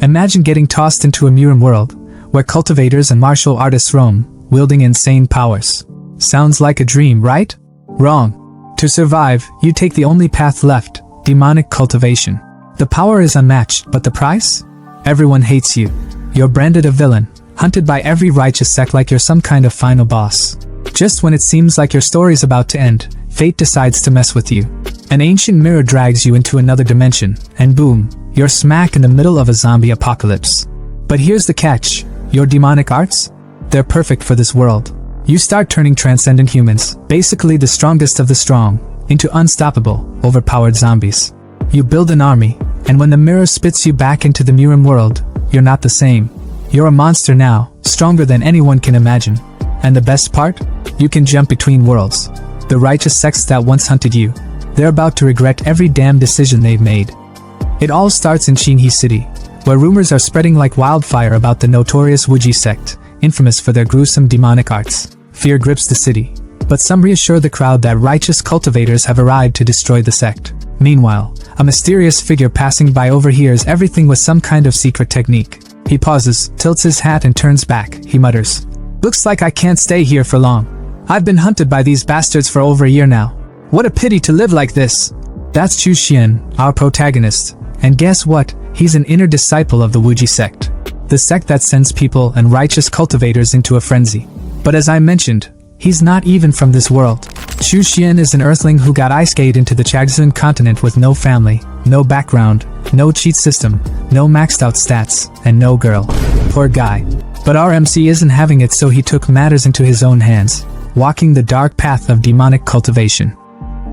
Imagine getting tossed into a MURIM world, where cultivators and martial artists roam, wielding insane powers. Sounds like a dream, right? Wrong. To survive, you take the only path left, demonic cultivation. The power is unmatched, but the price? Everyone hates you. You're branded a villain, hunted by every righteous sect like you're some kind of final boss. Just when it seems like your story's about to end, fate decides to mess with you. An ancient mirror drags you into another dimension, and boom, you're smack in the middle of a zombie apocalypse. But here's the catch. Your demonic arts? They're perfect for this world. You start turning transcendent humans, basically the strongest of the strong, into unstoppable, overpowered zombies. You build an army, and when the mirror spits you back into the MURIM world, you're not the same. You're a monster now, stronger than anyone can imagine. And the best part? You can jump between worlds. The righteous sects that once hunted you, they're about to regret every damn decision they've made. It all starts in Shinhei City, where rumors are spreading like wildfire about the notorious Wuji sect, infamous for their gruesome demonic arts. Fear grips the city, but some reassure the crowd that righteous cultivators have arrived to destroy the sect. Meanwhile, a mysterious figure passing by overhears everything with some kind of secret technique. He pauses, tilts his hat and turns back. He mutters, "Looks like I can't stay here for long. I've been hunted by these bastards for over a year now. What a pity to live like this." That's Chu Xian, our protagonist. And guess what? He's an inner disciple of the Wuji sect. The sect that sends people and righteous cultivators into a frenzy. But as I mentioned, he's not even from this world. Chu Xian is an earthling who got ice-skate into the Chagzun continent with no family, no background, no cheat system, no maxed out stats, and no girl. Poor guy. But our MC isn't having it, so he took matters into his own hands, walking the dark path of demonic cultivation.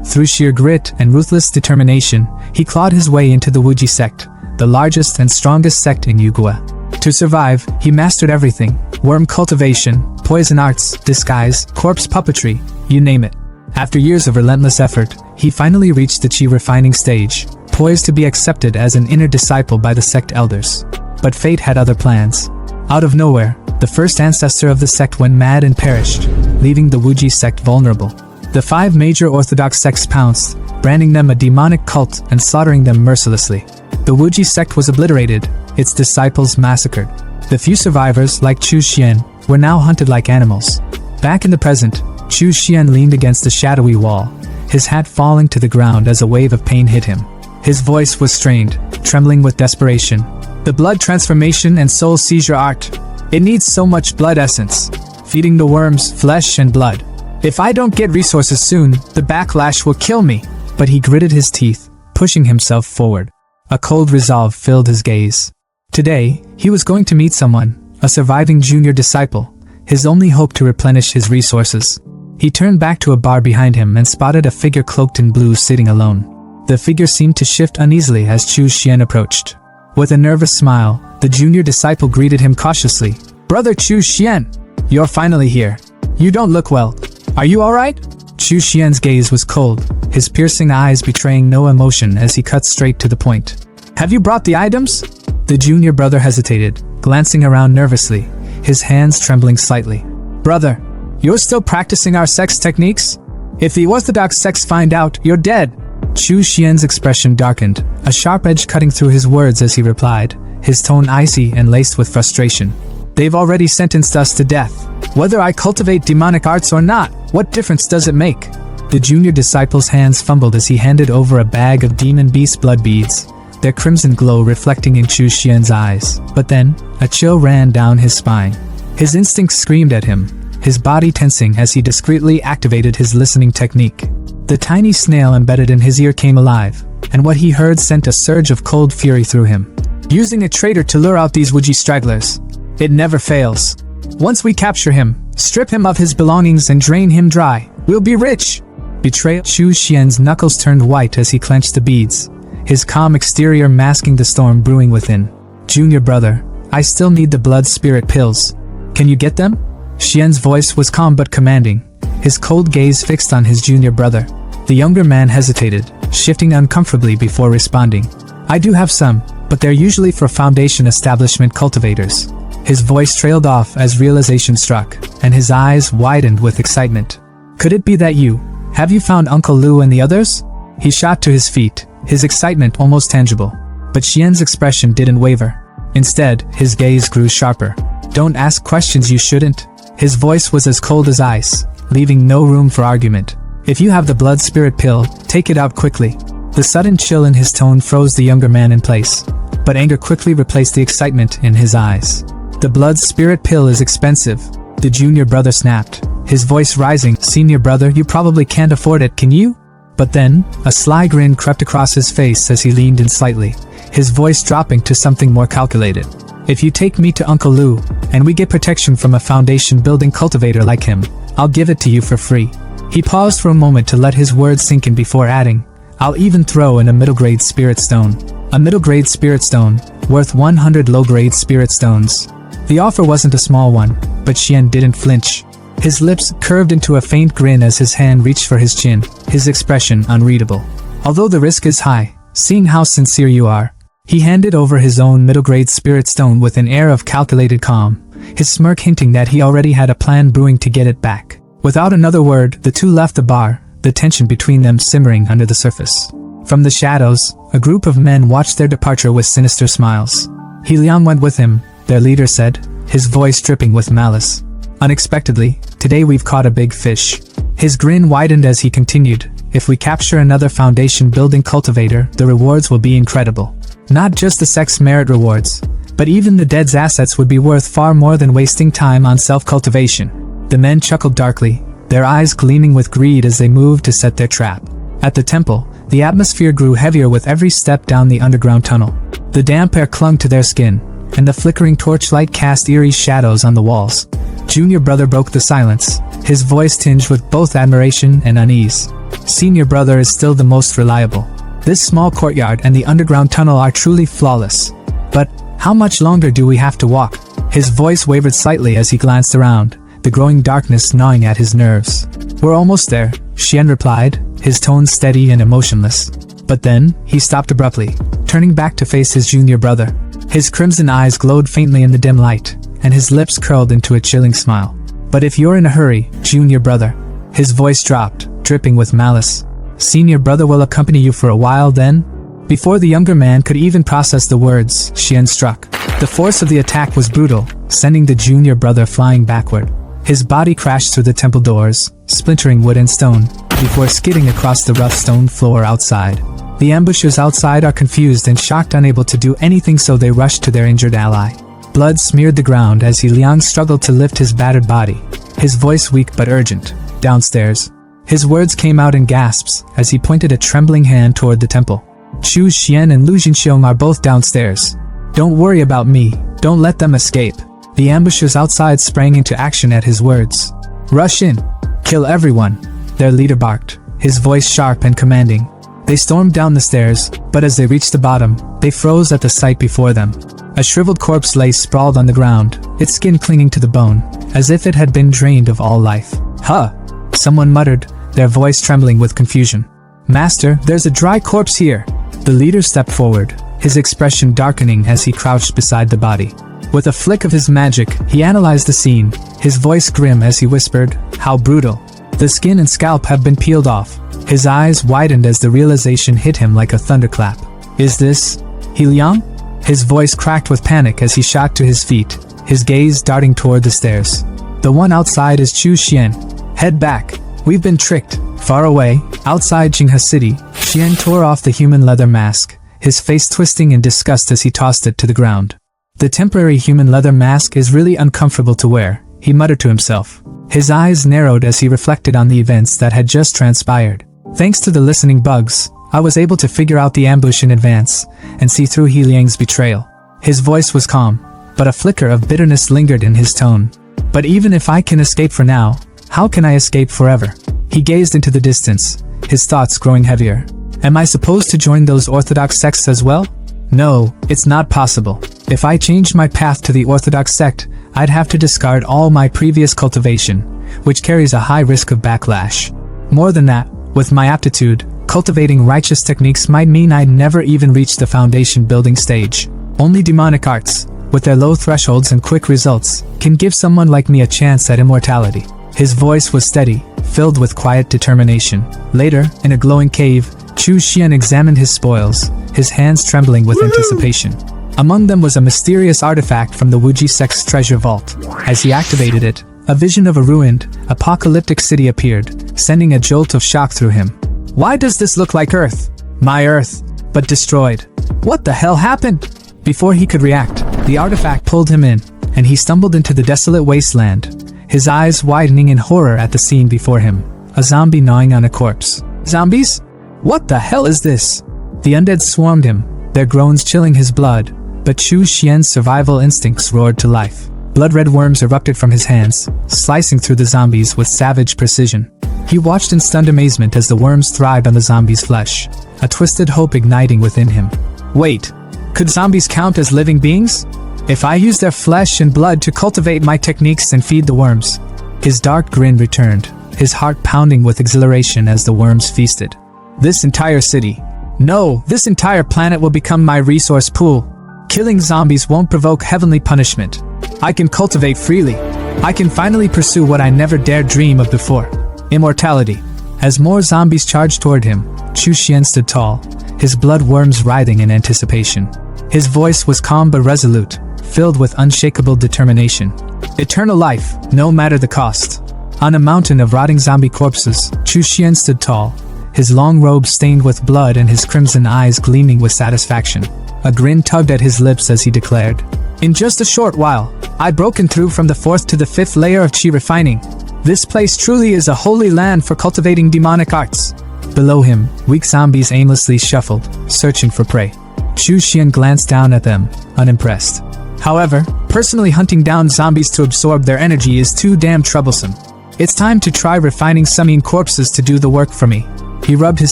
Through sheer grit and ruthless determination, he clawed his way into the Wuji sect, the largest and strongest sect in Yugua. To survive, he mastered everything: worm cultivation, poison arts, disguise, corpse puppetry, you name it. After years of relentless effort, he finally reached the chi refining stage, poised to be accepted as an inner disciple by the sect elders. But fate had other plans. Out of nowhere, the first ancestor of the sect went mad and perished, leaving the Wuji sect vulnerable. The 5 major orthodox sects pounced, branding them a demonic cult and slaughtering them mercilessly. The Wuji sect was obliterated, its disciples massacred. The few survivors, like Chu Xian, were now hunted like animals. Back in the present, Chu Xian leaned against a shadowy wall, his hat falling to the ground as a wave of pain hit him. His voice was strained, trembling with desperation. The blood transformation and soul seizure art. It needs so much blood essence, feeding the worms flesh and blood. If I don't get resources soon, the backlash will kill me. But he gritted his teeth, pushing himself forward. A cold resolve filled his gaze. Today, he was going to meet someone, a surviving junior disciple, his only hope to replenish his resources. He turned back to a bar behind him and spotted a figure cloaked in blue sitting alone. The figure seemed to shift uneasily as Chu Xian approached. With a nervous smile, the junior disciple greeted him cautiously. "Brother Chu Xian, you're finally here. You don't look well. Are you alright?" Chu Xian's gaze was cold, his piercing eyes betraying no emotion as he cut straight to the point. "Have you brought the items?" The junior brother hesitated, glancing around nervously, his hands trembling slightly. "Brother, you're still practicing our sex techniques? If the orthodox sects find out, you're dead." Chu Xian's expression darkened, a sharp edge cutting through his words as he replied, his tone icy and laced with frustration. "They've already sentenced us to death. Whether I cultivate demonic arts or not, what difference does it make?" The junior disciple's hands fumbled as he handed over a bag of demon beast blood beads, their crimson glow reflecting in Chu Xian's eyes. But then, a chill ran down his spine. His instincts screamed at him, his body tensing as he discreetly activated his listening technique. The tiny snail embedded in his ear came alive, and what he heard sent a surge of cold fury through him. "Using a traitor to lure out these Wuji stragglers. It never fails. Once we capture him, strip him of his belongings and drain him dry, we'll be rich." Betrayal. Chu Xian's knuckles turned white as he clenched the beads, his calm exterior masking the storm brewing within. "Junior brother, I still need the blood spirit pills. Can you get them?" Xian's voice was calm but commanding, his cold gaze fixed on his junior brother. The younger man hesitated, shifting uncomfortably before responding. "I do have some, but they're usually for Foundation establishment cultivators." His voice trailed off as realization struck, and his eyes widened with excitement. "Could it be that you? Have you found Uncle Lu and the others?" He shot to his feet, his excitement almost tangible. But Xian's expression didn't waver. Instead, his gaze grew sharper. Don't ask questions you shouldn't. His voice was as cold as ice, leaving no room for argument. If you have the blood spirit pill, take it out quickly. The sudden chill in his tone froze the younger man in place, but anger quickly replaced the excitement in his eyes. The blood spirit pill is expensive. The junior brother snapped, his voice rising. Senior brother, you probably can't afford it, can you? But then, a sly grin crept across his face as he leaned in slightly, his voice dropping to something more calculated. If you take me to Uncle Lou, and we get protection from a foundation-building cultivator like him, I'll give it to you for free. He paused for a moment to let his words sink in before adding, I'll even throw in a middle-grade spirit stone. A middle-grade spirit stone, worth 100 low-grade spirit stones. The offer wasn't a small one, but Xian didn't flinch. His lips curved into a faint grin as his hand reached for his chin, his expression unreadable. Although the risk is high, seeing how sincere you are, he handed over his own middle-grade spirit stone with an air of calculated calm, his smirk hinting that he already had a plan brewing to get it back. Without another word, the two left the bar, the tension between them simmering under the surface. From the shadows, a group of men watched their departure with sinister smiles. He Liang went with him, their leader said, his voice dripping with malice. Unexpectedly, today we've caught a big fish. His grin widened as he continued, if we capture another foundation-building cultivator, the rewards will be incredible. Not just the sex merit rewards, but even the dead's assets would be worth far more than wasting time on self-cultivation. The men chuckled darkly, their eyes gleaming with greed as they moved to set their trap. At the temple, the atmosphere grew heavier with every step down the underground tunnel. The damp air clung to their skin, and the flickering torchlight cast eerie shadows on the walls. Junior brother broke the silence, his voice tinged with both admiration and unease. Senior brother is still the most reliable. This small courtyard and the underground tunnel are truly flawless. But how much longer do we have to walk? His voice wavered slightly as he glanced around, the growing darkness gnawing at his nerves. We're almost there, Xian replied, his tone steady and emotionless. But then, he stopped abruptly, turning back to face his junior brother. His crimson eyes glowed faintly in the dim light, and his lips curled into a chilling smile. But if you're in a hurry, junior brother. His voice dropped, dripping with malice. Senior brother will accompany you for a while then? Before the younger man could even process the words, Xian struck. The force of the attack was brutal, sending the junior brother flying backward. His body crashed through the temple doors, splintering wood and stone, before skidding across the rough stone floor outside. The ambushers outside are confused and shocked, unable to do anything, so they rush to their injured ally. Blood smeared the ground as Liang struggled to lift his battered body, his voice weak but urgent. Downstairs. His words came out in gasps as he pointed a trembling hand toward the temple. Chu Xian and Lu Jinxiong are both downstairs. Don't worry about me, don't let them escape. The ambushers outside sprang into action at his words. Rush in. Kill everyone, their leader barked, his voice sharp and commanding. They stormed down the stairs, but as they reached the bottom, they froze at the sight before them. A shriveled corpse lay sprawled on the ground, its skin clinging to the bone, as if it had been drained of all life. Huh! Someone muttered, their voice trembling with confusion. Master, there's a dry corpse here. The leader stepped forward, his expression darkening as he crouched beside the body. With a flick of his magic, he analyzed the scene, his voice grim as he whispered, how brutal. The skin and scalp have been peeled off. His eyes widened as the realization hit him like a thunderclap. Is this Liang? His voice cracked with panic as he shot to his feet, his gaze darting toward the stairs. The one outside is Chu Xian. Head back. We've been tricked. Far away, outside Jinghe City, Xian tore off the human leather mask, his face twisting in disgust as he tossed it to the ground. The temporary human leather mask is really uncomfortable to wear, he muttered to himself. His eyes narrowed as he reflected on the events that had just transpired. Thanks to the listening bugs, I was able to figure out the ambush in advance and see through He Liang's betrayal. His voice was calm, but a flicker of bitterness lingered in his tone. But even if I can escape for now, how can I escape forever? He gazed into the distance, his thoughts growing heavier. Am I supposed to join those orthodox sects as well? No, it's not possible. If I changed my path to the orthodox sect, I'd have to discard all my previous cultivation, which carries a high risk of backlash. More than that, with my aptitude, cultivating righteous techniques might mean I'd never even reach the foundation building stage. Only demonic arts, with their low thresholds and quick results, can give someone like me a chance at immortality. His voice was steady, filled with quiet determination. Later, in a glowing cave, Chu Xian examined his spoils, his hands trembling with anticipation. Among them was a mysterious artifact from the Wuji Sect's treasure vault. As he activated it, a vision of a ruined, apocalyptic city appeared, sending a jolt of shock through him. Why does this look like Earth? My Earth, but destroyed. What the hell happened? Before he could react, the artifact pulled him in, and he stumbled into the desolate wasteland, his eyes widening in horror at the scene before him. A zombie gnawing on a corpse. Zombies? What the hell is this? The undead swarmed him, their groans chilling his blood, but Chu Xian's survival instincts roared to life. Blood-red worms erupted from his hands, slicing through the zombies with savage precision. He watched in stunned amazement as the worms thrived on the zombies' flesh, a twisted hope igniting within him. Wait, could zombies count as living beings? If I use their flesh and blood to cultivate my techniques and feed the worms? His dark grin returned, his heart pounding with exhilaration as the worms feasted. This entire city, no, this entire planet will become my resource pool. Killing zombies won't provoke heavenly punishment. I can cultivate freely. I can finally pursue what I never dared dream of before. Immortality. As more zombies charged toward him, Chu Xian stood tall, his blood worms writhing in anticipation. His voice was calm but resolute, filled with unshakable determination. Eternal life, no matter the cost. On a mountain of rotting zombie corpses, Chu Xian stood tall, his long robe stained with blood and his crimson eyes gleaming with satisfaction. A grin tugged at his lips as he declared, "In just a short while, I've broken through from the 4th to the 5th layer of chi refining. This place truly is a holy land for cultivating demonic arts." Below him, weak zombies aimlessly shuffled, searching for prey. Chu Xian glanced down at them, unimpressed. However, personally hunting down zombies to absorb their energy is too damn troublesome. It's time to try refining some corpses to do the work for me. He rubbed his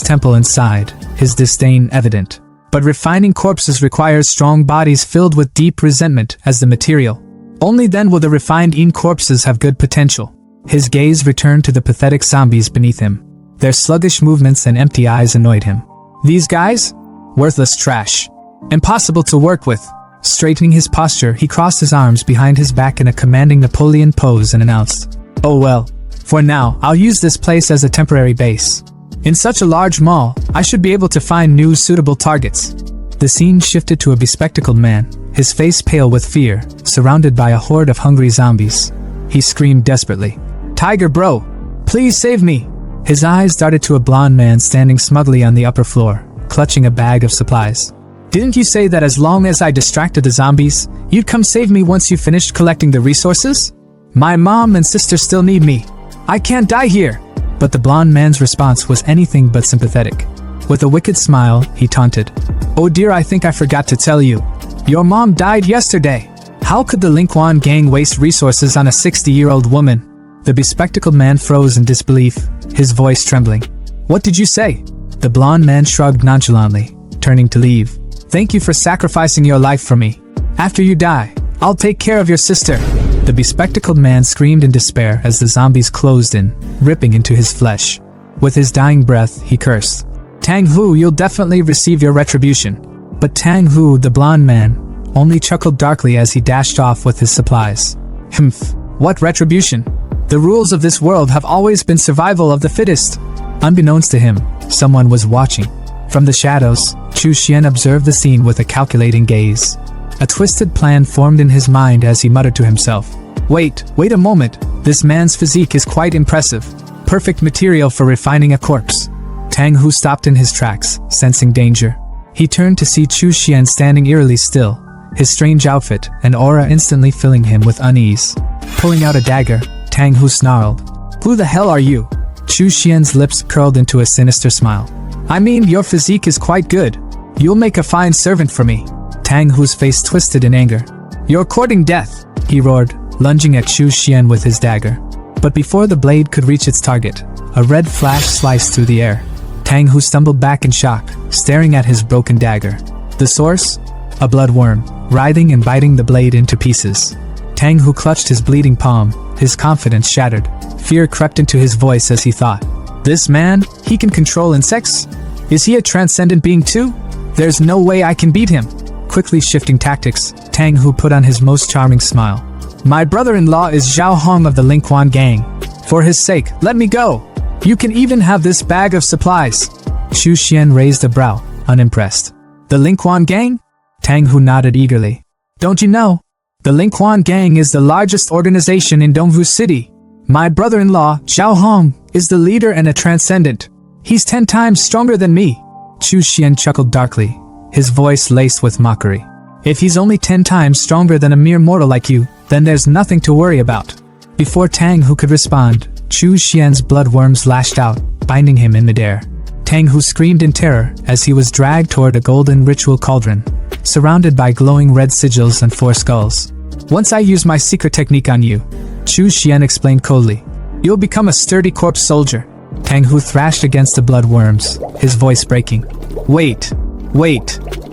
temple and sighed, his disdain evident. But refining corpses requires strong bodies filled with deep resentment as the material. Only then will the refined corpses have good potential. His gaze returned to the pathetic zombies beneath him. Their sluggish movements and empty eyes annoyed him. These guys? Worthless trash. Impossible to work with. Straightening his posture, he crossed his arms behind his back in a commanding Napoleon pose and announced, "Oh well, for now, I'll use this place as a temporary base. In such a large mall, I should be able to find new suitable targets." The scene shifted to a bespectacled man, his face pale with fear, surrounded by a horde of hungry zombies. He screamed desperately, "Tiger bro, please save me!" His eyes darted to a blonde man standing smugly on the upper floor, clutching a bag of supplies. "Didn't you say that as long as I distracted the zombies, you'd come save me once you finished collecting the resources? My mom and sister still need me. I can't die here." But the blonde man's response was anything but sympathetic. With a wicked smile, he taunted, "Oh dear, I think I forgot to tell you. Your mom died yesterday. How could the Lingquan gang waste resources on a 60-year-old woman?" The bespectacled man froze in disbelief, his voice trembling. "What did you say?" The blonde man shrugged nonchalantly, turning to leave. "Thank you for sacrificing your life for me. After you die, I'll take care of your sister." The bespectacled man screamed in despair as the zombies closed in, ripping into his flesh. With his dying breath, he cursed, "Tang Hu, you'll definitely receive your retribution." But Tang Hu, the blonde man, only chuckled darkly as he dashed off with his supplies. "Humph, what retribution? The rules of this world have always been survival of the fittest." Unbeknownst to him, someone was watching. From the shadows, Chu Xian observed the scene with a calculating gaze. A twisted plan formed in his mind as he muttered to himself, Wait a moment, this man's physique is quite impressive. Perfect material for refining a corpse." Tang Hu stopped in his tracks, sensing danger. He turned to see Chu Xian standing eerily still, his strange outfit and aura instantly filling him with unease. Pulling out a dagger, Tang Hu snarled, "Who the hell are you?" Chu Xian's lips curled into a sinister smile. "I mean, your physique is quite good. You'll make a fine servant for me." Tang Hu's face twisted in anger. "You're courting death," he roared, lunging at Chu Xian with his dagger. But before the blade could reach its target, a red flash sliced through the air. Tang Hu stumbled back in shock, staring at his broken dagger. The source? A bloodworm, writhing and biting the blade into pieces. Tang Hu clutched his bleeding palm, his confidence shattered. Fear crept into his voice as he thought, "This man, he can control insects? Is he a transcendent being too? There's no way I can beat him." Quickly shifting tactics, Tang Hu put on his most charming smile. "My brother-in-law is Zhao Hong of the Lingquan gang. For his sake, let me go. You can even have this bag of supplies." Chu Xian raised a brow, unimpressed. "The Lingquan gang? Tang Hu nodded eagerly. Don't you know? The Lingquan Gang is the largest organization in Dongwu City. My brother-in-law, Zhao Hong, is the leader and a transcendent. He's 10 times stronger than me. Chu Xian chuckled darkly, his voice laced with mockery. If he's only 10 times stronger than a mere mortal like you, then there's nothing to worry about. Before Tang Hu could respond, Chu Xian's bloodworms lashed out, binding him in midair. Tang Hu screamed in terror as he was dragged toward a golden ritual cauldron, surrounded by glowing red sigils and 4 skulls. Once I use my secret technique on you, Chu Xian explained coldly, you'll become a sturdy corpse soldier. Tang Hu thrashed against the bloodworms, his voice breaking. Wait.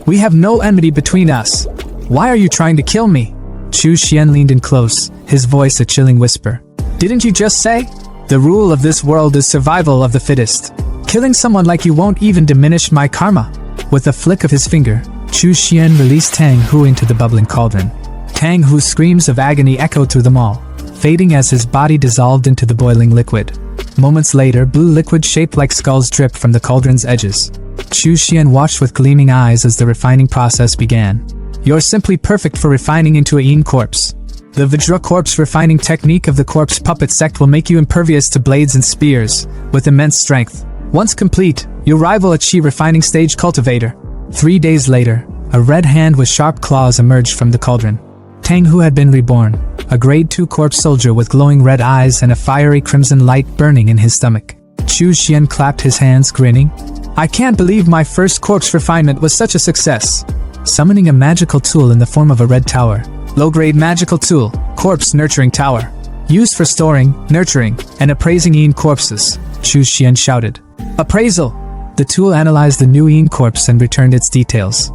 We have no enmity between us. Why are you trying to kill me? Chu Xian leaned in close, his voice a chilling whisper. Didn't you just say? The rule of this world is survival of the fittest. Killing someone like you won't even diminish my karma. With a flick of his finger, Chu Xian released Tang Hu into the bubbling cauldron. Tang Hu's screams of agony echoed through them all, fading as his body dissolved into the boiling liquid. Moments later, blue liquid shaped like skulls dripped from the cauldron's edges. Chu Xian watched with gleaming eyes as the refining process began. You're simply perfect for refining into a yin corpse. The Vajra corpse refining technique of the corpse puppet sect will make you impervious to blades and spears, with immense strength. Once complete, you'll rival a chi refining stage cultivator. 3 days later, a red hand with sharp claws emerged from the cauldron. Tang Hu had been reborn, a grade 2 corpse soldier with glowing red eyes and a fiery crimson light burning in his stomach. Chu Xian clapped his hands, grinning. I can't believe my first corpse refinement was such a success. Summoning a magical tool in the form of a red tower. Low-grade magical tool, corpse nurturing tower. Used for storing, nurturing, and appraising yin corpses, Chu Xian shouted. Appraisal! The tool analyzed the new yin corpse and returned its details.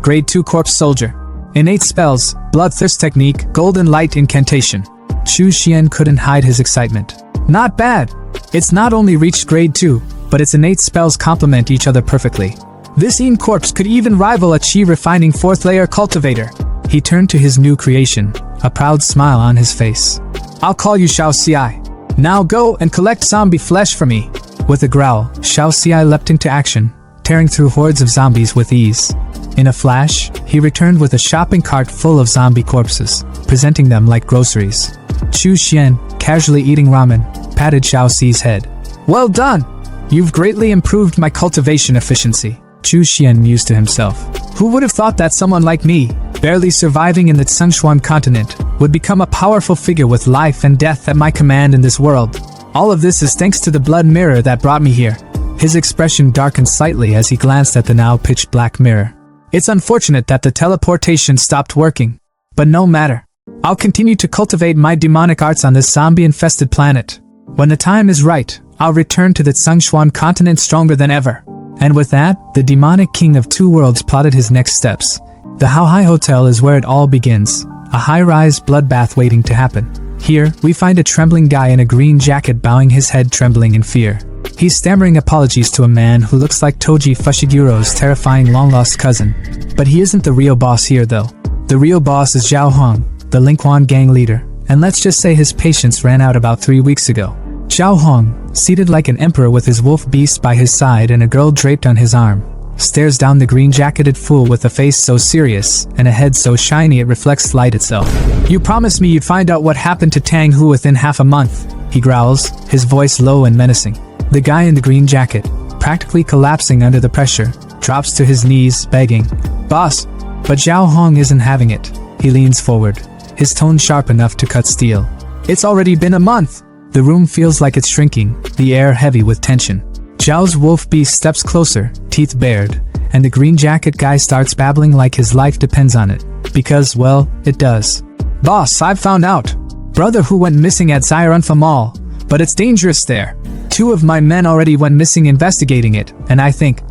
Grade 2 corpse soldier. Innate spells, bloodthirst technique, golden light incantation. Chu Xian couldn't hide his excitement. Not bad! It's not only reached grade 2, but its innate spells complement each other perfectly. This yin corpse could even rival a chi refining 4th layer cultivator. He turned to his new creation, a proud smile on his face. I'll call you Xiao Xi. Now go and collect zombie flesh for me. With a growl, Xiao Xi leapt into action, tearing through hordes of zombies with ease. In a flash, he returned with a shopping cart full of zombie corpses, presenting them like groceries. Chu Xian, casually eating ramen, patted Xiao Xi's head. Well done! You've greatly improved my cultivation efficiency. Chu Xian mused to himself. Who would have thought that someone like me, barely surviving in the Tsengshuan continent, would become a powerful figure with life and death at my command in this world? All of this is thanks to the blood mirror that brought me here. His expression darkened slightly as he glanced at the now pitch-black mirror. It's unfortunate that the teleportation stopped working. But no matter. I'll continue to cultivate my demonic arts on this zombie-infested planet. When the time is right, I'll return to the Tsengshuan continent stronger than ever. And with that, the demonic king of 2 worlds plotted his next steps. The Haohai Hotel is where it all begins, a high-rise bloodbath waiting to happen. Here, we find a trembling guy in a green jacket bowing his head trembling in fear. He's stammering apologies to a man who looks like Toji Fushiguro's terrifying long-lost cousin. But he isn't the real boss here though. The real boss is Zhao Hong, the Lingquan gang leader, and let's just say his patience ran out about 3 weeks ago. Zhao Hong, seated like an emperor with his wolf beast by his side and a girl draped on his arm, stares down the green-jacketed fool with a face so serious and a head so shiny it reflects light itself. You promised me you'd find out what happened to Tang Hu within half a month, he growls, his voice low and menacing. The guy in the green jacket, practically collapsing under the pressure, drops to his knees, begging, Boss! But Zhao Hong isn't having it. He leans forward, his tone sharp enough to cut steel. It's already been a month! The room feels like it's shrinking, the air heavy with tension. Zhao's wolf beast steps closer, teeth bared, and the green jacket guy starts babbling like his life depends on it. Because, well, it does. Boss, I've found out. Brother who went missing at Xiranfa Mall, but it's dangerous there. 2 of my men already went missing investigating it, and I think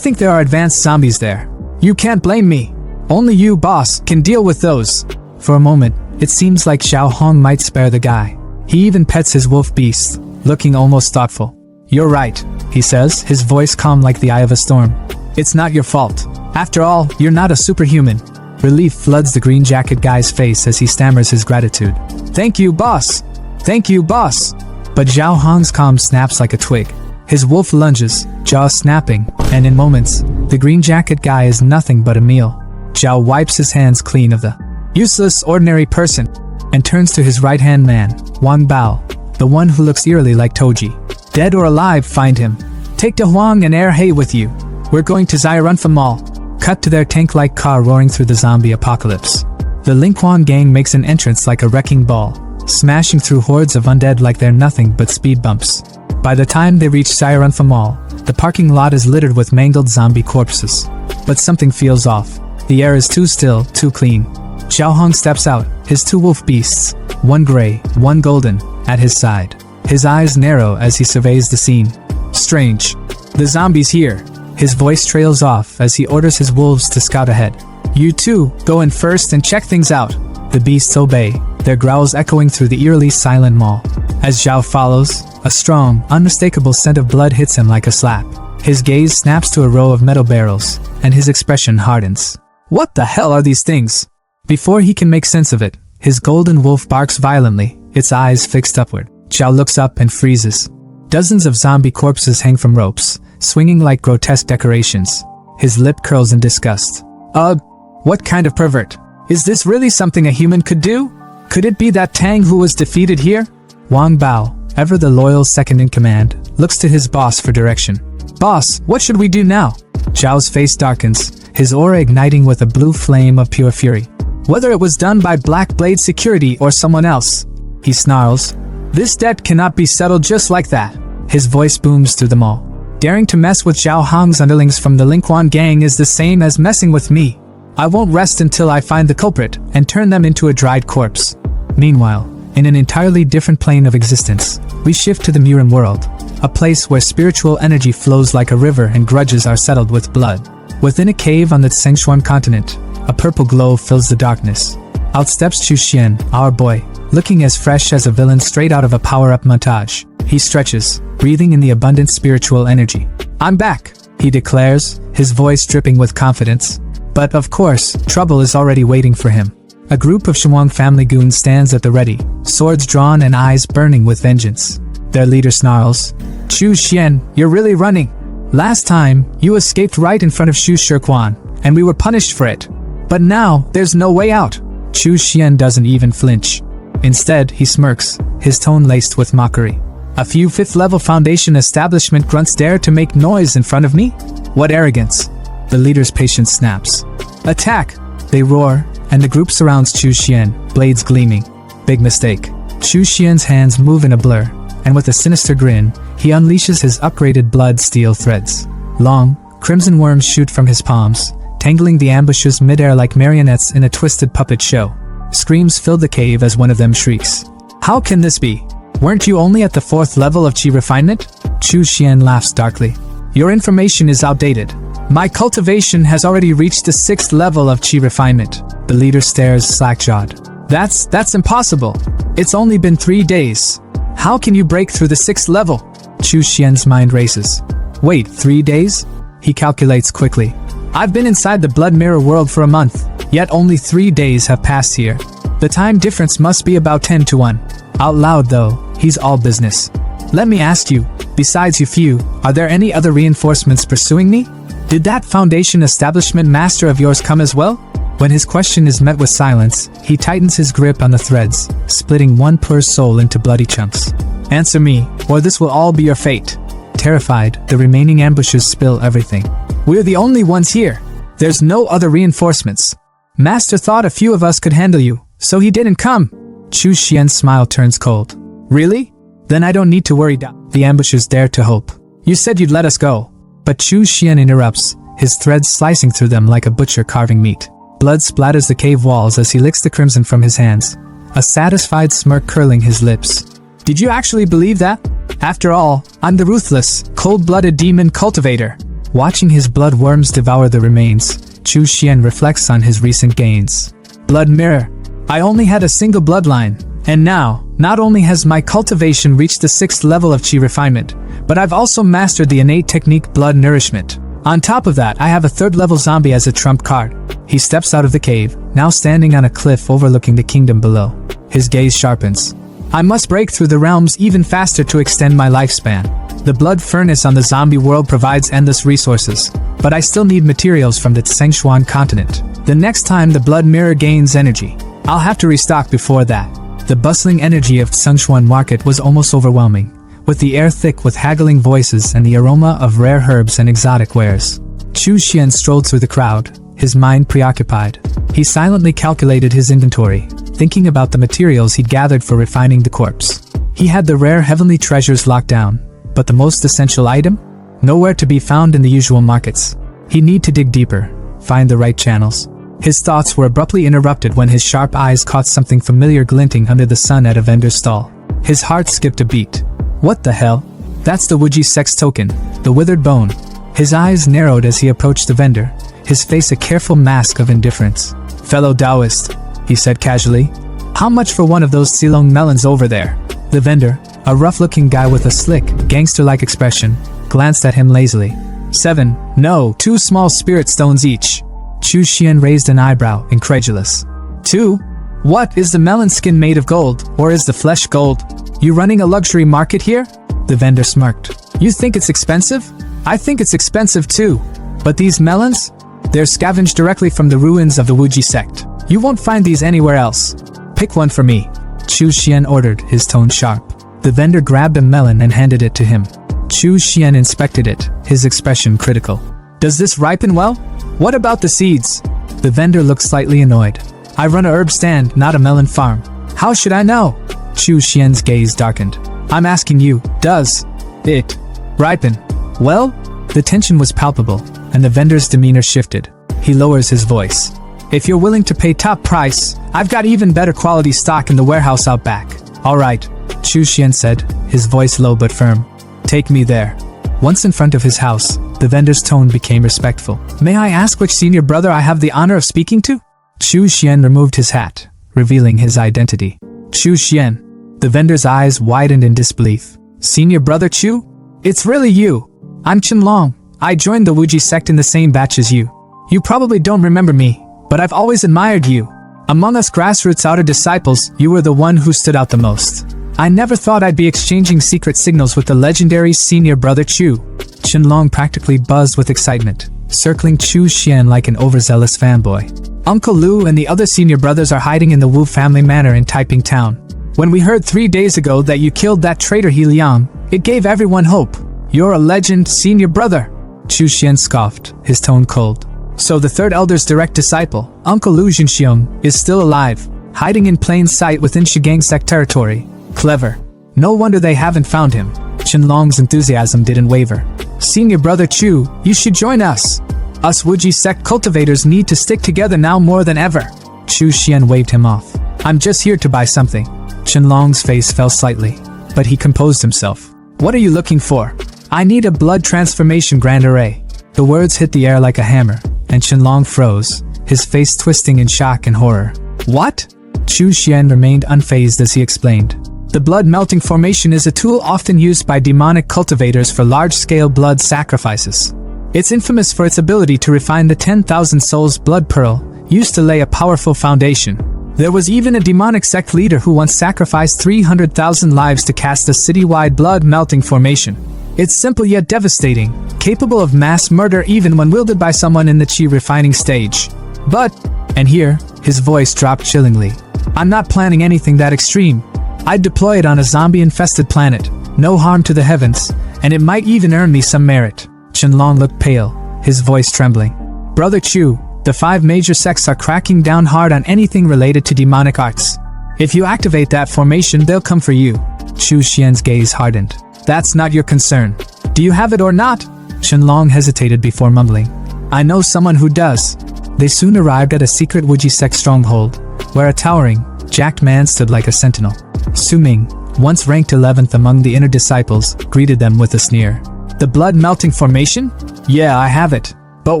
there are advanced zombies there. You can't blame me. Only you, boss, can deal with those. For a moment, it seems like Zhao Hong might spare the guy. He even pets his wolf beast, looking almost thoughtful. You're right, he says, his voice calm like the eye of a storm. It's not your fault. After all, you're not a superhuman. Relief floods the green jacket guy's face as he stammers his gratitude. Thank you, boss. Thank you, boss. But Zhao Hong's calm snaps like a twig. His wolf lunges, jaws snapping, and in moments, the green jacket guy is nothing but a meal. Zhao wipes his hands clean of the useless ordinary person and turns to his right-hand man, Wang Bao, the one who looks eerily like Toji. Dead or alive, find him. Take De Huang and Air Hay with you. We're going to Zairanfa Mall. Cut to their tank-like car roaring through the zombie apocalypse. The Linquan gang makes an entrance like a wrecking ball, smashing through hordes of undead like they're nothing but speed bumps. By the time they reach Zairanfa Mall, the parking lot is littered with mangled zombie corpses. But something feels off. The air is too still, too clean. Xiao Hong steps out, his 2 wolf beasts, one gray, one golden, at his side. His eyes narrow as he surveys the scene. Strange. The zombies here. His voice trails off as he orders his wolves to scout ahead. You two, go in first and check things out. The beasts obey, their growls echoing through the eerily silent mall. As Zhao follows, a strong, unmistakable scent of blood hits him like a slap. His gaze snaps to a row of metal barrels, and his expression hardens. What the hell are these things? Before he can make sense of it, his golden wolf barks violently, its eyes fixed upward. Zhao looks up and freezes. Dozens of zombie corpses hang from ropes, swinging like grotesque decorations. His lip curls in disgust. What kind of pervert? Is this really something a human could do? Could it be that Tang who was defeated here? Wang Bao, ever the loyal second in command, looks to his boss for direction. Boss, what should we do now? Zhao's face darkens, his aura igniting with a blue flame of pure fury. Whether it was done by Black Blade Security or someone else, he snarls. This debt cannot be settled just like that. His voice booms through the mall. Daring to mess with Zhao Hong's underlings from the Linquan gang is the same as messing with me. I won't rest until I find the culprit and turn them into a dried corpse. Meanwhile, in an entirely different plane of existence, we shift to the MURIM world, a place where spiritual energy flows like a river and grudges are settled with blood. Within a cave on the Tsengchuan continent, a purple glow fills the darkness. Out steps Chu Xian, our boy, looking as fresh as a villain straight out of a power-up montage. He stretches, breathing in the abundant spiritual energy. I'm back, he declares, his voice dripping with confidence. But of course, trouble is already waiting for him. A group of Shenwang family goons stands at the ready, swords drawn and eyes burning with vengeance. Their leader snarls, Chu Xian, you're really running. Last time, you escaped right in front of Xu Shirquan, and we were punished for it. But now, there's no way out. Chu Xian doesn't even flinch. Instead, he smirks, his tone laced with mockery. A few 5th-level Foundation establishment grunts dare to make noise in front of me? What arrogance! The leader's patience snaps. Attack! They roar, and the group surrounds Chu Xian, blades gleaming. Big mistake. Chu Xian's hands move in a blur, and with a sinister grin, he unleashes his upgraded blood steel threads. Long, crimson worms shoot from his palms, tangling the ambushes midair like marionettes in a twisted puppet show. Screams fill the cave as one of them shrieks. How can this be? Weren't you only at the 4th level of chi refinement? Chu Xian laughs darkly. Your information is outdated. My cultivation has already reached the 6th level of chi refinement. The leader stares slack-jawed. That's impossible. It's only been 3 days. How can you break through the 6th level? Chu Xian's mind races. Wait, 3 days? He calculates quickly. I've been inside the Blood Mirror world for a month, yet only 3 days have passed here. The time difference must be about 10 to 1. Out loud though, he's all business. Let me ask you, besides you few, are there any other reinforcements pursuing me? Did that Foundation establishment master of yours come as well? When his question is met with silence, he tightens his grip on the threads, splitting one poor soul into bloody chunks. Answer me, or this will all be your fate. Terrified, the remaining ambushes spill everything. We're the only ones here. There's no other reinforcements. Master thought a few of us could handle you, so he didn't come. Chu Xian's smile turns cold. Really? Then I don't need to worry. The ambushers dare to hope. You said you'd let us go. But Chu Xian interrupts, his threads slicing through them like a butcher carving meat. Blood splatters the cave walls as he licks the crimson from his hands, a satisfied smirk curling his lips. Did you actually believe that? After all, I'm the ruthless, cold-blooded demon Cultivator. Watching his blood worms devour the remains, Chu Xian reflects on his recent gains. Blood Mirror. I only had a single bloodline, and now, not only has my cultivation reached the 6th level of chi refinement, but I've also mastered the innate technique Blood Nourishment. On top of that, I have a 3rd level zombie as a trump card. He steps out of the cave, now standing on a cliff overlooking the kingdom below. His gaze sharpens. I must break through the realms even faster to extend my lifespan. The blood furnace on the zombie world provides endless resources, but I still need materials from the Tsengshuan continent. The next time the blood mirror gains energy, I'll have to restock before that. The bustling energy of Tsengshuan market was almost overwhelming, with the air thick with haggling voices and the aroma of rare herbs and exotic wares. Chu Xian strolled through the crowd, his mind preoccupied. He silently calculated his inventory, thinking about the materials he'd gathered for refining the corpse. He had the rare heavenly treasures locked down, but the most essential item? Nowhere to be found in the usual markets. He'd need to dig deeper, find the right channels. His thoughts were abruptly interrupted when his sharp eyes caught something familiar glinting under the sun at a vendor's stall. His heart skipped a beat. What the hell? That's the Wuji sex token, the withered bone. His eyes narrowed as he approached the vendor, his face a careful mask of indifference. Fellow Taoist, he said casually. How much for one of those Silong melons over there? The vendor, a rough-looking guy with a slick, gangster-like expression, glanced at him lazily. 7, no, 2 small spirit stones each. Chu Xian raised an eyebrow, incredulous. 2? What, is the melon skin made of gold, or is the flesh gold? You running a luxury market here? The vendor smirked. You think it's expensive? I think it's expensive too. But these melons? They're scavenged directly from the ruins of the Wuji sect. You won't find these anywhere else. Pick one for me. Chu Xian ordered, his tone sharp. The vendor grabbed a melon and handed it to him. Chu Xian inspected it, his expression critical. Does this ripen well? What about the seeds? The vendor looked slightly annoyed. I run a herb stand, not a melon farm. How should I know? Chu Xian's gaze darkened. I'm asking you, does it ripen well? The tension was palpable, and the vendor's demeanor shifted. He lowers his voice. If you're willing to pay top price, I've got even better quality stock in the warehouse out back. Alright, Chu Xian said, his voice low but firm. Take me there. Once in front of his house, the vendor's tone became respectful. May I ask which senior brother I have the honor of speaking to? Chu Xian removed his hat, revealing his identity. Chu Xian. The vendor's eyes widened in disbelief. Senior brother Chu? It's really you. I'm Qinlong. I joined the Wuji sect in the same batch as you. You probably don't remember me, but I've always admired you. Among us grassroots outer disciples, you were the one who stood out the most. I never thought I'd be exchanging secret signals with the legendary senior brother Chu. Qinlong practically buzzed with excitement, circling Chu Xian like an overzealous fanboy. Uncle Lu and the other senior brothers are hiding in the Wu family manor in Taiping Town. When we heard 3 days ago that you killed that traitor He Liang, it gave everyone hope. You're a legend, senior brother. Chu Xian scoffed, his tone cold. So the third elder's direct disciple, Uncle Lu Jinxiong, is still alive, hiding in plain sight within Shigang sect territory. Clever. No wonder they haven't found him. Qinlong's enthusiasm didn't waver. Senior brother Chu, you should join us. Us Wuji sect cultivators need to stick together now more than ever. Chu Xian waved him off. I'm just here to buy something. Qinlong's face fell slightly, but he composed himself. What are you looking for? I need a blood transformation grand array. The words hit the air like a hammer, and Qinlong froze, his face twisting in shock and horror. What? Chu Xian remained unfazed as he explained. The blood melting formation is a tool often used by demonic cultivators for large-scale blood sacrifices. It's infamous for its ability to refine the 10,000 souls blood pearl, used to lay a powerful foundation. There was even a demonic sect leader who once sacrificed 300,000 lives to cast a citywide blood melting formation. It's simple yet devastating, capable of mass murder even when wielded by someone in the chi refining stage. But, and here, his voice dropped chillingly, I'm not planning anything that extreme. I'd deploy it on a zombie-infested planet, no harm to the heavens, and it might even earn me some merit. Qinlong looked pale, his voice trembling. Brother Chu, the 5 major sects are cracking down hard on anything related to demonic arts. If you activate that formation, they'll come for you. Chu Xian's gaze hardened. That's not your concern. Do you have it or not? Qinlong hesitated before mumbling. I know someone who does. They soon arrived at a secret Wuji sect stronghold, where a towering, jacked man stood like a sentinel. Su Ming, once ranked 11th among the inner disciples, greeted them with a sneer. The blood melting formation? Yeah, I have it. But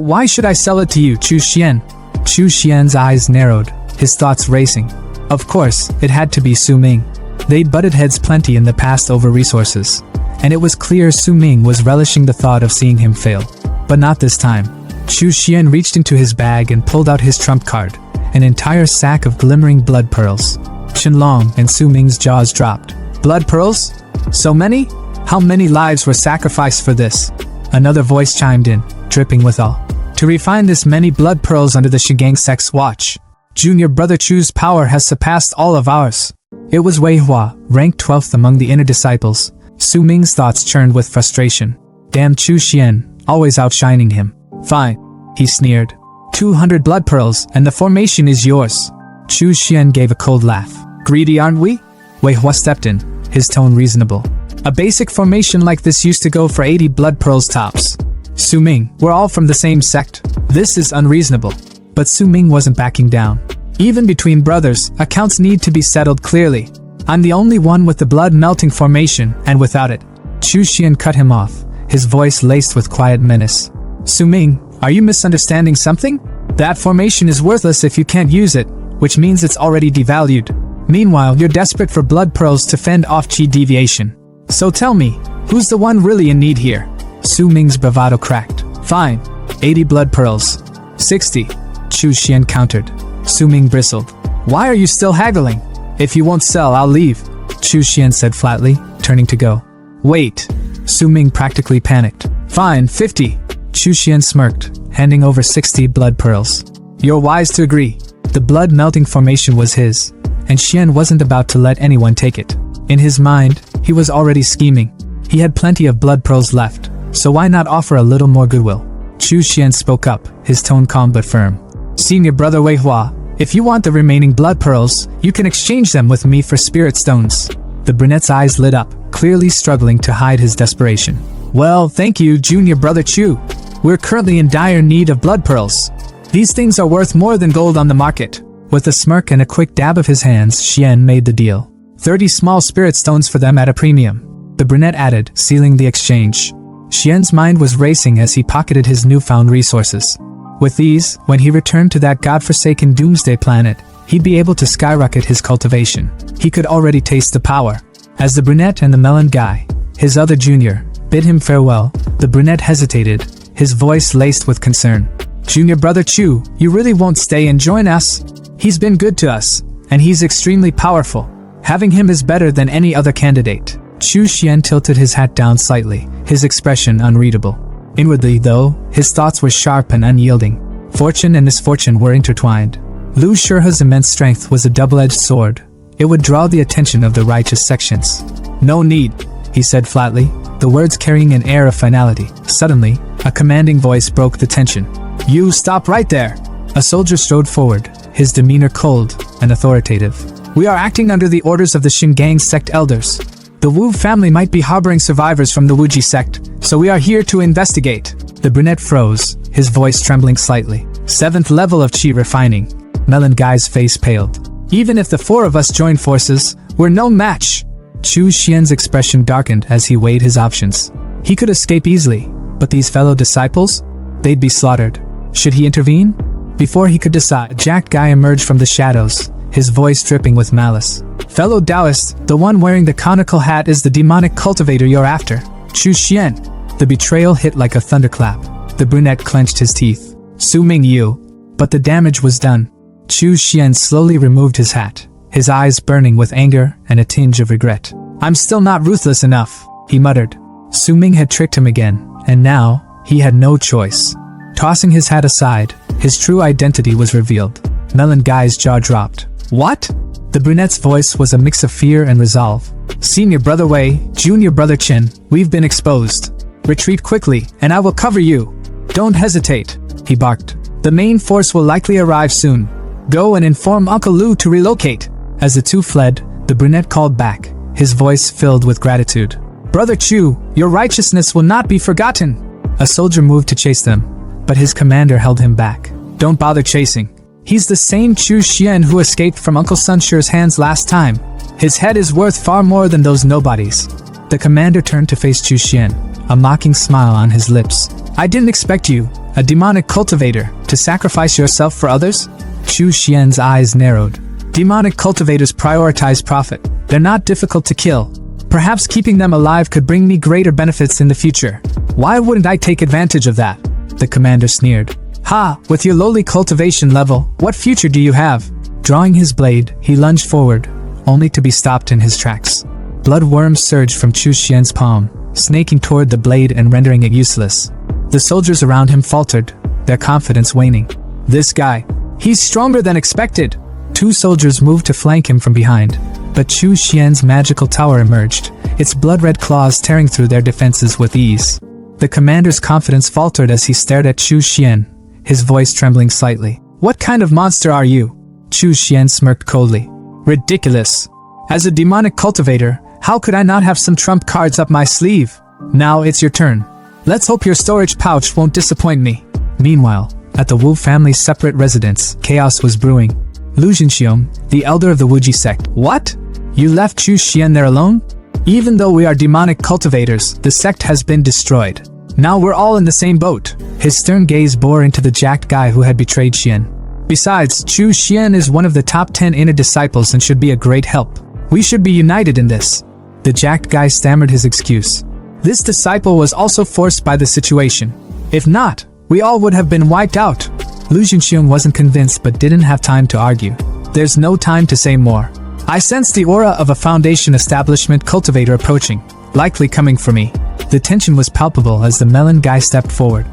why should I sell it to you, Chu Xian? Chu Xian's eyes narrowed, his thoughts racing. Of course, it had to be Su Ming. They'd butted heads plenty in the past over resources, and it was clear Su Ming was relishing the thought of seeing him fail. But not this time. Chu Xian reached into his bag and pulled out his trump card, an entire sack of glimmering blood pearls. Qinlong and Su Ming's jaws dropped. Blood pearls? So many? How many lives were sacrificed for this? Another voice chimed in, dripping with awe. To refine this many blood pearls under the Shigang sect's watch, Junior Brother Chu's power has surpassed all of ours. It was Wei Hua, ranked 12th among the inner disciples. Su Ming's thoughts churned with frustration. Damn Chu Xian, always outshining him. Fine, he sneered. 200 blood pearls, and the formation is yours. Chu Xian gave a cold laugh. Greedy, aren't we? Wei Hua stepped in, his tone reasonable. A basic formation like this used to go for 80 blood pearls tops. Su Ming, we're all from the same sect. This is unreasonable. But Su Ming wasn't backing down. Even between brothers, accounts need to be settled clearly. I'm the only one with the blood-melting formation, and without it. Chu Xian cut him off, his voice laced with quiet menace. Su Ming, are you misunderstanding something? That formation is worthless if you can't use it, which means it's already devalued. Meanwhile, you're desperate for blood pearls to fend off chi deviation. So tell me, who's the one really in need here? Su Ming's bravado cracked. Fine, 80 blood pearls. 60. Chu Xian countered. Su Ming bristled. Why are you still haggling? If you won't sell, I'll leave. Chu Xian said flatly, turning to go. Wait. Su Ming practically panicked. Fine, 50. Chu Xian smirked, handing over 60 blood pearls. You're wise to agree. The blood-melting formation was his, and Xian wasn't about to let anyone take it. In his mind, he was already scheming. He had plenty of blood pearls left, so why not offer a little more goodwill? Chu Xian spoke up, his tone calm but firm. Senior Brother Wei Hua, if you want the remaining blood pearls, you can exchange them with me for spirit stones. The brunette's eyes lit up, clearly struggling to hide his desperation. Well, thank you, Junior Brother Chu. We're currently in dire need of blood pearls. These things are worth more than gold on the market. With a smirk and a quick dab of his hands, Xian made the deal. 30 small spirit stones for them at a premium. The brunette added, sealing the exchange. Xian's mind was racing as he pocketed his newfound resources. With these, when he returned to that godforsaken doomsday planet, he'd be able to skyrocket his cultivation. He could already taste the power. As the brunette and the melon guy, his other junior, bid him farewell, the brunette hesitated, his voice laced with concern. Junior Brother Chu, you really won't stay and join us? He's been good to us, and he's extremely powerful. Having him is better than any other candidate. Chu Xian tilted his hat down slightly, his expression unreadable. Inwardly, though, his thoughts were sharp and unyielding. Fortune and misfortune were intertwined. Lu Shihe's immense strength was a double-edged sword. It would draw the attention of the righteous sections. No need, he said flatly, the words carrying an air of finality. Suddenly, a commanding voice broke the tension. You stop right there! A soldier strode forward, his demeanor cold and authoritative. We are acting under the orders of the Shingang sect elders. The Wu family might be harboring survivors from the Wuji sect, so we are here to investigate. The brunette froze, his voice trembling slightly. 7th level of chi refining. Melon Guy's face paled. Even if the 4 of us join forces, we're no match. Chu Xian's expression darkened as he weighed his options. He could escape easily, but these fellow disciples? They'd be slaughtered. Should he intervene? Before he could decide, a jacked guy emerged from the shadows, his voice dripping with malice. Fellow Taoist, the one wearing the conical hat is the demonic cultivator you're after. Chu Xian. The betrayal hit like a thunderclap. The brunette clenched his teeth. Su Ming you. But the damage was done. Chu Xian slowly removed his hat, his eyes burning with anger and a tinge of regret. I'm still not ruthless enough, he muttered. Su Ming had tricked him again, and now, he had no choice. Tossing his hat aside, his true identity was revealed. Melon Guy's jaw dropped. What? The brunette's voice was a mix of fear and resolve. Senior Brother Wei, Junior Brother Chen, we've been exposed. Retreat quickly, and I will cover you. Don't hesitate, he barked. The main force will likely arrive soon. Go and inform Uncle Lu to relocate. As the two fled, the brunette called back, his voice filled with gratitude. Brother Chu, your righteousness will not be forgotten. A soldier moved to chase them, but his commander held him back. Don't bother chasing. He's the same Chu Xian who escaped from Uncle Sunshire's hands last time. His head is worth far more than those nobodies. The commander turned to face Chu Xian, a mocking smile on his lips. I didn't expect you, a demonic cultivator, to sacrifice yourself for others? Chu Xian's eyes narrowed. Demonic cultivators prioritize profit. They're not difficult to kill. Perhaps keeping them alive could bring me greater benefits in the future. Why wouldn't I take advantage of that? The commander sneered. Ha! With your lowly cultivation level, what future do you have? Drawing his blade, he lunged forward, only to be stopped in his tracks. Blood worms surged from Chu Xian's palm, snaking toward the blade and rendering it useless. The soldiers around him faltered, their confidence waning. This guy, he's stronger than expected. 2 soldiers moved to flank him from behind, but Chu Xian's magical tower emerged, its blood-red claws tearing through their defenses with ease. The commander's confidence faltered as he stared at Chu Xian, his voice trembling slightly. What kind of monster are you? Chu Xian smirked coldly. Ridiculous. As a demonic cultivator, how could I not have some trump cards up my sleeve? Now it's your turn. Let's hope your storage pouch won't disappoint me. Meanwhile, at the Wu family's separate residence, chaos was brewing. Lu Jinxiong, the elder of the Wuji sect. What? You left Chu Xian there alone? Even though we are demonic cultivators, the sect has been destroyed. Now we're all in the same boat. His stern gaze bore into the jacked guy who had betrayed Xian. Besides, Chu Xian is one of the top 10 inner disciples and should be a great help. We should be united in this. The jacked guy stammered his excuse. This disciple was also forced by the situation. If not, we all would have been wiped out. Lu Jinxiong wasn't convinced but didn't have time to argue. There's no time to say more. I sensed the aura of a Foundation establishment cultivator approaching, likely coming for me. The tension was palpable as the melon guy stepped forward.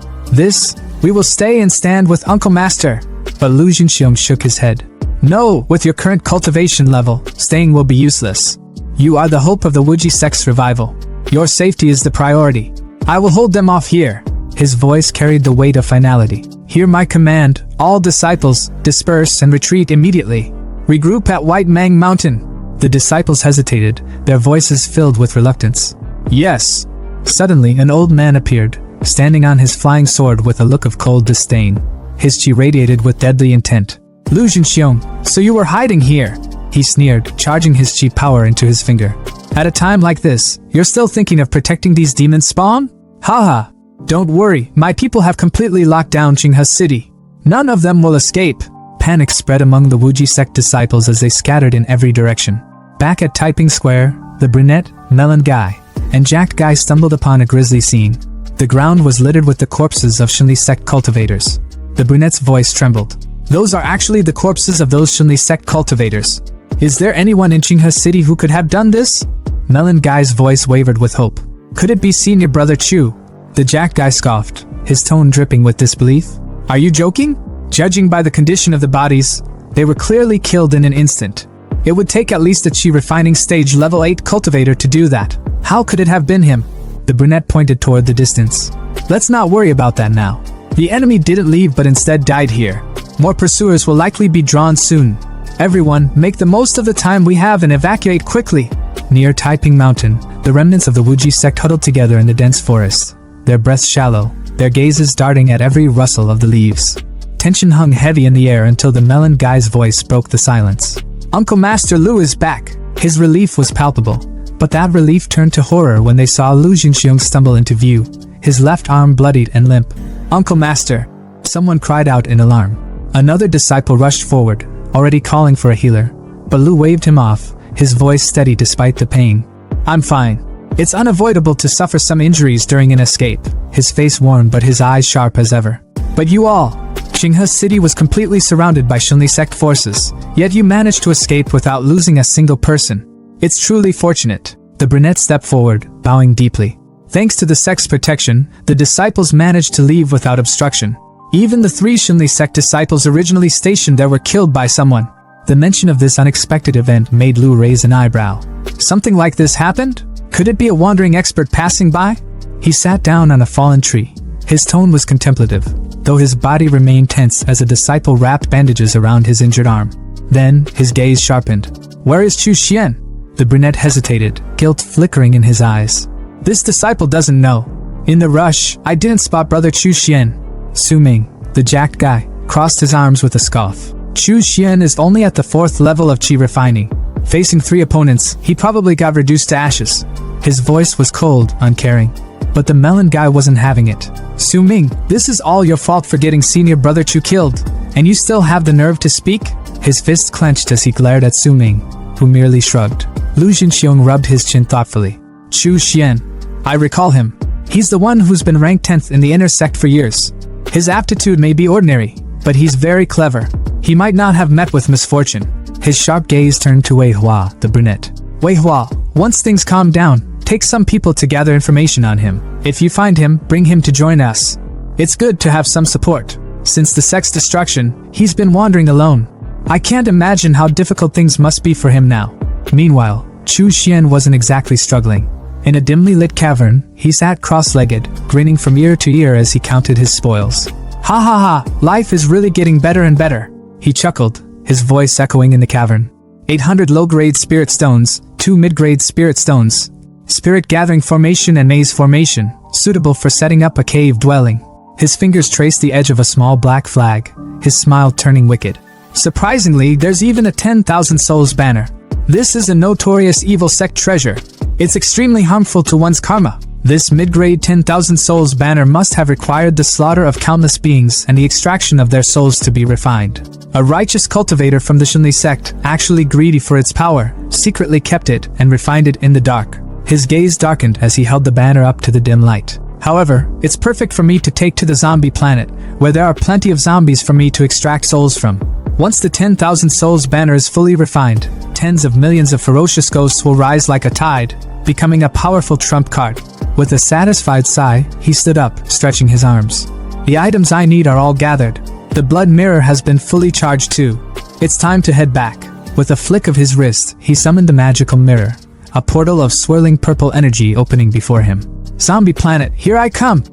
We will stay and stand with Uncle Master. But Lu Jinxiong shook his head. No, with your current cultivation level, staying will be useless. You are the hope of the Wuji sect's revival. Your safety is the priority. I will hold them off here. His voice carried the weight of finality. Hear my command, all disciples, disperse and retreat immediately. Regroup at White Mang Mountain. The disciples hesitated, their voices filled with reluctance. Yes. Suddenly, an old man appeared, standing on his flying sword with a look of cold disdain. His chi radiated with deadly intent. Lu Jinxiong, so you were hiding here? He sneered, charging his chi power into his finger. At a time like this, you're still thinking of protecting these demon spawn? Haha. Don't worry, my people have completely locked down Qinghe City. None of them will escape. Panic spread among the Wuji sect disciples as they scattered in every direction. Back at Taiping Square, the brunette, melon guy, and jacked guy stumbled upon a grisly scene. The ground was littered with the corpses of Shinli sect cultivators. The brunette's voice trembled. Those are actually the corpses of those Shinli sect cultivators. Is there anyone in Qinghe City who could have done this? Melon guy's voice wavered with hope. Could it be senior brother Chu? The jack guy scoffed, his tone dripping with disbelief. Are you joking? Judging by the condition of the bodies, they were clearly killed in an instant. It would take at least a chi refining stage level 8 cultivator to do that. How could it have been him? The brunette pointed toward the distance. Let's not worry about that now. The enemy didn't leave but instead died here. More pursuers will likely be drawn soon. Everyone, make the most of the time we have and evacuate quickly. Near Taiping Mountain, the remnants of the Wuji sect huddled together in the dense forest, their breaths shallow, their gazes darting at every rustle of the leaves. Tension hung heavy in the air until the melon guy's voice broke the silence. Uncle Master Lu is back. His relief was palpable, but that relief turned to horror when they saw Lu Jinxiong stumble into view, his left arm bloodied and limp. Uncle Master! Someone cried out in alarm. Another disciple rushed forward, already calling for a healer, but Lu waved him off, his voice steady despite the pain. I'm fine. It's unavoidable to suffer some injuries during an escape, his face worn but his eyes sharp as ever. But you all, Qinghe City was completely surrounded by Shinli sect forces, yet you managed to escape without losing a single person. It's truly fortunate. The brunette stepped forward, bowing deeply. Thanks to the sect's protection, the disciples managed to leave without obstruction. Even the 3 Shinli sect disciples originally stationed there were killed by someone. The mention of this unexpected event made Lu raise an eyebrow. Something like this happened? Could it be a wandering expert passing by? He sat down on a fallen tree. His tone was contemplative, though his body remained tense as a disciple wrapped bandages around his injured arm. Then, his gaze sharpened. Where is Chu Xian? The brunette hesitated, guilt flickering in his eyes. This disciple doesn't know. In the rush, I didn't spot brother Chu Xian. Su Ming, the jacked guy, crossed his arms with a scoff. Chu Xian is only at the 4th level of chi refining. Facing 3 opponents, he probably got reduced to ashes. His voice was cold, uncaring. But the melon guy wasn't having it. Su Ming, this is all your fault for getting senior brother Chu killed. And you still have the nerve to speak? His fists clenched as he glared at Su Ming, who merely shrugged. Lu Jinxiong rubbed his chin thoughtfully. Chu Xian. I recall him. He's the one who's been ranked 10th in the inner sect for years. His aptitude may be ordinary, but he's very clever. He might not have met with misfortune. His sharp gaze turned to Wei Hua, the brunette. Wei Hua, once things calm down, Take some people to gather information on him. If you find him, bring him to join us. It's good to have some support. Since the sex destruction, he's been wandering alone. I can't imagine how difficult things must be for him now. Meanwhile, Chu Xian wasn't exactly struggling. In a dimly lit cavern, he sat cross-legged, grinning from ear to ear as he counted his spoils. Ha ha ha, life is really getting better and better. He chuckled, his voice echoing in the cavern. 800 low-grade spirit stones, 2 mid-grade spirit stones. Spirit gathering formation and maze formation, suitable for setting up a cave dwelling. His fingers traced the edge of a small black flag, his smile turning wicked. Surprisingly, there's even a 10,000 souls banner. This is a notorious evil sect treasure. It's extremely harmful to one's karma. This mid-grade 10,000 souls banner must have required the slaughter of countless beings and the extraction of their souls to be refined. A righteous cultivator from the Shinli sect, actually greedy for its power, secretly kept it and refined it in the dark. His gaze darkened as he held the banner up to the dim light. However, it's perfect for me to take to the zombie planet, where there are plenty of zombies for me to extract souls from. Once the 10,000 souls banner is fully refined, tens of millions of ferocious ghosts will rise like a tide, becoming a powerful trump card. With a satisfied sigh, he stood up, stretching his arms. The items I need are all gathered. The blood mirror has been fully charged too. It's time to head back. With a flick of his wrist, he summoned the magical mirror, a portal of swirling purple energy opening before him. Zombie planet, here I come!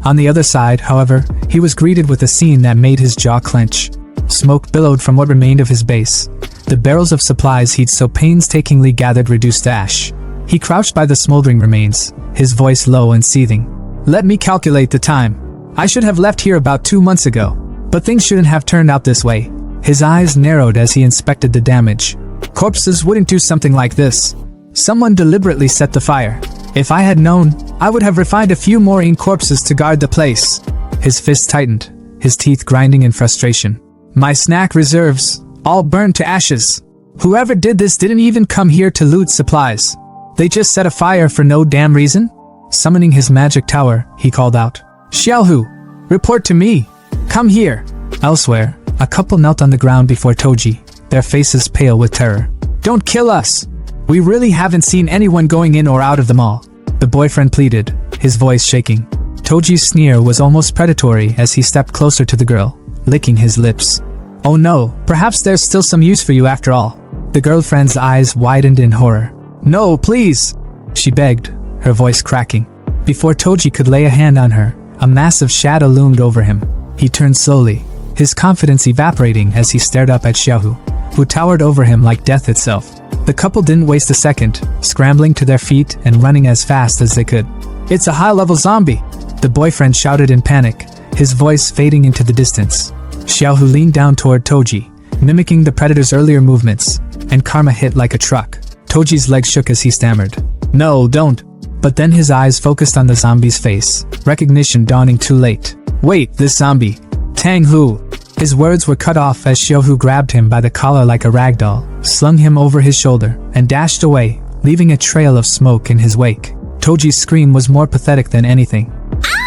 On the other side, however, he was greeted with a scene that made his jaw clench. Smoke billowed from what remained of his base. The barrels of supplies he'd so painstakingly gathered reduced to ash. He crouched by the smoldering remains, his voice low and seething. Let me calculate the time. I should have left here about 2 months ago. But things shouldn't have turned out this way. His eyes narrowed as he inspected the damage. Corpses wouldn't do something like this. Someone deliberately set the fire. If I had known, I would have refined a few more ink corpses to guard the place. His fist tightened, his teeth grinding in frustration. My snack reserves, all burned to ashes. Whoever did this didn't even come here to loot supplies. They just set a fire for no damn reason? Summoning his magic tower, he called out. Xiaohu, report to me. Come here. Elsewhere, a couple knelt on the ground before Toji, their faces pale with terror. Don't kill us. We really haven't seen anyone going in or out of the mall. The boyfriend pleaded, his voice shaking. Toji's sneer was almost predatory as he stepped closer to the girl, licking his lips. Oh no, perhaps there's still some use for you after all. The girlfriend's eyes widened in horror. No, please, she begged, her voice cracking. Before Toji could lay a hand on her, a massive shadow loomed over him. He turned slowly, his confidence evaporating as he stared up at Xiaohu, who towered over him like death itself. The couple didn't waste a second, scrambling to their feet and running as fast as they could. It's a high-level zombie, the boyfriend shouted in panic, his voice fading into the distance. Xiaohu leaned down toward Toji, mimicking the predator's earlier movements, and karma hit like a truck. Toji's legs shook as he stammered. No, don't. But then his eyes focused on the zombie's face, recognition dawning too late. Wait, this zombie. Tang Hu. His words were cut off as Xiaohu grabbed him by the collar like a rag doll, slung him over his shoulder, and dashed away, leaving a trail of smoke in his wake. Toji's scream was more pathetic than anything.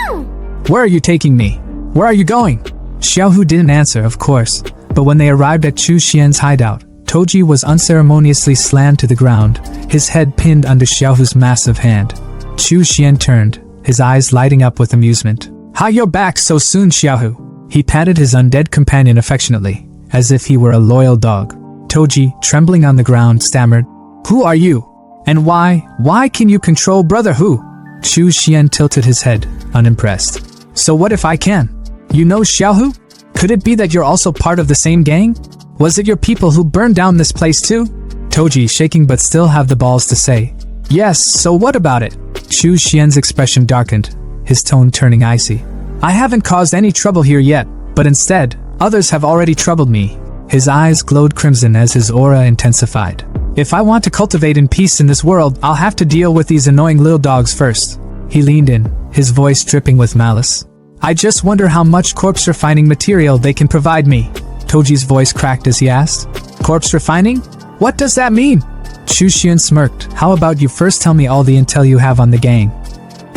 Ow! Where are you taking me? Where are you going? Xiaohu didn't answer, of course, but when they arrived at Chu Xian's hideout, Toji was unceremoniously slammed to the ground, his head pinned under Xiaohu's massive hand. Chu Xian turned, his eyes lighting up with amusement. How you're back so soon, Xiaohu? He patted his undead companion affectionately, as if he were a loyal dog. Toji, trembling on the ground, stammered, Who are you? And why can you control Brother Hu? Chu Xian tilted his head, unimpressed. So what if I can? You know Xiaohu? Could it be that you're also part of the same gang? Was it your people who burned down this place too? Toji, shaking but still have the balls to say, Yes, so what about it? Chu Xian's expression darkened, his tone turning icy. I haven't caused any trouble here yet, but instead, others have already troubled me. His eyes glowed crimson as his aura intensified. If I want to cultivate in peace in this world, I'll have to deal with these annoying little dogs first. He leaned in, his voice dripping with malice. I just wonder how much corpse refining material they can provide me. Toji's voice cracked as he asked, Corpse refining? What does that mean? Chu Xian smirked. How about you first tell me all the intel you have on the gang?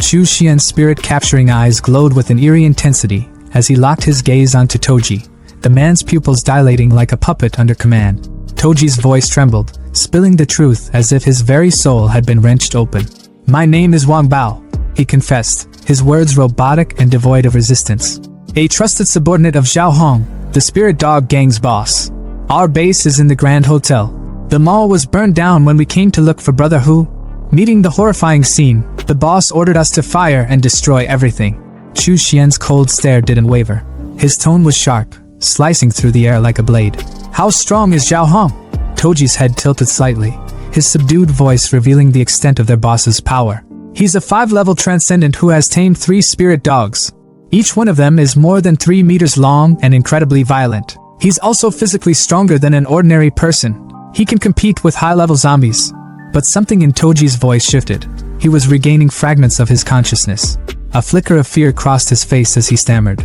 Chu Xian's spirit-capturing eyes glowed with an eerie intensity as he locked his gaze onto Toji, the man's pupils dilating like a puppet under command. Toji's voice trembled, spilling the truth as if his very soul had been wrenched open. My name is Wang Bao, he confessed, his words robotic and devoid of resistance. A trusted subordinate of Zhao Hong, the Spirit Dog Gang's boss. Our base is in the Grand Hotel. The mall was burned down when we came to look for Brother Hu. Meeting the horrifying scene, the boss ordered us to fire and destroy everything. Chu Xian's cold stare didn't waver. His tone was sharp, slicing through the air like a blade. How strong is Zhao Hong? Toji's head tilted slightly, his subdued voice revealing the extent of their boss's power. He's a 5-level transcendent who has tamed 3 spirit dogs. Each one of them is more than 3 meters long and incredibly violent. He's also physically stronger than an ordinary person. He can compete with high-level zombies. But something in Toji's voice shifted. He was regaining fragments of his consciousness. A flicker of fear crossed his face as he stammered.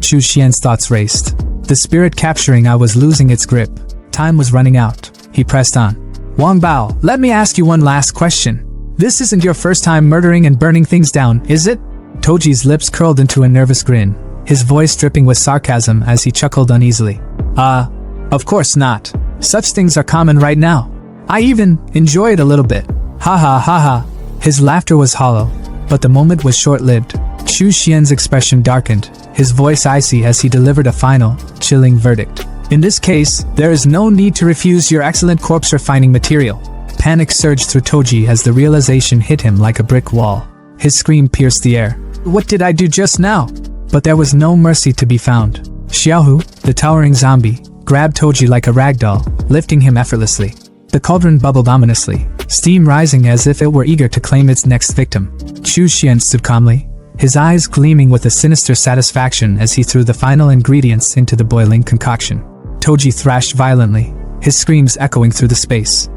Chu Xian's thoughts raced. The spirit capturing I was losing its grip. Time was running out. He pressed on. Wang Bao, let me ask you one last question. This isn't your first time murdering and burning things down, is it? Toji's lips curled into a nervous grin, his voice dripping with sarcasm as he chuckled uneasily. Of course not. Such things are common right now. I even enjoy it a little bit. Ha ha ha ha. His laughter was hollow, but the moment was short-lived. Chu Xian's expression darkened, his voice icy as he delivered a final, chilling verdict. In this case, there is no need to refuse your excellent corpse refining material. Panic surged through Toji as the realization hit him like a brick wall. His scream pierced the air. What did I do just now? But there was no mercy to be found. Xiaohu, the towering zombie, grabbed Toji like a ragdoll, lifting him effortlessly. The cauldron bubbled ominously, steam rising as if it were eager to claim its next victim. Chu Xian stood calmly, his eyes gleaming with a sinister satisfaction as he threw the final ingredients into the boiling concoction. Toji thrashed violently, his screams echoing through the space.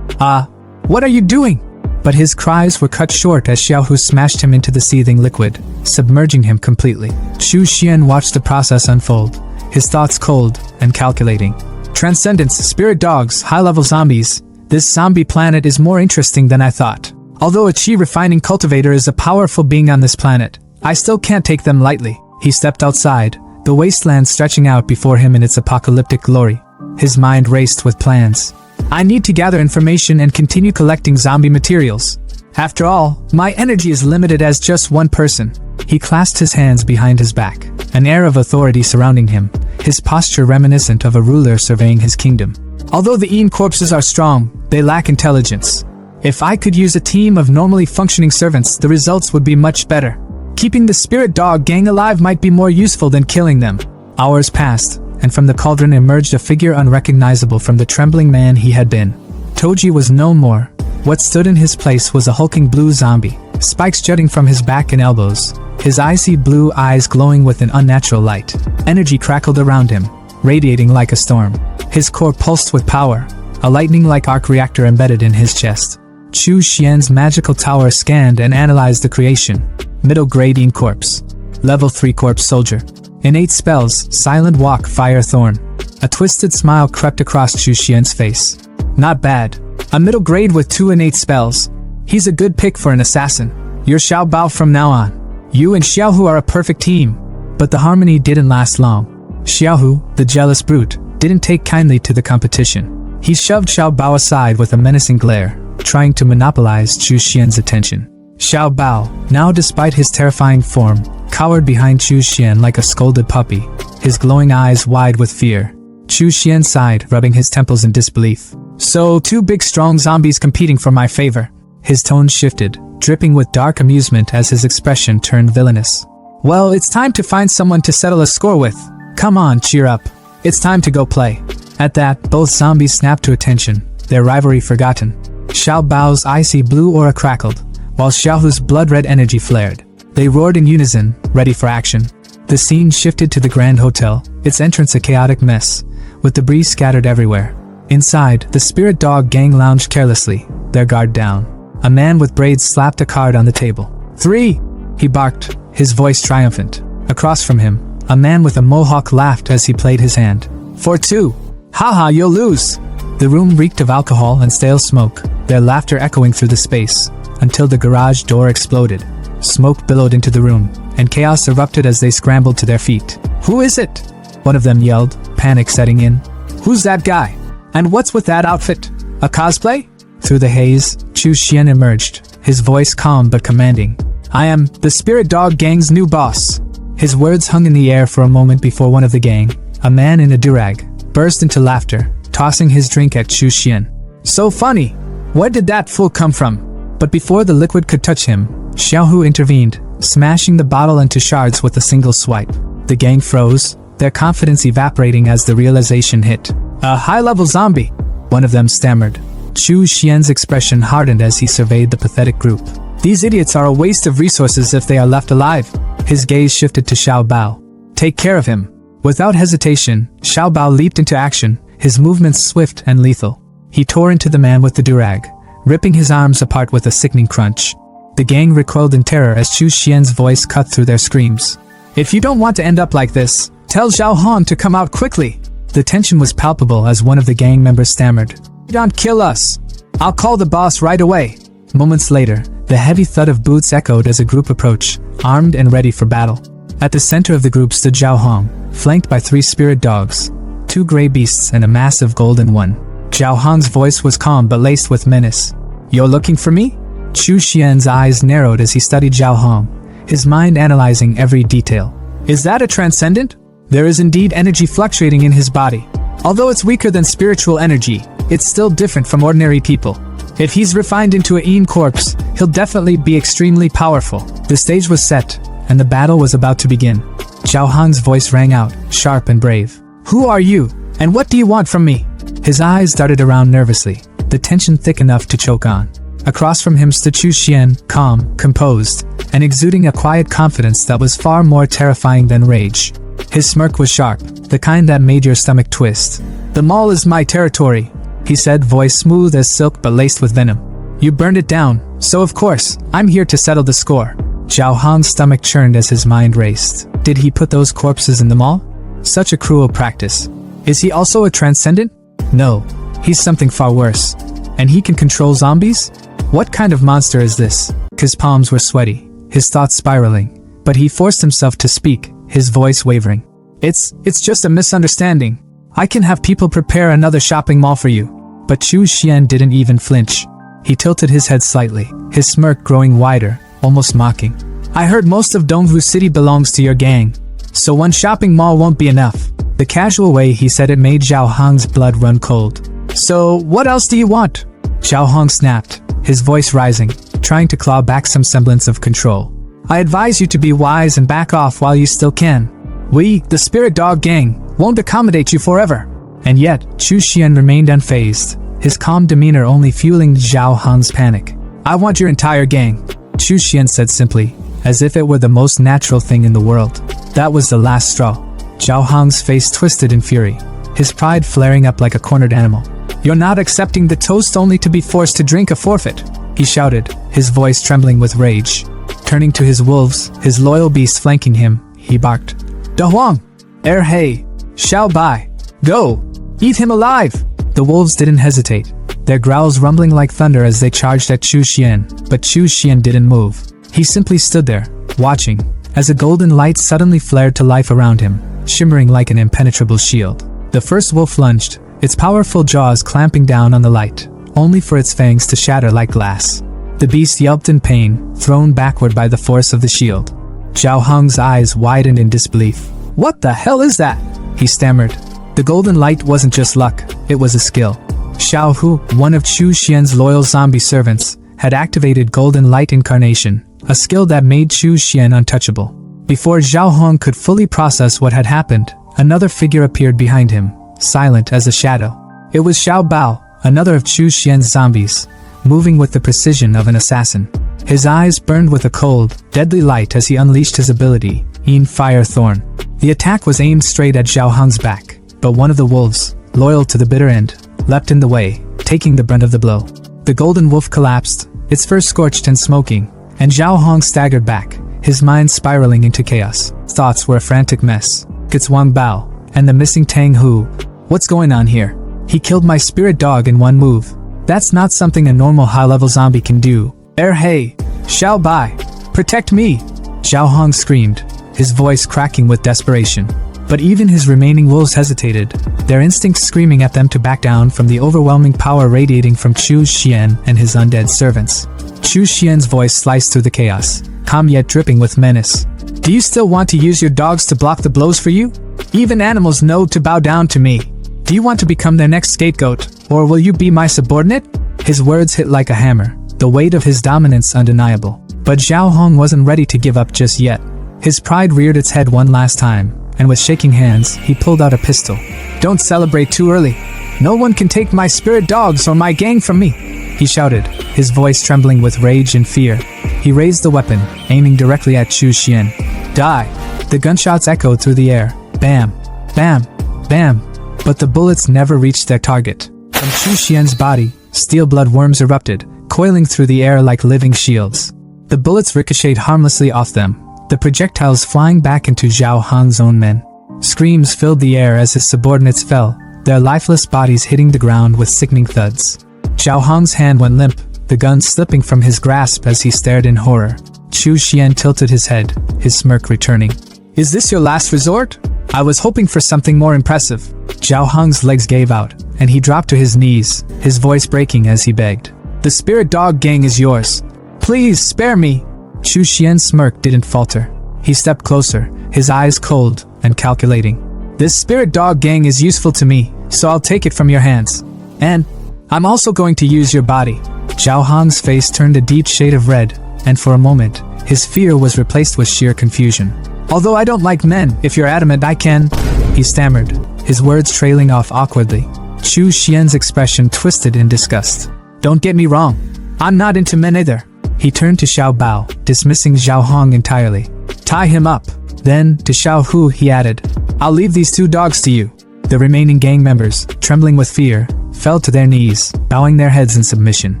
What are you doing? But his cries were cut short as Xiaohu smashed him into the seething liquid, submerging him completely. Chu Xian watched the process unfold, his thoughts cold and calculating. Transcendence, spirit dogs, high-level zombies. This zombie planet is more interesting than I thought. Although a chi refining cultivator is a powerful being on this planet, I still can't take them lightly. He stepped outside, the wasteland stretching out before him in its apocalyptic glory. His mind raced with plans. I need to gather information and continue collecting zombie materials. After all, my energy is limited as just one person. He clasped his hands behind his back, an air of authority surrounding him, his posture reminiscent of a ruler surveying his kingdom. Although the Ian corpses are strong, they lack intelligence. If I could use a team of normally functioning servants, the results would be much better. Keeping the spirit dog gang alive might be more useful than killing them. Hours passed, and from the cauldron emerged a figure unrecognizable from the trembling man he had been. Toji was no more. What stood in his place was a hulking blue zombie, spikes jutting from his back and elbows, his icy blue eyes glowing with an unnatural light. Energy crackled around him, radiating like a storm. His core pulsed with power, a lightning-like arc reactor embedded in his chest. Chu Xian's magical tower scanned and analyzed the creation. Middle grade Ian corpse. Level 3 corpse soldier. Innate spells, silent walk, fire thorn. A twisted smile crept across Chu Xian's face. Not bad. A middle grade with 2 innate spells. He's a good pick for an assassin. You're Xiao Bao from now on. You and Xiaohu are a perfect team. But the harmony didn't last long. Xiaohu, the jealous brute, didn't take kindly to the competition. He shoved Xiao Bao aside with a menacing glare, trying to monopolize Chu Xian's attention. Xiao Bao, now despite his terrifying form, cowered behind Chu Xian like a scolded puppy, his glowing eyes wide with fear. Chu Xian sighed, rubbing his temples in disbelief. So, 2 big strong zombies competing for my favor. His tone shifted, dripping with dark amusement as his expression turned villainous. Well, it's time to find someone to settle a score with. Come on, cheer up. It's time to go play. At that, both zombies snapped to attention, their rivalry forgotten. Xiao Bao's icy blue aura crackled, while Xiaohu's blood-red energy flared. They roared in unison, ready for action. The scene shifted to the Grand Hotel, its entrance a chaotic mess, with debris scattered everywhere. Inside, the spirit dog gang lounged carelessly, their guard down. A man with braids slapped a card on the table. 3! He barked, his voice triumphant. Across from him, a man with a mohawk laughed as he played his hand. 4-2! Haha, you'll lose! The room reeked of alcohol and stale smoke, their laughter echoing through the space, until the garage door exploded. Smoke billowed into the room, and chaos erupted as they scrambled to their feet. Who is it? One of them yelled, panic setting in. Who's that guy? And what's with that outfit? A cosplay? Through the haze, Chu Xian emerged, his voice calm but commanding. I am the Spirit Dog Gang's new boss. His words hung in the air for a moment before one of the gang, a man in a durag, burst into laughter, tossing his drink at Chu Xian. So funny! Where did that fool come from? But before the liquid could touch him, Xiaohu intervened, smashing the bottle into shards with a single swipe. The gang froze, their confidence evaporating as the realization hit. A high-level zombie, one of them stammered. Chu Xian's expression hardened as he surveyed the pathetic group. These idiots are a waste of resources if they are left alive. His gaze shifted to Xiao Bao. Take care of him. Without hesitation, Xiao Bao leaped into action, his movements swift and lethal. He tore into the man with the durag, ripping his arms apart with a sickening crunch. The gang recoiled in terror as Chu Xian's voice cut through their screams. If you don't want to end up like this, tell Zhao Han to come out quickly. The tension was palpable as one of the gang members stammered. Don't kill us. I'll call the boss right away. Moments later, the heavy thud of boots echoed as a group approached, armed and ready for battle. At the center of the group stood Zhao Hong, flanked by 3 spirit dogs, 2 gray beasts and a massive golden one. Zhao Hong's voice was calm but laced with menace. You're looking for me? Chu Xian's eyes narrowed as he studied Zhao Hong, his mind analyzing every detail. Is that a transcendent? There is indeed energy fluctuating in his body. Although it's weaker than spiritual energy, it's still different from ordinary people. If he's refined into a Yin corpse, he'll definitely be extremely powerful. The stage was set, and the battle was about to begin. Zhao Han's voice rang out, sharp and brave. Who are you, and what do you want from me? His eyes darted around nervously, the tension thick enough to choke on. Across from him stood Chu Xian, calm, composed, and exuding a quiet confidence that was far more terrifying than rage. His smirk was sharp, the kind that made your stomach twist. The mall is my territory, he said, voice smooth as silk but laced with venom. You burned it down, so of course, I'm here to settle the score. Zhao Han's stomach churned as his mind raced. Did he put those corpses in the mall? Such a cruel practice. Is he also a transcendent? No, he's something far worse. And he can control zombies? What kind of monster is this? His palms were sweaty, his thoughts spiraling, but he forced himself to speak, his voice wavering. It's just a misunderstanding. I can have people prepare another shopping mall for you. But Chu Xian didn't even flinch. He tilted his head slightly, his smirk growing wider, almost mocking. I heard most of Dongwu City belongs to your gang, so one shopping mall won't be enough. The casual way he said it made Zhao Hong's blood run cold. So what else do you want? Zhao Hong snapped, his voice rising, trying to claw back some semblance of control. I advise you to be wise and back off while you still can. We, the Spirit Dog Gang, won't accommodate you forever. And yet, Chu Xian remained unfazed, his calm demeanor only fueling Zhao Han's panic. I want your entire gang, Chu Xian said simply, as if it were the most natural thing in the world. That was the last straw. Zhao Hong's face twisted in fury, his pride flaring up like a cornered animal. You're not accepting the toast only to be forced to drink a forfeit, he shouted, his voice trembling with rage. Turning to his wolves, his loyal beasts flanking him, he barked. Da Huang! Hei! Xiao Bai! Go! Eat him alive! The wolves didn't hesitate, their growls rumbling like thunder as they charged at Chu Xian, but Chu Xian didn't move. He simply stood there, watching, as a golden light suddenly flared to life around him, shimmering like an impenetrable shield. The first wolf lunged, its powerful jaws clamping down on the light, only for its fangs to shatter like glass. The beast yelped in pain, thrown backward by the force of the shield. Zhao Hong's eyes widened in disbelief. What the hell is that? He stammered. The golden light wasn't just luck, it was a skill. Xiao Hu, one of Chu Xian's loyal zombie servants, had activated Golden Light Incarnation, a skill that made Chu Xian untouchable. Before Zhao Hong could fully process what had happened, another figure appeared behind him, silent as a shadow. It was Xiao Bao, another of Chu Xian's zombies, moving with the precision of an assassin. His eyes burned with a cold, deadly light as he unleashed his ability, Yin Fire Thorn. The attack was aimed straight at Zhao Hong's back, but one of the wolves, loyal to the bitter end, leapt in the way, taking the brunt of the blow. The golden wolf collapsed, its fur scorched and smoking, and Zhao Hong staggered back, his mind spiraling into chaos. Thoughts were a frantic mess. It's Wang Bao, and the missing Tang Hu. What's going on here? He killed my spirit dog in one move. That's not something a normal high-level zombie can do. Hey! Xiao Bai! Protect me! Zhao Hong screamed, his voice cracking with desperation. But even his remaining wolves hesitated, their instincts screaming at them to back down from the overwhelming power radiating from Chu Xian and his undead servants. Chu Xian's voice sliced through the chaos, calm yet dripping with menace. Do you still want to use your dogs to block the blows for you? Even animals know to bow down to me. Do you want to become their next scapegoat, or will you be my subordinate? His words hit like a hammer, the weight of his dominance undeniable. But Zhao Hong wasn't ready to give up just yet. His pride reared its head one last time, and with shaking hands, he pulled out a pistol. Don't celebrate too early. No one can take my spirit dogs or my gang from me, he shouted, his voice trembling with rage and fear. He raised the weapon, aiming directly at Chu Xian. Die! The gunshots echoed through the air. Bam! Bam! Bam! But the bullets never reached their target. From Chu Xian's body, steel blood worms erupted, coiling through the air like living shields. The bullets ricocheted harmlessly off them, the projectiles flying back into Zhao Hong's own men. Screams filled the air as his subordinates fell, their lifeless bodies hitting the ground with sickening thuds. Zhao Hong's hand went limp, the gun slipping from his grasp as he stared in horror. Chu Xian tilted his head, his smirk returning. Is this your last resort? I was hoping for something more impressive. Zhao Hong's legs gave out, and he dropped to his knees, his voice breaking as he begged. The spirit dog gang is yours. Please spare me. Chu Xian's smirk didn't falter. He stepped closer, his eyes cold and calculating. This spirit dog gang is useful to me, so I'll take it from your hands. And I'm also going to use your body. Zhao Hong's face turned a deep shade of red, and for a moment, his fear was replaced with sheer confusion. Although I don't like men, if you're adamant I can, he stammered, his words trailing off awkwardly. Chu Xian's expression twisted in disgust. Don't get me wrong, I'm not into men either. He turned to Xiao Bao, dismissing Zhao Hong entirely. Tie him up. Then, to Xiao Hu he added, I'll leave these 2 dogs to you. The remaining gang members, trembling with fear, fell to their knees, bowing their heads in submission.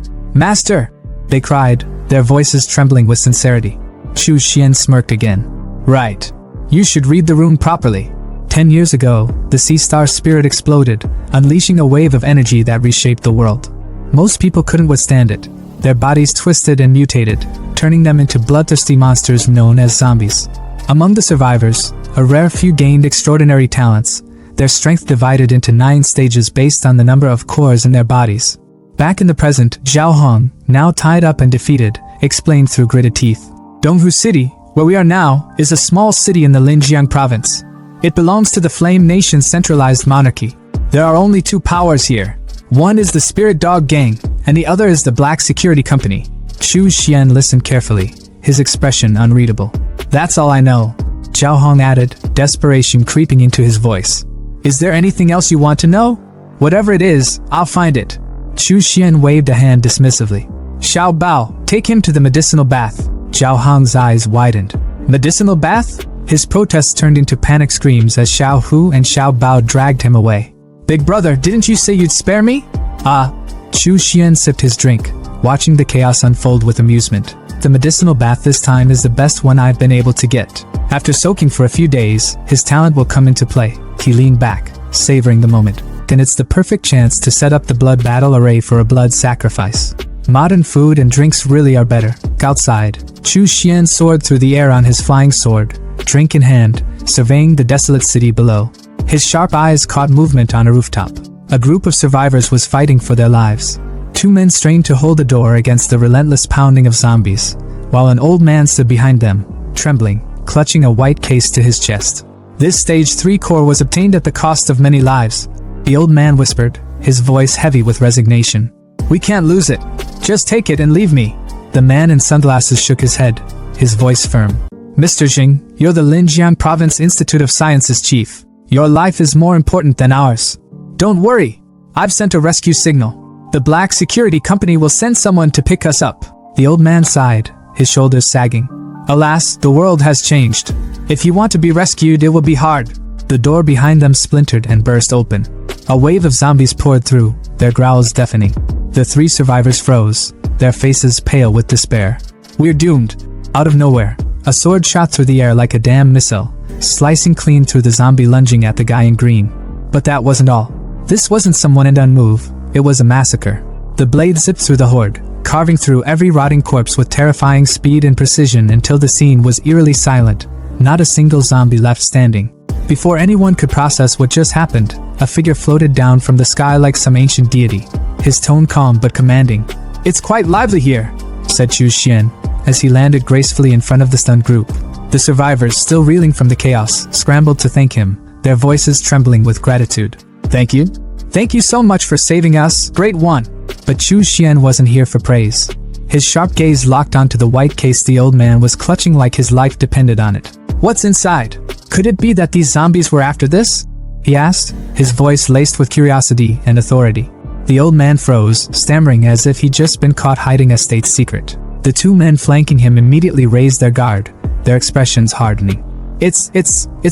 Master! They cried, their voices trembling with sincerity. Chu Xian smirked again. Right. You should read the rune properly. 10 years ago, the Sea Star spirit exploded, unleashing a wave of energy that reshaped the world. Most people couldn't withstand it. Their bodies twisted and mutated, turning them into bloodthirsty monsters known as zombies. Among the survivors, a rare few gained extraordinary talents, their strength divided into 9 stages based on the number of cores in their bodies. Back in the present, Zhao Hong, now tied up and defeated, explained through gritted teeth. Donghu City, where we are now, is a small city in the Linjiang province. It belongs to the Flame Nation's centralized monarchy. There are only 2 powers here. One is the Spirit Dog Gang, and the other is the Black Security Company. Chu Xian listened carefully, his expression unreadable. That's all I know, Zhao Hong added, desperation creeping into his voice. Is there anything else you want to know? Whatever it is, I'll find it. Chu Xian waved a hand dismissively. Xiao Bao, take him to the medicinal bath. Zhao Hong's eyes widened. Medicinal bath? His protests turned into panic screams as Xiao Hu and Xiao Bao dragged him away. Big brother, didn't you say you'd spare me? Chu Xian sipped his drink, watching the chaos unfold with amusement. The medicinal bath this time is the best one I've been able to get. After soaking for a few days, his talent will come into play. He leaned back, savoring the moment. Then it's the perfect chance to set up the blood battle array for a blood sacrifice. Modern food and drinks really are better. Outside, Chu Xian soared through the air on his flying sword, drink in hand, surveying the desolate city below. His sharp eyes caught movement on a rooftop. A group of survivors was fighting for their lives. 2 men strained to hold the door against the relentless pounding of zombies, while an old man stood behind them, trembling, clutching a white case to his chest. This stage 3 core was obtained at the cost of many lives, the old man whispered, his voice heavy with resignation. We can't lose it. Just take it and leave me. The man in sunglasses shook his head, his voice firm. Mr. Jing, you're the Linjiang Province Institute of Sciences chief. Your life is more important than ours. Don't worry. I've sent a rescue signal. The Black Security Company will send someone to pick us up. The old man sighed, his shoulders sagging. Alas, the world has changed. If you want to be rescued, it will be hard. The door behind them splintered and burst open. A wave of zombies poured through, their growls deafening. The 3 survivors froze, their faces pale with despair. We're doomed. Out of nowhere, a sword shot through the air like a damn missile, slicing clean through the zombie lunging at the guy in green. But that wasn't all. This wasn't some one-and-done move, it was a massacre. The blade zipped through the horde, carving through every rotting corpse with terrifying speed and precision until the scene was eerily silent, not a single zombie left standing. Before anyone could process what just happened, a figure floated down from the sky like some ancient deity, his tone calm but commanding. "It's quite lively here," said Chu Xian, as he landed gracefully in front of the stunned group. The survivors, still reeling from the chaos, scrambled to thank him, their voices trembling with gratitude. "Thank you. Thank you so much for saving us, great one." But Chu Xian wasn't here for praise. His sharp gaze locked onto the white case the old man was clutching like his life depended on it. "What's inside? Could it be that these zombies were after this?" he asked, his voice laced with curiosity and authority. The old man froze, stammering as if he'd just been caught hiding a state secret. The two men flanking him immediately raised their guard, their expressions hardening. It's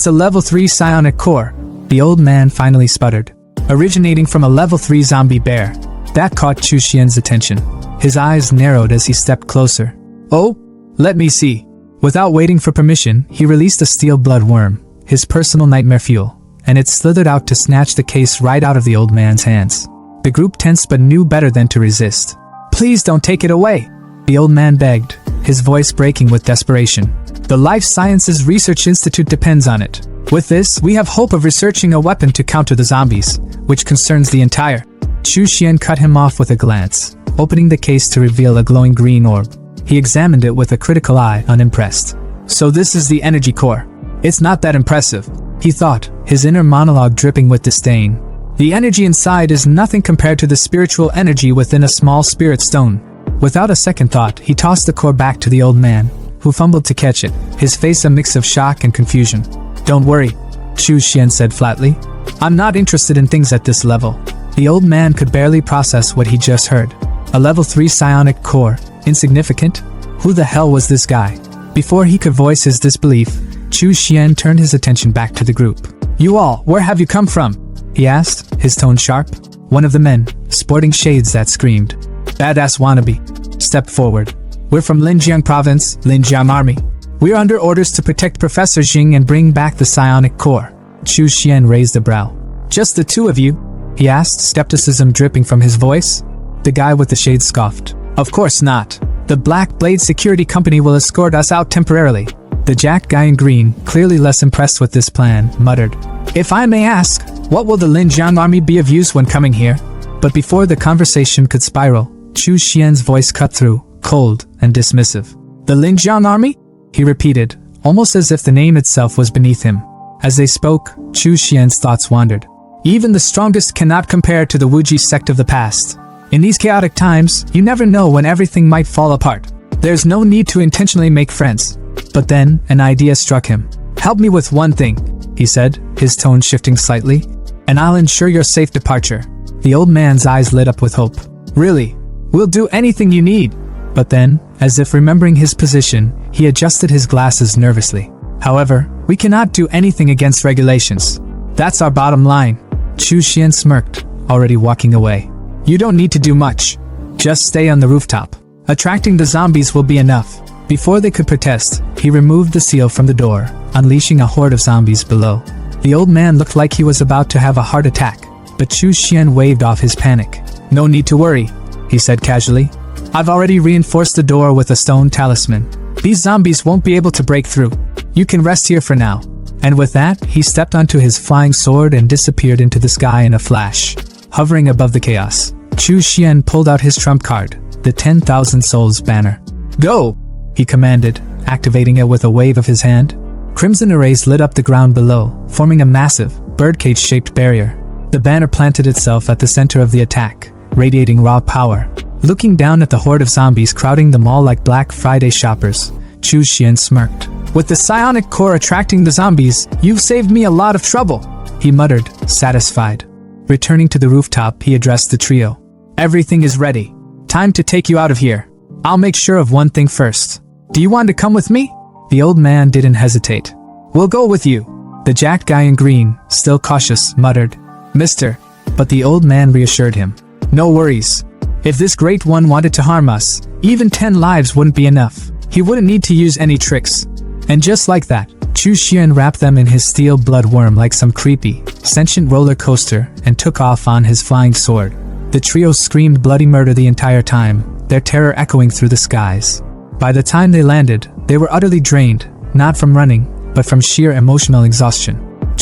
a level 3 psionic core," the old man finally sputtered. "Originating from a level 3 zombie bear." That caught Chu Xian's attention. His eyes narrowed as he stepped closer. "Oh? Let me see." Without waiting for permission, he released a steel blood worm, his personal nightmare fuel, and it slithered out to snatch the case right out of the old man's hands. The group tensed but knew better than to resist. "Please don't take it away," the old man begged, his voice breaking with desperation. "The Life Sciences Research Institute depends on it. With this, we have hope of researching a weapon to counter the zombies, which concerns the entire." Chu Xian cut him off with a glance, opening the case to reveal a glowing green orb. He examined it with a critical eye, unimpressed. "So this is the energy core. It's not that impressive," he thought, his inner monologue dripping with disdain. "The energy inside is nothing compared to the spiritual energy within a small spirit stone." Without a second thought, he tossed the core back to the old man, who fumbled to catch it, his face a mix of shock and confusion. "Don't worry," Chu Xian said flatly. "I'm not interested in things at this level." The old man could barely process what he just heard. A level 3 psionic core, insignificant? Who the hell was this guy? Before he could voice his disbelief, Chu Xian turned his attention back to the group. "You all, where have you come from?" he asked, his tone sharp. One of the men, sporting shades that screamed, "Badass wannabe," stepped forward. "We're from Linjiang Province, Linjiang Army. We're under orders to protect Professor Jing and bring back the psionic core." Chu Xian raised a brow. "Just the two of you?" he asked, skepticism dripping from his voice. The guy with the shades scoffed. "Of course not. The Black Blade Security Company will escort us out temporarily." The jacked guy in green, clearly less impressed with this plan, muttered, "If I may ask, what will the Linjiang Army be of use when coming here?" But before the conversation could spiral, Chu Xian's voice cut through, cold and dismissive. "The Linjiang Army?" he repeated, almost as if the name itself was beneath him. As they spoke, Chu Xian's thoughts wandered. Even the strongest cannot compare to the Wuji sect of the past. In these chaotic times, you never know when everything might fall apart. There's no need to intentionally make friends. But then, an idea struck him. "Help me with one thing," he said, his tone shifting slightly, "and I'll ensure your safe departure." The old man's eyes lit up with hope. "Really? We'll do anything you need." But then, as if remembering his position, he adjusted his glasses nervously. "However, we cannot do anything against regulations. That's our bottom line." Chu Xian smirked, already walking away. "You don't need to do much. Just stay on the rooftop. Attracting the zombies will be enough." Before they could protest, he removed the seal from the door, unleashing a horde of zombies below. The old man looked like he was about to have a heart attack, but Chu Xian waved off his panic. "No need to worry," he said casually. "I've already reinforced the door with a stone talisman. These zombies won't be able to break through. You can rest here for now." And with that, he stepped onto his flying sword and disappeared into the sky in a flash. Hovering above the chaos, Chu Xian pulled out his trump card, the 10,000 Souls banner. "Go!" he commanded, activating it with a wave of his hand. Crimson arrays lit up the ground below, forming a massive, birdcage-shaped barrier. The banner planted itself at the center of the attack, radiating raw power. Looking down at the horde of zombies crowding the mall like Black Friday shoppers, Chu Xian smirked. "With the psionic core attracting the zombies, you've saved me a lot of trouble," he muttered, satisfied. Returning to the rooftop, he addressed the trio. "Everything is ready. Time to take you out of here. I'll make sure of one thing first. Do you want to come with me?" The old man didn't hesitate. "We'll go with you." The jacked guy in green, still cautious, muttered, "Mister." But the old man reassured him. "No worries. If this great one wanted to harm us, even 10 lives wouldn't be enough. He wouldn't need to use any tricks." And just like that, Chu Xian wrapped them in his steel blood worm like some creepy, sentient roller coaster and took off on his flying sword. The trio screamed bloody murder the entire time, their terror echoing through the skies. By the time they landed, they were utterly drained, not from running, but from sheer emotional exhaustion.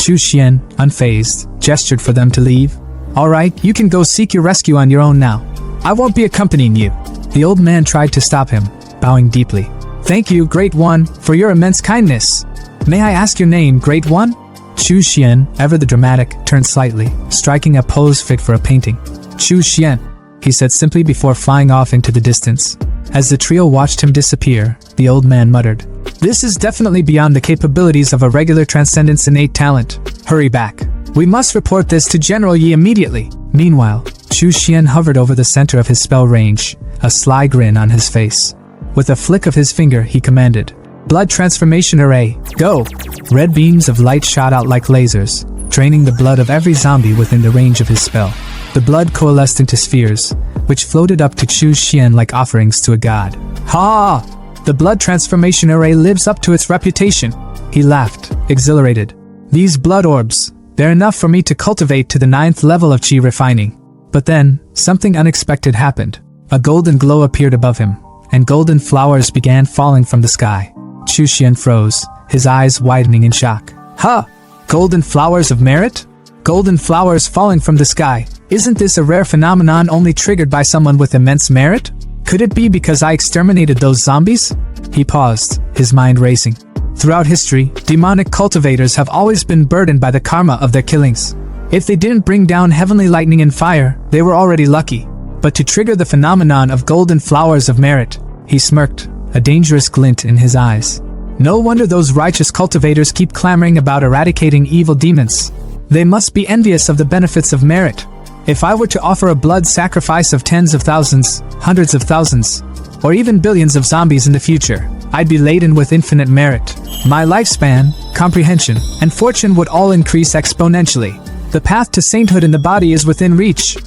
Chu Xian, unfazed, gestured for them to leave. Alright, you can go seek your rescue on your own now. I won't be accompanying you. The old man tried to stop him, bowing deeply. Thank you, Great One, for your immense kindness. May I ask your name, Great One? Chu Xian, ever the dramatic, turned slightly, striking a pose fit for a painting. Chu Xian, he said simply before flying off into the distance. As the trio watched him disappear, the old man muttered, This is definitely beyond the capabilities of a regular Transcendent's innate talent. Hurry back. We must report this to General Yi immediately. Meanwhile, Chu Xian hovered over the center of his spell range, a sly grin on his face. With a flick of his finger, he commanded, Blood Transformation Array, go! Red beams of light shot out like lasers, draining the blood of every zombie within the range of his spell. The blood coalesced into spheres, which floated up to Chu Xian like offerings to a god. Ha! The Blood Transformation Array lives up to its reputation. He laughed, exhilarated. These blood orbs, they're enough for me to cultivate to the 9th level of chi refining. But then, something unexpected happened. A golden glow appeared above him, and golden flowers began falling from the sky. Chu Xian froze, his eyes widening in shock. Huh! Golden flowers of merit? Golden flowers falling from the sky. Isn't this a rare phenomenon only triggered by someone with immense merit? Could it be because I exterminated those zombies? He paused, his mind racing. Throughout history, demonic cultivators have always been burdened by the karma of their killings. If they didn't bring down heavenly lightning and fire, they were already lucky. But to trigger the phenomenon of golden flowers of merit, he smirked, a dangerous glint in his eyes. No wonder those righteous cultivators keep clamoring about eradicating evil demons. They must be envious of the benefits of merit. If I were to offer a blood sacrifice of tens of thousands, hundreds of thousands, or even billions of zombies in the future, I'd be laden with infinite merit. My lifespan, comprehension, and fortune would all increase exponentially. The path to sainthood in the body is within reach.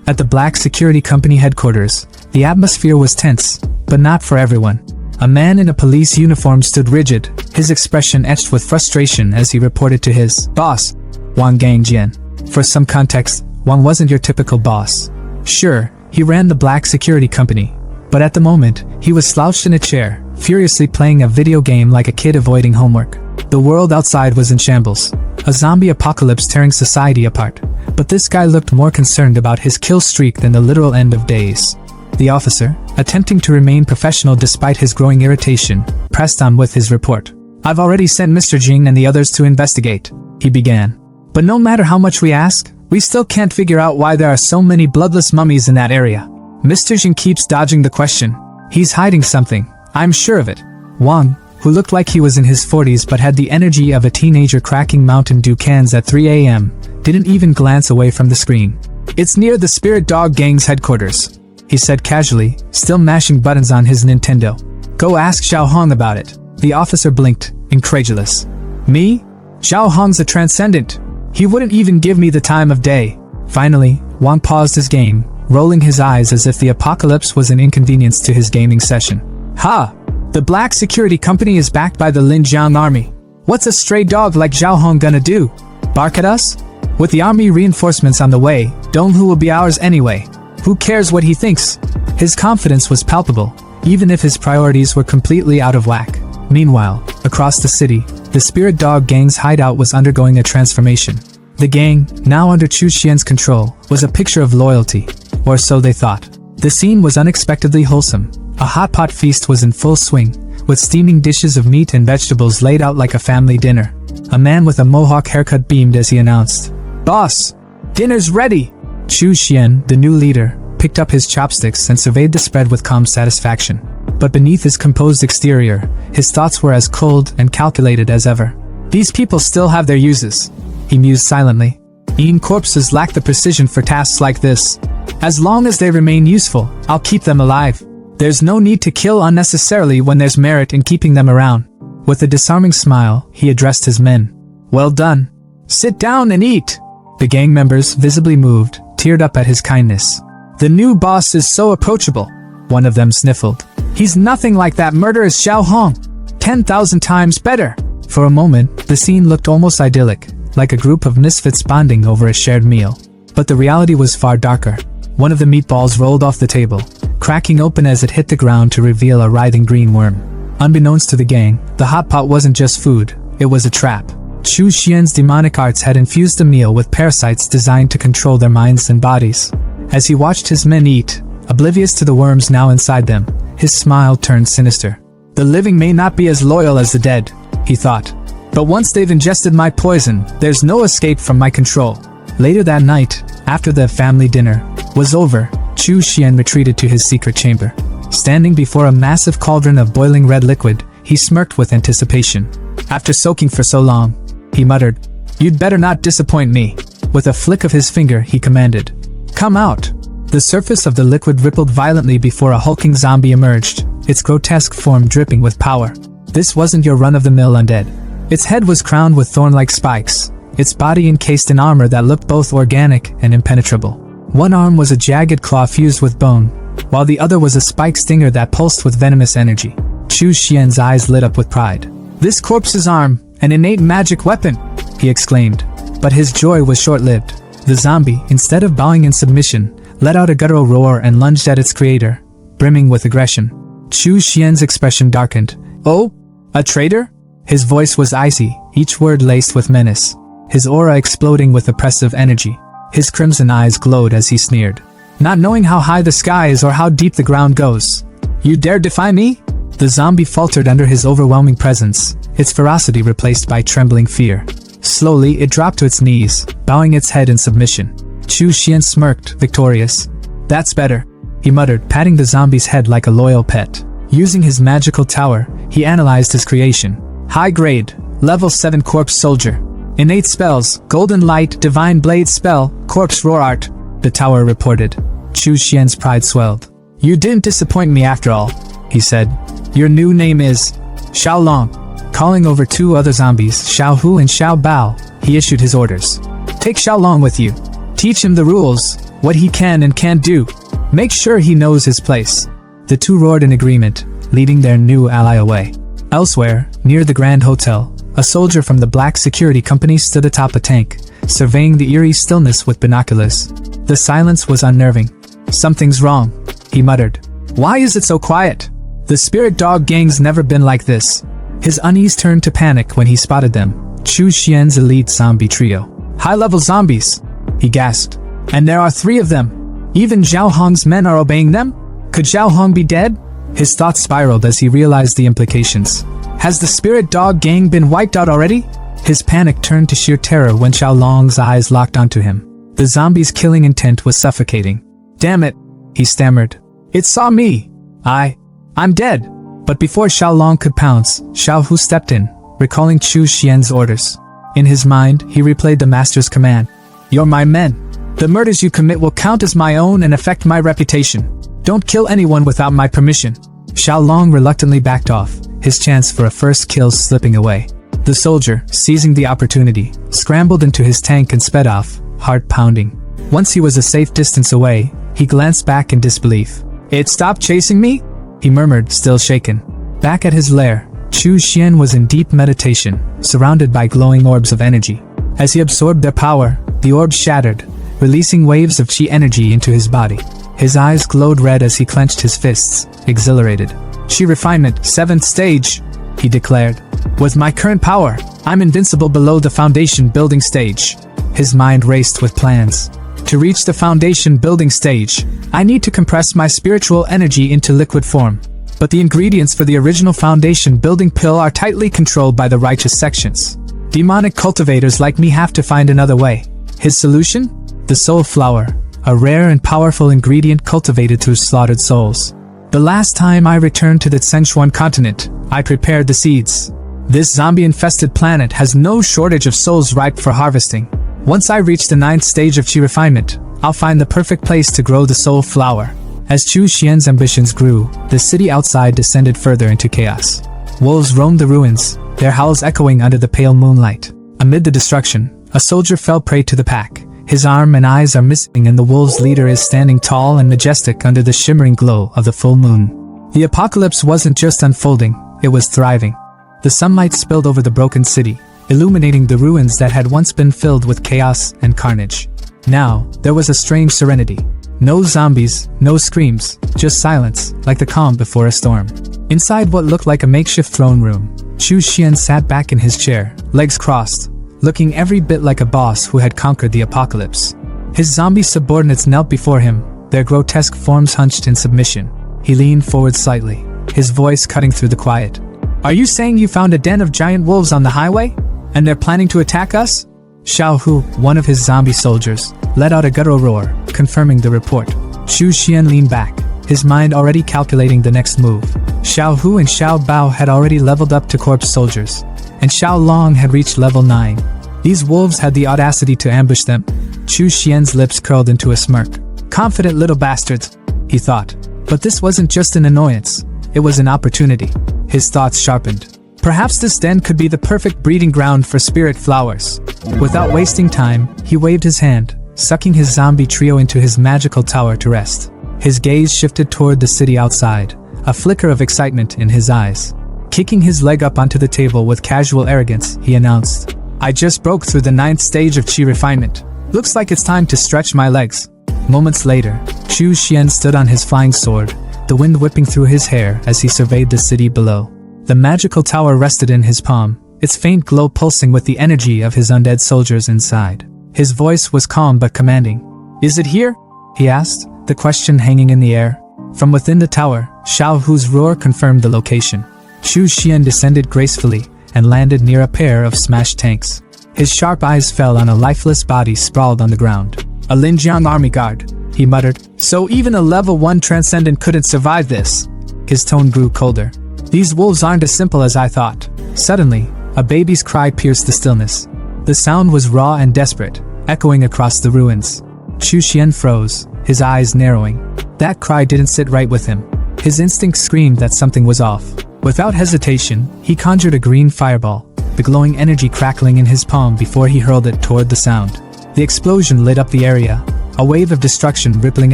At the Black Security Company headquarters, the atmosphere was tense, but not for everyone. A man in a police uniform stood rigid, his expression etched with frustration as he reported to his boss, Wang Gangjian. For some context, Wang wasn't your typical boss. Sure, he ran the Black Security Company, but at the moment, he was slouched in a chair, furiously playing a video game like a kid avoiding homework. The world outside was in shambles, a zombie apocalypse tearing society apart, but this guy looked more concerned about his kill streak than the literal end of days. The officer, attempting to remain professional despite his growing irritation, pressed on with his report. I've already sent Mr. Jing and the others to investigate, he began. But no matter how much we ask, we still can't figure out why there are so many bloodless mummies in that area. Mr. Jing keeps dodging the question. He's hiding something, I'm sure of it. Wang, who looked like he was in his 40s but had the energy of a teenager cracking Mountain Dew cans at 3 a.m., didn't even glance away from the screen. It's near the Spirit Dog Gang's headquarters, he said casually, still mashing buttons on his Nintendo. Go ask Xiao Hong about it. The officer blinked, incredulous. Me? Xiao Hong's a transcendent. He wouldn't even give me the time of day. Finally, Wang paused his game, rolling his eyes as if the apocalypse was an inconvenience to his gaming session. Ha! The Black Security Company is backed by the Linjiang Army. What's a stray dog like Xiao Hong gonna do? Bark at us? With the army reinforcements on the way, Donghu will be ours anyway. Who cares what he thinks? His confidence was palpable, even if his priorities were completely out of whack. Meanwhile, across the city, the Spirit Dog Gang's hideout was undergoing a transformation. The gang, now under Chu Xian's control, was a picture of loyalty, or so they thought. The scene was unexpectedly wholesome. A hot pot feast was in full swing, with steaming dishes of meat and vegetables laid out like a family dinner. A man with a mohawk haircut beamed as he announced, "Boss, dinner's ready!" Chu Xian, the new leader, picked up his chopsticks and surveyed the spread with calm satisfaction. But beneath his composed exterior, his thoughts were as cold and calculated as ever. These people still have their uses, he mused silently. Eating corpses lack the precision for tasks like this. As long as they remain useful, I'll keep them alive. There's no need to kill unnecessarily when there's merit in keeping them around. With a disarming smile, he addressed his men. Well done. Sit down and eat. The gang members, visibly moved, teared up at his kindness. The new boss is so approachable, one of them sniffled. He's nothing like that murderous Xiao Hong. 10,000 times better. For a moment, the scene looked almost idyllic, like a group of misfits bonding over a shared meal. But the reality was far darker. One of the meatballs rolled off the table, cracking open as it hit the ground to reveal a writhing green worm. Unbeknownst to the gang, the hot pot wasn't just food, it was a trap. Chu Xian's demonic arts had infused the meal with parasites designed to control their minds and bodies. As he watched his men eat, oblivious to the worms now inside them, his smile turned sinister. The living may not be as loyal as the dead, he thought. But once they've ingested my poison, there's no escape from my control. Later that night, after the family dinner was over, Chu Xian retreated to his secret chamber. Standing before a massive cauldron of boiling red liquid, he smirked with anticipation. After soaking for so long, he muttered, "You'd better not disappoint me." With a flick of his finger, he commanded, "Come out." The surface of the liquid rippled violently before a hulking zombie emerged, its grotesque form dripping with power. This wasn't your run-of-the-mill undead. Its head was crowned with thorn-like spikes, its body encased in armor that looked both organic and impenetrable. One arm was a jagged claw fused with bone, while the other was a spike stinger that pulsed with venomous energy. Chu Xian's eyes lit up with pride. "This corpse's arm, an innate magic weapon!" he exclaimed. But his joy was short-lived. The zombie, instead of bowing in submission, let out a guttural roar and lunged at its creator, brimming with aggression. Chu Xian's expression darkened. "Oh? A traitor?" His voice was icy, each word laced with menace, his aura exploding with oppressive energy. His crimson eyes glowed as he sneered. "Not knowing how high the sky is or how deep the ground goes, you dare defy me?" The zombie faltered under his overwhelming presence, its ferocity replaced by trembling fear. Slowly, it dropped to its knees, bowing its head in submission. Chu Xian smirked, victorious. "That's better," he muttered, patting the zombie's head like a loyal pet. Using his magical tower, he analyzed his creation. High grade, level 7 corpse soldier. Innate spells, golden light, divine blade spell, corpse roar art, the tower reported. Chu Xian's pride swelled. "You didn't disappoint me after all," he said. "Your new name is Xiaolong." Calling over two other zombies, Xiao Hu and Xiao Bao, he issued his orders. "Take Xiaolong with you. Teach him the rules, what he can and can't do. Make sure he knows his place." The two roared in agreement, leading their new ally away. Elsewhere, near the Grand Hotel, a soldier from the Black Security Company stood atop a tank, surveying the eerie stillness with binoculars. The silence was unnerving. "Something's wrong," he muttered. "Why is it so quiet? The spirit dog gang's never been like this." His unease turned to panic when he spotted them. Chu Xian's elite zombie trio. "High-level zombies," he gasped. "And there are 3 of them. Even Zhao Hong's men are obeying them? Could Zhao Hong be dead?" His thoughts spiraled as he realized the implications. Has the spirit dog gang been wiped out already? His panic turned to sheer terror when Xiaolong's eyes locked onto him. The zombie's killing intent was suffocating. "Damn it," he stammered. "It saw me. I'm dead." But before Xiaolong could pounce, Xiao Hu stepped in, recalling Chu Xian's orders. In his mind, he replayed the master's command. "You're my men. The murders you commit will count as my own and affect my reputation. Don't kill anyone without my permission." Xiaolong reluctantly backed off, his chance for a first kill slipping away. The soldier, seizing the opportunity, scrambled into his tank and sped off, heart pounding. Once he was a safe distance away, he glanced back in disbelief. "It stopped chasing me?" he murmured, still shaken. Back at his lair, Chu Xian was in deep meditation, surrounded by glowing orbs of energy. As he absorbed their power, the orbs shattered, releasing waves of chi energy into his body. His eyes glowed red as he clenched his fists, exhilarated. "Chi refinement, 7th stage," he declared. "With my current power, I'm invincible below the foundation building stage." His mind raced with plans. To reach the foundation building stage, I need to compress my spiritual energy into liquid form. But the ingredients for the original foundation building pill are tightly controlled by the righteous sections. Demonic cultivators like me have to find another way. His solution? The soul flower, a rare and powerful ingredient cultivated through slaughtered souls. The last time I returned to the Sichuan continent, I prepared the seeds. This zombie-infested planet has no shortage of souls ripe for harvesting. Once I reach the 9th stage of chi refinement, I'll find the perfect place to grow the soul flower. As Chu Xian's ambitions grew, the city outside descended further into chaos. Wolves roamed the ruins, their howls echoing under the pale moonlight. Amid the destruction, a soldier fell prey to the pack. His arm and eyes are missing and the wolves' leader is standing tall and majestic under the shimmering glow of the full moon. The apocalypse wasn't just unfolding, it was thriving. The sunlight spilled over the broken city, illuminating the ruins that had once been filled with chaos and carnage. Now, there was a strange serenity. No zombies, no screams, just silence, like the calm before a storm. Inside what looked like a makeshift throne room, Chu Xian sat back in his chair, legs crossed, looking every bit like a boss who had conquered the apocalypse. His zombie subordinates knelt before him, their grotesque forms hunched in submission. He leaned forward slightly, his voice cutting through the quiet. "Are you saying you found a den of giant wolves on the highway? And they're planning to attack us?" Xiao Hu, one of his zombie soldiers, let out a guttural roar, confirming the report. Chu Xian leaned back, his mind already calculating the next move. Xiao Hu and Xiao Bao had already leveled up to corpse soldiers, and Xiao Long had reached level 9. These wolves had the audacity to ambush them. Chu Xian's lips curled into a smirk. "Confident little bastards," he thought. But this wasn't just an annoyance, it was an opportunity. His thoughts sharpened. Perhaps this den could be the perfect breeding ground for spirit flowers. Without wasting time, he waved his hand, sucking his zombie trio into his magical tower to rest. His gaze shifted toward the city outside, a flicker of excitement in his eyes. Kicking his leg up onto the table with casual arrogance, he announced, "I just broke through the 9th stage of chi refinement. Looks like it's time to stretch my legs." Moments later, Chu Xian stood on his flying sword, the wind whipping through his hair as he surveyed the city below. The magical tower rested in his palm, its faint glow pulsing with the energy of his undead soldiers inside. His voice was calm but commanding. "Is it here?" he asked, the question hanging in the air. From within the tower, Xiao Hu's roar confirmed the location. Chu Xian descended gracefully and landed near a pair of smashed tanks. His sharp eyes fell on a lifeless body sprawled on the ground. "A Linjiang army guard," he muttered. "So even a level 1 transcendent couldn't survive this." His tone grew colder. "These wolves aren't as simple as I thought." Suddenly, a baby's cry pierced the stillness. The sound was raw and desperate, echoing across the ruins. Chu Xian froze, his eyes narrowing. That cry didn't sit right with him. His instinct screamed that something was off. Without hesitation, he conjured a green fireball, the glowing energy crackling in his palm before he hurled it toward the sound. The explosion lit up the area, a wave of destruction rippling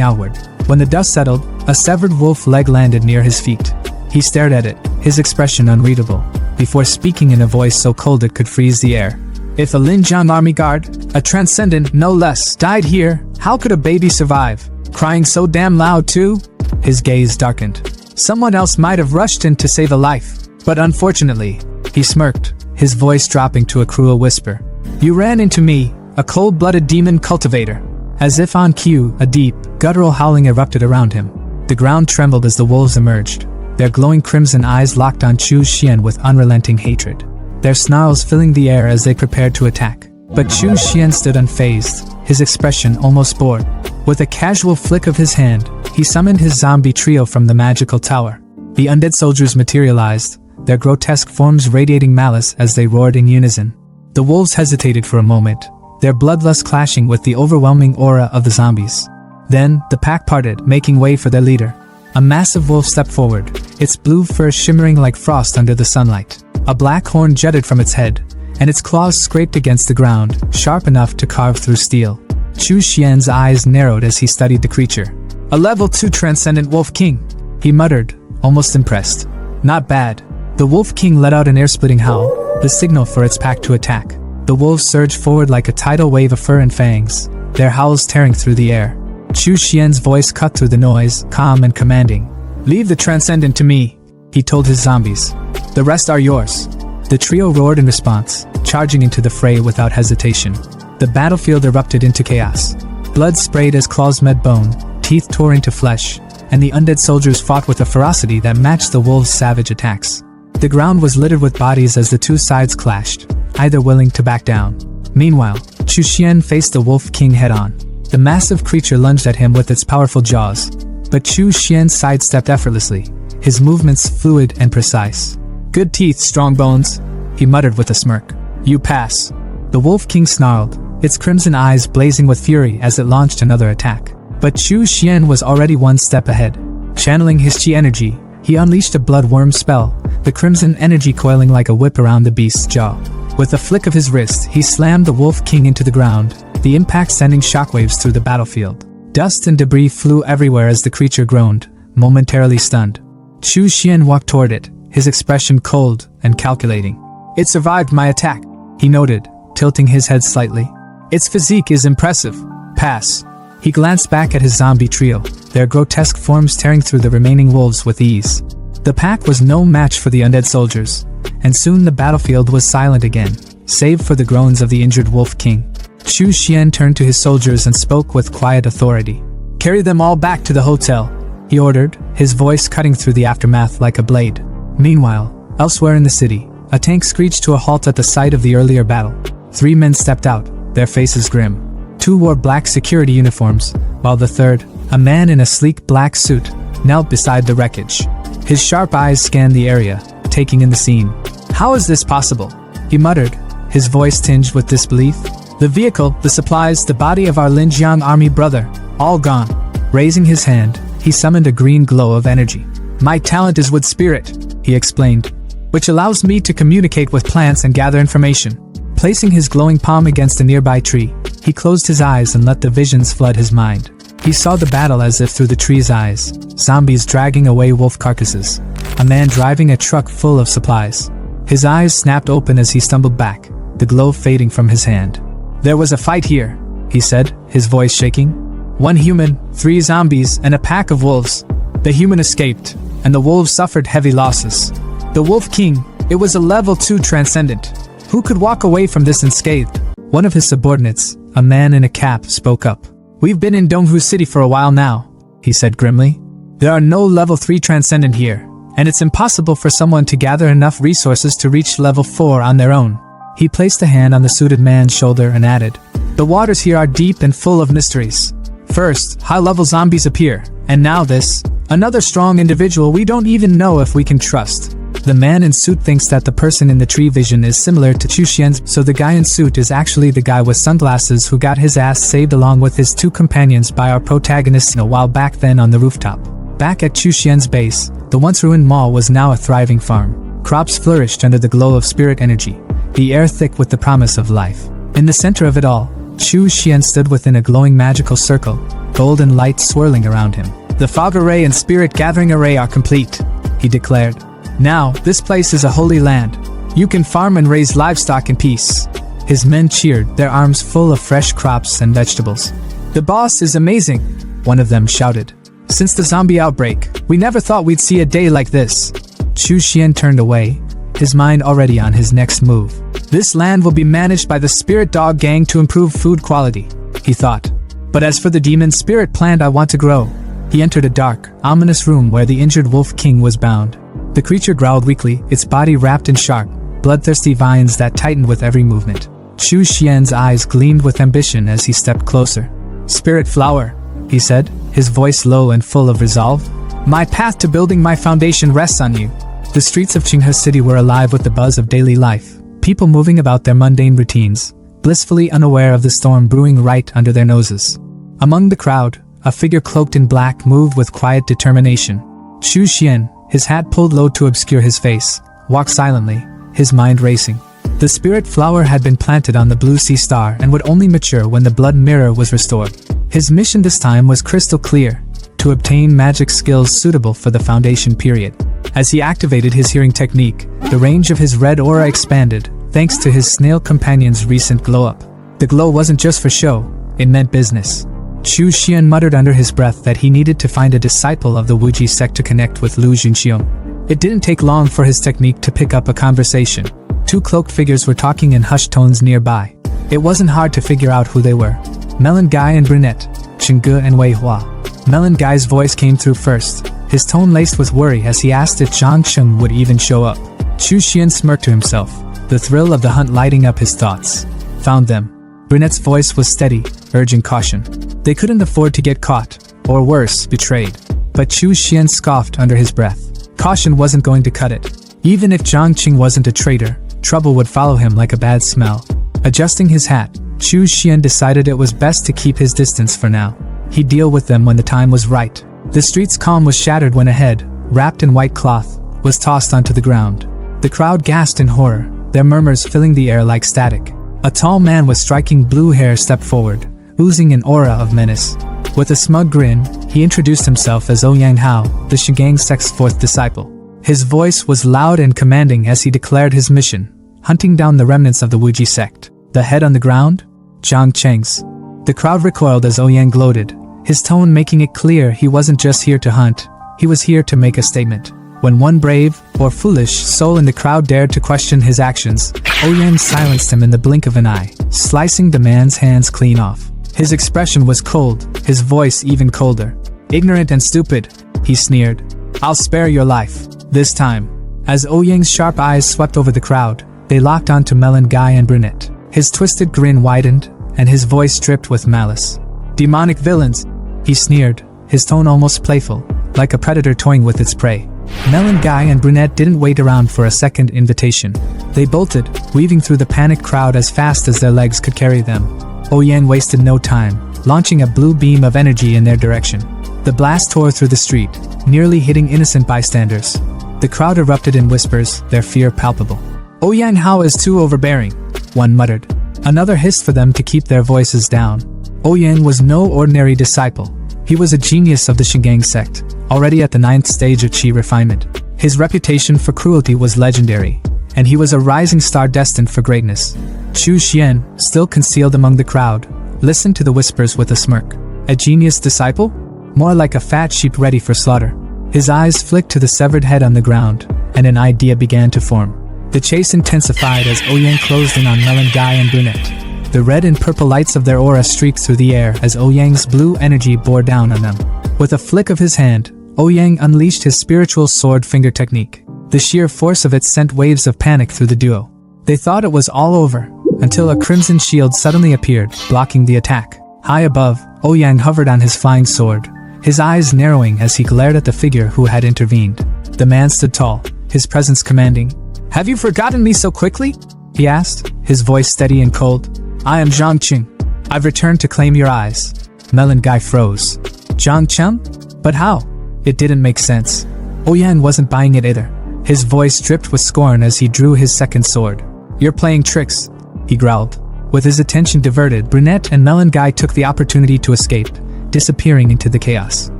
outward. When the dust settled, a severed wolf leg landed near his feet. He stared at it, his expression unreadable, before speaking in a voice so cold it could freeze the air. "If a Linjiang army guard, a transcendent no less, died here, how could a baby survive? Crying so damn loud too?" His gaze darkened. "Someone else might have rushed in to save a life. But unfortunately," he smirked, his voice dropping to a cruel whisper, "you ran into me, a cold-blooded demon cultivator." As if on cue, a deep, guttural howling erupted around him. The ground trembled as the wolves emerged, their glowing crimson eyes locked on Chu Xian with unrelenting hatred, their snarls filling the air as they prepared to attack. But Chu Xian stood unfazed, his expression almost bored. With a casual flick of his hand, he summoned his zombie trio from the magical tower. The undead soldiers materialized, their grotesque forms radiating malice as they roared in unison. The wolves hesitated for a moment, their bloodlust clashing with the overwhelming aura of the zombies. Then, the pack parted, making way for their leader. A massive wolf stepped forward, its blue fur shimmering like frost under the sunlight. A black horn jutted from its head, and its claws scraped against the ground, sharp enough to carve through steel. Chu Xian's eyes narrowed as he studied the creature. "A level 2 transcendent wolf king," he muttered, almost impressed. "Not bad." The wolf king let out an air-splitting howl, the signal for its pack to attack. The wolves surged forward like a tidal wave of fur and fangs, their howls tearing through the air. Chu Xian's voice cut through the noise, calm and commanding. "Leave the transcendent to me," he told his zombies. "The rest are yours." The trio roared in response, charging into the fray without hesitation. The battlefield erupted into chaos. Blood sprayed as claws met bone, teeth tore into flesh, and the undead soldiers fought with a ferocity that matched the wolves' savage attacks. The ground was littered with bodies as the two sides clashed, either willing to back down. Meanwhile, Chu Xian faced the Wolf King head-on. The massive creature lunged at him with its powerful jaws, but Chu Xian sidestepped effortlessly, his movements fluid and precise. "Good teeth, strong bones," he muttered with a smirk. "You pass." The Wolf King snarled, its crimson eyes blazing with fury as it launched another attack. But Chu Xian was already one step ahead. Channeling his chi energy, he unleashed a bloodworm spell, the crimson energy coiling like a whip around the beast's jaw. With a flick of his wrist, he slammed the Wolf King into the ground, the impact sending shockwaves through the battlefield. Dust and debris flew everywhere as the creature groaned, momentarily stunned. Chu Xian walked toward it, his expression cold and calculating. "It survived my attack," he noted, tilting his head slightly. "Its physique is impressive. Pass." He glanced back at his zombie trio, their grotesque forms tearing through the remaining wolves with ease. The pack was no match for the undead soldiers, and soon the battlefield was silent again, save for the groans of the injured Wolf King. Chu Xian turned to his soldiers and spoke with quiet authority. "Carry them all back to the hotel," he ordered, his voice cutting through the aftermath like a blade. Meanwhile, elsewhere in the city, a tank screeched to a halt at the site of the earlier battle. 3 men stepped out, their faces grim. 2 wore black security uniforms, while the third, a man in a sleek black suit, knelt beside the wreckage. His sharp eyes scanned the area, taking in the scene. "How is this possible?" he muttered, his voice tinged with disbelief. "The vehicle, the supplies, the body of our Linjiang army brother, all gone." Raising his hand, he summoned a green glow of energy. "My talent is wood spirit," he explained, "which allows me to communicate with plants and gather information." Placing his glowing palm against a nearby tree, he closed his eyes and let the visions flood his mind. He saw the battle as if through the tree's eyes, zombies dragging away wolf carcasses, a man driving a truck full of supplies. His eyes snapped open as he stumbled back, the glow fading from his hand. "There was a fight here," he said, his voice shaking. "1 human, 3 zombies, and a pack of wolves. The human escaped, and the wolves suffered heavy losses. The Wolf King, it was a level 2 transcendent. Who could walk away from this unscathed?" One of his subordinates, a man in a cap, spoke up. "We've been in Donghu City for a while now," he said grimly. "There are no level 3 transcendent here, and it's impossible for someone to gather enough resources to reach level 4 on their own." He placed a hand on the suited man's shoulder and added, "The waters here are deep and full of mysteries. First, high-level zombies appear, and now this, another strong individual we don't even know if we can trust." The man in suit thinks that the person in the tree vision is similar to Chu Xian's, so the guy in suit is actually the guy with sunglasses who got his ass saved along with his 2 companions by our protagonist a while back then on the rooftop. Back at Chu Xian's base, the once ruined mall was now a thriving farm. Crops flourished under the glow of spirit energy, the air thick with the promise of life. In the center of it all, Chu Xian stood within a glowing magical circle, golden light swirling around him. "The fog array and spirit gathering array are complete," he declared. "Now, this place is a holy land. You can farm and raise livestock in peace." His men cheered, their arms full of fresh crops and vegetables. "The boss is amazing," one of them shouted. "Since the zombie outbreak, we never thought we'd see a day like this." Chu Xian turned away, his mind already on his next move. "This land will be managed by the Spirit Dog Gang to improve food quality," he thought. "But as for the demon spirit plant I want to grow." He entered a dark, ominous room where the injured Wolf King was bound. The creature growled weakly, its body wrapped in sharp, bloodthirsty vines that tightened with every movement. Chu Xian's eyes gleamed with ambition as he stepped closer. "Spirit flower," he said, his voice low and full of resolve. "My path to building my foundation rests on you." The streets of Qinghe City were alive with the buzz of daily life, people moving about their mundane routines, blissfully unaware of the storm brewing right under their noses. Among the crowd, a figure cloaked in black moved with quiet determination. Chu Xian, his hat pulled low to obscure his face, walked silently, his mind racing. The spirit flower had been planted on the blue sea star and would only mature when the blood mirror was restored. His mission this time was crystal clear, to obtain magic skills suitable for the foundation period. As he activated his hearing technique, the range of his red aura expanded, thanks to his snail companion's recent glow-up. The glow wasn't just for show, it meant business. Chu Xian muttered under his breath that he needed to find a disciple of the Wuji sect to connect with Lu Junxiong. It didn't take long for his technique to pick up a conversation. 2 cloaked figures were talking in hushed tones nearby. It wasn't hard to figure out who they were. Melon Guy and Brunette, Chengge and Wei Hua. Melon Guy's voice came through first, his tone laced with worry as he asked if Zhang Sheng would even show up. Chu Xian smirked to himself, the thrill of the hunt lighting up his thoughts. "Found them." Brunette's voice was steady, urging caution. They couldn't afford to get caught, or worse, betrayed. But Chu Xian scoffed under his breath. Caution wasn't going to cut it. Even if Zhang Qing wasn't a traitor, trouble would follow him like a bad smell. Adjusting his hat, Chu Xian decided it was best to keep his distance for now. He'd deal with them when the time was right. The street's calm was shattered when a head, wrapped in white cloth, was tossed onto the ground. The crowd gasped in horror, their murmurs filling the air like static. A tall man with striking blue hair stepped forward, oozing an aura of menace. With a smug grin, he introduced himself as Ouyang Hao, the Shigang sect's 4th disciple. His voice was loud and commanding as he declared his mission, hunting down the remnants of the Wuji sect. The head on the ground? Zhang Cheng's. The crowd recoiled as Ouyang gloated, his tone making it clear he wasn't just here to hunt, he was here to make a statement. When one brave, or foolish, soul in the crowd dared to question his actions, Ouyang silenced him in the blink of an eye, slicing the man's hands clean off. His expression was cold, his voice even colder. "Ignorant and stupid," he sneered. "I'll spare your life, this time." As Ouyang's sharp eyes swept over the crowd, they locked onto Melon Guy and Brunette. His twisted grin widened, and his voice dripped with malice. "Demonic villains," he sneered, his tone almost playful, like a predator toying with its prey. Melon Guy and Brunette didn't wait around for a second invitation. They bolted, weaving through the panicked crowd as fast as their legs could carry them. Ouyang wasted no time, launching a blue beam of energy in their direction. The blast tore through the street, nearly hitting innocent bystanders. The crowd erupted in whispers, their fear palpable. "Ouyang Hao is too overbearing," one muttered. Another hissed for them to keep their voices down. Ouyang was no ordinary disciple. He was a genius of the Shingang sect, already at the 9th stage of Qi refinement. His reputation for cruelty was legendary, and he was a rising star destined for greatness. Chu Xian, still concealed among the crowd, listened to the whispers with a smirk. A genius disciple? More like a fat sheep ready for slaughter. His eyes flicked to the severed head on the ground, and an idea began to form. The chase intensified as Ouyang closed in on Melon Guy and Brunette. The red and purple lights of their aura streaked through the air as Ouyang's blue energy bore down on them. With a flick of his hand, Ouyang unleashed his spiritual sword finger technique. The sheer force of it sent waves of panic through the duo. They thought it was all over, until a crimson shield suddenly appeared, blocking the attack. High above, Ouyang hovered on his flying sword, his eyes narrowing as he glared at the figure who had intervened. The man stood tall, his presence commanding. "Have you forgotten me so quickly?" he asked, his voice steady and cold. "I am Zhang Qing. I've returned to claim your eyes." Melon Guy froze. "Zhang Qing? But how?" It didn't make sense. Ouyang wasn't buying it either. His voice dripped with scorn as he drew his second sword. "You're playing tricks," he growled. With his attention diverted, Brunette and Melon Guy took the opportunity to escape, disappearing into the chaos.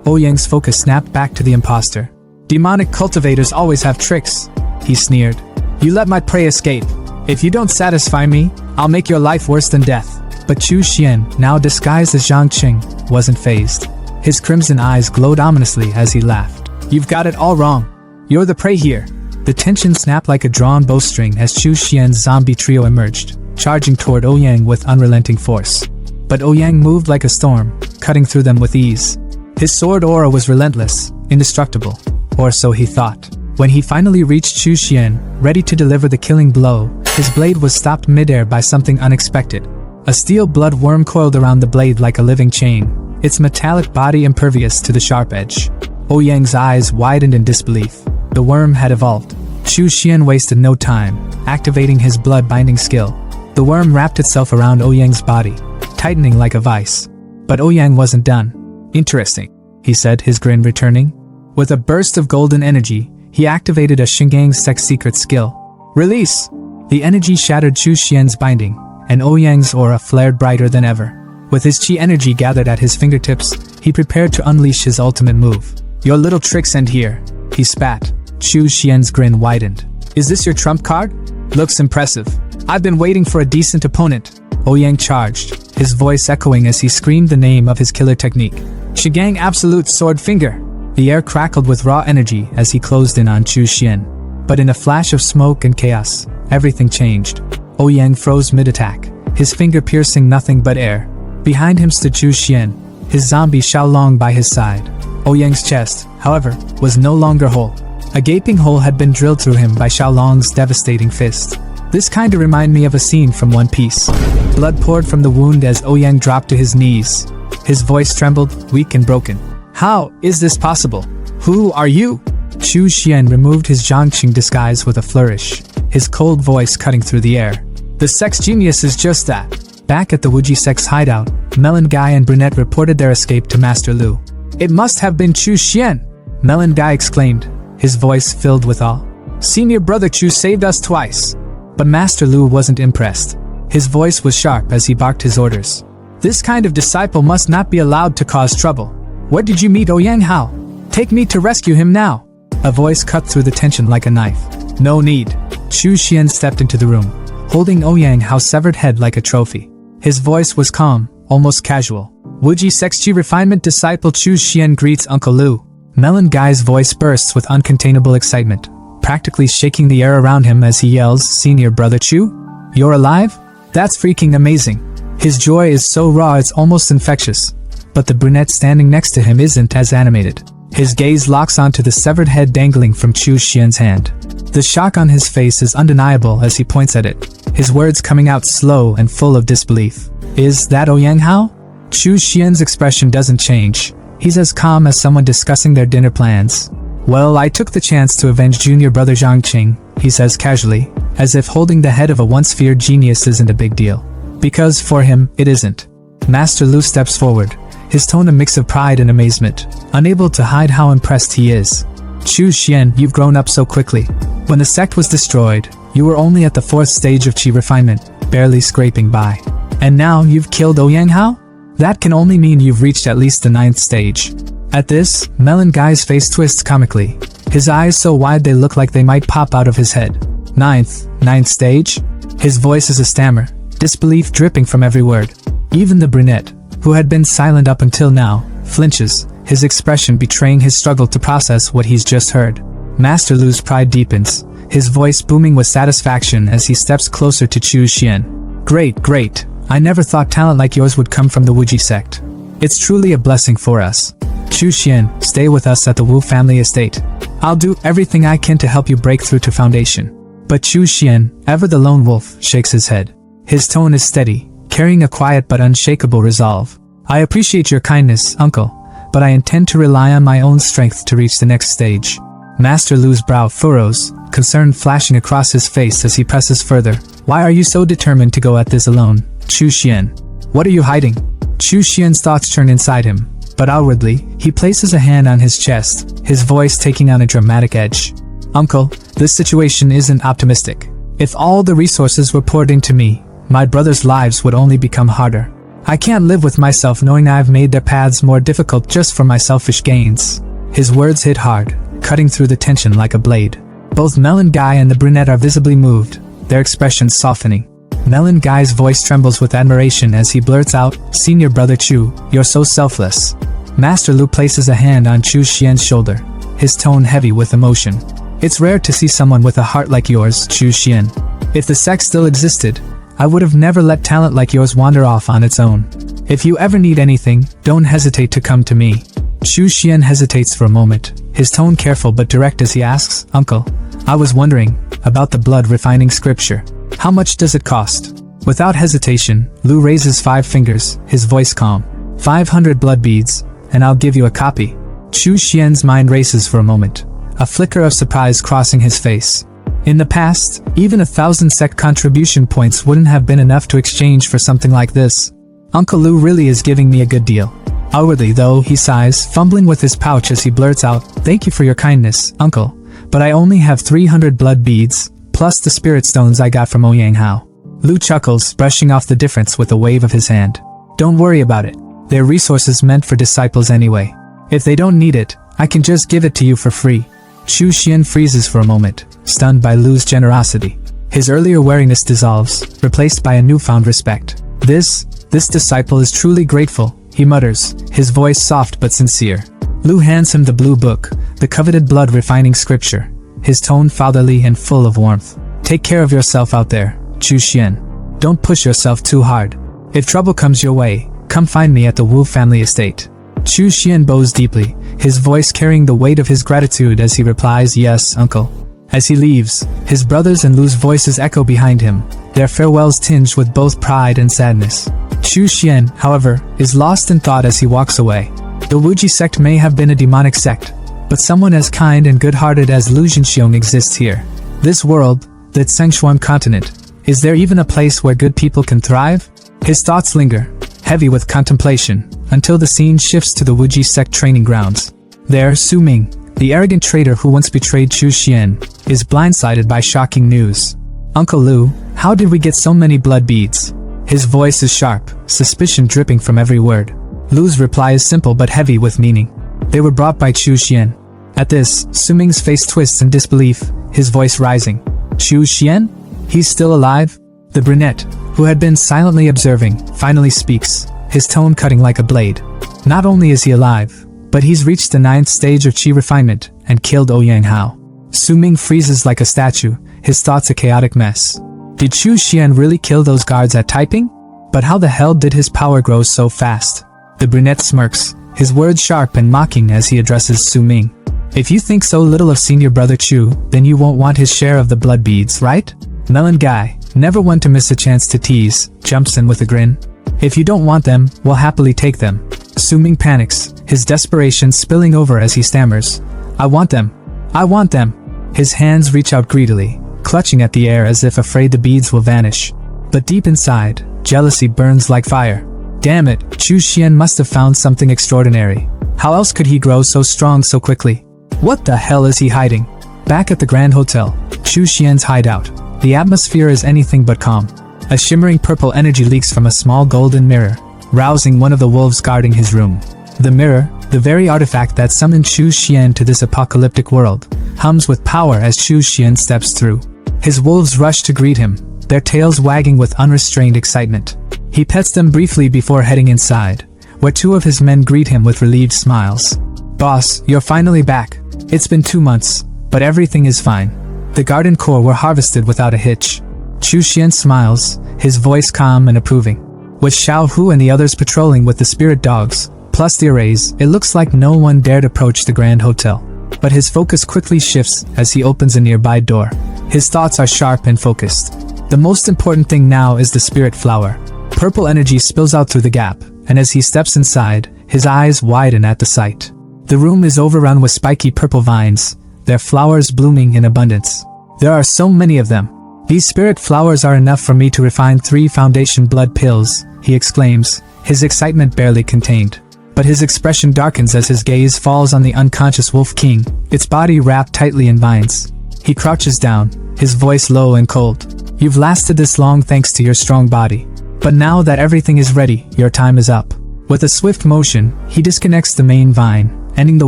Ouyang's focus snapped back to the imposter. "Demonic cultivators always have tricks," he sneered. "You let my prey escape. If you don't satisfy me, I'll make your life worse than death." But Chu Xian, now disguised as Zhang Qing, wasn't fazed. His crimson eyes glowed ominously as he laughed. "You've got it all wrong. You're the prey here." The tension snapped like a drawn bowstring as Chu Xian's zombie trio emerged, charging toward Ouyang with unrelenting force. But Ouyang moved like a storm, cutting through them with ease. His sword aura was relentless, indestructible, or so he thought. When he finally reached Chu Xian, ready to deliver the killing blow, his blade was stopped midair by something unexpected. A steel blood worm coiled around the blade like a living chain, its metallic body impervious to the sharp edge. Ouyang's eyes widened in disbelief. The worm had evolved. Chu Xian wasted no time, activating his blood-binding skill. The worm wrapped itself around Ouyang's body, tightening like a vice. But Ouyang wasn't done. "Interesting," he said, his grin returning. With a burst of golden energy, he activated a Shingang sect secret skill. "Release!" The energy shattered Chu Xian's binding, and Ouyang's aura flared brighter than ever. With his chi energy gathered at his fingertips, he prepared to unleash his ultimate move. "Your little tricks end here," he spat. Chu Xian's grin widened. "Is this your trump card? Looks impressive. I've been waiting for a decent opponent." Ouyang charged, his voice echoing as he screamed the name of his killer technique. "Shigang Absolute Sword Finger!" The air crackled with raw energy as he closed in on Chu Xian. But in a flash of smoke and chaos, everything changed. Ouyang froze mid-attack, his finger piercing nothing but air. Behind him stood Chu Xian, his zombie Xiaolong by his side. Ouyang's chest, however, was no longer whole. A gaping hole had been drilled through him by Xiaolong's devastating fist. This kinda reminded me of a scene from One Piece. Blood poured from the wound as Ouyang dropped to his knees. His voice trembled, weak and broken. "How is this possible? Who are you?" Chu Xian removed his Zhangqing disguise with a flourish, his cold voice cutting through the air. "The sex genius is just that." Back at the Wuji sex hideout, Melon Guy and Brunette reported their escape to Master Lu. "It must have been Chu Xian!" Melon Guy exclaimed, his voice filled with awe. "Senior brother Chu saved us twice." But Master Lu wasn't impressed. His voice was sharp as he barked his orders. "This kind of disciple must not be allowed to cause trouble. Where did you meet Ouyang Hao? Take me to rescue him now." A voice cut through the tension like a knife. "No need." Chu Xian stepped into the room, holding Ouyang Hao's severed head like a trophy. His voice was calm, almost casual. "Wuji Sexji Refinement Disciple Chu Xian greets Uncle Lu." Melon Guy's voice bursts with uncontainable excitement, practically shaking the air around him as he yells, "Senior Brother Chu? You're alive? That's freaking amazing." His joy is so raw it's almost infectious. But the brunette standing next to him isn't as animated. His gaze locks onto the severed head dangling from Chu Xian's hand. The shock on his face is undeniable as he points at it, his words coming out slow and full of disbelief. "Is that Ouyang Hao?" Chu Xian's expression doesn't change. He's as calm as someone discussing their dinner plans. "Well, I took the chance to avenge junior brother Zhang Qing," he says casually, as if holding the head of a once feared genius isn't a big deal. Because for him, it isn't. Master Lu steps forward, his tone a mix of pride and amazement, unable to hide how impressed he is. "Chu Xian, you've grown up so quickly. When the sect was destroyed, you were only at the 4th stage of Qi refinement, barely scraping by. And now you've killed Ouyang Hao? That can only mean you've reached at least the 9th stage." At this, Melon Guy's face twists comically, his eyes so wide they look like they might pop out of his head. Ninth stage? His voice is a stammer, disbelief dripping from every word. Even the brunette, who had been silent up until now, flinches, his expression betraying his struggle to process what he's just heard. Master Lu's pride deepens, his voice booming with satisfaction as he steps closer to Chu Xian. Great. I never thought talent like yours would come from the Wuji sect. It's truly a blessing for us. Chu Xian, stay with us at the Wu family estate. I'll do everything I can to help you break through to foundation." But Chu Xian, ever the lone wolf, shakes his head. His tone is steady, carrying a quiet but unshakable resolve. "I appreciate your kindness, uncle, but I intend to rely on my own strength to reach the next stage." Master Lu's brow furrows, concern flashing across his face as he presses further. "Why are you so determined to go at this alone, Chu Xian? What are you hiding?" Chu Xian's thoughts turn inside him, but outwardly, he places a hand on his chest, his voice taking on a dramatic edge. "Uncle, this situation isn't optimistic. If all the resources were poured into me, my brothers' lives would only become harder. I can't live with myself knowing I've made their paths more difficult just for my selfish gains." His words hit hard, cutting through the tension like a blade. Both Melon Guy and the brunette are visibly moved, their expressions softening. Melon Guy's voice trembles with admiration as he blurts out, "Senior Brother Chu, you're so selfless." Master Lu places a hand on Chu Xian's shoulder, his tone heavy with emotion. "It's rare to see someone with a heart like yours, Chu Xian. If the sect still existed, I would have never let talent like yours wander off on its own. If you ever need anything, don't hesitate to come to me." Chu Xian hesitates for a moment, his tone careful but direct as he asks, "Uncle, I was wondering about the blood refining scripture. How much does it cost?" Without hesitation, Lu raises 5 fingers, his voice calm. 500 blood beads, and I'll give you a copy." Chu Xian's mind races for a moment, a flicker of surprise crossing his face. In the past, even 1,000 sect contribution points wouldn't have been enough to exchange for something like this. Uncle Lu really is giving me a good deal. Outwardly though, he sighs, fumbling with his pouch as he blurts out, "Thank you for your kindness, uncle, but I only have 300 blood beads, plus the spirit stones I got from Ouyang Hao." Lu chuckles, brushing off the difference with a wave of his hand. "Don't worry about it. They're resources meant for disciples anyway. If they don't need it, I can just give it to you for free." Chu Xian freezes for a moment, stunned by Lu's generosity. His earlier wariness dissolves, replaced by a newfound respect. This disciple is truly grateful," he mutters, his voice soft but sincere. Lu hands him the blue book, the coveted blood refining scripture, his tone fatherly and full of warmth. "Take care of yourself out there, Chu Xian. Don't push yourself too hard. If trouble comes your way, come find me at the Wu family estate." Chu Xian bows deeply, his voice carrying the weight of his gratitude as he replies, "Yes, uncle." As he leaves, his brothers and Lu's voices echo behind him, their farewells tinged with both pride and sadness. Chu Xian, however, is lost in thought as he walks away. The Wuji sect may have been a demonic sect, but someone as kind and good-hearted as Lu Jinxiong exists here. This world, that Sengshuan continent, is there even a place where good people can thrive? His thoughts linger, heavy with contemplation, until the scene shifts to the Wuji sect training grounds. There, Su Ming, the arrogant traitor who once betrayed Chu Xian, is blindsided by shocking news. "Uncle Lu, how did we get so many blood beads?" His voice is sharp, suspicion dripping from every word. Lu's reply is simple but heavy with meaning. "They were brought by Chu Xian." At this, Su Ming's face twists in disbelief, his voice rising. "Chu Xian? He's still alive?" The brunette, who had been silently observing, finally speaks, his tone cutting like a blade. "Not only is he alive, But he's reached the 9th stage of chi refinement and killed Ouyang Hao. Su Ming freezes like a statue, his thoughts a chaotic mess. Did Chu Xian really kill those guards at typing? But how the hell did his power grow so fast? The brunette smirks, his words sharp and mocking as he addresses Su Ming. If you think so little of senior brother Chu, then you won't want his share of the blood beads, right? Melon guy, never one to miss a chance to tease, jumps in with a grin. If you don't want them, we'll happily take them. Su Ming panics, his desperation spilling over as he stammers. I want them. I want them. His hands reach out greedily, clutching at the air as if afraid the beads will vanish. But deep inside, jealousy burns like fire. Damn it, Chu Xian must have found something extraordinary. How else could he grow so strong so quickly? What the hell is he hiding? Back at the Grand Hotel, Chu Xian's hideout. The atmosphere is anything but calm. A shimmering purple energy leaks from a small golden mirror, rousing one of the wolves guarding his room. The mirror, the very artifact that summoned Chu Xian to this apocalyptic world, hums with power as Chu Xian steps through. His wolves rush to greet him, their tails wagging with unrestrained excitement. He pets them briefly before heading inside, where 2 of his men greet him with relieved smiles. Boss, you're finally back. It's been 2 months, but everything is fine. The garden core were harvested without a hitch. Chu Xian smiles, his voice calm and approving. With Xiao Hu and the others patrolling with the spirit dogs, plus the arrays, it looks like no one dared approach the Grand Hotel. But his focus quickly shifts as he opens a nearby door. His thoughts are sharp and focused. The most important thing now is the spirit flower. Purple energy spills out through the gap, and as he steps inside, his eyes widen at the sight. The room is overrun with spiky purple vines, their flowers blooming in abundance. There are so many of them. These spirit flowers are enough for me to refine 3 foundation blood pills, he exclaims, his excitement barely contained. But his expression darkens as his gaze falls on the unconscious Wolf King, its body wrapped tightly in vines. He crouches down, his voice low and cold. You've lasted this long thanks to your strong body. But now that everything is ready, your time is up. With a swift motion, he disconnects the main vine, ending the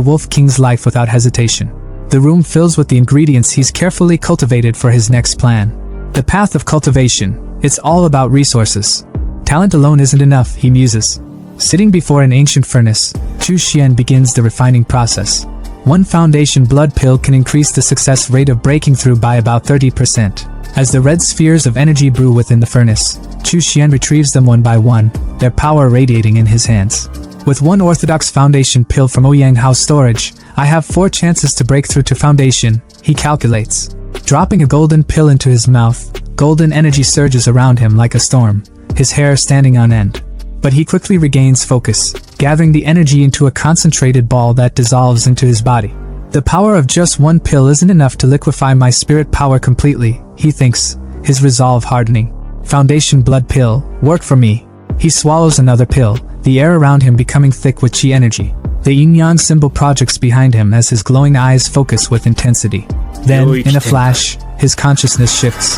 Wolf King's life without hesitation. The room fills with the ingredients he's carefully cultivated for his next plan. The path of cultivation, it's all about resources. Talent alone isn't enough, he muses. Sitting before an ancient furnace, Chu Xian begins the refining process. 1 foundation blood pill can increase the success rate of breaking through by about 30%. As the red spheres of energy brew within the furnace, Chu Xian retrieves them one by one, their power radiating in his hands. With 1 orthodox foundation pill from Ouyang Hao's storage, I have 4 chances to break through to foundation, he calculates. Dropping a golden pill into his mouth, golden energy surges around him like a storm, his hair standing on end. But he quickly regains focus, gathering the energy into a concentrated ball that dissolves into his body. The power of just 1 pill isn't enough to liquefy my spirit power completely, he thinks, his resolve hardening. Foundation blood pill, work for me. He swallows another pill, the air around him becoming thick with chi energy. The yin-yang symbol projects behind him as his glowing eyes focus with intensity. Then, in a flash, his consciousness shifts.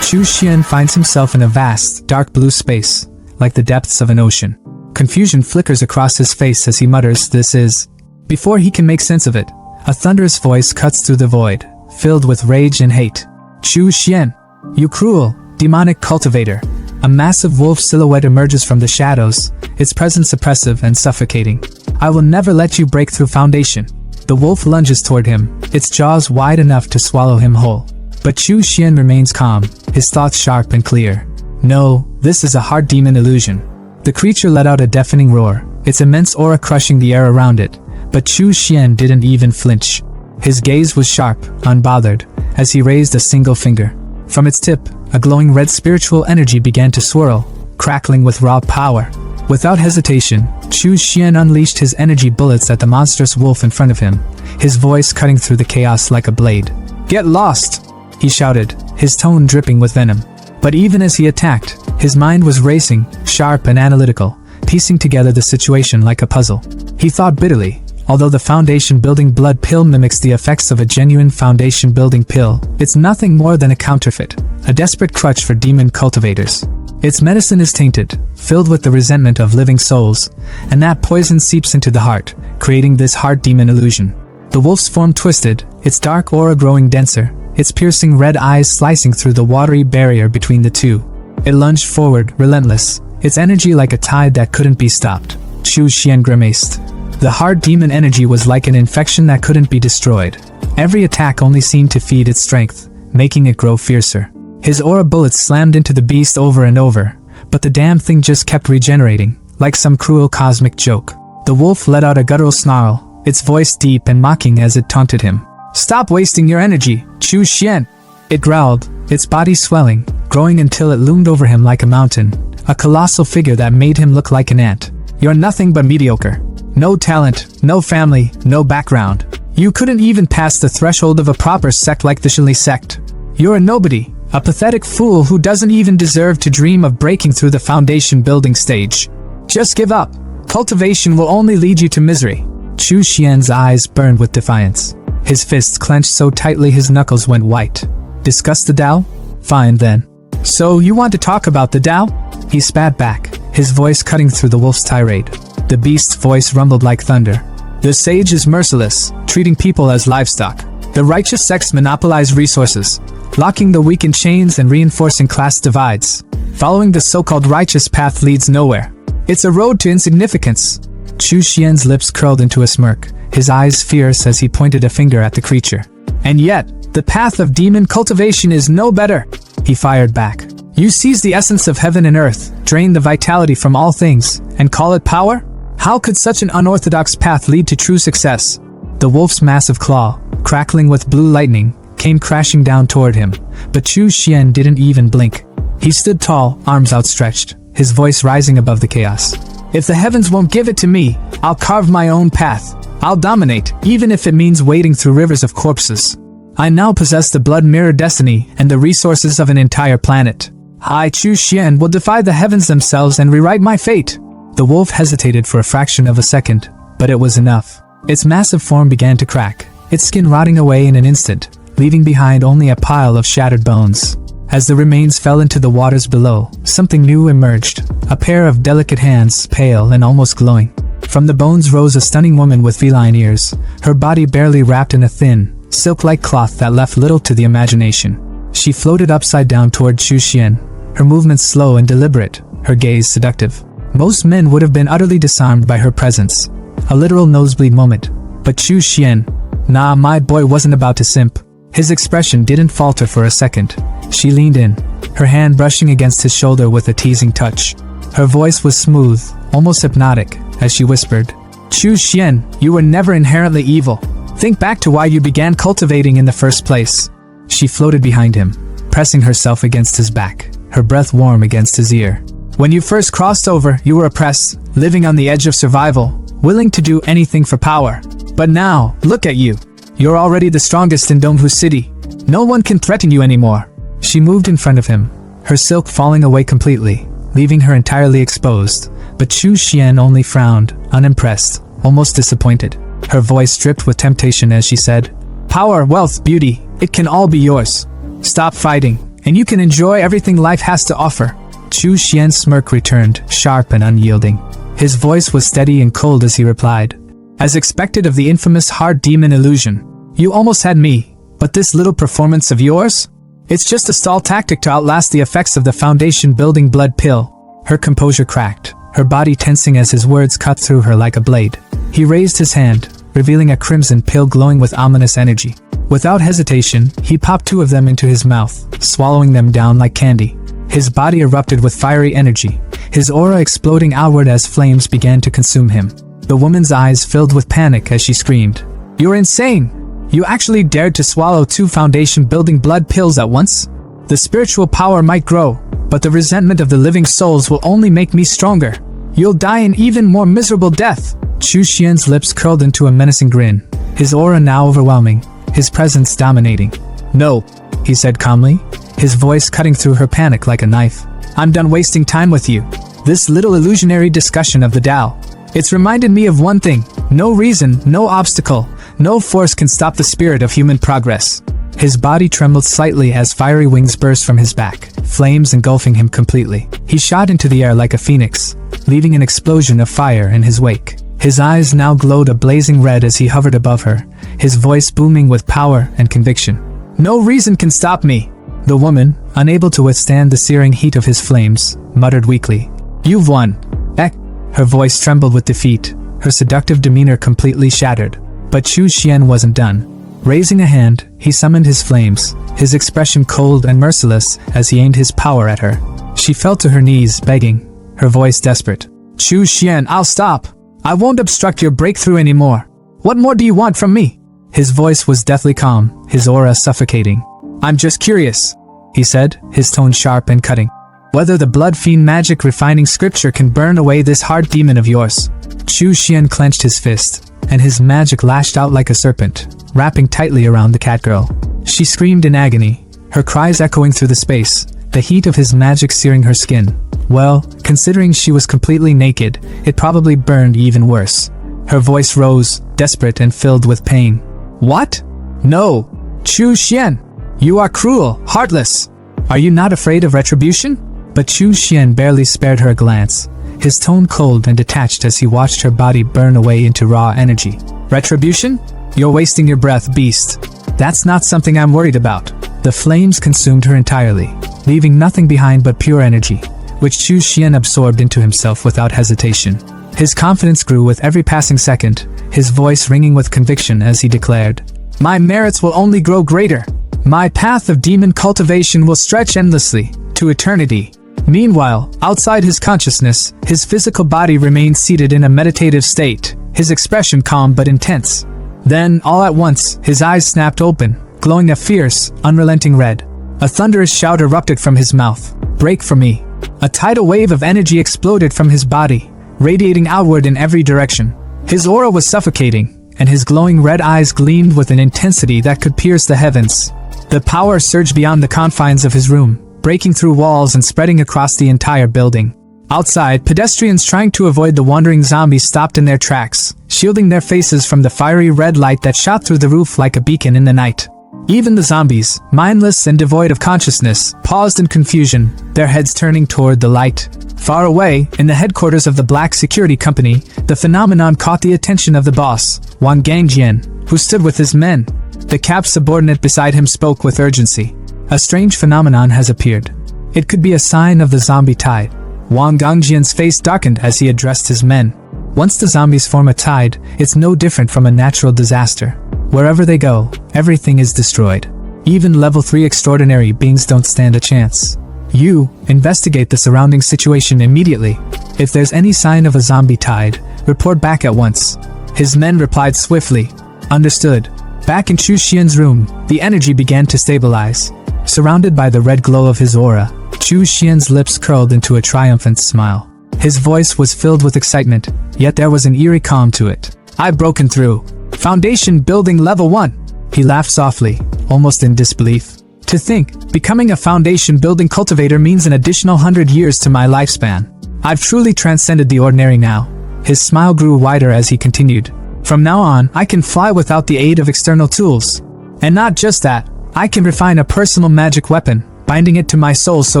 Chu Xian finds himself in a vast, dark blue space, like the depths of an ocean. Confusion flickers across his face as he mutters, "This is..." Before he can make sense of it, a thunderous voice cuts through the void, filled with rage and hate. "Chu Xian, you cruel, demonic cultivator." A massive wolf silhouette emerges from the shadows, its presence oppressive and suffocating. "I will never let you break through foundation." The wolf lunges toward him, its jaws wide enough to swallow him whole. But Chu Xian remains calm, his thoughts sharp and clear. No, this is a hard demon illusion. The creature let out a deafening roar, its immense aura crushing the air around it, but Chu Xian didn't even flinch. His gaze was sharp, unbothered, as he raised a single finger. From its tip, a glowing red spiritual energy began to swirl, crackling with raw power. Without hesitation, Chu Xian unleashed his energy bullets at the monstrous wolf in front of him, his voice cutting through the chaos like a blade. "Get lost!" he shouted, his tone dripping with venom. But even as he attacked, his mind was racing, sharp and analytical, piecing together the situation like a puzzle. He thought bitterly, although the foundation-building blood pill mimics the effects of a genuine foundation-building pill, it's nothing more than a counterfeit, a desperate crutch for demon cultivators. Its medicine is tainted, filled with the resentment of living souls, and that poison seeps into the heart, creating this heart demon illusion. The wolf's form twisted, its dark aura growing denser, its piercing red eyes slicing through the watery barrier between the two. It lunged forward, relentless, its energy like a tide that couldn't be stopped. Chu Xian grimaced. The hard demon energy was like an infection that couldn't be destroyed. Every attack only seemed to feed its strength, making it grow fiercer. His aura bullets slammed into the beast over and over, but the damn thing just kept regenerating, like some cruel cosmic joke. The wolf let out a guttural snarl, its voice deep and mocking as it taunted him. "Stop wasting your energy, Chu Xian!" It growled, its body swelling, growing until it loomed over him like a mountain, a colossal figure that made him look like an ant. "You're nothing but mediocre. No talent, no family, no background. You couldn't even pass the threshold of a proper sect like the Shili sect. You're a nobody, a pathetic fool who doesn't even deserve to dream of breaking through the foundation building stage. Just give up. Cultivation will only lead you to misery." Chu Xian's eyes burned with defiance. His fists clenched so tightly his knuckles went white. "Discuss the Tao? Fine then. So you want to talk about the Tao?" He spat back, his voice cutting through the wolf's tirade. The beast's voice rumbled like thunder. "The sage is merciless, treating people as livestock. The righteous sects monopolize resources, locking the weak in chains and reinforcing class divides. Following the so-called righteous path leads nowhere. It's a road to insignificance." Chu Xian's lips curled into a smirk, his eyes fierce as he pointed a finger at the creature. "And yet, the path of demon cultivation is no better," he fired back. "You seize the essence of heaven and earth, drain the vitality from all things, and call it power? How could such an unorthodox path lead to true success?" The wolf's massive claw, crackling with blue lightning, came crashing down toward him, but Chu Xian didn't even blink. He stood tall, arms outstretched, his voice rising above the chaos. "If the heavens won't give it to me, I'll carve my own path. I'll dominate, even if it means wading through rivers of corpses. I now possess the blood mirror destiny and the resources of an entire planet. I, Chu Xian, will defy the heavens themselves and rewrite my fate." The wolf hesitated for a fraction of a second, but it was enough. Its massive form began to crack, its skin rotting away in an instant, leaving behind only a pile of shattered bones. As the remains fell into the waters below, something new emerged, a pair of delicate hands, pale and almost glowing. From the bones rose a stunning woman with feline ears, her body barely wrapped in a thin, silk-like cloth that left little to the imagination. She floated upside down toward Chu Xian, her movements slow and deliberate, her gaze seductive. Most men would have been utterly disarmed by her presence. A literal nosebleed moment. But Chu Xian, nah, my boy wasn't about to simp. His expression didn't falter for a second. She leaned in, her hand brushing against his shoulder with a teasing touch. Her voice was smooth, almost hypnotic, as she whispered, "Chu Xian, you were never inherently evil. Think back to why you began cultivating in the first place." She floated behind him, pressing herself against his back, her breath warm against his ear. "When you first crossed over, you were oppressed, living on the edge of survival, willing to do anything for power. But now, look at you. You're already the strongest in Donghu City. No one can threaten you anymore." She moved in front of him, her silk falling away completely, leaving her entirely exposed, but Chu Xian only frowned, unimpressed, almost disappointed. Her voice dripped with temptation as she said, "Power, wealth, beauty, it can all be yours. Stop fighting, and you can enjoy everything life has to offer." Chu Xian's smirk returned, sharp and unyielding. His voice was steady and cold as he replied, "As expected of the infamous hard demon illusion. You almost had me, but this little performance of yours? It's just a stall tactic to outlast the effects of the foundation-building blood pill." Her composure cracked, her body tensing as his words cut through her like a blade. He raised his hand, revealing a crimson pill glowing with ominous energy. Without hesitation, he popped 2 of them into his mouth, swallowing them down like candy. His body erupted with fiery energy, his aura exploding outward as flames began to consume him. The woman's eyes filled with panic as she screamed, "You're insane! You actually dared to swallow 2 foundation-building blood pills at once? The spiritual power might grow, but the resentment of the living souls will only make me stronger. You'll die an even more miserable death." Chu Xian's lips curled into a menacing grin, his aura now overwhelming, his presence dominating. "No," he said calmly, his voice cutting through her panic like a knife. "I'm done wasting time with you. This little illusionary discussion of the Tao. It's reminded me of one thing. No reason, no obstacle, no force can stop the spirit of human progress." His body trembled slightly as fiery wings burst from his back, flames engulfing him completely. He shot into the air like a phoenix, leaving an explosion of fire in his wake. His eyes now glowed a blazing red as he hovered above her, his voice booming with power and conviction. "No reason can stop me." The woman, unable to withstand the searing heat of his flames, muttered weakly, "You've won." Ek. Her voice trembled with defeat, her seductive demeanor completely shattered. But Chu Xian wasn't done. Raising a hand, he summoned his flames, his expression cold and merciless as he aimed his power at her. She fell to her knees, begging, her voice desperate. Chu Xian, I'll stop. I won't obstruct your breakthrough anymore. What more do you want from me? His voice was deathly calm, his aura suffocating. I'm just curious, he said, his tone sharp and cutting. Whether the blood fiend magic refining scripture can burn away this hard demon of yours. Chu Xian clenched his fist, and his magic lashed out like a serpent, wrapping tightly around the catgirl. She screamed in agony, her cries echoing through the space, the heat of his magic searing her skin. Well, considering she was completely naked, it probably burned even worse. Her voice rose, desperate and filled with pain. What? No! Chu Xian! You are cruel, heartless! Are you not afraid of retribution? But Chu Xian barely spared her a glance, his tone cold and detached as he watched her body burn away into raw energy. Retribution? You're wasting your breath, beast. That's not something I'm worried about. The flames consumed her entirely, leaving nothing behind but pure energy, which Chu Xian absorbed into himself without hesitation. His confidence grew with every passing second, his voice ringing with conviction as he declared, My merits will only grow greater. My path of demon cultivation will stretch endlessly, to eternity. Meanwhile, outside his consciousness, his physical body remained seated in a meditative state, his expression calm but intense. Then, all at once, his eyes snapped open, glowing a fierce, unrelenting red. A thunderous shout erupted from his mouth. Break for me. A tidal wave of energy exploded from his body, radiating outward in every direction. His aura was suffocating, and his glowing red eyes gleamed with an intensity that could pierce the heavens. The power surged beyond the confines of his room, breaking through walls and spreading across the entire building. Outside, pedestrians trying to avoid the wandering zombies stopped in their tracks, shielding their faces from the fiery red light that shot through the roof like a beacon in the night. Even the zombies, mindless and devoid of consciousness, paused in confusion, their heads turning toward the light. Far away, in the headquarters of the Black Security Company, the phenomenon caught the attention of the boss, Wang Gangjian, who stood with his men. The Cap's subordinate beside him spoke with urgency. A strange phenomenon has appeared. It could be a sign of the zombie tide. Wang Gangjian's face darkened as he addressed his men. Once the zombies form a tide, it's no different from a natural disaster. Wherever they go, everything is destroyed. Even level 3 extraordinary beings don't stand a chance. You, investigate the surrounding situation immediately. If there's any sign of a zombie tide, report back at once. His men replied swiftly. Understood. Back in Chu Xian's room, the energy began to stabilize. Surrounded by the red glow of his aura, Chu Xian's lips curled into a triumphant smile. His voice was filled with excitement, yet there was an eerie calm to it. I've broken through. Foundation building level 1. He laughed softly, almost in disbelief. To think, becoming a foundation building cultivator means an additional 100 years to my lifespan. I've truly transcended the ordinary now. His smile grew wider as he continued. From now on, I can fly without the aid of external tools. And not just that, I can refine a personal magic weapon, binding it to my soul so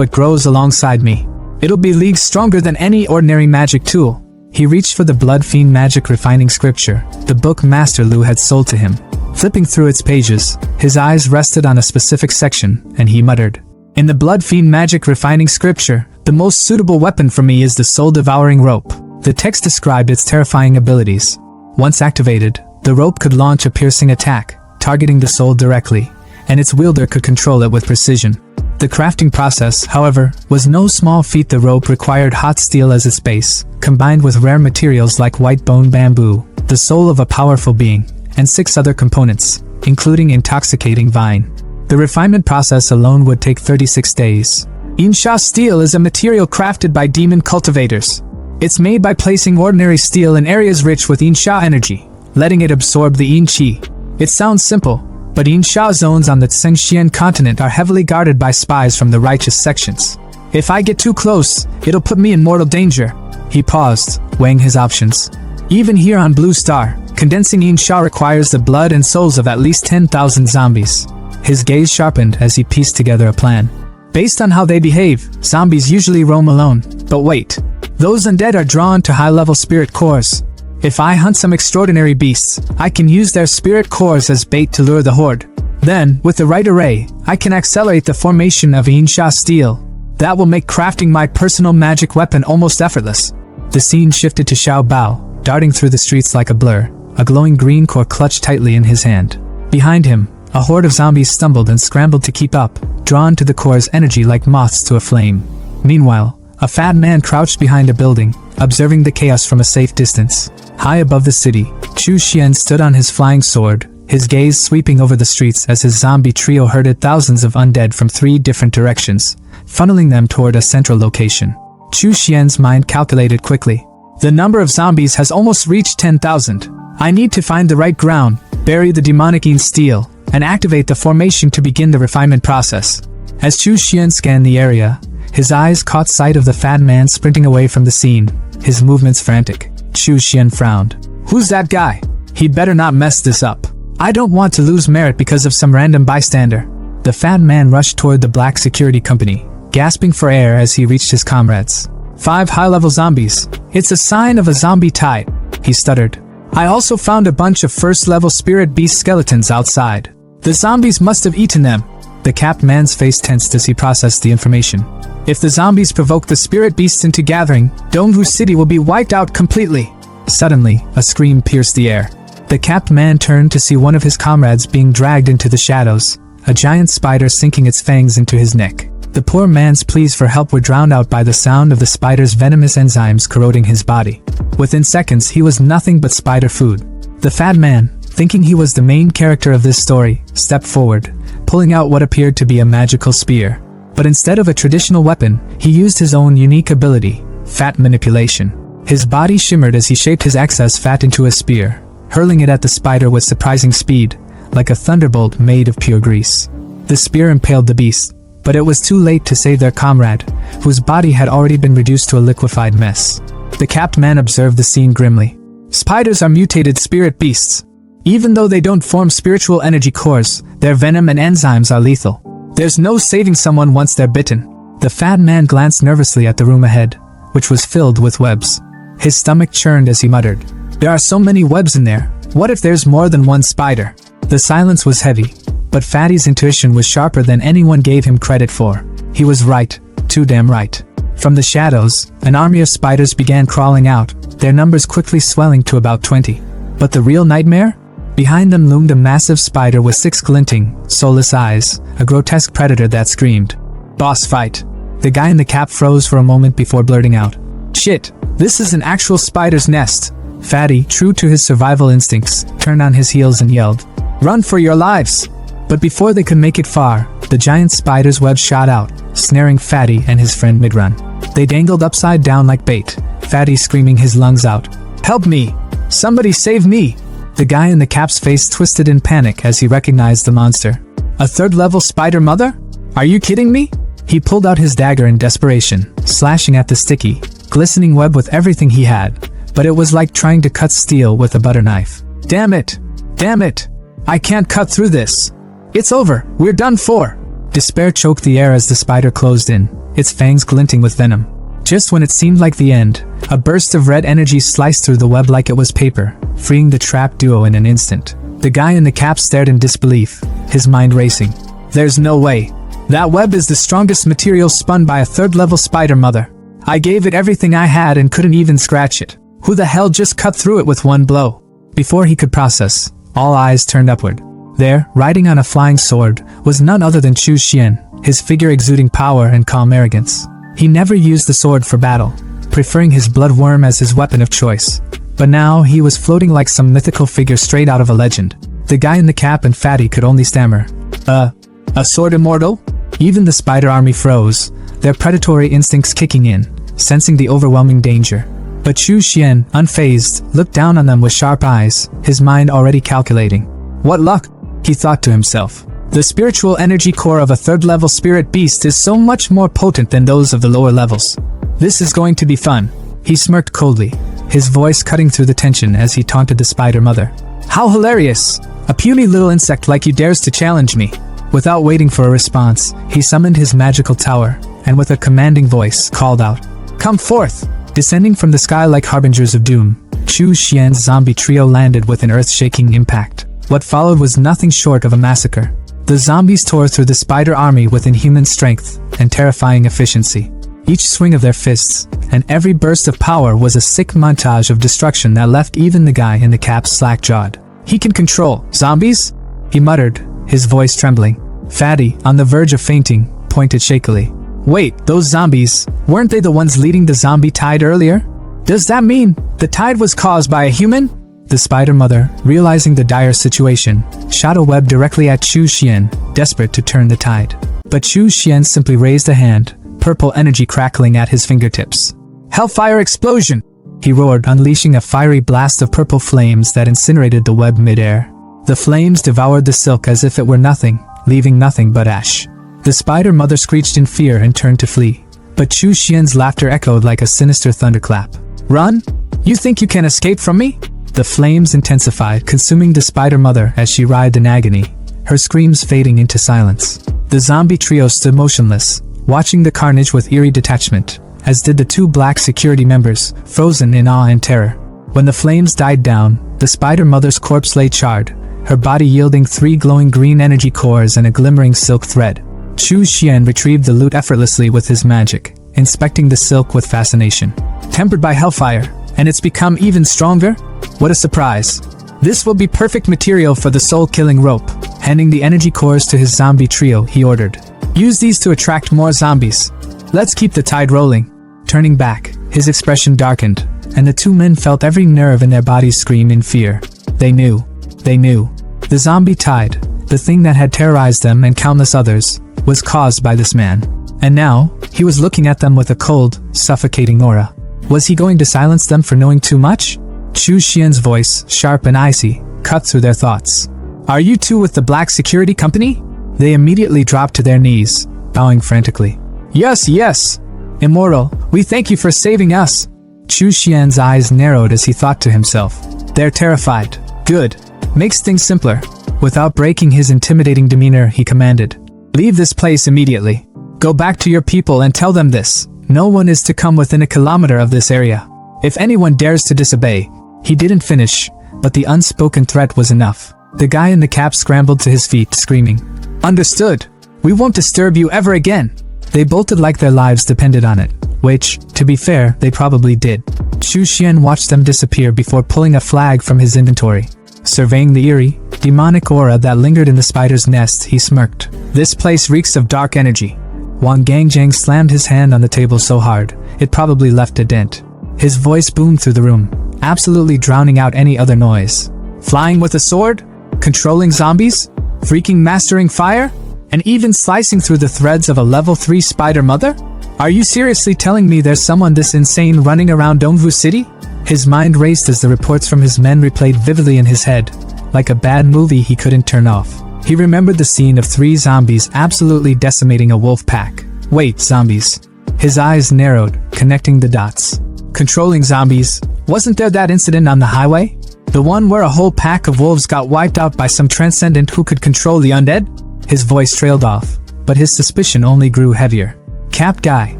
it grows alongside me. It'll be leagues stronger than any ordinary magic tool. He reached for the Blood Fiend Magic Refining Scripture, the book Master Lu had sold to him. Flipping through its pages, his eyes rested on a specific section, and he muttered, In the Blood Fiend Magic Refining Scripture, the most suitable weapon for me is the soul-devouring rope. The text described its terrifying abilities. Once activated, the rope could launch a piercing attack, targeting the soul directly, and its wielder could control it with precision. The crafting process, however, was no small feat. The rope required hot steel as its base, combined with rare materials like white bone bamboo, the soul of a powerful being, and 6 other components, including intoxicating vine. The refinement process alone would take 36 days. Insha steel is a material crafted by demon cultivators. It's made by placing ordinary steel in areas rich with Insha energy, letting it absorb the Yin Qi. It sounds simple, but Insha zones on the Tsengxian continent are heavily guarded by spies from the righteous sections. If I get too close, it'll put me in mortal danger. He paused, weighing his options. Even here on Blue Star, condensing Insha requires the blood and souls of at least 10,000 zombies. His gaze sharpened as he pieced together a plan. Based on how they behave, zombies usually roam alone. But wait, those undead are drawn to high-level spirit cores. If I hunt some extraordinary beasts, I can use their spirit cores as bait to lure the horde. Then, with the right array, I can accelerate the formation of Insha steel. That will make crafting my personal magic weapon almost effortless. The scene shifted to Xiao Bao, darting through the streets like a blur, a glowing green core clutched tightly in his hand. Behind him, a horde of zombies stumbled and scrambled to keep up, drawn to the core's energy like moths to a flame. Meanwhile, a fat man crouched behind a building, observing the chaos from a safe distance. High above the city, Chu Xian stood on his flying sword, his gaze sweeping over the streets as his zombie trio herded thousands of undead from 3 different directions, funneling them toward a central location. Chu Xian's mind calculated quickly. The number of zombies has almost reached 10,000. I need to find the right ground, bury the demonic steel, and activate the formation to begin the refinement process. As Chu Xian scanned the area, his eyes caught sight of the fat man sprinting away from the scene, his movements frantic. Chu Xian frowned. Who's that guy? He'd better not mess this up. I don't want to lose merit because of some random bystander. The fat man rushed toward the black security company, gasping for air as he reached his comrades. 5 high-level zombies. It's a sign of a zombie tide, he stuttered. I also found a bunch of first-level spirit beast skeletons outside. The zombies must have eaten them. The capped man's face tensed as he processed the information. If the zombies provoke the spirit beasts into gathering, Dongwu City will be wiped out completely. Suddenly, a scream pierced the air. The capped man turned to see one of his comrades being dragged into the shadows, a giant spider sinking its fangs into his neck. The poor man's pleas for help were drowned out by the sound of the spider's venomous enzymes corroding his body. Within seconds, he was nothing but spider food. The fat man, thinking he was the main character of this story, stepped forward, pulling out what appeared to be a magical spear. But instead of a traditional weapon, he used his own unique ability, fat manipulation. His body shimmered as he shaped his excess fat into a spear, hurling it at the spider with surprising speed, like a thunderbolt made of pure grease. The spear impaled the beast, but it was too late to save their comrade, whose body had already been reduced to a liquefied mess. The capped man observed the scene grimly. Spiders are mutated spirit beasts. Even though they don't form spiritual energy cores, their venom and enzymes are lethal. There's no saving someone once they're bitten. The fat man glanced nervously at the room ahead, which was filled with webs. His stomach churned as he muttered, "There are so many webs in there. What if there's more than one spider?" The silence was heavy, but Fatty's intuition was sharper than anyone gave him credit for. He was right, too damn right. From the shadows, an army of spiders began crawling out, their numbers quickly swelling to about 20. But the real nightmare? Behind them loomed a massive spider with 6 glinting, soulless eyes, a grotesque predator that screamed, "Boss fight." The guy in the cap froze for a moment before blurting out, "Shit, this is an actual spider's nest." Fatty, true to his survival instincts, turned on his heels and yelled, "Run for your lives!" But before they could make it far, the giant spider's web shot out, snaring Fatty and his friend mid-run. They dangled upside down like bait, Fatty screaming his lungs out, "Help me! Somebody save me!" The guy in the cap's face twisted in panic as he recognized the monster. A 3rd-level spider mother? Are you kidding me? He pulled out his dagger in desperation, slashing at the sticky, glistening web with everything he had, but it was like trying to cut steel with a butter knife. Damn it! Damn it! I can't cut through this! It's over! We're done for! Despair choked the air as the spider closed in, its fangs glinting with venom. Just when it seemed like the end, a burst of red energy sliced through the web like it was paper, freeing the trapped duo in an instant. The guy in the cap stared in disbelief, his mind racing. There's no way. That web is the strongest material spun by a 3rd-level spider mother. I gave it everything I had and couldn't even scratch it. Who the hell just cut through it with one blow? Before he could process, all eyes turned upward. There, riding on a flying sword, was none other than Chu Xian, his figure exuding power and calm arrogance. He never used the sword for battle, preferring his blood worm as his weapon of choice. But now he was floating like some mythical figure straight out of a legend. The guy in the cap and Fatty could only stammer, A sword immortal? Even the spider army froze, their predatory instincts kicking in, sensing the overwhelming danger. But Chu Xian, unfazed, looked down on them with sharp eyes, his mind already calculating. What luck, he thought to himself. The spiritual energy core of a 3rd-level spirit beast is so much more potent than those of the lower levels. This is going to be fun. He smirked coldly, his voice cutting through the tension as he taunted the spider mother. How hilarious! A puny little insect like you dares to challenge me. Without waiting for a response, he summoned his magical tower, and with a commanding voice, called out, "Come forth!" Descending from the sky like harbingers of doom, Chu Xian's zombie trio landed with an earth-shaking impact. What followed was nothing short of a massacre. The zombies tore through the spider army with inhuman strength and terrifying efficiency. Each swing of their fists, and every burst of power was a sick montage of destruction that left even the guy in the cap slack-jawed. He can control zombies? He muttered, his voice trembling. Fatty, on the verge of fainting, pointed shakily. Wait, those zombies, weren't they the ones leading the zombie tide earlier? Does that mean the tide was caused by a human? The spider mother, realizing the dire situation, shot a web directly at Chu Xian, desperate to turn the tide. But Chu Xian simply raised a hand, purple energy crackling at his fingertips. Hellfire explosion! He roared, unleashing a fiery blast of purple flames that incinerated the web midair. The flames devoured the silk as if it were nothing, leaving nothing but ash. The spider mother screeched in fear and turned to flee. But Chu Xian's laughter echoed like a sinister thunderclap. Run? You think you can escape from me? The flames intensified, consuming the spider mother as she writhed in agony, her screams fading into silence. The zombie trio stood motionless, watching the carnage with eerie detachment, as did the two black security members, frozen in awe and terror. When the flames died down, the spider mother's corpse lay charred, her body yielding 3 glowing green energy cores and a glimmering silk thread. Chu Xian retrieved the loot effortlessly with his magic, inspecting the silk with fascination. Tempered by hellfire, and it's become even stronger? What a surprise. This will be perfect material for the soul-killing rope. Handing the energy cores to his zombie trio, he ordered. Use these to attract more zombies. Let's keep the tide rolling. Turning back, his expression darkened, and the two men felt every nerve in their bodies scream in fear. They knew. The zombie tide, the thing that had terrorized them and countless others, was caused by this man. And now, he was looking at them with a cold, suffocating aura. Was he going to silence them for knowing too much? Chu Xian's voice, sharp and icy, cut through their thoughts. Are you two with the black security company? They immediately dropped to their knees, bowing frantically. Yes. Immortal, we thank you for saving us. Chu Xian's eyes narrowed as he thought to himself. They're terrified. Good. Makes things simpler. Without breaking his intimidating demeanor, he commanded. Leave this place immediately. Go back to your people and tell them this. No one is to come within a kilometer of this area. If anyone dares to disobey. He didn't finish, but the unspoken threat was enough. The guy in the cap scrambled to his feet, screaming. Understood. We won't disturb you ever again. They bolted like their lives depended on it, which, to be fair, they probably did. Chu Xian watched them disappear before pulling a flag from his inventory. Surveying the eerie, demonic aura that lingered in the spider's nest, he smirked. This place reeks of dark energy. Wang Gangjang slammed his hand on the table so hard, it probably left a dent. His voice boomed through the room, absolutely drowning out any other noise. Flying with a sword? Controlling zombies? Freaking mastering fire? And even slicing through the threads of a level 3 spider mother? Are you seriously telling me there's someone this insane running around Dongwu City? His mind raced as the reports from his men replayed vividly in his head, like a bad movie he couldn't turn off. He remembered the scene of 3 zombies absolutely decimating a wolf pack. Wait, zombies. His eyes narrowed, connecting the dots. Controlling zombies. Wasn't there that incident on the highway? The one where a whole pack of wolves got wiped out by some transcendent who could control the undead? His voice trailed off, but his suspicion only grew heavier. Capped guy,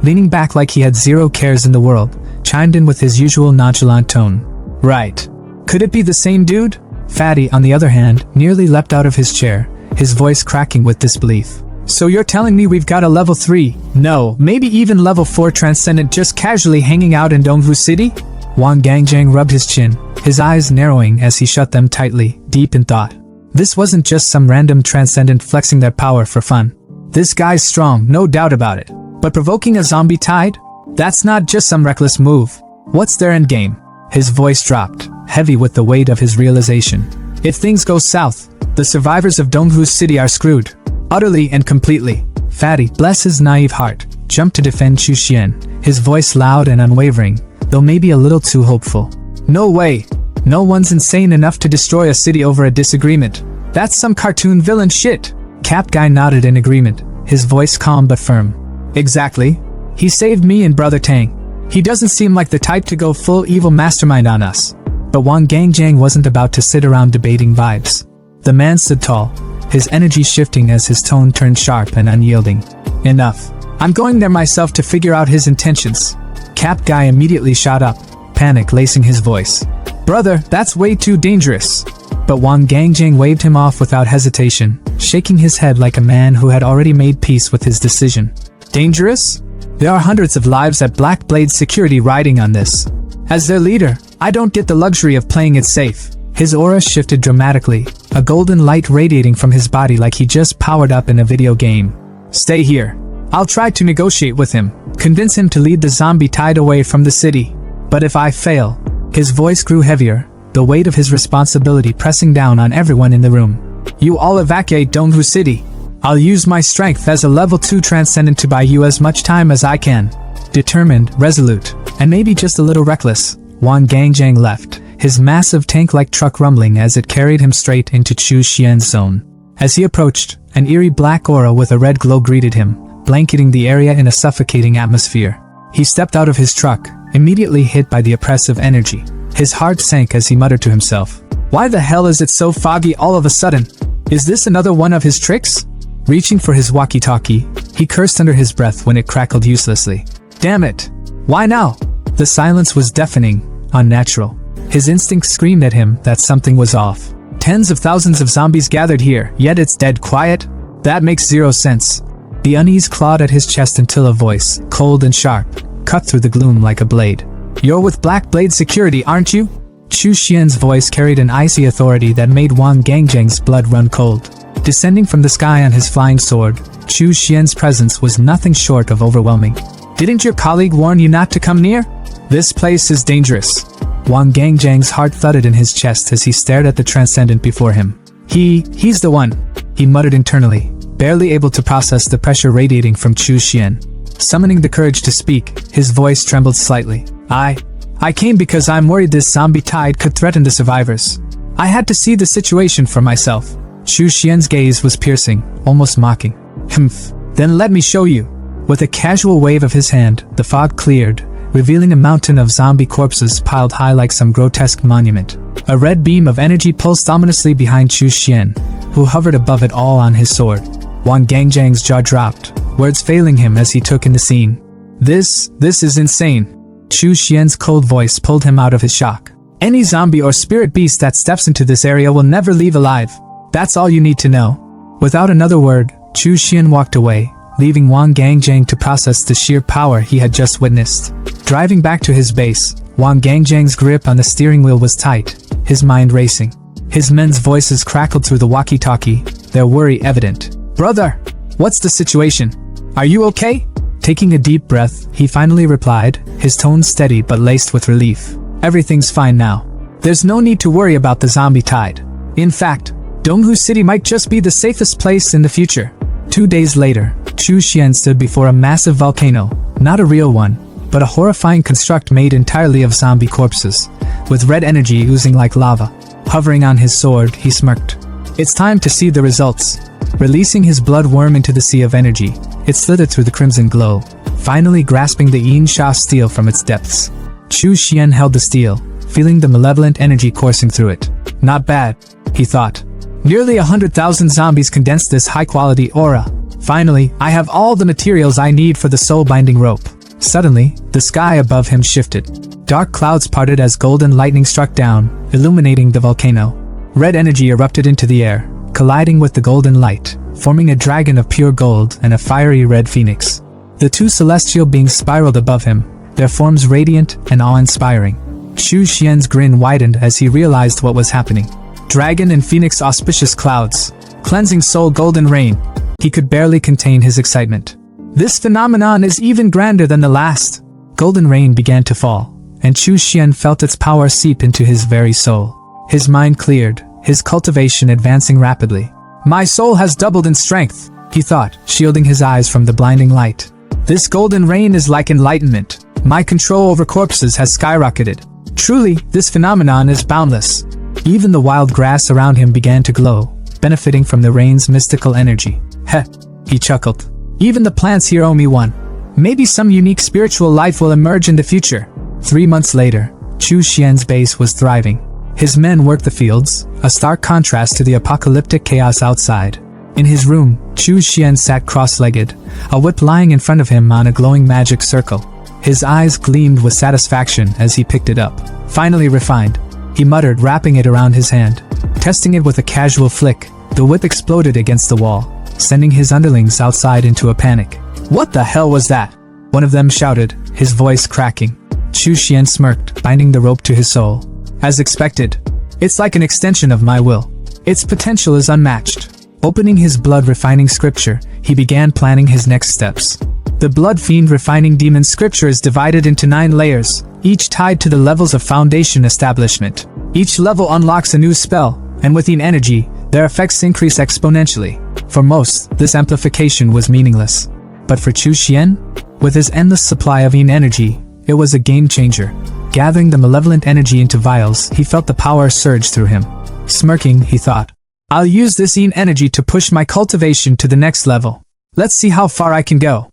leaning back like he had 0 cares in the world, chimed in with his usual nonchalant tone. Right. Could it be the same dude? Fatty, on the other hand, nearly leapt out of his chair, his voice cracking with disbelief. So you're telling me we've got a level 3, no, maybe even level 4 transcendent just casually hanging out in Dongwu City? Wang Gangjang rubbed his chin, his eyes narrowing as he shut them tightly, deep in thought. This wasn't just some random transcendent flexing their power for fun. This guy's strong, no doubt about it. But provoking a zombie tide? That's not just some reckless move. What's their endgame? His voice dropped, heavy with the weight of his realization. If things go south, the survivors of Dongwu City are screwed. Utterly and completely. Fatty, bless his naive heart, jumped to defend Chu Xian, his voice loud and unwavering, though maybe a little too hopeful. No way. No one's insane enough to destroy a city over a disagreement. That's some cartoon villain shit. Cap Guy nodded in agreement, his voice calm but firm. Exactly. He saved me and Brother Tang. He doesn't seem like the type to go full evil mastermind on us. But Wang Gangjang wasn't about to sit around debating vibes. The man stood tall, his energy shifting as his tone turned sharp and unyielding. Enough. I'm going there myself to figure out his intentions. Cap Guy immediately shot up, panic lacing his voice. Brother, that's way too dangerous. But Wang Gangjang waved him off without hesitation, shaking his head like a man who had already made peace with his decision. Dangerous? There are hundreds of lives at Black Blade Security riding on this. As their leader, I don't get the luxury of playing it safe. His aura shifted dramatically, a golden light radiating from his body like he just powered up in a video game. Stay here. I'll try to negotiate with him, convince him to lead the zombie tide away from the city. But if I fail, his voice grew heavier, the weight of his responsibility pressing down on everyone in the room. You all evacuate Donghu City. I'll use my strength as a level 2 transcendent to buy you as much time as I can. Determined, resolute, and maybe just a little reckless, Wang Gangjang left, his massive tank-like truck rumbling as it carried him straight into Chu Xian's zone. As he approached, an eerie black aura with a red glow greeted him, blanketing the area in a suffocating atmosphere. He stepped out of his truck, immediately hit by the oppressive energy. His heart sank as he muttered to himself, "Why the hell is it so foggy all of a sudden? Is this another one of his tricks?" Reaching for his walkie-talkie, he cursed under his breath when it crackled uselessly. Damn it! Why now? The silence was deafening, unnatural. His instincts screamed at him that something was off. Tens of thousands of zombies gathered here, yet it's dead quiet? That makes zero sense. The unease clawed at his chest until a voice, cold and sharp, cut through the gloom like a blade. "You're with Black Blade Security, aren't you?" Chu Xian's voice carried an icy authority that made Wang Gangjang's blood run cold. Descending from the sky on his flying sword, Chu Xian's presence was nothing short of overwhelming. "Didn't your colleague warn you not to come near? This place is dangerous." Wang Gangjang's heart thudded in his chest as he stared at the transcendent before him. He's the one," he muttered internally, barely able to process the pressure radiating from Chu Xian. Summoning the courage to speak, his voice trembled slightly. I came because I'm worried this zombie tide could threaten the survivors. I had to see the situation for myself." Chu Xian's gaze was piercing, almost mocking. "Humph, then let me show you." With a casual wave of his hand, the fog cleared, revealing a mountain of zombie corpses piled high like some grotesque monument. A red beam of energy pulsed ominously behind Chu Xian, who hovered above it all on his sword. Wang Gangjang's jaw dropped, words failing him as he took in the scene. This is insane." Chu Xian's cold voice pulled him out of his shock. "Any zombie or spirit beast that steps into this area will never leave alive. That's all you need to know." Without another word, Chu Xian walked away, leaving Wang Gangjang to process the sheer power he had just witnessed. Driving back to his base, Wang Gangjang's grip on the steering wheel was tight, his mind racing. His men's voices crackled through the walkie-talkie, their worry evident. "Brother, what's the situation? Are you okay?" Taking a deep breath, he finally replied, his tone steady but laced with relief. "Everything's fine now. There's no need to worry about the zombie tide. In fact, Donghu City might just be the safest place in the future." 2 days later, Chu Xian stood before a massive volcano, not a real one, but a horrifying construct made entirely of zombie corpses, with red energy oozing like lava. Hovering on his sword, he smirked. "It's time to see the results." Releasing his blood worm into the sea of energy, it slithered through the crimson glow, finally grasping the Yin Sha steel from its depths. Chu Xian held the steel, feeling the malevolent energy coursing through it. "Not bad," he thought. "Nearly 100,000 zombies condensed this high-quality aura. Finally, I have all the materials I need for the soul-binding rope." Suddenly, the sky above him shifted. Dark clouds parted as golden lightning struck down, illuminating the volcano. Red energy erupted into the air, colliding with the golden light, forming a dragon of pure gold and a fiery red phoenix. The two celestial beings spiraled above him, their forms radiant and awe-inspiring. Chu Xian's grin widened as he realized what was happening. Dragon and phoenix auspicious clouds, cleansing soul golden rain. He could barely contain his excitement. This phenomenon is even grander than the last. Golden rain began to fall, and Chu Xian felt its power seep into his very soul. His mind cleared, his cultivation advancing rapidly. "My soul has doubled in strength," he thought, shielding his eyes from the blinding light. "This golden rain is like enlightenment. My control over corpses has skyrocketed. Truly, this phenomenon is boundless." Even the wild grass around him began to glow, benefiting from the rain's mystical energy. "Heh," he chuckled. "Even the plants here owe me one. Maybe some unique spiritual life will emerge in the future." 3 months later, Chu Xian's base was thriving. His men worked the fields, a stark contrast to the apocalyptic chaos outside. In his room, Chu Xian sat cross-legged, a whip lying in front of him on a glowing magic circle. His eyes gleamed with satisfaction as he picked it up. "Finally refined," he muttered, wrapping it around his hand. Testing it with a casual flick, the whip exploded against the wall, sending his underlings outside into a panic. "What the hell was that? one of them shouted, his voice cracking. Chu Xian smirked, binding the rope to his soul. As expected. It's like an extension of my will. Its potential is unmatched. Opening his blood-refining scripture, he began planning his next steps. The Blood Fiend Refining Demon scripture is divided into 9 layers, each tied to the levels of foundation establishment. Each level unlocks a new spell, and with yin energy, their effects increase exponentially. For most, this amplification was meaningless. But for Chu Xian, with his endless supply of yin energy, it was a game-changer. Gathering the malevolent energy into vials, he felt the power surge through him. Smirking, he thought, I'll use this yin energy to push my cultivation to the next level. Let's see how far I can go.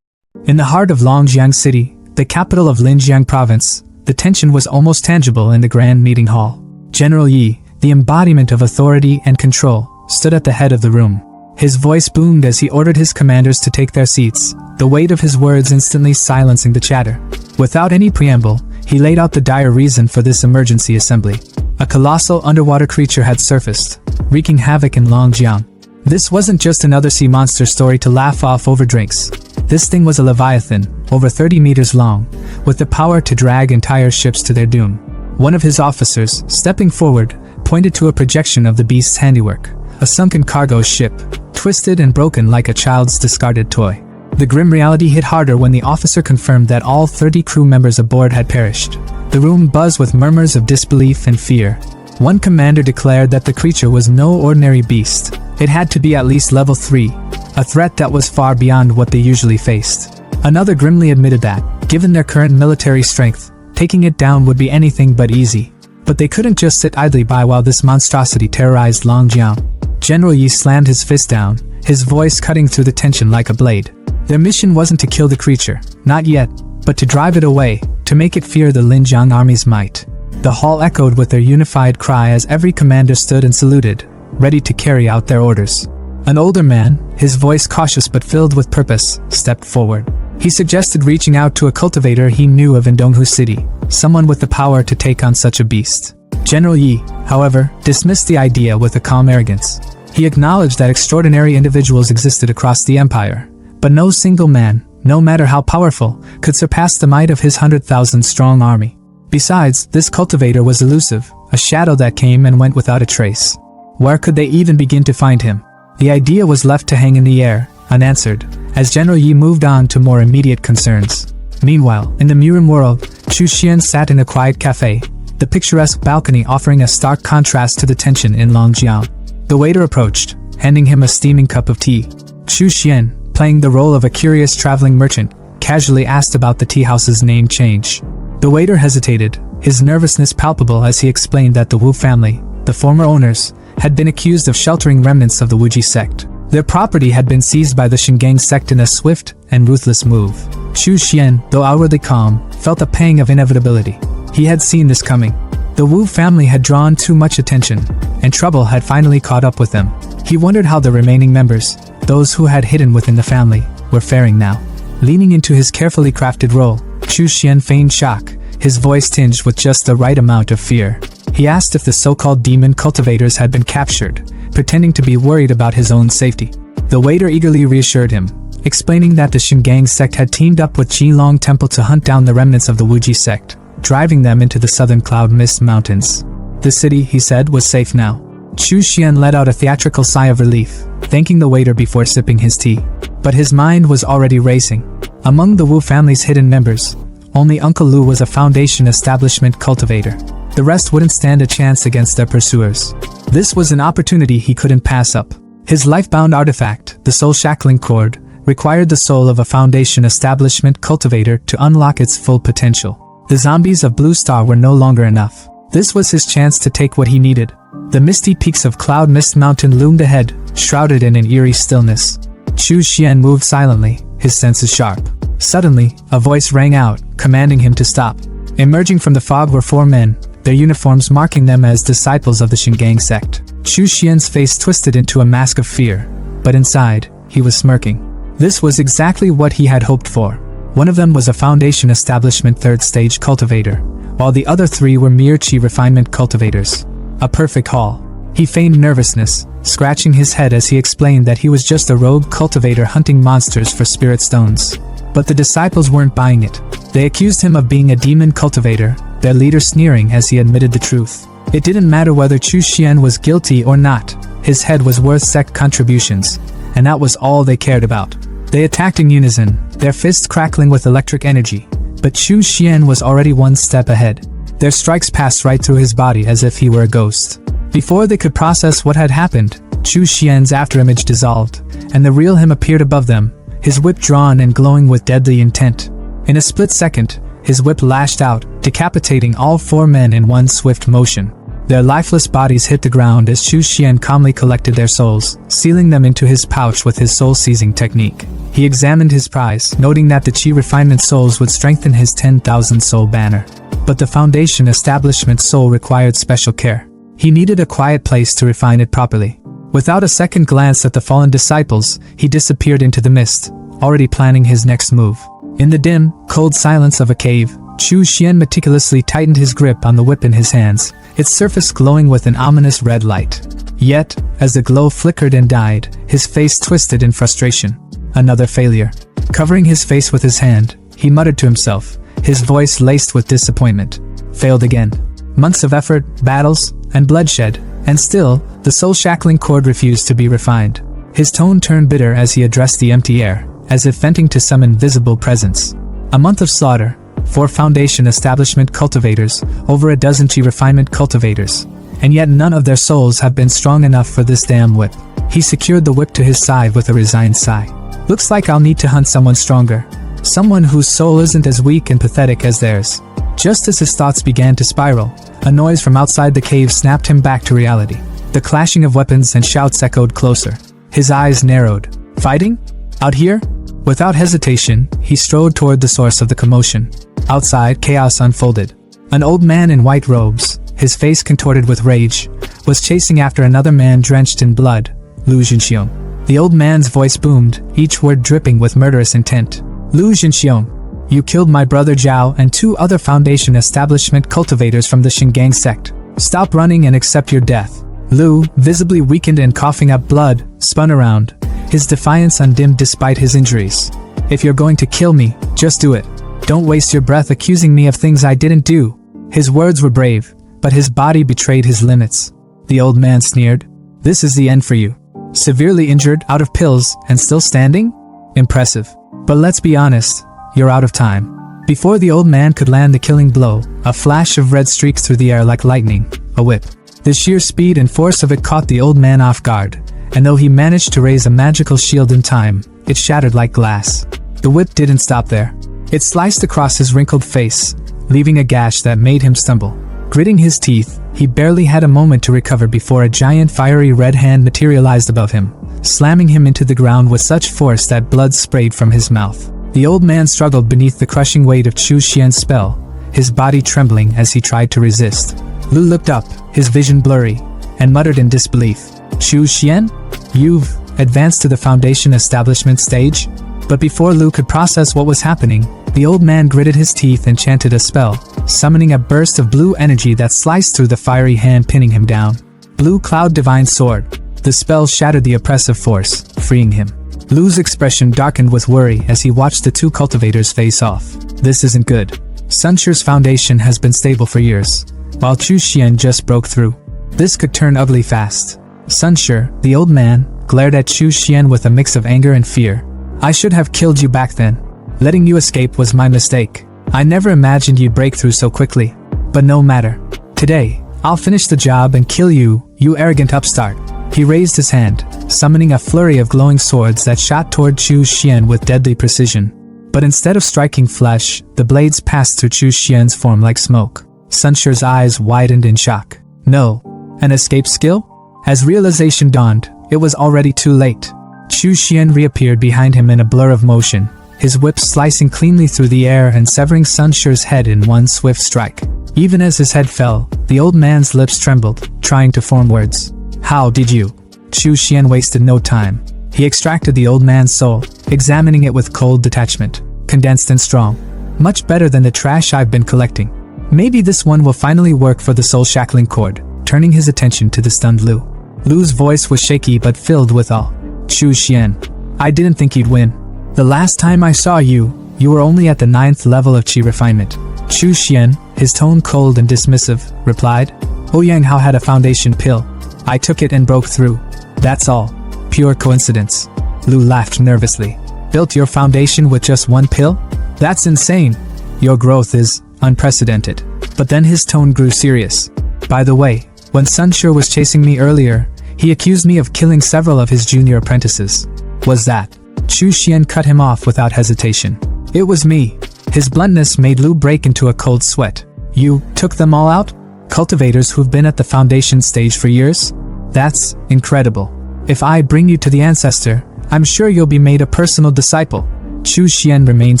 In the heart of Longjiang City, the capital of Linjiang Province, the tension was almost tangible in the grand meeting hall. General Yi, the embodiment of authority and control, stood at the head of the room. His voice boomed as he ordered his commanders to take their seats, the weight of his words instantly silencing the chatter. Without any preamble, he laid out the dire reason for this emergency assembly. A colossal underwater creature had surfaced, wreaking havoc in Longjiang. This wasn't just another sea monster story to laugh off over drinks. This thing was a leviathan, over 30 meters long, with the power to drag entire ships to their doom. One of his officers, stepping forward, pointed to a projection of the beast's handiwork, a sunken cargo ship, twisted and broken like a child's discarded toy. The grim reality hit harder when the officer confirmed that all 30 crew members aboard had perished. The room buzzed with murmurs of disbelief and fear. One commander declared that the creature was no ordinary beast. It had to be at least level 3, a threat that was far beyond what they usually faced. Another grimly admitted that, given their current military strength, taking it down would be anything but easy. But they couldn't just sit idly by while this monstrosity terrorized Longjiang. General Yi slammed his fist down, his voice cutting through the tension like a blade. Their mission wasn't to kill the creature, not yet, but to drive it away, to make it fear the Linjiang army's might. The hall echoed with their unified cry as every commander stood and saluted, ready to carry out their orders. An older man, his voice cautious but filled with purpose, stepped forward. He suggested reaching out to a cultivator he knew of in Donghu City, someone with the power to take on such a beast. General Yi, however, dismissed the idea with a calm arrogance. He acknowledged that extraordinary individuals existed across the empire, but no single man, no matter how powerful, could surpass the might of his 100,000-strong army. Besides, this cultivator was elusive, a shadow that came and went without a trace. Where could they even begin to find him? The idea was left to hang in the air, unanswered, as General Yi moved on to more immediate concerns. Meanwhile, in the MURIM world, Chu Xian sat in a quiet cafe, the picturesque balcony offering a stark contrast to the tension in Longjiang. The waiter approached, handing him a steaming cup of tea. Chu Xian, playing the role of a curious traveling merchant, casually asked about the tea house's name change. The waiter hesitated, his nervousness palpable as he explained that the Wu family, the former owners, had been accused of sheltering remnants of the Wuji sect. Their property had been seized by the Shingang sect in a swift and ruthless move. Chu Xian, though outwardly calm, felt a pang of inevitability. He had seen this coming. The Wu family had drawn too much attention, and trouble had finally caught up with them. He wondered how the remaining members, those who had hidden within the family, were faring now. Leaning into his carefully crafted role, Chu Xian feigned shock, his voice tinged with just the right amount of fear. He asked if the so-called demon cultivators had been captured, pretending to be worried about his own safety. The waiter eagerly reassured him, explaining that the Shingang sect had teamed up with Qilong Temple to hunt down the remnants of the Wuji sect, driving them into the southern cloud mist mountains. The city, he said, was safe now. Chu Xian let out a theatrical sigh of relief, thanking the waiter before sipping his tea. But his mind was already racing. Among the Wu family's hidden members, only Uncle Lu was a Foundation establishment cultivator. The rest wouldn't stand a chance against their pursuers. This was an opportunity he couldn't pass up. His life-bound artifact, the soul shackling cord, required the soul of a Foundation establishment cultivator to unlock its full potential. The zombies of Blue Star were no longer enough. This was his chance to take what he needed. The misty peaks of Cloud Mist Mountain loomed ahead, shrouded in an eerie stillness. Chu Xian moved silently, his senses sharp. Suddenly, a voice rang out, commanding him to stop. Emerging from the fog were 4 men, their uniforms marking them as disciples of the Shingang sect. Chu Xian's face twisted into a mask of fear, but inside, he was smirking. This was exactly what he had hoped for. One of them was a Foundation establishment 3rd stage cultivator, while the other 3 were mere Qi refinement cultivators. A perfect haul. He feigned nervousness, scratching his head as he explained that he was just a rogue cultivator hunting monsters for spirit stones. But the disciples weren't buying it. They accused him of being a demon cultivator, their leader sneering as he admitted the truth. It didn't matter whether Chu Xian was guilty or not. His head was worth sect contributions, and that was all they cared about. They attacked in unison, their fists crackling with electric energy, but Chu Xian was already one step ahead. Their strikes passed right through his body as if he were a ghost. Before they could process what had happened, Chu Xian's afterimage dissolved, and the real him appeared above them, his whip drawn and glowing with deadly intent. In a split second, his whip lashed out, decapitating all 4 men in one swift motion. Their lifeless bodies hit the ground as Chu Xian calmly collected their souls, sealing them into his pouch with his soul-seizing technique. He examined his prize, noting that the Qi refinement souls would strengthen his 10,000 soul banner. But the Foundation establishment soul required special care. He needed a quiet place to refine it properly. Without a second glance at the fallen disciples, he disappeared into the mist, already planning his next move. In the dim, cold silence of a cave, Chu Xian meticulously tightened his grip on the whip in his hands, its surface glowing with an ominous red light. Yet, as the glow flickered and died, his face twisted in frustration. Another failure. Covering his face with his hand, he muttered to himself, his voice laced with disappointment. Failed again. Months of effort, battles, and bloodshed, and still, the soul-shackling cord refused to be refined. His tone turned bitter as he addressed the empty air, as if venting to some invisible presence. A month of slaughter, 4 Foundation establishment cultivators, over a dozen Qi refinement cultivators, and yet none of their souls have been strong enough for this damn whip. He secured the whip to his side with a resigned sigh. Looks like I'll need to hunt someone stronger. Someone whose soul isn't as weak and pathetic as theirs. Just as his thoughts began to spiral, a noise from outside the cave snapped him back to reality. The clashing of weapons and shouts echoed closer. His eyes narrowed. Fighting? Out here? Without hesitation, he strode toward the source of the commotion. Outside, chaos unfolded. An old man in white robes, his face contorted with rage, was chasing after another man drenched in blood, Lu Jinxiong. The old man's voice boomed, each word dripping with murderous intent. Lu Jinxiong, you killed my brother Zhao and 2 other Foundation establishment cultivators from the Shingang sect. Stop running and accept your death. Lu, visibly weakened and coughing up blood, spun around, his defiance undimmed despite his injuries. If you're going to kill me, just do it. Don't waste your breath accusing me of things I didn't do. His words were brave, but his body betrayed his limits. The old man sneered. This is the end for you. Severely injured, out of pills, and still standing? Impressive. But let's be honest, you're out of time. Before the old man could land the killing blow, a flash of red streaked through the air like lightning, a whip. The sheer speed and force of it caught the old man off guard, and though he managed to raise a magical shield in time, it shattered like glass. The whip didn't stop there. It sliced across his wrinkled face, leaving a gash that made him stumble. Gritting his teeth, he barely had a moment to recover before a giant fiery red hand materialized above him, slamming him into the ground with such force that blood sprayed from his mouth. The old man struggled beneath the crushing weight of Chu Xian's spell, his body trembling as he tried to resist. Lu looked up, his vision blurry, and muttered in disbelief. Chu Xian? You've advanced to the Foundation establishment stage? But before Lu could process what was happening, the old man gritted his teeth and chanted a spell, summoning a burst of blue energy that sliced through the fiery hand, pinning him down. Blue Cloud Divine Sword. The spell shattered the oppressive force, freeing him. Lu's expression darkened with worry as he watched the 2 cultivators face off. This isn't good. Sunshire's foundation has been stable for years, while Chu Xian just broke through. This could turn ugly fast. Sunshire, the old man, glared at Chu Xian with a mix of anger and fear. I should have killed you back then. Letting you escape was my mistake. I never imagined you'd break through so quickly. But no matter. Today, I'll finish the job and kill you, you arrogant upstart. He raised his hand, summoning a flurry of glowing swords that shot toward Chu Xian with deadly precision. But instead of striking flesh, the blades passed through Chu Xian's form like smoke. Sunshire's eyes widened in shock. No. An escape skill? As realization dawned, it was already too late. Chu Xian reappeared behind him in a blur of motion, his whip slicing cleanly through the air and severing Sunshire's head in one swift strike. Even as his head fell, the old man's lips trembled, trying to form words. How did you? Chu Xian wasted no time. He extracted the old man's soul, examining it with cold detachment, condensed and strong. Much better than the trash I've been collecting. Maybe this one will finally work for the soul-shackling cord, turning his attention to the stunned Lu. Lu's voice was shaky but filled with awe. Chu Xian, I didn't think you'd win. The last time I saw you, You were only at the 9th level of Qi refinement. Chu Xian, his tone cold and dismissive, replied, Ouyang Hao had a foundation pill. I took it and broke through. That's all. Pure coincidence. Lu laughed nervously. Built your foundation with just one pill? That's insane. Your growth is unprecedented. But then his tone grew serious. By the way, when Sun Sure was chasing me earlier, he accused me of killing several of his junior apprentices. Was that? Chu Xian cut him off without hesitation. It was me. His bluntness made Lu break into a cold sweat. You took them all out? Cultivators who've been at the foundation stage for years? That's incredible. If I bring you to the ancestor, I'm sure you'll be made a personal disciple. Chu Xian remained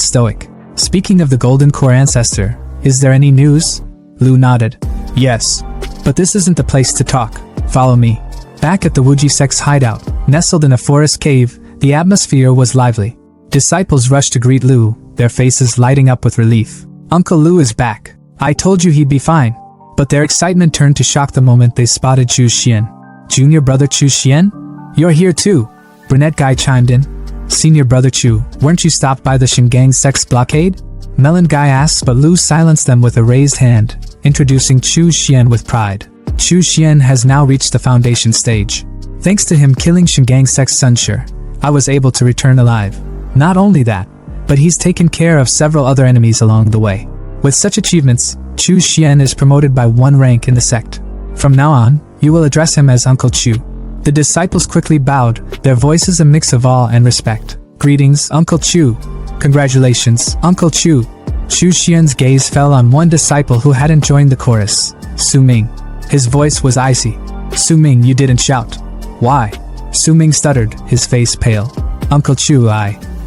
stoic. Speaking of the Golden Core ancestor, is there any news? Lu nodded. Yes. But this isn't the place to talk. Follow me. Back at the Wuji sect's hideout, nestled in a forest cave, the atmosphere was lively. Disciples rushed to greet Lu, their faces lighting up with relief. Uncle Lu is back. I told you he'd be fine. But their excitement turned to shock the moment they spotted Chu Xian. Junior brother Chu Xian? You're here too. Brunette guy chimed in. Senior brother Chu, weren't you stopped by the Shingang sect's blockade? Melon guy asked, but Lu silenced them with a raised hand, introducing Chu Xian with pride. Chu Xian has now reached the foundation stage. Thanks to him killing Shingang sect's Sunshire, I was able to return alive. Not only that, but he's taken care of several other enemies along the way. With such achievements, Chu Xian is promoted by 1 rank in the sect. From now on, you will address him as Uncle Chu. The disciples quickly bowed, their voices a mix of awe and respect. Greetings, Uncle Chu. Congratulations, Uncle Chu. Chu Xian's gaze fell on one disciple who hadn't joined the chorus, Su Ming. His voice was icy. Su Ming, you didn't shout. Why? Su Ming stuttered, his face pale. Uncle Chu,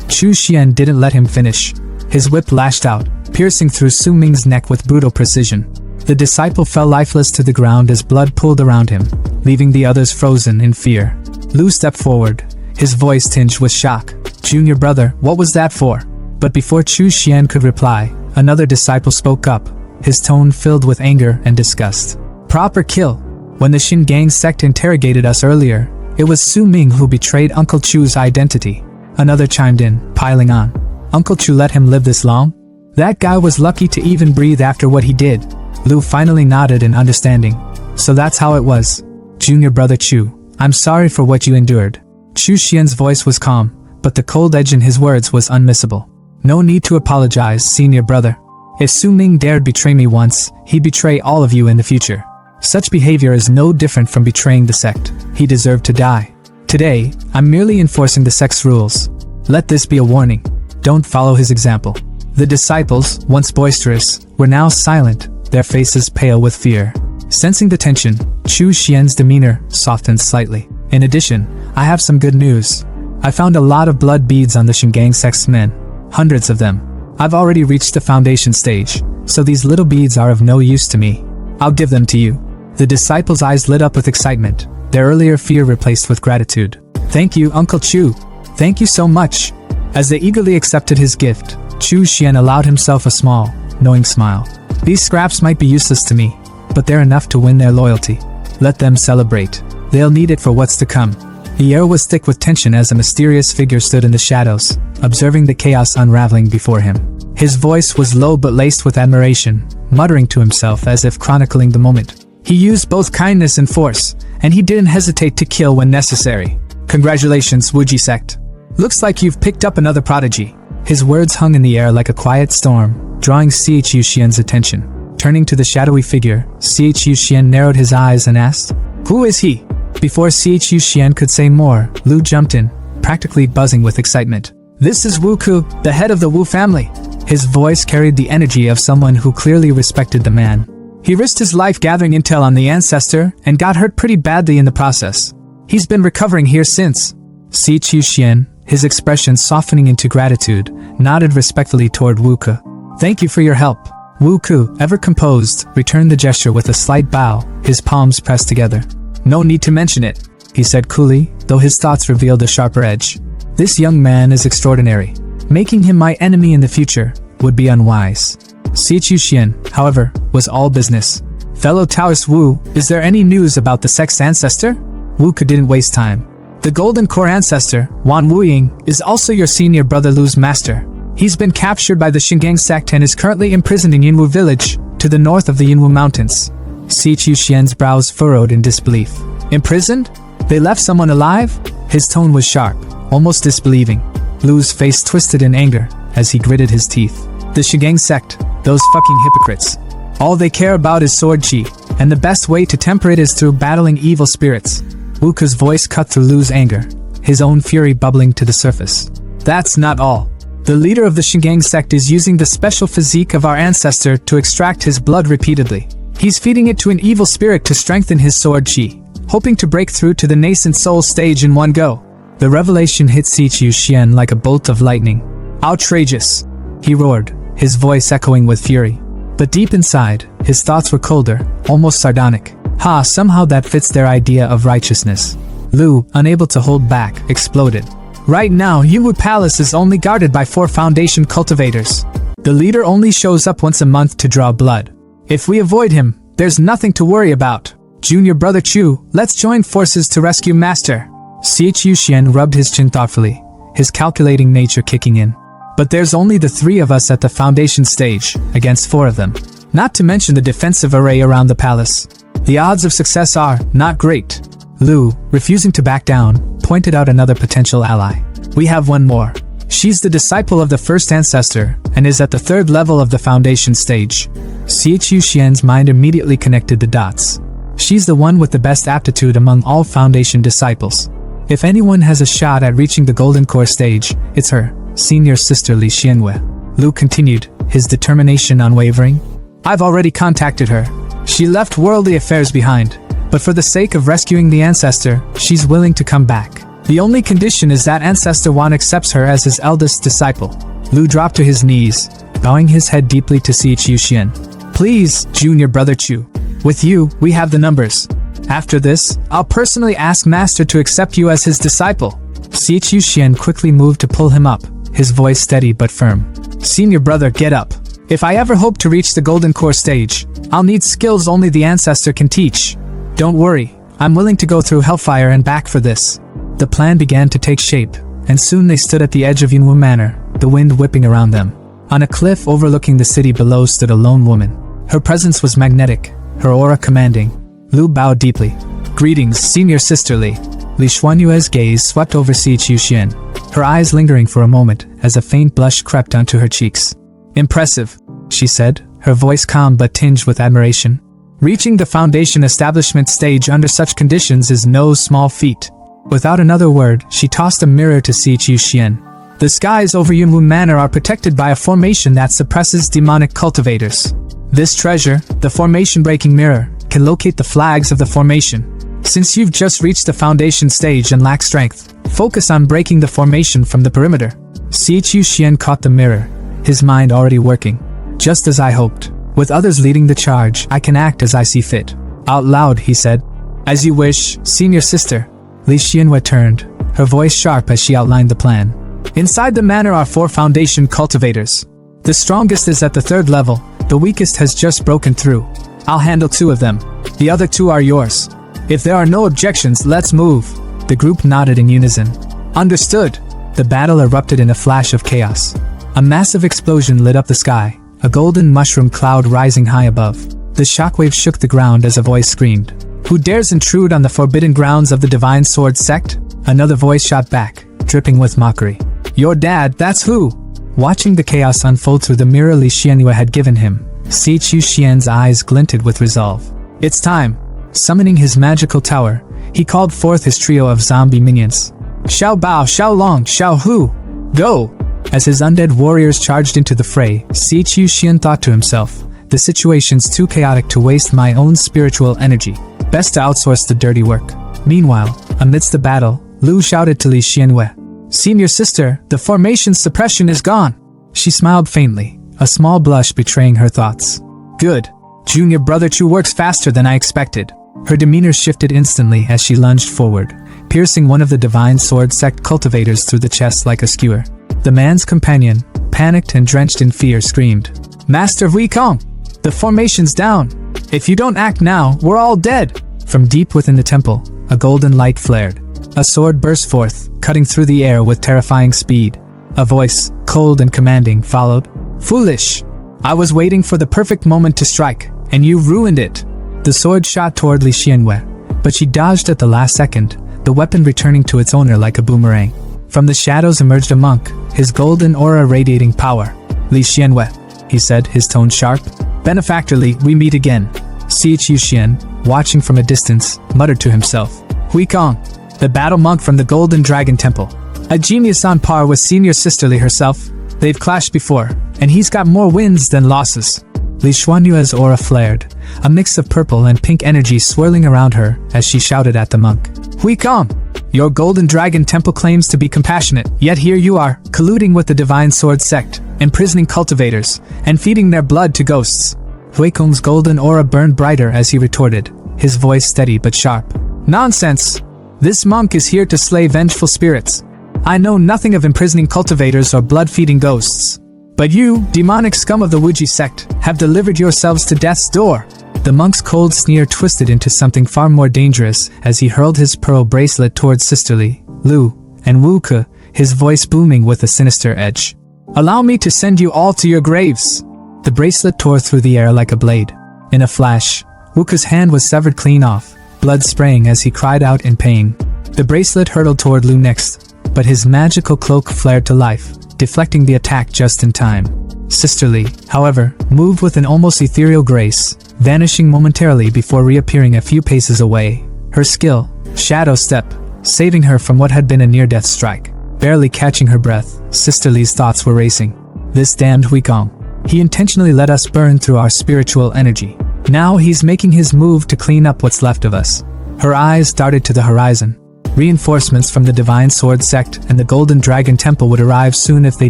Chu Xian didn't let him finish. His whip lashed out, piercing through Su Ming's neck with brutal precision. The disciple fell lifeless to the ground as blood pooled around him, leaving the others frozen in fear. Lu stepped forward, his voice tinged with shock. Junior brother, what was that for? But before Chu Xian could reply, another disciple spoke up, his tone filled with anger and disgust. Proper kill. When the Shingang sect interrogated us earlier, it was Su Ming who betrayed Uncle Chu's identity. Another chimed in, piling on. Uncle Chu let him live this long? That guy was lucky to even breathe after what he did. Lu finally nodded in understanding. So that's how it was. Junior brother Chu, I'm sorry for what you endured. Chu Xian's voice was calm, but the cold edge in his words was unmissable. No need to apologize, senior brother. If Su Ming dared betray me once, he'd betray all of you in the future. Such behavior is no different from betraying the sect. He deserved to die. Today, I'm merely enforcing the sect's rules. Let this be a warning. Don't follow his example. The disciples, once boisterous, were now silent, their faces pale with fear. Sensing the tension, Chu Xian's demeanor softened slightly. In addition, I have some good news. I found a lot of blood beads on the Shingang sect's men. Hundreds of them. I've already reached the foundation stage, so these little beads are of no use to me. I'll give them to you. The disciples' eyes lit up with excitement, their earlier fear replaced with gratitude. Thank you, Uncle Chu. Thank you so much. As they eagerly accepted his gift, Chu Xian allowed himself a small, knowing smile. These scraps might be useless to me, but they're enough to win their loyalty. Let them celebrate. They'll need it for what's to come. The air was thick with tension as a mysterious figure stood in the shadows, observing the chaos unraveling before him. His voice was low but laced with admiration, muttering to himself as if chronicling the moment. He used both kindness and force, and he didn't hesitate to kill when necessary. Congratulations, Wuji sect. Looks like you've picked up another prodigy. His words hung in the air like a quiet storm, drawing Chu Xian's attention. Turning to the shadowy figure, Chu Xian narrowed his eyes and asked, Who is he? Before Chu Xian could say more, Lu jumped in, practically buzzing with excitement. This is Wu Ku, the head of the Wu family. His voice carried the energy of someone who clearly respected the man. He risked his life gathering intel on the ancestor and got hurt pretty badly in the process. He's been recovering here since. Chu Xian, his expression softening into gratitude, nodded respectfully toward Wu Ku. Thank you for your help. Wu Ku, ever composed, returned the gesture with a slight bow, his palms pressed together. No need to mention it, he said coolly, though his thoughts revealed a sharper edge. This young man is extraordinary. Making him my enemy in the future would be unwise. Chu Xian, however, was all business. Fellow Taoist Wu, is there any news about the sect's ancestor? Wu Ku didn't waste time. The Golden Core ancestor, Wan Wuying, is also your senior brother Lu's master. He's been captured by the Shingang sect and is currently imprisoned in Yinwu village, to the north of the Yinwu mountains. Sichu Xian's brows furrowed in disbelief. Imprisoned? They left someone alive? His tone was sharp, almost disbelieving. Lu's face twisted in anger, as he gritted his teeth. The Shingang sect, those fucking hypocrites. All they care about is sword chi, and the best way to temper it is through battling evil spirits. Wuka's voice cut through Lu's anger, his own fury bubbling to the surface. That's not all. The leader of the Shingang sect is using the special physique of our ancestor to extract his blood repeatedly. He's feeding it to an evil spirit to strengthen his sword chi, hoping to break through to the nascent soul stage in one go. The revelation hit Sichu Xian like a bolt of lightning. Outrageous! He roared, his voice echoing with fury. But deep inside, his thoughts were colder, almost sardonic. Ha, somehow that fits their idea of righteousness. Lu, unable to hold back, exploded. Right now, Yinwu Palace is only guarded by 4 Foundation cultivators. The leader only shows up once a month to draw blood. If we avoid him, there's nothing to worry about. Junior brother Chu, let's join forces to rescue Master. Sichu Xian rubbed his chin thoughtfully, his calculating nature kicking in. But there's only the 3 of us at the Foundation stage, against 4 of them. Not to mention the defensive array around the palace. The odds of success are not great. Lu, refusing to back down, pointed out another potential ally. We have one more. She's the disciple of the first ancestor, and is at the 3rd level of the Foundation stage. Sichu Xian's mind immediately connected the dots. She's the one with the best aptitude among all Foundation disciples. If anyone has a shot at reaching the Golden Core stage, it's her, senior sister Li Xianwei. Lu continued, his determination unwavering. I've already contacted her. She left worldly affairs behind, but for the sake of rescuing the ancestor, she's willing to come back. The only condition is that Ancestor Wan accepts her as his eldest disciple. Lu dropped to his knees, bowing his head deeply to Sichu Xian. Please, Junior Brother Chu. With you, we have the numbers. After this, I'll personally ask Master to accept you as his disciple. Sichu Xian quickly moved to pull him up, his voice steady but firm. Senior brother, get up. If I ever hope to reach the Golden Core stage, I'll need skills only the Ancestor can teach. Don't worry, I'm willing to go through hellfire and back for this. The plan began to take shape, and soon they stood at the edge of Yinwu Manor, the wind whipping around them. On a cliff overlooking the city below stood a lone woman. Her presence was magnetic, her aura commanding. Lu bowed deeply. Greetings, Senior Sister Li. Li Xuanyue's gaze swept over Sichu Xian, her eyes lingering for a moment as a faint blush crept onto her cheeks. Impressive, she said, her voice calm but tinged with admiration. Reaching the Foundation establishment stage under such conditions is no small feat. Without another word, she tossed a mirror to Sichu Xian. The skies over Yinwu Manor are protected by a formation that suppresses demonic cultivators. This treasure, the formation-breaking mirror, can locate the flags of the formation. Since you've just reached the Foundation stage and lack strength, focus on breaking the formation from the perimeter. Sichu Xian caught the mirror, his mind already working. Just as I hoped. With others leading the charge, I can act as I see fit. Out loud, he said. As you wish, Senior Sister. Li Xianwei turned, her voice sharp as she outlined the plan. Inside the manor are 4 Foundation cultivators. The strongest is at the 3rd level, the weakest has just broken through. I'll handle 2 of them. The other 2 are yours. If there are no objections, let's move. The group nodded in unison. Understood. The battle erupted in a flash of chaos. A massive explosion lit up the sky, a golden mushroom cloud rising high above. The shockwave shook the ground as a voice screamed. Who dares intrude on the forbidden grounds of the Divine Sword sect? Another voice shot back, dripping with mockery. Your dad, that's who? Watching the chaos unfold through the mirror Li Xianwei had given him, Sichu Xian's eyes glinted with resolve. It's time. Summoning his magical tower, he called forth his trio of zombie minions. Xiao Bao, Xiao Long, Xiao Hu, go! As his undead warriors charged into the fray, Sichu Xian thought to himself, the situation's too chaotic to waste my own spiritual energy. Best to outsource the dirty work. Meanwhile, amidst the battle, Lu shouted to Li Xianwei. Senior Sister, the formation's suppression is gone. She smiled faintly, a small blush betraying her thoughts. Good. Junior Brother Chu works faster than I expected. Her demeanor shifted instantly as she lunged forward, piercing one of the Divine Sword sect cultivators through the chest like a skewer. The man's companion, panicked and drenched in fear, screamed, Master Wei Kong! The formation's down! If you don't act now, we're all dead! From deep within the temple, a golden light flared. A sword burst forth, cutting through the air with terrifying speed. A voice, cold and commanding, followed. Foolish! I was waiting for the perfect moment to strike, and you ruined it. The sword shot toward Li Xianwei, but she dodged at the last second, the weapon returning to its owner like a boomerang. From the shadows emerged a monk, his golden aura radiating power. Li Xianwei, he said, his tone sharp. Benefactorly, we meet again. Xie Qiuxian, watching from a distance, muttered to himself. Hui Kong, the battle monk from the Golden Dragon Temple. A genius on par with senior sisterly herself. They've clashed before, and he's got more wins than losses. Li Xuanyue's aura flared, a mix of purple and pink energy swirling around her as she shouted at the monk. Hui Kong, your Golden Dragon Temple claims to be compassionate, yet here you are, colluding with the Divine Sword sect, imprisoning cultivators, and feeding their blood to ghosts. Hui Kong's golden aura burned brighter as he retorted, his voice steady but sharp. Nonsense! This monk is here to slay vengeful spirits. I know nothing of imprisoning cultivators or blood-feeding ghosts. But you, demonic scum of the Wuji sect, have delivered yourselves to death's door. The monk's cold sneer twisted into something far more dangerous as he hurled his pearl bracelet towards Sisterly, Lu, and Wu Ke, his voice booming with a sinister edge. Allow me to send you all to your graves. The bracelet tore through the air like a blade. In a flash, Wu Ke's hand was severed clean off, blood spraying as he cried out in pain. The bracelet hurtled toward Lu next, but his magical cloak flared to life, deflecting the attack just in time. Sisterly, however, moved with an almost ethereal grace, vanishing momentarily before reappearing a few paces away. Her skill, Shadow Step, saving her from what had been a near-death strike. Barely catching her breath, Sisterly's thoughts were racing. This damned Hui Kong. He intentionally let us burn through our spiritual energy. Now he's making his move to clean up what's left of us. Her eyes darted to the horizon. Reinforcements from the Divine Sword sect and the Golden Dragon Temple would arrive soon if they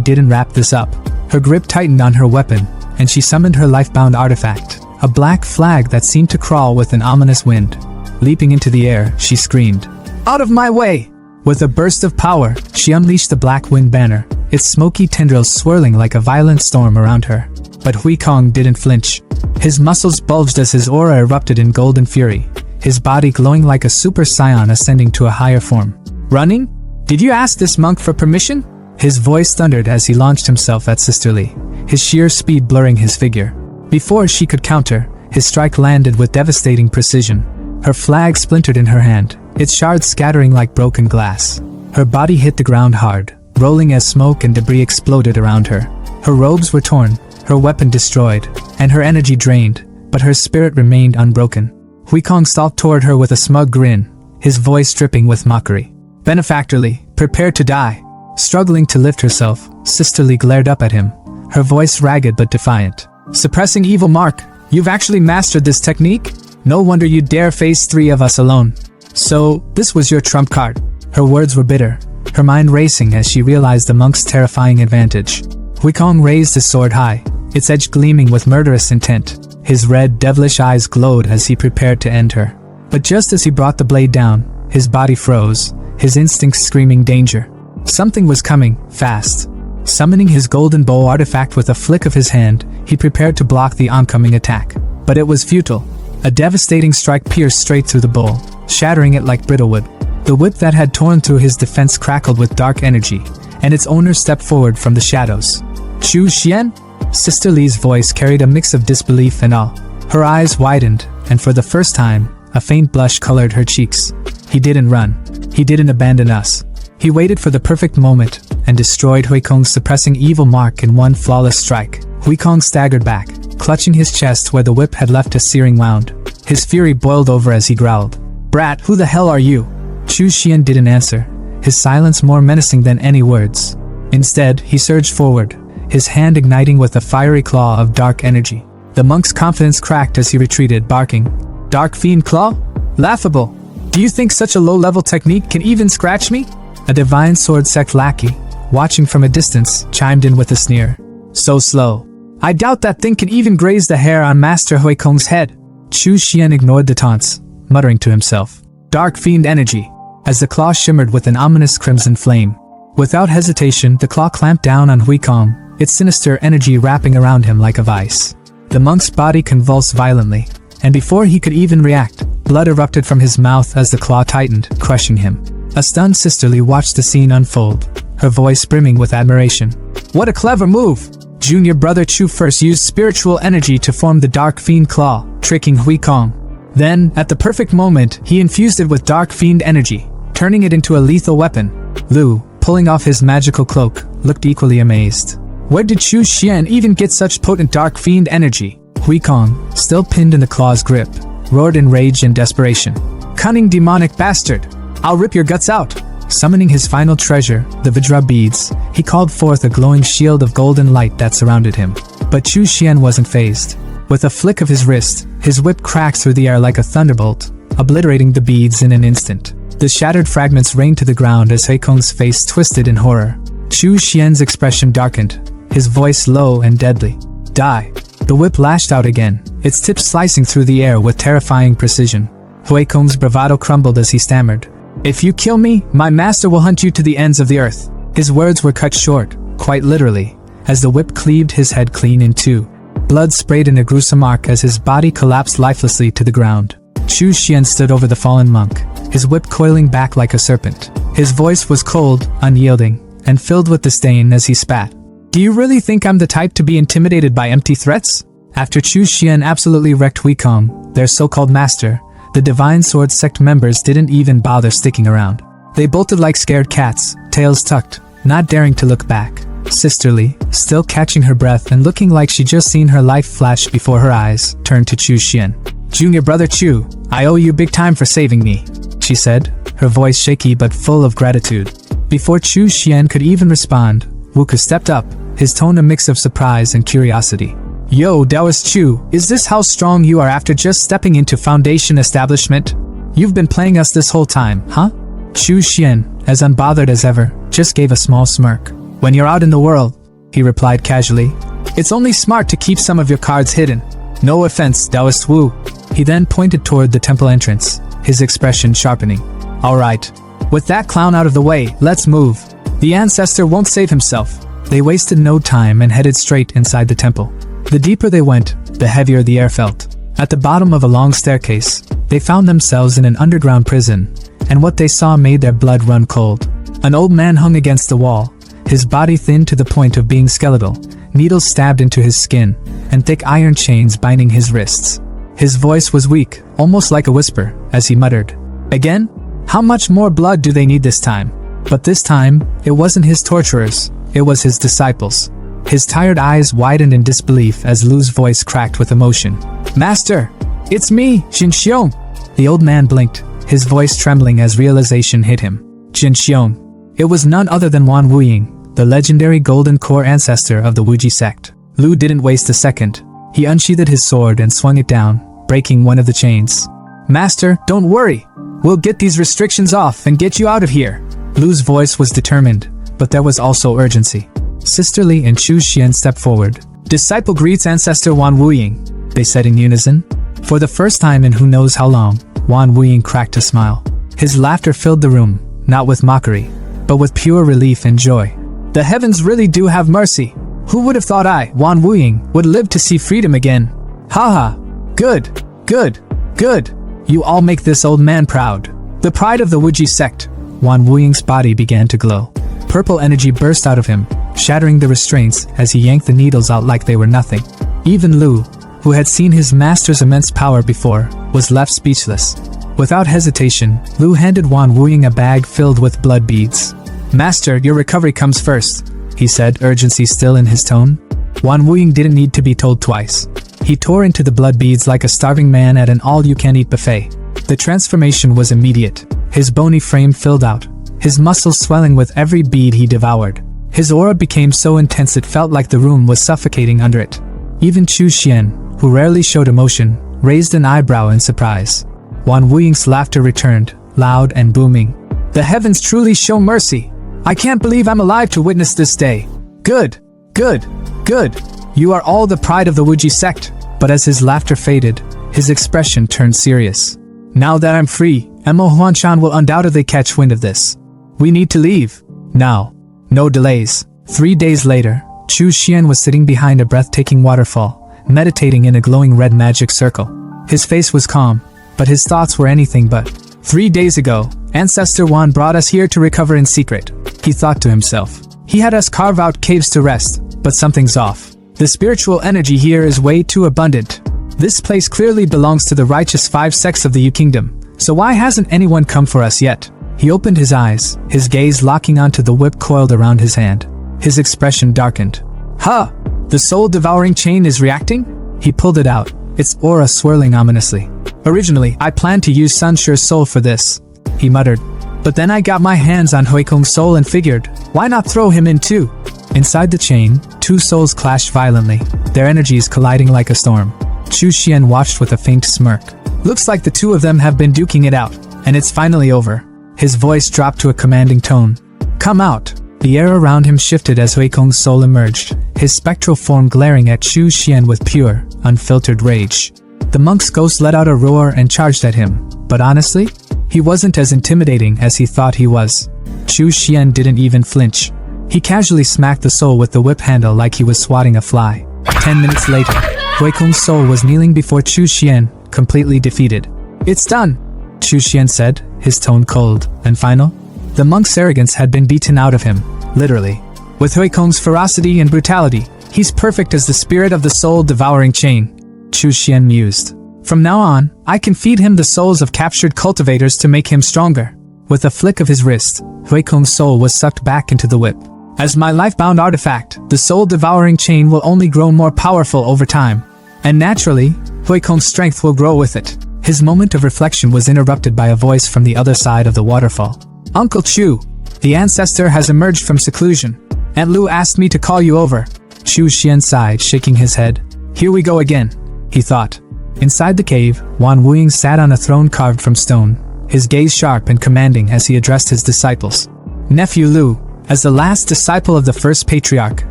didn't wrap this up. Her grip tightened on her weapon, and she summoned her life-bound artifact, a black flag that seemed to crawl with an ominous wind. Leaping into the air, she screamed, "Out of my way!" With a burst of power, she unleashed the black wind banner, its smoky tendrils swirling like a violent storm around her. But Hui Kong didn't flinch. His muscles bulged as his aura erupted in golden fury, his body glowing like a super scion ascending to a higher form. Running? Did you ask this monk for permission? His voice thundered as he launched himself at Sisterly, his sheer speed blurring his figure. Before she could counter, his strike landed with devastating precision. Her flag splintered in her hand, its shards scattering like broken glass. Her body hit the ground hard, rolling as smoke and debris exploded around her. Her robes were torn, her weapon destroyed, and her energy drained, but her spirit remained unbroken. Hui Kong stalked toward her with a smug grin, his voice dripping with mockery. Benefactorly, prepare to die. Struggling to lift herself, Sisterly glared up at him, her voice ragged but defiant. Suppressing evil mark, you've actually mastered this technique? No wonder you dare face 3 of us alone. So, this was your trump card. Her words were bitter, her mind racing as she realized the monk's terrifying advantage. Hui Kong raised his sword high, its edge gleaming with murderous intent. His red, devilish eyes glowed as he prepared to end her. But just as he brought the blade down, his body froze, his instincts screaming danger. Something was coming, fast. Summoning his golden bow artifact with a flick of his hand, he prepared to block the oncoming attack. But it was futile. A devastating strike pierced straight through the bowl, shattering it like brittle wood. The whip that had torn through his defense crackled with dark energy, and its owner stepped forward from the shadows. Chu Xian? Sisterly's voice carried a mix of disbelief and awe. Her eyes widened, and for the first time, a faint blush colored her cheeks. He didn't run. He didn't abandon us. He waited for the perfect moment, and destroyed Hui Kong's suppressing evil mark in one flawless strike. Hui Kong staggered back, clutching his chest where the whip had left a searing wound. His fury boiled over as he growled, "Brat, who the hell are you?" Chu Xian didn't answer, his silence more menacing than any words. Instead, he surged forward, his hand igniting with a fiery claw of dark energy. The monk's confidence cracked as he retreated, barking, "Dark fiend claw? Laughable! Do you think such a low-level technique can even scratch me?" A Divine Sword sect lackey, watching from a distance, chimed in with a sneer. "So slow. I doubt that thing can even graze the hair on Master Hui Kong's head." Chu Xian ignored the taunts, muttering to himself, "Dark fiend energy," as the claw shimmered with an ominous crimson flame. Without hesitation, the claw clamped down on Hui Kong, its sinister energy wrapping around him like a vice. The monk's body convulsed violently, and before he could even react, blood erupted from his mouth as the claw tightened, crushing him. A stunned Sisterly watched the scene unfold, her voice brimming with admiration. What a clever move! Junior brother Chu first used spiritual energy to form the Dark Fiend Claw, tricking Hui Kong. Then, at the perfect moment, he infused it with Dark Fiend energy, turning it into a lethal weapon. Lu, pulling off his magical cloak, looked equally amazed. Where did Chu Xian even get such potent Dark Fiend energy? Hui Kong, still pinned in the claw's grip, roared in rage and desperation. Cunning demonic bastard! I'll rip your guts out! Summoning his final treasure, the Vajra beads, he called forth a glowing shield of golden light that surrounded him. But Chu Xian wasn't fazed. With a flick of his wrist, his whip cracked through the air like a thunderbolt, obliterating the beads in an instant. The shattered fragments rained to the ground as Hui Kong's face twisted in horror. Chu Xian's expression darkened, his voice low and deadly. Die! The whip lashed out again, its tips slicing through the air with terrifying precision. Hui Kong's bravado crumbled as he stammered. If you kill me, my master will hunt you to the ends of the earth. His words were cut short, quite literally, as the whip cleaved his head clean in two. Blood sprayed in a gruesome arc as his body collapsed lifelessly to the ground. Chu Xian stood over the fallen monk, his whip coiling back like a serpent. His voice was cold, unyielding, and filled with disdain as he spat. Do you really think I'm the type to be intimidated by empty threats? After Chu Xian absolutely wrecked Hui Kong, their so-called master, the Divine Sword sect members didn't even bother sticking around. They bolted like scared cats, tails tucked, not daring to look back. Sisterly, still catching her breath and looking like she'd just seen her life flash before her eyes, turned to Chu Xian. Junior brother Chu, I owe you big time for saving me, she said, her voice shaky but full of gratitude. Before Chu Xian could even respond, Wuka stepped up, his tone a mix of surprise and curiosity. Yo, Taoist Chu, is this how strong you are after just stepping into Foundation establishment? You've been playing us this whole time, huh? Chu Xian, as unbothered as ever, just gave a small smirk. When you're out in the world, he replied casually, it's only smart to keep some of your cards hidden. No offense, Taoist Wu. He then pointed toward the temple entrance, his expression sharpening. Alright, with that clown out of the way, let's move. The ancestor won't save himself. They wasted no time and headed straight inside the temple. The deeper they went, the heavier the air felt. At the bottom of a long staircase, they found themselves in an underground prison, and what they saw made their blood run cold. An old man hung against the wall, his body thin to the point of being skeletal, needles stabbed into his skin, and thick iron chains binding his wrists. His voice was weak, almost like a whisper, as he muttered, Again? How much more blood do they need this time? But this time, it wasn't his torturers, it was his disciples. His tired eyes widened in disbelief as Lu's voice cracked with emotion. Master! It's me, Jin Xiong! The old man blinked, his voice trembling as realization hit him. Jin Xiong. It was none other than Wan Wuying, the legendary Golden Core ancestor of the Wuji sect. Lu didn't waste a second. He unsheathed his sword and swung it down, breaking one of the chains. Master, don't worry! We'll get these restrictions off and get you out of here! Lu's voice was determined, but there was also urgency. Sisterly and Chu Xian stepped forward. Disciple greets Ancestor Wan Wuying, they said in unison. For the first time in who knows how long, Wan Wuying cracked a smile. His laughter filled the room, not with mockery, but with pure relief and joy. The heavens really do have mercy. Who would have thought I, Wan Wuying, would live to see freedom again? Haha. Good, good, good. You all make this old man proud. The pride of the Wuji sect. Wan Wuying's body began to glow. Purple energy burst out of him, shattering the restraints as he yanked the needles out like they were nothing. Even Lu, who had seen his master's immense power before, was left speechless. Without hesitation, Lu handed Wan Wuying a bag filled with blood beads. Master, your recovery comes first, he said, urgency still in his tone. Wan Wuying didn't need to be told twice. He tore into the blood beads like a starving man at an all-you-can-eat buffet. The transformation was immediate. His bony frame filled out, his muscles swelling with every bead he devoured. His aura became so intense it felt like the room was suffocating under it. Even Chu Xian, who rarely showed emotion, raised an eyebrow in surprise. Wan Wuying's laughter returned, loud and booming. The heavens truly show mercy. I can't believe I'm alive to witness this day. Good, good, good. You are all the pride of the Wuji sect. But as his laughter faded, his expression turned serious. Now that I'm free, Emo Huanchan will undoubtedly catch wind of this. We need to leave. Now. No delays. 3 days later, Chu Xian was sitting behind a breathtaking waterfall, meditating in a glowing red magic circle. His face was calm, but his thoughts were anything but. 3 days ago, Ancestor Wan brought us here to recover in secret. he thought to himself. He had us carve out caves to rest, but something's off. The spiritual energy here is way too abundant. This place clearly belongs to the righteous 5 sects of the U Kingdom, so why hasn't anyone come for us yet? He opened his eyes, his gaze locking onto the whip coiled around his hand. His expression darkened. Huh! The soul-devouring chain is reacting? He pulled it out, its aura swirling ominously. Originally, I planned to use Sunshure's soul for this, he muttered. But then I got my hands on Huikong's soul and figured, why not throw him in too? Inside the chain, 2 souls clashed violently, their energies colliding like a storm. Chu Xian watched with a faint smirk. Looks like the 2 of them have been duking it out, and it's finally over. His voice dropped to a commanding tone. Come out. The air around him shifted as Huikong's soul emerged, his spectral form glaring at Chu Xian with pure, unfiltered rage. The monk's ghost let out a roar and charged at him, but honestly, he wasn't as intimidating as he thought he was. Chu Xian didn't even flinch. He casually smacked the soul with the whip handle like he was swatting a fly. 10 minutes later, Huikong's soul was kneeling before Chu Xian, completely defeated. It's done, Chu Xian said, his tone cold and final. The monk's arrogance had been beaten out of him, literally. With Huikong's ferocity and brutality, he's perfect as the spirit of the soul-devouring chain, Chu Xian mused. From now on, I can feed him the souls of captured cultivators to make him stronger. With a flick of his wrist, Huikong's soul was sucked back into the whip. As my life-bound artifact, the soul-devouring chain will only grow more powerful over time. And naturally, Huikong's strength will grow with it. His moment of reflection was interrupted by a voice from the other side of the waterfall. Uncle Chu, the ancestor has emerged from seclusion. Aunt Lu asked me to call you over. Chu Xian sighed, shaking his head. Here we go again, he thought. Inside the cave, Wan Wuying sat on a throne carved from stone, his gaze sharp and commanding as he addressed his disciples. Nephew Lu, as the last disciple of the first patriarch,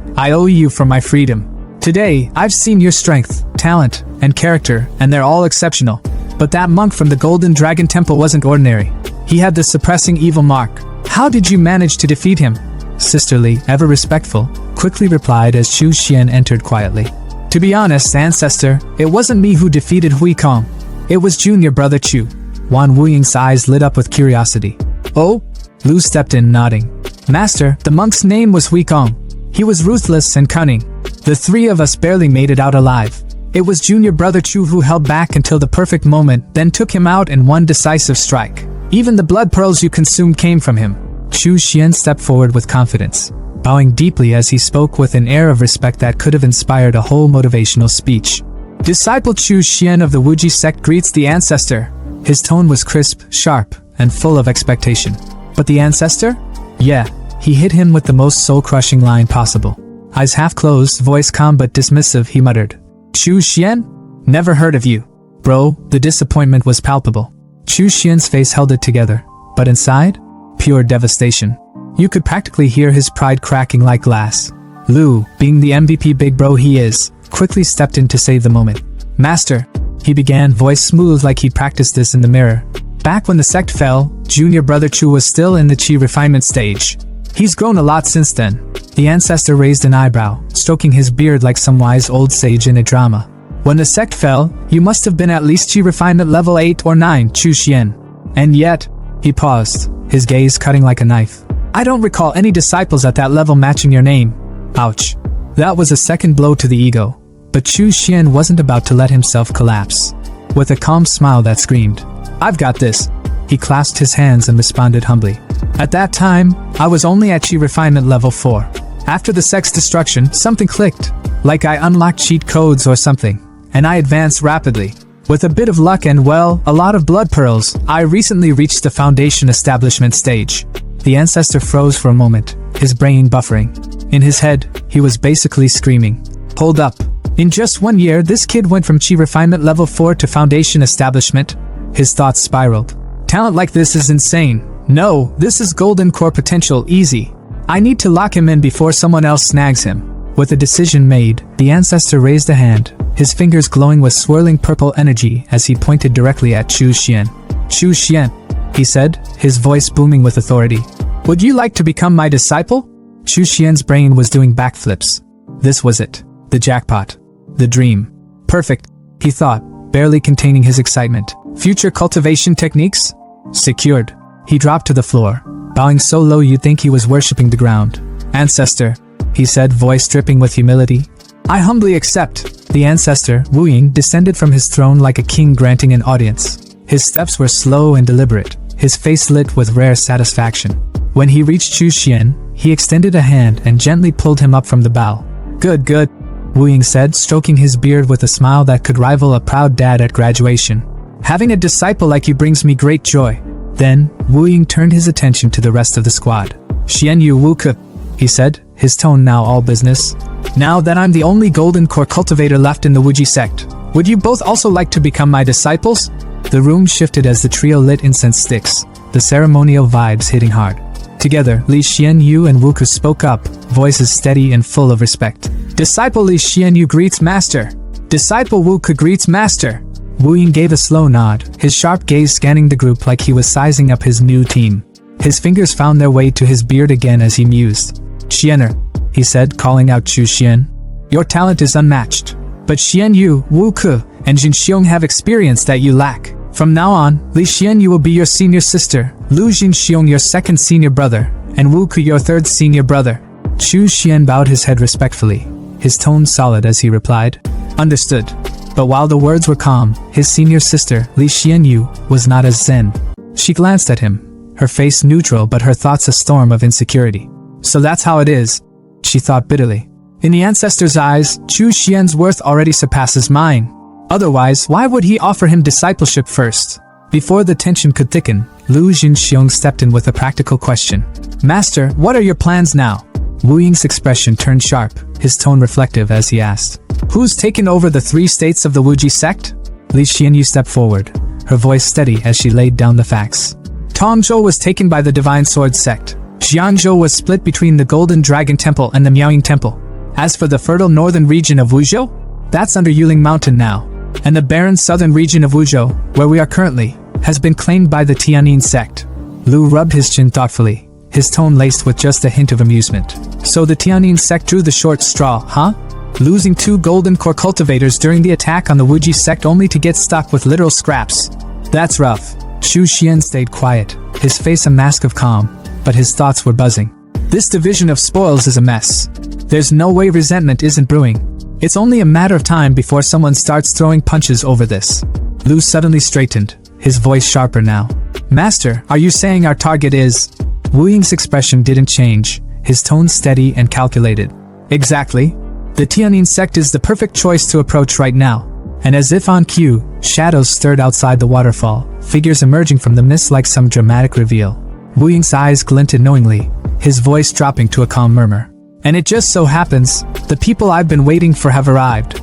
I owe you for my freedom. Today, I've seen your strength, talent, and character, and they're all exceptional. But that monk from the Golden Dragon Temple wasn't ordinary. He had the suppressing evil mark. How did you manage to defeat him? Sisterly, ever respectful, quickly replied as Chu Xian entered quietly. To be honest, ancestor, it wasn't me who defeated Huikong. It was junior brother Chu. Wan Wuying's eyes lit up with curiosity. Oh? Lu stepped in, nodding. Master, the monk's name was Huikong. He was ruthless and cunning. The 3 of us barely made it out alive. It was junior brother Chu who held back until the perfect moment, then took him out in one decisive strike. Even the blood pearls you consumed came from him. Chu Xian stepped forward with confidence, bowing deeply as he spoke with an air of respect that could have inspired a whole motivational speech. Disciple Chu Xian of the Wuji sect greets the ancestor. His tone was crisp, sharp, and full of expectation. But the ancestor? Yeah, he hit him with the most soul-crushing line possible. Eyes half closed, voice calm but dismissive, he muttered. Chu Xian? Never heard of you. Bro, the disappointment was palpable. Chu Xian's face held it together, but inside? Pure devastation. You could practically hear his pride cracking like glass. Lu, being the MVP big bro he is, quickly stepped in to save the moment. Master, he began, voice smooth like he'd practiced this in the mirror. Back when the sect fell, junior brother Chu was still in the chi refinement stage. He's grown a lot since then. The ancestor raised an eyebrow, stroking his beard like some wise old sage in a drama. When the sect fell, you must have been at least chi refinement level 8 or 9, Chu Xian. And yet, he paused, his gaze cutting like a knife. I don't recall any disciples at that level matching your name. Ouch. That was a second blow to the ego. But Chu Xian wasn't about to let himself collapse. With a calm smile that screamed, I've got this. He clasped his hands and responded humbly. At that time, I was only at chi refinement level 4. After the sect's destruction, something clicked. Like I unlocked cheat codes or something. And I advanced rapidly. With a bit of luck and, well, a lot of blood pearls, I recently reached the foundation establishment stage. The ancestor froze for a moment, his brain buffering. In his head, he was basically screaming. Hold up. In just 1 year, this kid went from chi refinement level 4 to foundation establishment. His thoughts spiraled. Talent like this is insane. No, this is golden core potential, easy. I need to lock him in before someone else snags him. With a decision made, the ancestor raised a hand, his fingers glowing with swirling purple energy as he pointed directly at Chu Xian. Chu Xian, he said, his voice booming with authority. Would you like to become my disciple? Chu Xian's brain was doing backflips. This was it. The jackpot. The dream. Perfect, he thought, barely containing his excitement. Future cultivation techniques? Secured. He dropped to the floor, bowing so low you'd think he was worshipping the ground. "Ancestor," he said, voice dripping with humility. "I humbly accept." The ancestor, Wu Ying, descended from his throne like a king granting an audience. His steps were slow and deliberate, his face lit with rare satisfaction. When he reached Chu Xian, he extended a hand and gently pulled him up from the bow. "Good, good," Wu Ying said, stroking his beard with a smile that could rival a proud dad at graduation. "Having a disciple like you brings me great joy." Then, Wu Ying turned his attention to the rest of the squad. "Xian Yu Wu Ke," he said, his tone now all business. "Now that I'm the only golden core cultivator left in the Wuji sect, would you both also like to become my disciples?" The room shifted as the trio lit incense sticks, the ceremonial vibes hitting hard. Together, Li Xianyu and Wu Ke spoke up, voices steady and full of respect. "Disciple Li Xianyu greets master. Disciple Wu Ke greets master." Wu Ying gave a slow nod, his sharp gaze scanning the group like he was sizing up his new team. His fingers found their way to his beard again as he mused. "Xianer," he said, calling out Chu Xian. "Your talent is unmatched. But Xian Yu, Wu Ke, and Jin Xiong have experience that you lack. From now on, Li Xianyu will be your senior sister, Lu Jin Xiong your second senior brother, and Wu Ke your third senior brother." Chu Xian bowed his head respectfully, his tone solid as he replied, "Understood." But while the words were calm, his senior sister, Li Xianyu, was not as zen. She glanced at him, her face neutral but her thoughts a storm of insecurity. "So that's how it is," she thought bitterly. In the ancestor's eyes, Chu Xian's worth already surpasses mine. Otherwise, why would he offer him discipleship first? Before the tension could thicken, Lu Jinxiong stepped in with a practical question. "Master, what are your plans now?" Wu Ying's expression turned sharp, his tone reflective as he asked. "Who's taken over the 3 states of the Wuji sect?" Li Xianyu stepped forward, her voice steady as she laid down the facts. "Tongzhou was taken by the Divine Sword sect. Xianzhou was split between the Golden Dragon Temple and the Miaoying Temple. As for the fertile northern region of Wuzhou, that's under Yuling Mountain now. And the barren southern region of Wuzhou, where we are currently, has been claimed by the Tianyin sect." Lu rubbed his chin thoughtfully, his tone laced with just a hint of amusement. "So the Tianyin sect drew the short straw, huh? Losing 2 golden core cultivators during the attack on the Wuji sect only to get stuck with literal scraps. That's rough." Chu Xian stayed quiet, his face a mask of calm, but his thoughts were buzzing. This division of spoils is a mess. There's no way resentment isn't brewing. It's only a matter of time before someone starts throwing punches over this. Lu suddenly straightened, his voice sharper now. "Master, are you saying our target is?" Wu Ying's expression didn't change, his tone steady and calculated. "Exactly. The Tianyin sect is the perfect choice to approach right now." And as if on cue, shadows stirred outside the waterfall, figures emerging from the mist like some dramatic reveal. Wu Ying's eyes glinted knowingly, his voice dropping to a calm murmur. "And it just so happens, the people I've been waiting for have arrived."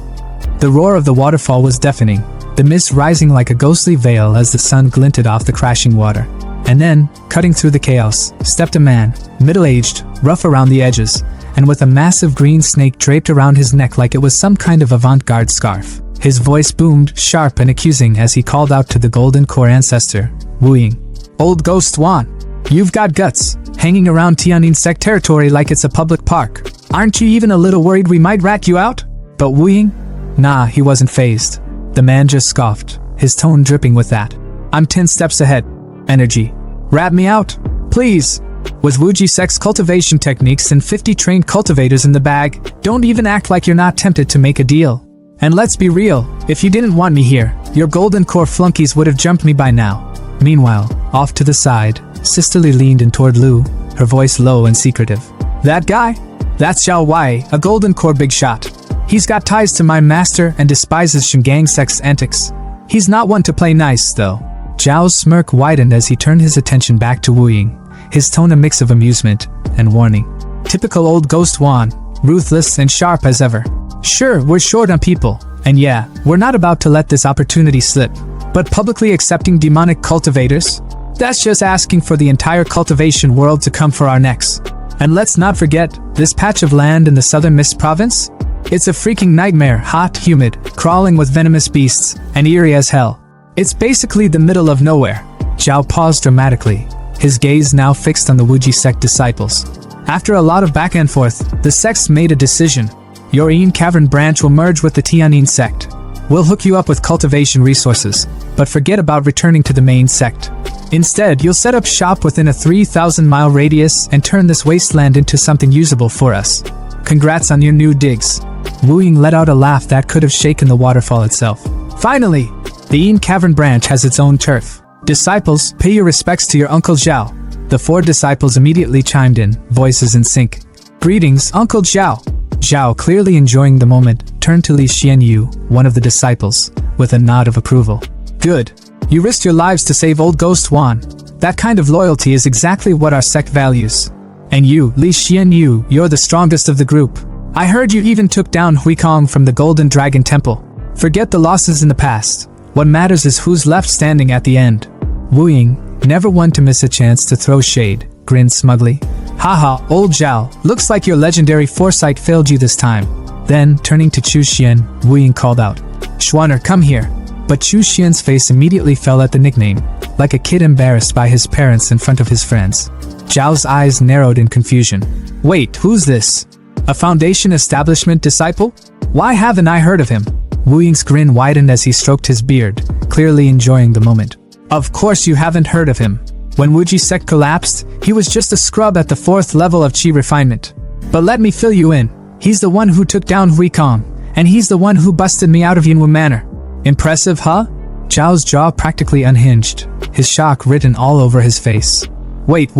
The roar of the waterfall was deafening, the mist rising like a ghostly veil as the sun glinted off the crashing water. And then, cutting through the chaos, stepped a man, middle-aged, rough around the edges, and with a massive green snake draped around his neck like it was some kind of avant-garde scarf. His voice boomed, sharp and accusing as he called out to the Golden Core ancestor, Wu Ying. "Old Ghost Wan, you've got guts, hanging around Tianyin sect territory like it's a public park. Aren't you even a little worried we might rat you out?" But Wu Ying? Nah, he wasn't fazed. The man just scoffed, his tone dripping with that. "I'm 10 steps ahead. Energy. Rat me out? Please. With Wuji sect's cultivation techniques and 50 trained cultivators in the bag, don't even act like you're not tempted to make a deal. And let's be real, if you didn't want me here, your Golden Core flunkies would have jumped me by now." Meanwhile, off to the side, Sisterly leaned in toward Lu, her voice low and secretive. "That guy? That's Xiao Wei, a Golden Core big shot. He's got ties to my master and despises Shingang sect's antics. He's not one to play nice, though." Zhao's smirk widened as he turned his attention back to Wu Ying, his tone a mix of amusement and warning. "Typical old Ghost Wan, ruthless and sharp as ever. Sure, we're short on people, and yeah, we're not about to let this opportunity slip. But publicly accepting demonic cultivators? That's just asking for the entire cultivation world to come for our necks. And let's not forget, this patch of land in the southern Mist province? It's a freaking nightmare, hot, humid, crawling with venomous beasts, and eerie as hell. It's basically the middle of nowhere." Zhao paused dramatically, his gaze now fixed on the Wuji sect disciples. "After a lot of back and forth, the sects made a decision. Your Yin Cavern branch will merge with the Tianyin sect. We'll hook you up with cultivation resources, but forget about returning to the main sect. Instead, you'll set up shop within a 3,000-mile radius and turn this wasteland into something usable for us. Congrats on your new digs. Wu Ying let out a laugh that could have shaken the waterfall itself. Finally, the Yin Cavern branch has its own turf. Disciples, pay your respects to your Uncle Zhao. The 4 disciples immediately chimed in, voices in sync. Greetings, Uncle Zhao. Zhao, clearly enjoying the moment, turned to Li Xianyu, one of the disciples, with a nod of approval. Good. You risked your lives to save old Ghost Wan. That kind of loyalty is exactly what our sect values. And you, Li Xianyu, you're the strongest of the group. I heard you even took down Huikong from the Golden Dragon Temple. Forget the losses in the past. What matters is who's left standing at the end. Wu Ying, never one to miss a chance to throw shade, grinned smugly. Haha, old Zhao, looks like your legendary foresight failed you this time. Then, turning to Chu Xian, Wu Ying called out, Schwanner, come here. But Chu Xian's face immediately fell at the nickname, like a kid embarrassed by his parents in front of his friends. Zhao's eyes narrowed in confusion. Wait, who's this? A Foundation establishment disciple? Why haven't I heard of him? Wu Ying's grin widened as he stroked his beard, clearly enjoying the moment. Of course you haven't heard of him. When Wuji sect collapsed, he was just a scrub at the 4th level of Qi refinement. But let me fill you in. He's the one who took down Huikong, and he's the one who busted me out of Yinwu Manor. Impressive, huh? Zhao's jaw practically unhinged, his shock written all over his face. Wait.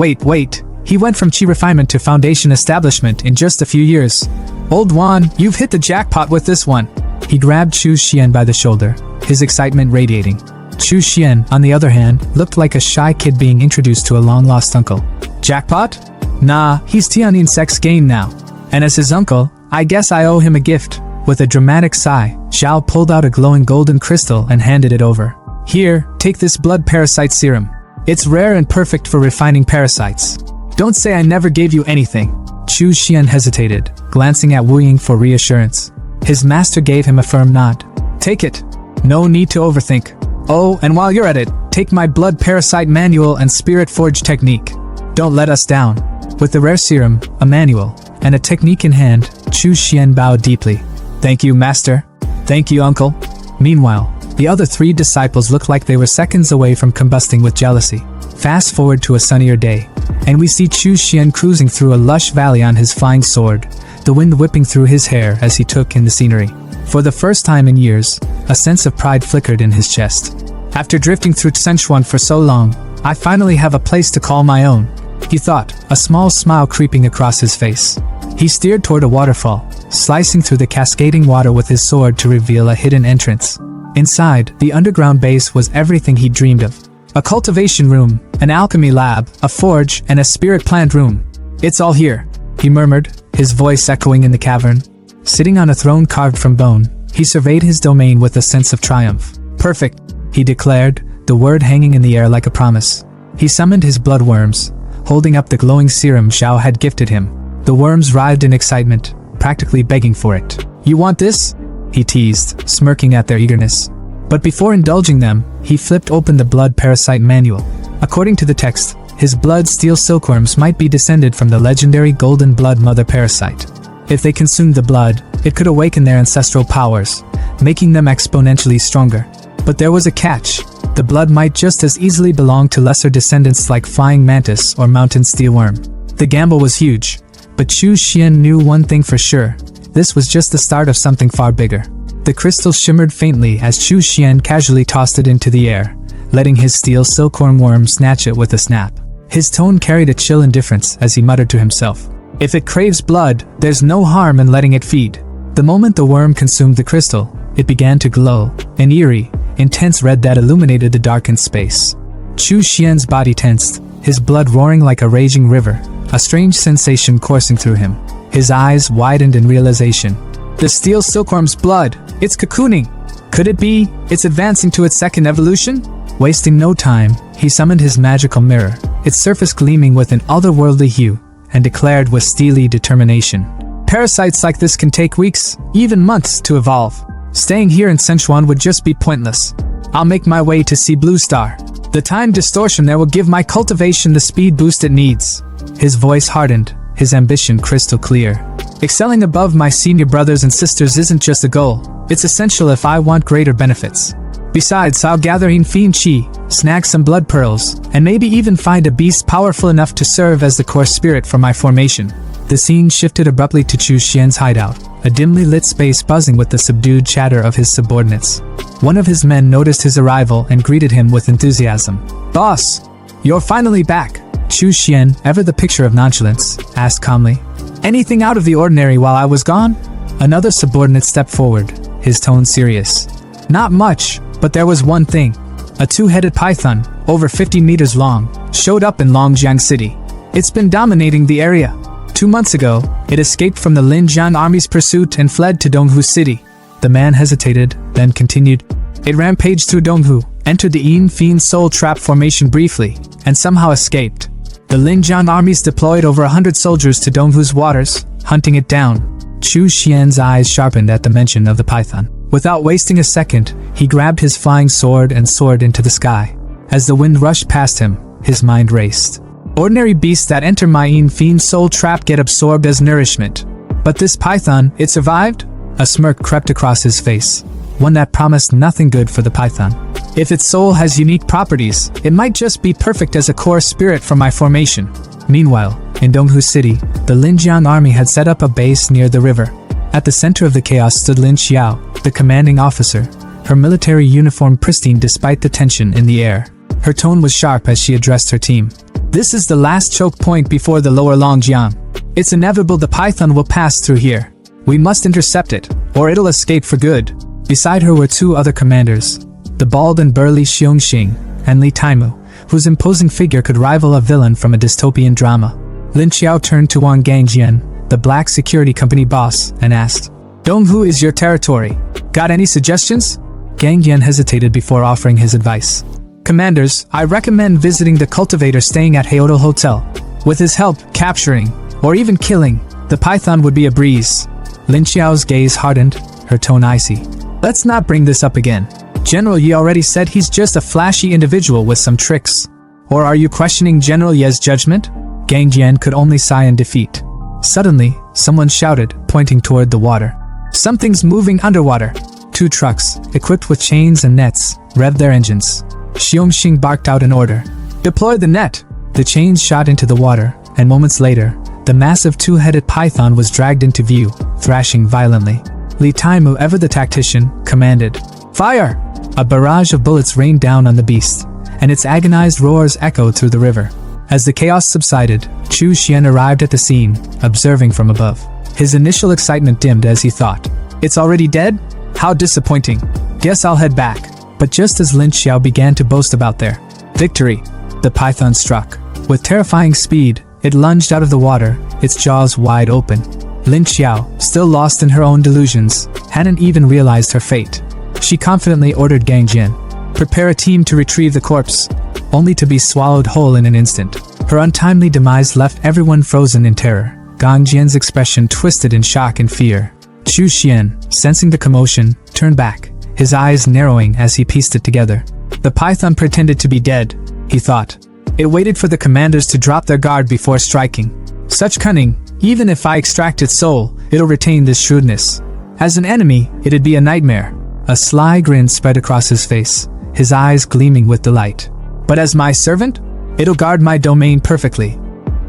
He went from Qi refinement to Foundation establishment in just a few years. Old Wan, you've hit the jackpot with this one. He grabbed Chu Xian by the shoulder, his excitement radiating. Chu Xian, on the other hand, looked like a shy kid being introduced to a long-lost uncle. Jackpot? Nah, he's Tianin Sect's gain now. And as his uncle, I guess I owe him a gift. With a dramatic sigh, Zhao pulled out a glowing golden crystal and handed it over. Here, take this blood parasite serum. It's rare and perfect for refining parasites. Don't say I never gave you anything. Chu Xian hesitated, glancing at Wu Ying for reassurance. His master gave him a firm nod. Take it. No need to overthink. Oh, and while you're at it, take my blood parasite manual and spirit forge technique. Don't let us down. With the rare serum, a manual, and a technique in hand, Chu Xian bowed deeply. Thank you, master. Thank you, uncle. Meanwhile, the other 3 disciples looked like they were seconds away from combusting with jealousy. Fast forward to a sunnier day, and we see Chu Xian cruising through a lush valley on his flying sword, the wind whipping through his hair as he took in the scenery. For the first time in years, a sense of pride flickered in his chest. After drifting through Sichuan for so long, I finally have a place to call my own, he thought, a small smile creeping across his face. He steered toward a waterfall, slicing through the cascading water with his sword to reveal a hidden entrance. Inside, the underground base was everything he dreamed of. A cultivation room, an alchemy lab, a forge, and a spirit plant room. It's all here, he murmured, his voice echoing in the cavern. Sitting on a throne carved from bone, he surveyed his domain with a sense of triumph. Perfect, he declared, the word hanging in the air like a promise. He summoned his blood worms, holding up the glowing serum Zhao had gifted him. The worms writhed in excitement, practically begging for it. You want this? He teased, smirking at their eagerness. But before indulging them, he flipped open the blood parasite manual. According to the text, his blood steel silkworms might be descended from the legendary golden blood mother parasite. If they consumed the blood, it could awaken their ancestral powers, making them exponentially stronger. But there was a catch. The blood might just as easily belong to lesser descendants like flying mantis or mountain steelworm. The gamble was huge, but Chu Xian knew one thing for sure. This was just the start of something far bigger. The crystal shimmered faintly as Chu Xian casually tossed it into the air, letting his steel silkworm worm snatch it with a snap. His tone carried a chill indifference as he muttered to himself. If it craves blood, there's no harm in letting it feed. The moment the worm consumed the crystal, it began to glow, an eerie, intense red that illuminated the darkened space. Chu Xian's body tensed, his blood roaring like a raging river, a strange sensation coursing through him. His eyes widened in realization. The steel silkworm's blood, it's cocooning. Could it be, it's advancing to its second evolution? Wasting no time, he summoned his magical mirror, its surface gleaming with an otherworldly hue, and declared with steely determination. Parasites like this can take weeks, even months to evolve. Staying here in Sichuan would just be pointless. I'll make my way to see Blue Star. The time distortion there will give my cultivation the speed boost it needs. His voice hardened, his ambition crystal clear. Excelling above my senior brothers and sisters isn't just a goal, It's essential if I want greater benefits. Besides, I'll gather in fiend chi, snag some blood pearls, and maybe even find a beast powerful enough to serve as the core spirit for my formation. The scene shifted abruptly to Chu Xian's hideout, a dimly lit space buzzing with the subdued chatter of his subordinates. One of his men noticed his arrival and greeted him with enthusiasm. "Boss, you're finally back." Chu Xian, ever the picture of nonchalance, asked calmly. "Anything out of the ordinary while I was gone?" Another subordinate stepped forward, his tone serious. "Not much, but there was one thing. A two-headed python, over 50 meters long, showed up in Longjiang City. It's been dominating the area. 2 months ago, it escaped from the Linjiang army's pursuit and fled to Donghu City." The man hesitated, then continued. "It rampaged through Donghu, entered the Yin Fiend Soul Trap formation briefly, and somehow escaped. The Linjiang armies deployed over 100 soldiers to Donghu's waters, hunting it down." Chu Xian's eyes sharpened at the mention of the python. Without wasting a second, he grabbed his flying sword and soared into the sky. As the wind rushed past him, his mind raced. Ordinary beasts that enter my Yin Fiend Soul Trap get absorbed as nourishment. But this python, it survived? A smirk crept across his face, one that promised nothing good for the python. If its soul has unique properties, it might just be perfect as a core spirit for my formation. Meanwhile, in Donghu City, the Linjiang army had set up a base near the river. At the center of the chaos stood Lin Xiao, the commanding officer, her military uniform pristine despite the tension in the air. Her tone was sharp as she addressed her team. "This is the last choke point before the lower Longjiang. It's inevitable the python will pass through here. We must intercept it, or it'll escape for good." Beside her were two other commanders, the bald and burly Xiongxing and Li Taimu, whose imposing figure could rival a villain from a dystopian drama. Lin Xiao turned to Wang Gangjian, the black security company boss, and asked, "Donghu is your territory. Got any suggestions?" Gangjian hesitated before offering his advice. "Commanders, I recommend visiting the Cultivator staying at Heodal Hotel. With his help, capturing, or even killing, the python would be a breeze." Lin Xiao's gaze hardened, her tone icy. "Let's not bring this up again. General Yi already said he's just a flashy individual with some tricks. Or are you questioning General Ye's judgment?" Gang Jian could only sigh in defeat. Suddenly, someone shouted, pointing toward the water. "Something's moving underwater." Two trucks, equipped with chains and nets, revved their engines. Xiongxing barked out an order. "Deploy the net!" The chains shot into the water, and moments later, the massive two-headed python was dragged into view, thrashing violently. Li Taimu, ever the tactician, commanded, "Fire!" A barrage of bullets rained down on the beast, and its agonized roars echoed through the river. As the chaos subsided, Chu Xian arrived at the scene, observing from above. His initial excitement dimmed as he thought, "It's already dead? How disappointing. Guess I'll head back." But just as Lin Xiao began to boast about their victory, the python struck. With terrifying speed, it lunged out of the water, its jaws wide open. Lin Xiao, still lost in her own delusions, hadn't even realized her fate. She confidently ordered Gang Jian, "Prepare a team to retrieve the corpse," only to be swallowed whole in an instant. Her untimely demise left everyone frozen in terror. Gang Jian's expression twisted in shock and fear. Chu Xian, sensing the commotion, turned back, his eyes narrowing as he pieced it together. The python pretended to be dead, he thought. It waited for the commanders to drop their guard before striking. Such cunning, even if I extract its soul, it'll retain this shrewdness. As an enemy, it'd be a nightmare. A sly grin spread across his face, his eyes gleaming with delight. But as my servant, it'll guard my domain perfectly.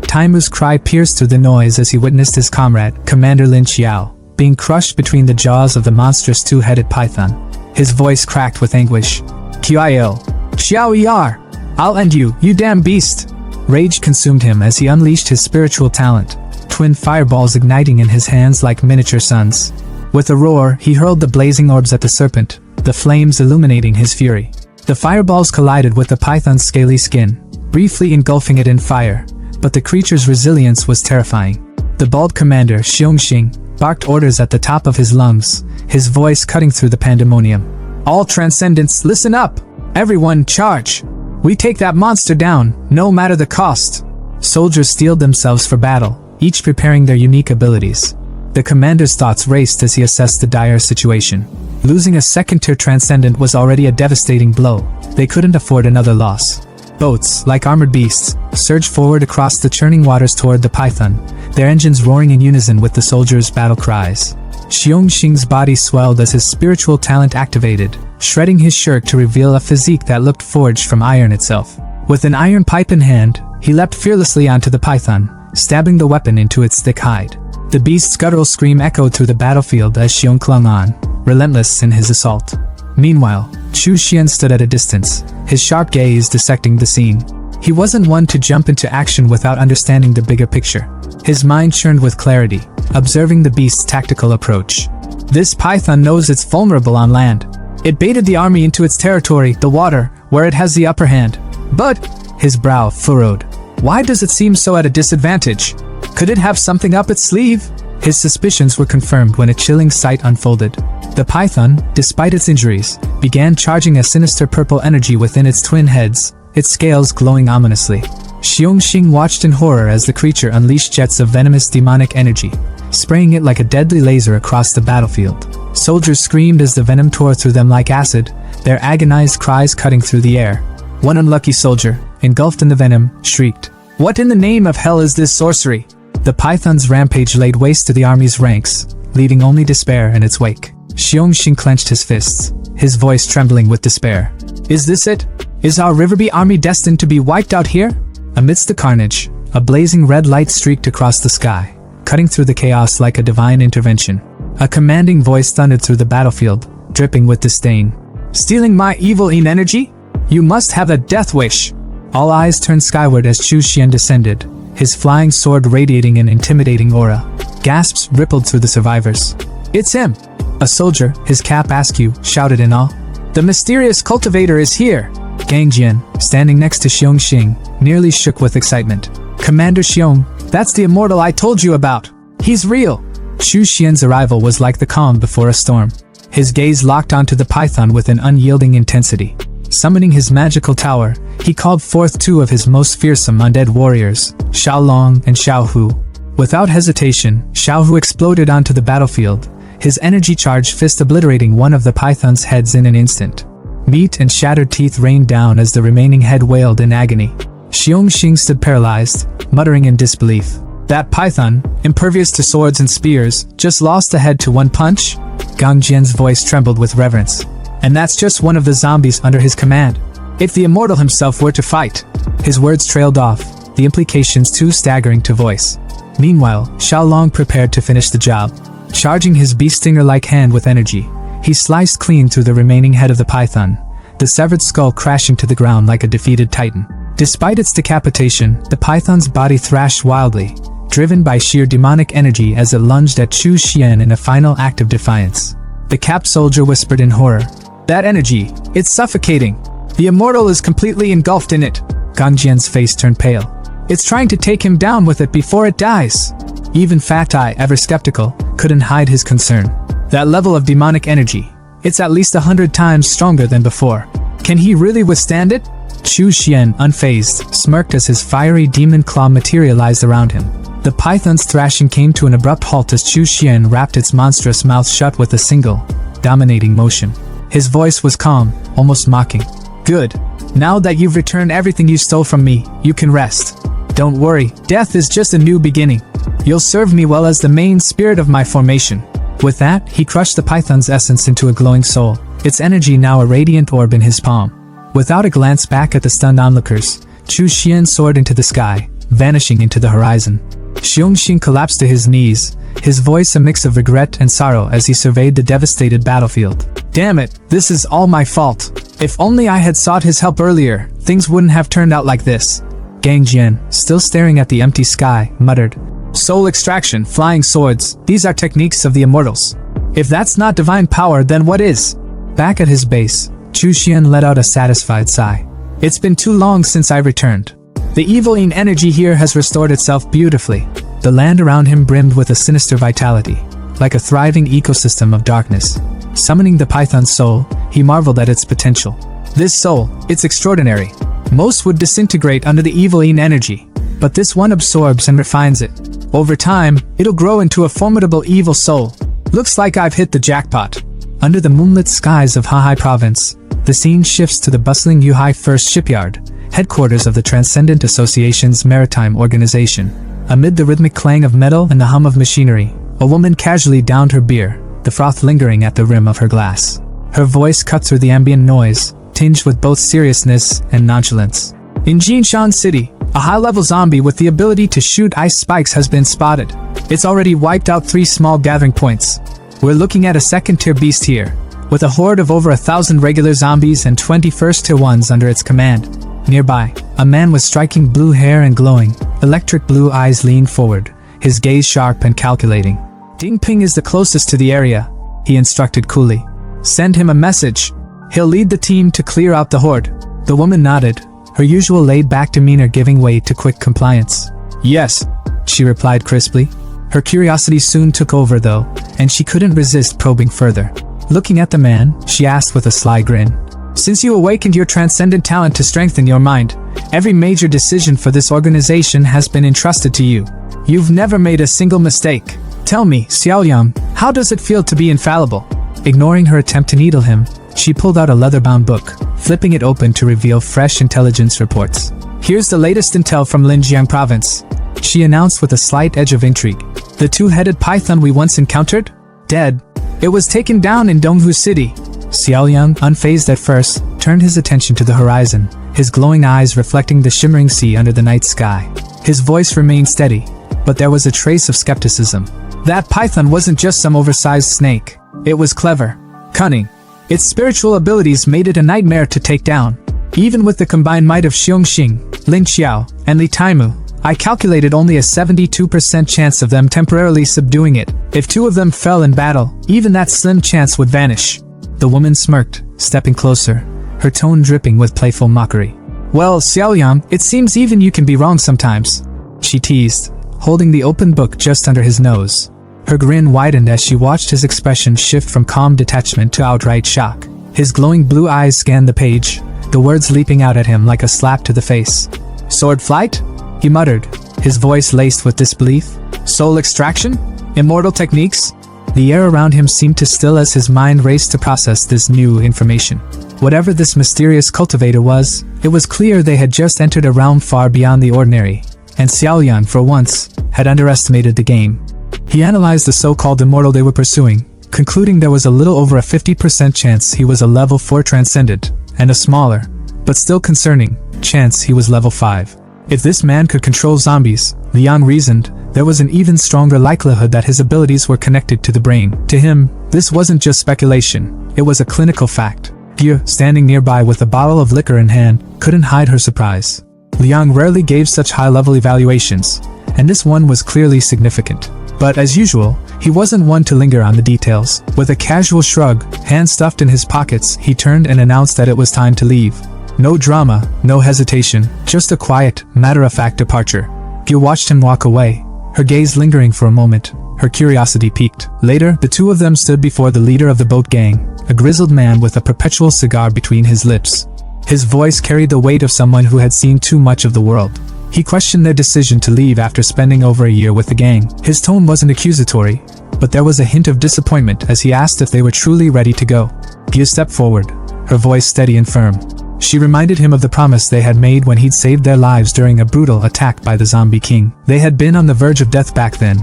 Taimu's cry pierced through the noise as he witnessed his comrade, Commander Lin Xiao, being crushed between the jaws of the monstrous two-headed python. His voice cracked with anguish. "Qiao, Xiao Er, I'll end you, you damn beast!" Rage consumed him as he unleashed his spiritual talent, twin fireballs igniting in his hands like miniature suns. With a roar, he hurled the blazing orbs at the serpent, the flames illuminating his fury. The fireballs collided with the python's scaly skin, briefly engulfing it in fire, but the creature's resilience was terrifying. The bald commander, Xiongxing, barked orders at the top of his lungs, his voice cutting through the pandemonium. "All transcendents, listen up! Everyone, charge! We take that monster down, no matter the cost!" Soldiers steeled themselves for battle, each preparing their unique abilities. The commander's thoughts raced as he assessed the dire situation. Losing a second-tier transcendent was already a devastating blow. They couldn't afford another loss. Boats, like armored beasts, surged forward across the churning waters toward the python, their engines roaring in unison with the soldiers' battle cries. Xiongxing's body swelled as his spiritual talent activated, shredding his shirt to reveal a physique that looked forged from iron itself. With an iron pipe in hand, he leapt fearlessly onto the python, stabbing the weapon into its thick hide. The beast's guttural scream echoed through the battlefield as Xiong clung on, relentless in his assault. Meanwhile, Chu Xian stood at a distance, his sharp gaze dissecting the scene. He wasn't one to jump into action without understanding the bigger picture. His mind churned with clarity, observing the beast's tactical approach. This python knows it's vulnerable on land. It baited the army into its territory, the water, where it has the upper hand. But, his brow furrowed. Why does it seem so at a disadvantage? Could it have something up its sleeve? His suspicions were confirmed when a chilling sight unfolded. The python, despite its injuries, began charging a sinister purple energy within its twin heads, its scales glowing ominously. Xiongxing watched in horror as the creature unleashed jets of venomous demonic energy, spraying it like a deadly laser across the battlefield. Soldiers screamed as the venom tore through them like acid, their agonized cries cutting through the air. One unlucky soldier, engulfed in the venom, shrieked, "What in the name of hell is this sorcery?" The python's rampage laid waste to the army's ranks, leaving only despair in its wake. Xiongxing clenched his fists, his voice trembling with despair. "Is this it? Is our Riverby army destined to be wiped out here?" Amidst the carnage, a blazing red light streaked across the sky, cutting through the chaos like a divine intervention. A commanding voice thundered through the battlefield, dripping with disdain. "Stealing my evil energy? You must have a death wish!" All eyes turned skyward as Chu Xian descended, his flying sword radiating an intimidating aura. Gasps rippled through the survivors. "It's him!" A soldier, his cap askew, shouted in awe. "The mysterious cultivator is here!" Gang Jian, standing next to Xiongxing, nearly shook with excitement. "Commander Xiong, that's the immortal I told you about! He's real!" Chu Xian's arrival was like the calm before a storm. His gaze locked onto the python with an unyielding intensity. Summoning his magical tower, he called forth two of his most fearsome undead warriors, Xiaolong and Xiaohu. Without hesitation, Xiaohu exploded onto the battlefield, his energy-charged fist obliterating one of the python's heads in an instant. Meat and shattered teeth rained down as the remaining head wailed in agony. Xiongxing stood paralyzed, muttering in disbelief. "That python, impervious to swords and spears, just lost a head to one punch?" Gang Jian's voice trembled with reverence. "And that's just one of the zombies under his command. If the immortal himself were to fight..." His words trailed off, the implications too staggering to voice. Meanwhile, Xiaolong prepared to finish the job. Charging his beast stinger-like hand with energy, he sliced clean through the remaining head of the python, the severed skull crashing to the ground like a defeated titan. Despite its decapitation, the python's body thrashed wildly, driven by sheer demonic energy as it lunged at Chu Xian in a final act of defiance. The capped soldier whispered in horror, "That energy, it's suffocating. The immortal is completely engulfed in it." Gang Jian's face turned pale. "It's trying to take him down with it before it dies." Even Fat Eye, ever skeptical, couldn't hide his concern. "That level of demonic energy, it's at least 100 times stronger than before. Can he really withstand it?" Chu Xian, unfazed, smirked as his fiery demon claw materialized around him. The python's thrashing came to an abrupt halt as Chu Xian wrapped its monstrous mouth shut with a single, dominating motion. His voice was calm, almost mocking. "Good. Now that you've returned everything you stole from me, you can rest. Don't worry, death is just a new beginning. You'll serve me well as the main spirit of my formation." With that, he crushed the python's essence into a glowing soul, its energy now a radiant orb in his palm. Without a glance back at the stunned onlookers, Chu Xian soared into the sky, vanishing into the horizon. Xiongxing collapsed to his knees, his voice a mix of regret and sorrow as he surveyed the devastated battlefield. "Damn it, this is all my fault. If only I had sought his help earlier, things wouldn't have turned out like this." Gang Jian, still staring at the empty sky, muttered, "Soul extraction, flying swords, these are techniques of the immortals. If that's not divine power, then what is?" Back at his base, Chu Xian let out a satisfied sigh. "It's been too long since I returned. The evil energy here has restored itself beautifully." The land around him brimmed with a sinister vitality, like a thriving ecosystem of darkness. Summoning the python's soul, he marveled at its potential. "This soul, it's extraordinary. Most would disintegrate under the evil energy, but this one absorbs and refines it. Over time, it'll grow into a formidable evil soul. Looks like I've hit the jackpot." Under the moonlit skies of Hahai Province, the scene shifts to the bustling Yuhai First Shipyard, headquarters of the Transcendent Association's maritime organization. Amid the rhythmic clang of metal and the hum of machinery, A woman casually downed her beer, the froth lingering at the rim of her glass. Her voice cut through the ambient noise, tinged with both seriousness and nonchalance. In Jinshan City, a high-level zombie with the ability to shoot ice spikes has been spotted. It's already wiped out 3 small gathering points. We're looking at a second-tier beast here, with a horde of over 1,000 regular zombies and 20 first-tier ones under its command. Nearby, a man with striking blue hair and glowing, electric blue eyes leaned forward, his gaze sharp and calculating. Ding Ping is the closest to the area, he instructed coolly. Send him a message. He'll lead the team to clear out the horde. The woman nodded, her usual laid-back demeanor giving way to quick compliance. Yes, she replied crisply. Her curiosity soon took over though, and she couldn't resist probing further. Looking at the man, she asked with a sly grin. Since you awakened your transcendent talent to strengthen your mind, every major decision for this organization has been entrusted to you. You've never made a single mistake. Tell me, Xiaoyang, how does it feel to be infallible? Ignoring her attempt to needle him, she pulled out a leather-bound book, flipping it open to reveal fresh intelligence reports. Here's the latest intel from Linjiang province, she announced with a slight edge of intrigue. The 2-headed python we once encountered? Dead. It was taken down in Donghu City. Xiaoyang, unfazed at first, turned his attention to the horizon, his glowing eyes reflecting the shimmering sea under the night sky. His voice remained steady, but there was a trace of skepticism. That python wasn't just some oversized snake. It was clever, cunning. Its spiritual abilities made it a nightmare to take down. Even with the combined might of Xiongxing, Lin Xiao, and Li Taimu, I calculated only a 72% chance of them temporarily subduing it. If 2 of them fell in battle, even that slim chance would vanish. The woman smirked, stepping closer, her tone dripping with playful mockery. Well, Xiaoyang, it seems even you can be wrong sometimes, she teased, holding the open book just under his nose. Her grin widened as she watched his expression shift from calm detachment to outright shock. His glowing blue eyes scanned the page, the words leaping out at him like a slap to the face. Sword flight? He muttered, his voice laced with disbelief. Soul extraction? Immortal techniques? The air around him seemed to still as his mind raced to process this new information. Whatever this mysterious cultivator was, it was clear they had just entered a realm far beyond the ordinary, and Xiaoyan, for once, had underestimated the game. He analyzed the so-called immortal they were pursuing, concluding there was a little over a 50% chance he was a level 4 transcendent, and a smaller, but still concerning, chance he was level 5. If this man could control zombies, Liang reasoned, there was an even stronger likelihood that his abilities were connected to the brain. To him, this wasn't just speculation, it was a clinical fact. Gyu, standing nearby with a bottle of liquor in hand, couldn't hide her surprise. Liang rarely gave such high-level evaluations, and this one was clearly significant. But as usual, he wasn't one to linger on the details. With a casual shrug, hands stuffed in his pockets, he turned and announced that it was time to leave. No drama, no hesitation, just a quiet, matter-of-fact departure. Gyu watched him walk away, her gaze lingering for a moment, her curiosity piqued. Later, the 2 of them stood before the leader of the boat gang, a grizzled man with a perpetual cigar between his lips. His voice carried the weight of someone who had seen too much of the world. He questioned their decision to leave after spending over a year with the gang. His tone wasn't accusatory, but there was a hint of disappointment as he asked if they were truly ready to go. Gyu stepped forward, her voice steady and firm. She reminded him of the promise they had made when he'd saved their lives during a brutal attack by the Zombie King. They had been on the verge of death back then,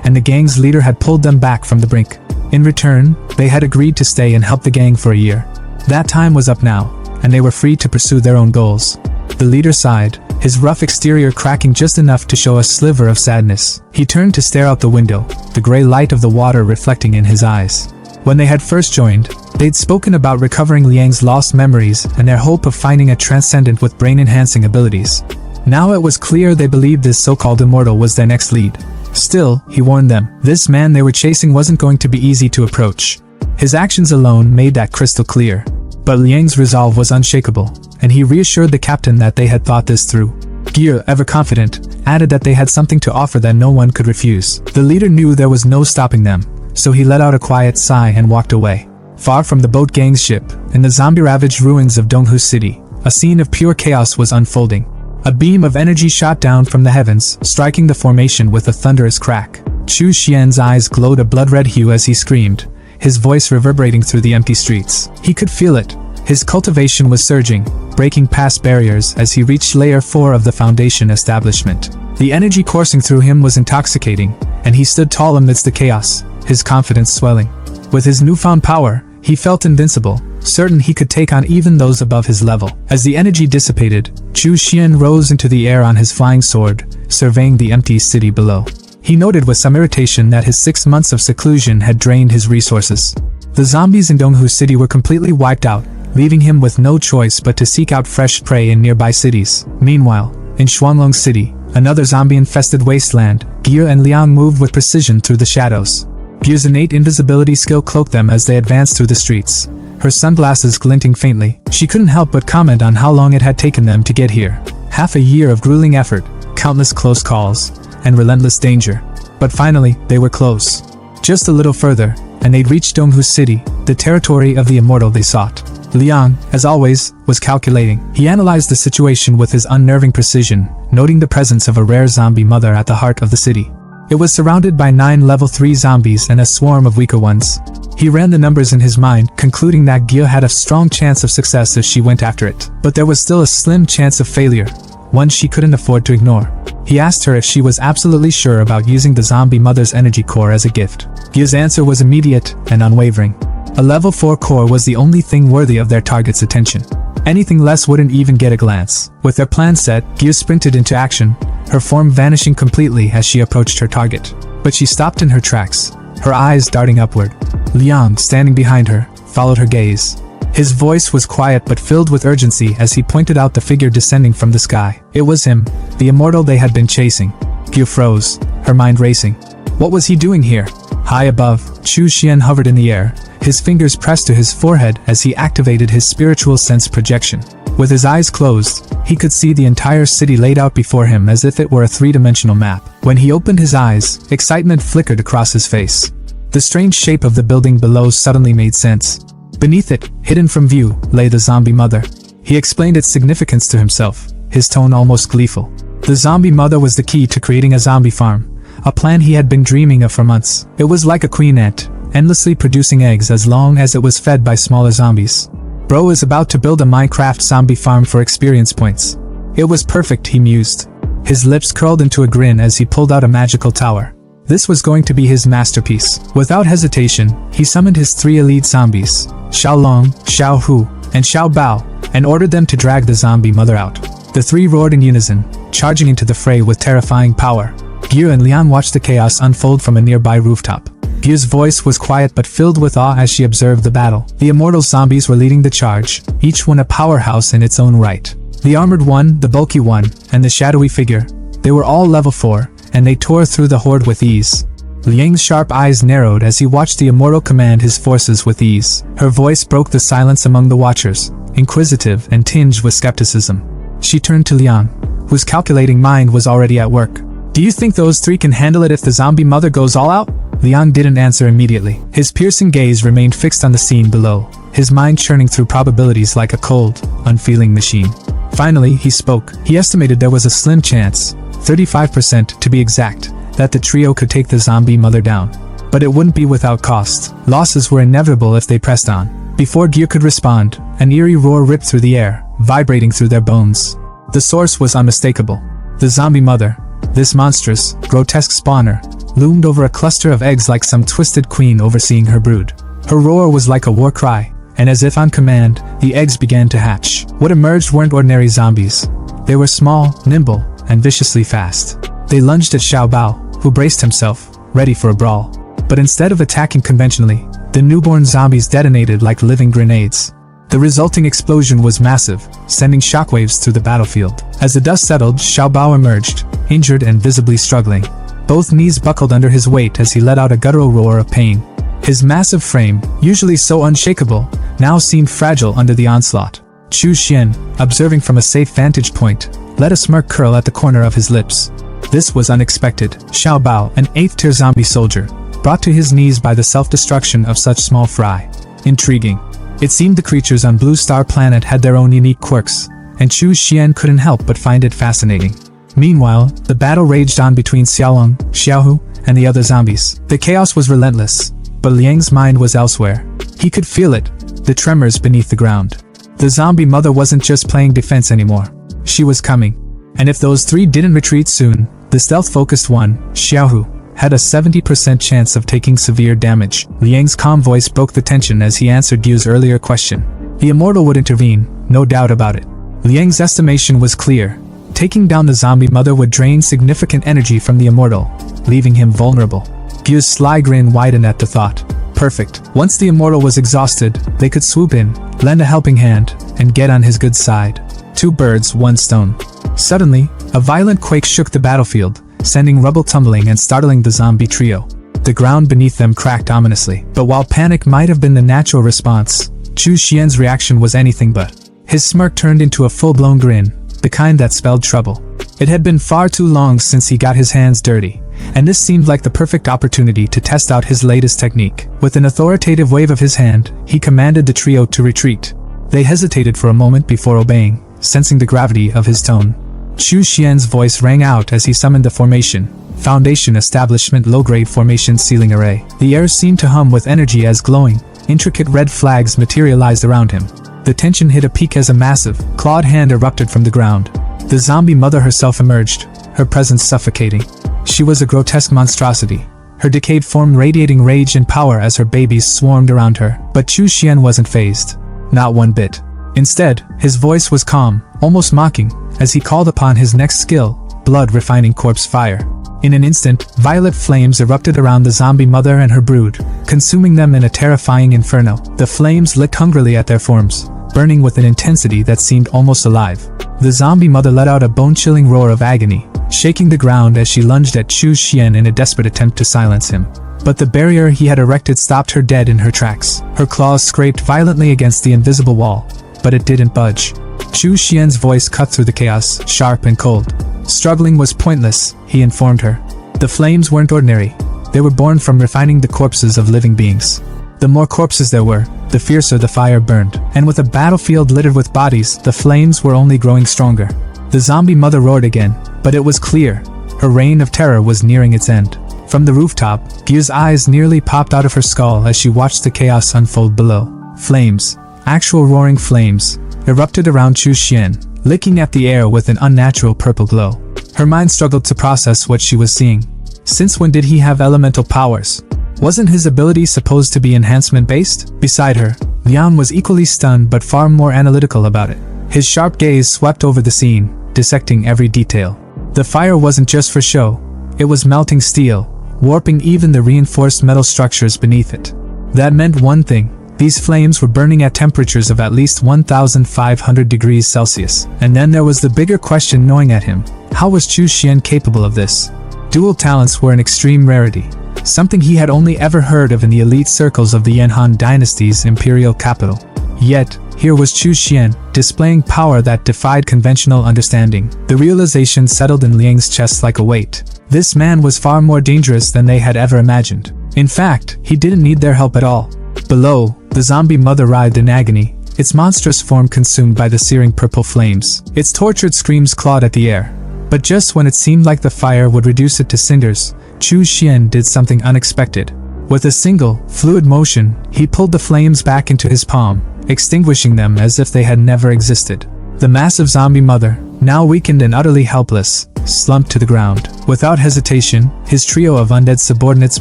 and the gang's leader had pulled them back from the brink. In return, they had agreed to stay and help the gang for a year. That time was up now, and they were free to pursue their own goals. The leader sighed, his rough exterior cracking just enough to show a sliver of sadness. He turned to stare out the window, the gray light of the water reflecting in his eyes. When they had first joined, they'd spoken about recovering Liang's lost memories and their hope of finding a transcendent with brain-enhancing abilities. Now it was clear they believed this so-called immortal was their next lead. Still, he warned them, this man they were chasing wasn't going to be easy to approach. His actions alone made that crystal clear. But Liang's resolve was unshakable, and he reassured the captain that they had thought this through. Gyu, ever confident, added that they had something to offer that no one could refuse. The leader knew there was no stopping them, so he let out a quiet sigh and walked away. Far from the boat gang's ship, in the zombie-ravaged ruins of Donghu City, a scene of pure chaos was unfolding. A beam of energy shot down from the heavens, striking the formation with a thunderous crack. Chu Xian's eyes glowed a blood-red hue as he screamed, his voice reverberating through the empty streets. He could feel it. His cultivation was surging, breaking past barriers as he reached layer 4 of the foundation establishment. The energy coursing through him was intoxicating, and he stood tall amidst the chaos, his confidence swelling. With his newfound power, he felt invincible, certain he could take on even those above his level. As the energy dissipated, Chu Xian rose into the air on his flying sword, surveying the empty city below. He noted with some irritation that his 6 months of seclusion had drained his resources. The zombies in Donghu City were completely wiped out, leaving him with no choice but to seek out fresh prey in nearby cities. Meanwhile, in Shuanglong City, another zombie-infested wasteland, Gye and Liang moved with precision through the shadows. Gye's innate invisibility skill cloaked them as they advanced through the streets, her sunglasses glinting faintly. She couldn't help but comment on how long it had taken them to get here. Half a year of grueling effort, countless close calls, and relentless danger. But finally, they were close. Just a little further, and they'd reached Donghu City, the territory of the immortal they sought. Liang, as always, was calculating. He analyzed the situation with his unnerving precision, noting the presence of a rare zombie mother at the heart of the city. It was surrounded by 9 level 3 zombies and a swarm of weaker ones. He ran the numbers in his mind, concluding that Gye had a strong chance of success if she went after it. But there was still a slim chance of failure, one she couldn't afford to ignore. He asked her if she was absolutely sure about using the zombie mother's energy core as a gift. Gye's answer was immediate and unwavering. A level 4 core was the only thing worthy of their target's attention. Anything less wouldn't even get a glance. With their plan set, Gye sprinted into action, her form vanishing completely as she approached her target. But she stopped in her tracks, her eyes darting upward. Liang, standing behind her, followed her gaze. His voice was quiet but filled with urgency as he pointed out the figure descending from the sky. It was him, the immortal they had been chasing. Gye froze, her mind racing. What was he doing here? High above, Chu Xian hovered in the air, his fingers pressed to his forehead as he activated his spiritual sense projection. With his eyes closed, he could see the entire city laid out before him as if it were a 3-dimensional map. When he opened his eyes, excitement flickered across his face. The strange shape of the building below suddenly made sense. Beneath it, hidden from view, lay the zombie mother. He explained its significance to himself, his tone almost gleeful. The zombie mother was the key to creating a zombie farm, a plan he had been dreaming of for months. It was like a queen ant, endlessly producing eggs as long as it was fed by smaller zombies. Bro is about to build a Minecraft zombie farm for experience points. It was perfect, he mused. His lips curled into a grin as he pulled out a magical tower. This was going to be his masterpiece. Without hesitation, he summoned his 3 elite zombies, Xiao Long, Xiao Hu, and Xiao Bao, and ordered them to drag the zombie mother out. The 3 roared in unison, charging into the fray with terrifying power. Gye and Liang watched the chaos unfold from a nearby rooftop. Gye's voice was quiet but filled with awe as she observed the battle. The immortal zombies were leading the charge, each one a powerhouse in its own right. The armored one, the bulky one, and the shadowy figure. They were all level 4, and they tore through the horde with ease. Liang's sharp eyes narrowed as he watched the immortal command his forces with ease. Her voice broke the silence among the watchers, inquisitive and tinged with skepticism. She turned to Liang, whose calculating mind was already at work. Do you think those 3 can handle it if the zombie mother goes all out? Liang didn't answer immediately. His piercing gaze remained fixed on the scene below, his mind churning through probabilities like a cold, unfeeling machine. Finally, he spoke. He estimated there was a slim chance, 35% to be exact, that the trio could take the zombie mother down. But it wouldn't be without cost. Losses were inevitable if they pressed on. Before Gye could respond, an eerie roar ripped through the air, vibrating through their bones. The source was unmistakable. The zombie mother, this monstrous, grotesque spawner, loomed over a cluster of eggs like some twisted queen overseeing her brood. Her roar was like a war cry, and as if on command, the eggs began to hatch. What emerged weren't ordinary zombies. They were small, nimble, and viciously fast. They lunged at Xiao Bao, who braced himself, ready for a brawl. But instead of attacking conventionally, the newborn zombies detonated like living grenades. The resulting explosion was massive, sending shockwaves through the battlefield. As the dust settled, Xiao Bao emerged, injured and visibly struggling. Both knees buckled under his weight as he let out a guttural roar of pain. His massive frame, usually so unshakable, now seemed fragile under the onslaught. Chu Xian, observing from a safe vantage point, let a smirk curl at the corner of his lips. This was unexpected. Xiao Bao, an 8th-tier zombie soldier, brought to his knees by the self-destruction of such small fry. Intriguing. It seemed the creatures on Blue Star Planet had their own unique quirks, and Chu Xian couldn't help but find it fascinating. Meanwhile, the battle raged on between Xiaolong, Xiaohu, and the other zombies. The chaos was relentless, but Liang's mind was elsewhere. He could feel it, the tremors beneath the ground. The zombie mother wasn't just playing defense anymore. She was coming. And if those 3 didn't retreat soon, the stealth-focused one, Xiaohu, had a 70% chance of taking severe damage. Liang's calm voice broke the tension as he answered Gyu's earlier question. The immortal would intervene, no doubt about it. Liang's estimation was clear. Taking down the zombie mother would drain significant energy from the immortal, leaving him vulnerable. Gyu's sly grin widened at the thought. Perfect. Once the immortal was exhausted, they could swoop in, lend a helping hand, and get on his good side. 2 birds, 1 stone. Suddenly, a violent quake shook the battlefield, sending rubble tumbling and startling the zombie trio. The ground beneath them cracked ominously, but while panic might have been the natural response, Chu Xian's reaction was anything but. His smirk turned into a full-blown grin, the kind that spelled trouble. It had been far too long since he got his hands dirty, and this seemed like the perfect opportunity to test out his latest technique. With an authoritative wave of his hand, he commanded the trio to retreat. They hesitated for a moment before obeying, sensing the gravity of his tone. Chu Xian's voice rang out as he summoned the formation. Foundation Establishment Low-Grade Formation Ceiling Array. The air seemed to hum with energy as glowing, intricate red flags materialized around him. The tension hit a peak as a massive, clawed hand erupted from the ground. The zombie mother herself emerged, her presence suffocating. She was a grotesque monstrosity, her decayed form radiating rage and power as her babies swarmed around her. But Chu Xian wasn't fazed. Not one bit. Instead, his voice was calm, almost mocking, as he called upon his next skill, blood-refining corpse fire. In an instant, violet flames erupted around the zombie mother and her brood, consuming them in a terrifying inferno. The flames licked hungrily at their forms, burning with an intensity that seemed almost alive. The zombie mother let out a bone-chilling roar of agony, shaking the ground as she lunged at Chu Xian in a desperate attempt to silence him. But the barrier he had erected stopped her dead in her tracks. Her claws scraped violently against the invisible wall, but it didn't budge. Chu Xian's voice cut through the chaos, sharp and cold. Struggling was pointless, he informed her. The flames weren't ordinary. They were born from refining the corpses of living beings. The more corpses there were, the fiercer the fire burned. And with a battlefield littered with bodies, the flames were only growing stronger. The zombie mother roared again, but it was clear. Her reign of terror was nearing its end. From the rooftop, Gyu's eyes nearly popped out of her skull as she watched the chaos unfold below. Flames, actual roaring flames, erupted around Chu Xian, licking at the air with an unnatural purple glow. Her mind struggled to process what she was seeing. Since when did he have elemental powers? Wasn't his ability supposed to be enhancement-based? Beside her, Lian was equally stunned but far more analytical about it. His sharp gaze swept over the scene, dissecting every detail. The fire wasn't just for show. It was melting steel, warping even the reinforced metal structures beneath it. That meant one thing. These flames were burning at temperatures of at least 1,500 degrees Celsius. And then there was the bigger question gnawing at him. How was Chu Xian capable of this? Dual talents were an extreme rarity, something he had only ever heard of in the elite circles of the Yanhan dynasty's imperial capital. Yet, here was Chu Xian, displaying power that defied conventional understanding. The realization settled in Liang's chest like a weight. This man was far more dangerous than they had ever imagined. In fact, he didn't need their help at all. Below, the zombie mother writhed in agony, its monstrous form consumed by the searing purple flames. Its tortured screams clawed at the air. But just when it seemed like the fire would reduce it to cinders, Chu Xian did something unexpected. With a single, fluid motion, he pulled the flames back into his palm, extinguishing them as if they had never existed. The massive zombie mother, now weakened and utterly helpless, slumped to the ground. Without hesitation, his trio of undead subordinates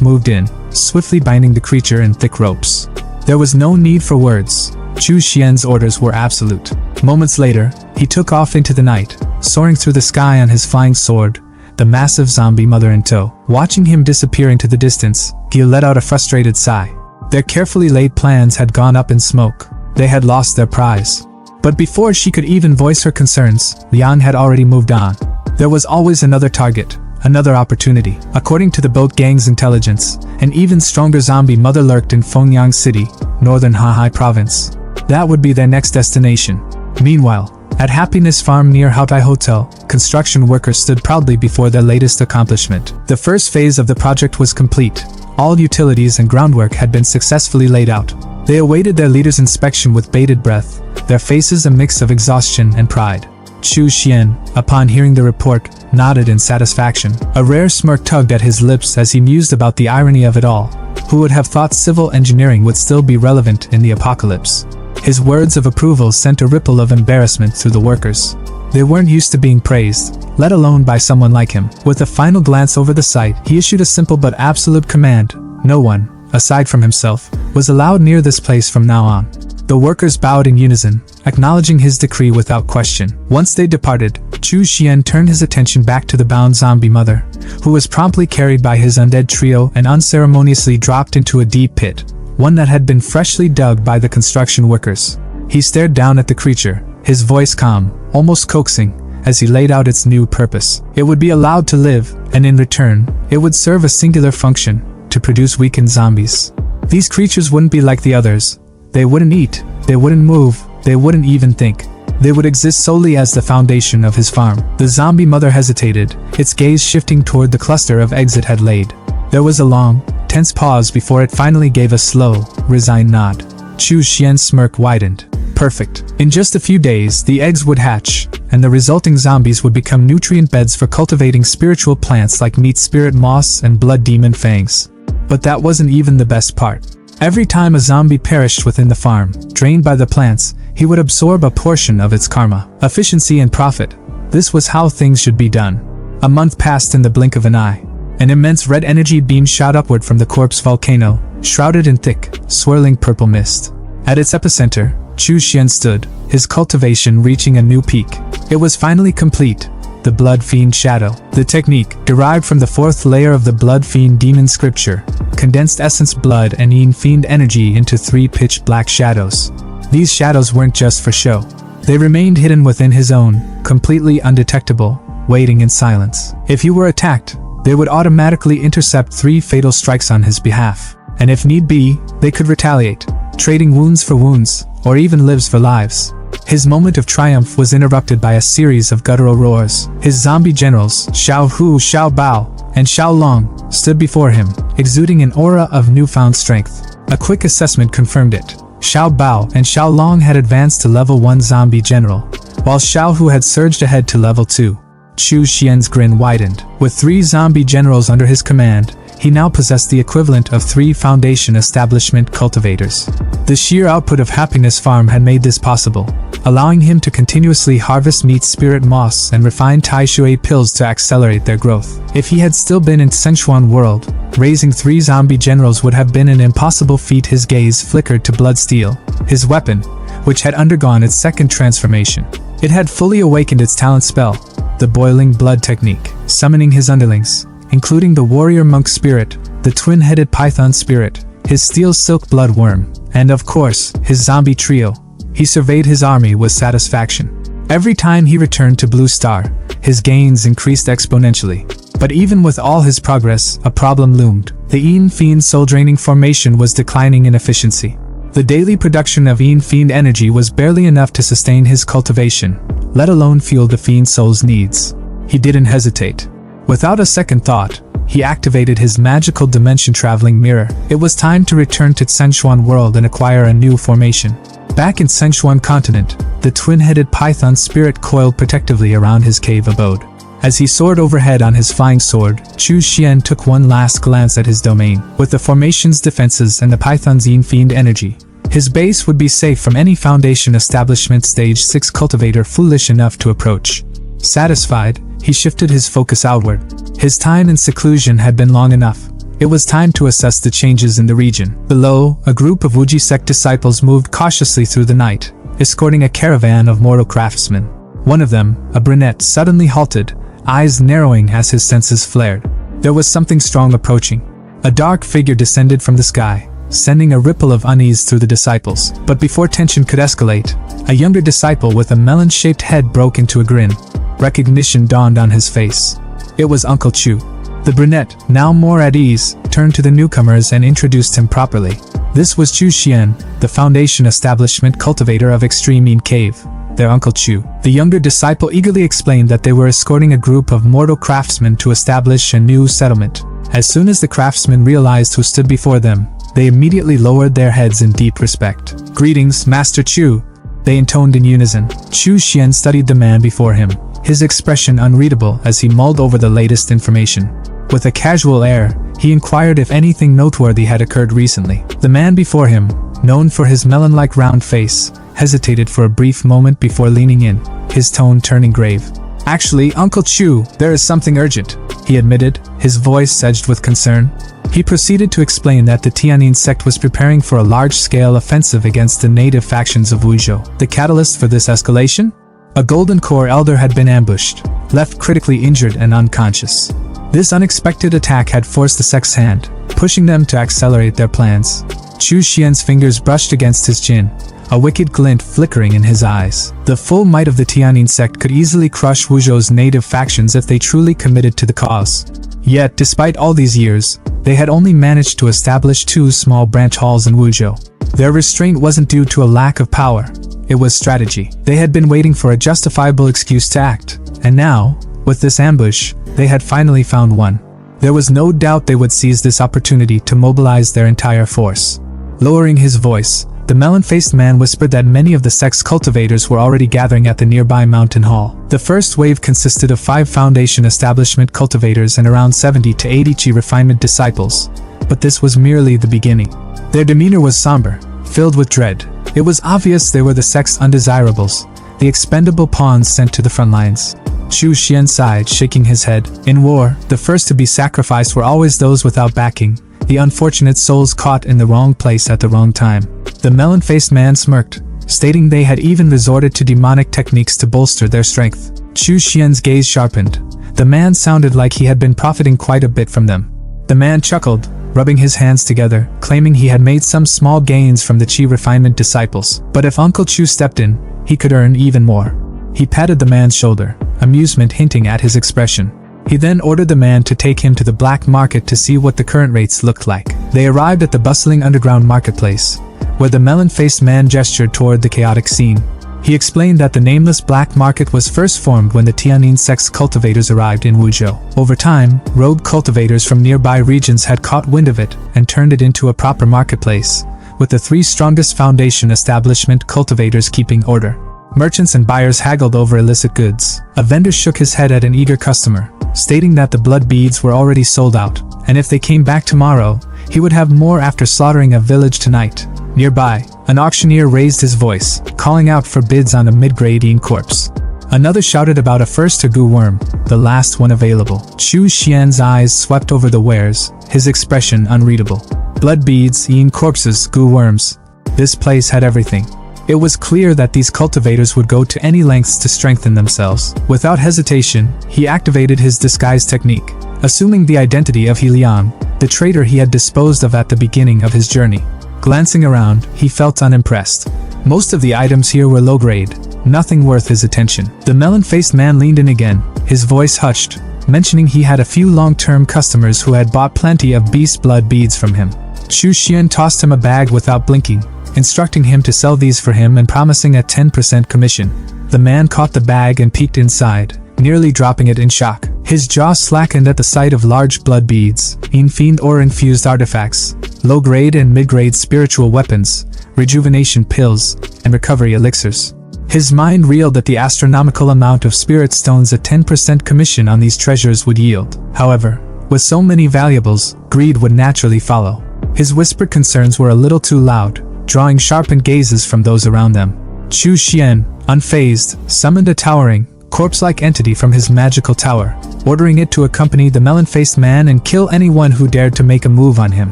moved in, swiftly binding the creature in thick ropes. There was no need for words. Chu Xian's orders were absolute. Moments later, he took off into the night, soaring through the sky on his flying sword, the massive zombie mother in tow. Watching him disappear into the distance, Gil let out a frustrated sigh. Their carefully laid plans had gone up in smoke. They had lost their prize. But before she could even voice her concerns, Lian had already moved on. There was always another target, another opportunity. According to the boat gang's intelligence, an even stronger zombie mother lurked in Fengyang City, northern Hahai province. That would be their next destination. Meanwhile, at Happiness Farm near Haotai Hotel, construction workers stood proudly before their latest accomplishment. The first phase of the project was complete. All utilities and groundwork had been successfully laid out. They awaited their leader's inspection with bated breath, their faces a mix of exhaustion and pride. Chu Xian, upon hearing the report, nodded in satisfaction. A rare smirk tugged at his lips as he mused about the irony of it all. Who would have thought civil engineering would still be relevant in the apocalypse? His words of approval sent a ripple of embarrassment through the workers. They weren't used to being praised, let alone by someone like him. With a final glance over the site, he issued a simple but absolute command. No one, aside from himself, was allowed near this place from now on. The workers bowed in unison, acknowledging his decree without question. Once they departed, Chu Xian turned his attention back to the bound zombie mother, who was promptly carried by his undead trio and unceremoniously dropped into a deep pit, one that had been freshly dug by the construction workers. He stared down at the creature, his voice calm, almost coaxing, as he laid out its new purpose. It would be allowed to live, and in return, it would serve a singular function: to produce weakened zombies. These creatures wouldn't be like the others. They wouldn't eat, they wouldn't move, they wouldn't even think. They would exist solely as the foundation of his farm. The zombie mother hesitated, its gaze shifting toward the cluster of eggs it had laid. There was a long, tense pause before it finally gave a slow, resigned nod. Chu Xian's smirk widened. Perfect. In just a few days, the eggs would hatch, and the resulting zombies would become nutrient beds for cultivating spiritual plants like meat spirit moss and blood demon fangs. But that wasn't even the best part. Every time a zombie perished within the farm, drained by the plants, he would absorb a portion of its karma. Efficiency and profit. This was how things should be done. A month passed in the blink of an eye. An immense red energy beam shot upward from the corpse volcano, shrouded in thick, swirling purple mist. At its epicenter, Chu Xian stood, his cultivation reaching a new peak. It was finally complete. The Blood Fiend Shadow. The technique, derived from the fourth layer of the Blood Fiend demon scripture, condensed essence blood and Yin Fiend energy into 3 pitch black shadows. These shadows weren't just for show. They remained hidden within his own, completely undetectable, waiting in silence. If he were attacked, they would automatically intercept 3 fatal strikes on his behalf. And if need be, they could retaliate, trading wounds for wounds, or even lives for lives. His moment of triumph was interrupted by a series of guttural roars. His zombie generals, Xiao Hu, Xiao Bao, and Xiao Long, stood before him, exuding an aura of newfound strength. A quick assessment confirmed it. Xiao Bao and Xiao Long had advanced to level 1 zombie general, while Xiao Hu had surged ahead to level 2. Chu Xian's grin widened. With 3 zombie generals under his command, he now possessed the equivalent of 3 Foundation Establishment cultivators. The sheer output of Happiness Farm had made this possible, allowing him to continuously harvest meat spirit moss and refine Tai Shui pills to accelerate their growth. If he had still been in Shenchuan world, raising 3 zombie generals would have been an impossible feat. His gaze flickered to blood steel, his weapon, which had undergone its second transformation. It had fully awakened its talent spell, the boiling blood technique, summoning his underlings, including the warrior monk spirit, the twin-headed python spirit, his steel silk blood worm, and of course, his zombie trio. He surveyed his army with satisfaction. Every time he returned to Blue Star, his gains increased exponentially. But even with all his progress, a problem loomed. The Yin Fiend soul-draining formation was declining in efficiency. The daily production of Yin Fiend energy was barely enough to sustain his cultivation, let alone fuel the Fiend soul's needs. He didn't hesitate. Without a second thought, he activated his magical dimension-traveling mirror. It was time to return to Shenchuan world and acquire a new formation. Back in Shenchuan continent, the twin-headed python spirit coiled protectively around his cave abode. As he soared overhead on his flying sword, Chu Xian took one last glance at his domain. With the formation's defenses and the python's Yin Fiend energy, his base would be safe from any Foundation Establishment Stage 6 cultivator foolish enough to approach. Satisfied, he shifted his focus outward. His time in seclusion had been long enough. It was time to assess the changes in the region. Below, a group of Wuji sect disciples moved cautiously through the night, escorting a caravan of mortal craftsmen. One of them, a brunette, suddenly halted, eyes narrowing as his senses flared. There was something strong approaching. A dark figure descended from the sky, sending a ripple of unease through the disciples. But before tension could escalate, a younger disciple with a melon-shaped head broke into a grin. Recognition dawned on his face. It was Uncle Chu. The brunette, now more at ease, turned to the newcomers and introduced him properly. This was Chu Xian, the Foundation Establishment cultivator of Extreme Yin Cave, their Uncle Chu. The younger disciple eagerly explained that they were escorting a group of mortal craftsmen to establish a new settlement. As soon as the craftsmen realized who stood before them, they immediately lowered their heads in deep respect. "Greetings, Master Chu," they intoned in unison. Chu Xian studied the man before him, his expression unreadable as he mulled over the latest information. With a casual air, he inquired if anything noteworthy had occurred recently. The man before him, known for his melon-like round face, hesitated for a brief moment before leaning in, his tone turning grave. "Actually, Uncle Chu, there is something urgent," he admitted, his voice edged with concern. He proceeded to explain that the Tianyin sect was preparing for a large-scale offensive against the native factions of Wuzhou. The catalyst for this escalation? A Golden Core elder had been ambushed, left critically injured and unconscious. This unexpected attack had forced the sect's hand, pushing them to accelerate their plans. Chu Xian's fingers brushed against his chin, a wicked glint flickering in his eyes. The full might of the Tianyin sect could easily crush Wuzhou's native factions if they truly committed to the cause. Yet, despite all these years, they had only managed to establish 2 small branch halls in Wuzhou. Their restraint wasn't due to a lack of power, it was strategy. They had been waiting for a justifiable excuse to act, and now, with this ambush, they had finally found one. There was no doubt they would seize this opportunity to mobilize their entire force. Lowering his voice, the melon-faced man whispered that many of the sect's cultivators were already gathering at the nearby mountain hall. The first wave consisted of 5 Foundation Establishment cultivators and around 70 to 80 Chi refinement disciples, but this was merely the beginning. Their demeanor was somber, filled with dread. It was obvious they were the sect's undesirables, the expendable pawns sent to the front lines. Chu Xian sighed, shaking his head. In war, the first to be sacrificed were always those without backing, the unfortunate souls caught in the wrong place at the wrong time. The melon-faced man smirked, stating they had even resorted to demonic techniques to bolster their strength. Chu Xian's gaze sharpened. The man sounded like he had been profiting quite a bit from them. The man chuckled, rubbing his hands together, claiming he had made some small gains from the Chi refinement disciples. But if Uncle Chu stepped in, he could earn even more. He patted the man's shoulder, amusement hinting at his expression. He then ordered the man to take him to the black market to see what the current rates looked like. They arrived at the bustling underground marketplace, where the melon-faced man gestured toward the chaotic scene. He explained that the nameless black market was first formed when the Tianyin sect's cultivators arrived in Wuzhou. Over time, rogue cultivators from nearby regions had caught wind of it and turned it into a proper marketplace, with the 3 strongest Foundation Establishment cultivators keeping order. Merchants and buyers haggled over illicit goods. A vendor shook his head at an eager customer, stating that the blood beads were already sold out, and if they came back tomorrow, he would have more after slaughtering a village tonight. Nearby, an auctioneer raised his voice, calling out for bids on a mid-grade Yin corpse. Another shouted about a first Tegu worm, the last one available. Chu Xian's eyes swept over the wares, his expression unreadable. Blood beads, Yin corpses, goo worms. This place had everything. It was clear that these cultivators would go to any lengths to strengthen themselves. Without hesitation, he activated his disguise technique, assuming the identity of He Liang, the traitor he had disposed of at the beginning of his journey. Glancing around, he felt unimpressed. Most of the items here were low-grade, nothing worth his attention. The melon-faced man leaned in again, his voice hushed, mentioning he had a few long-term customers who had bought plenty of beast blood beads from him. Chu Xian tossed him a bag without blinking, instructing him to sell these for him and promising a 10% commission. The man caught the bag and peeked inside, nearly dropping it in shock. His jaw slackened at the sight of large blood beads, Fiend ore-infused artifacts, low-grade and mid-grade spiritual weapons, rejuvenation pills, and recovery elixirs. His mind reeled at the astronomical amount of spirit stones a 10% commission on these treasures would yield. However, with so many valuables, greed would naturally follow. His whispered concerns were a little too loud, drawing sharpened gazes from those around them. Chu Xian, unfazed, summoned a towering, corpse-like entity from his magical tower, ordering it to accompany the melon-faced man and kill anyone who dared to make a move on him.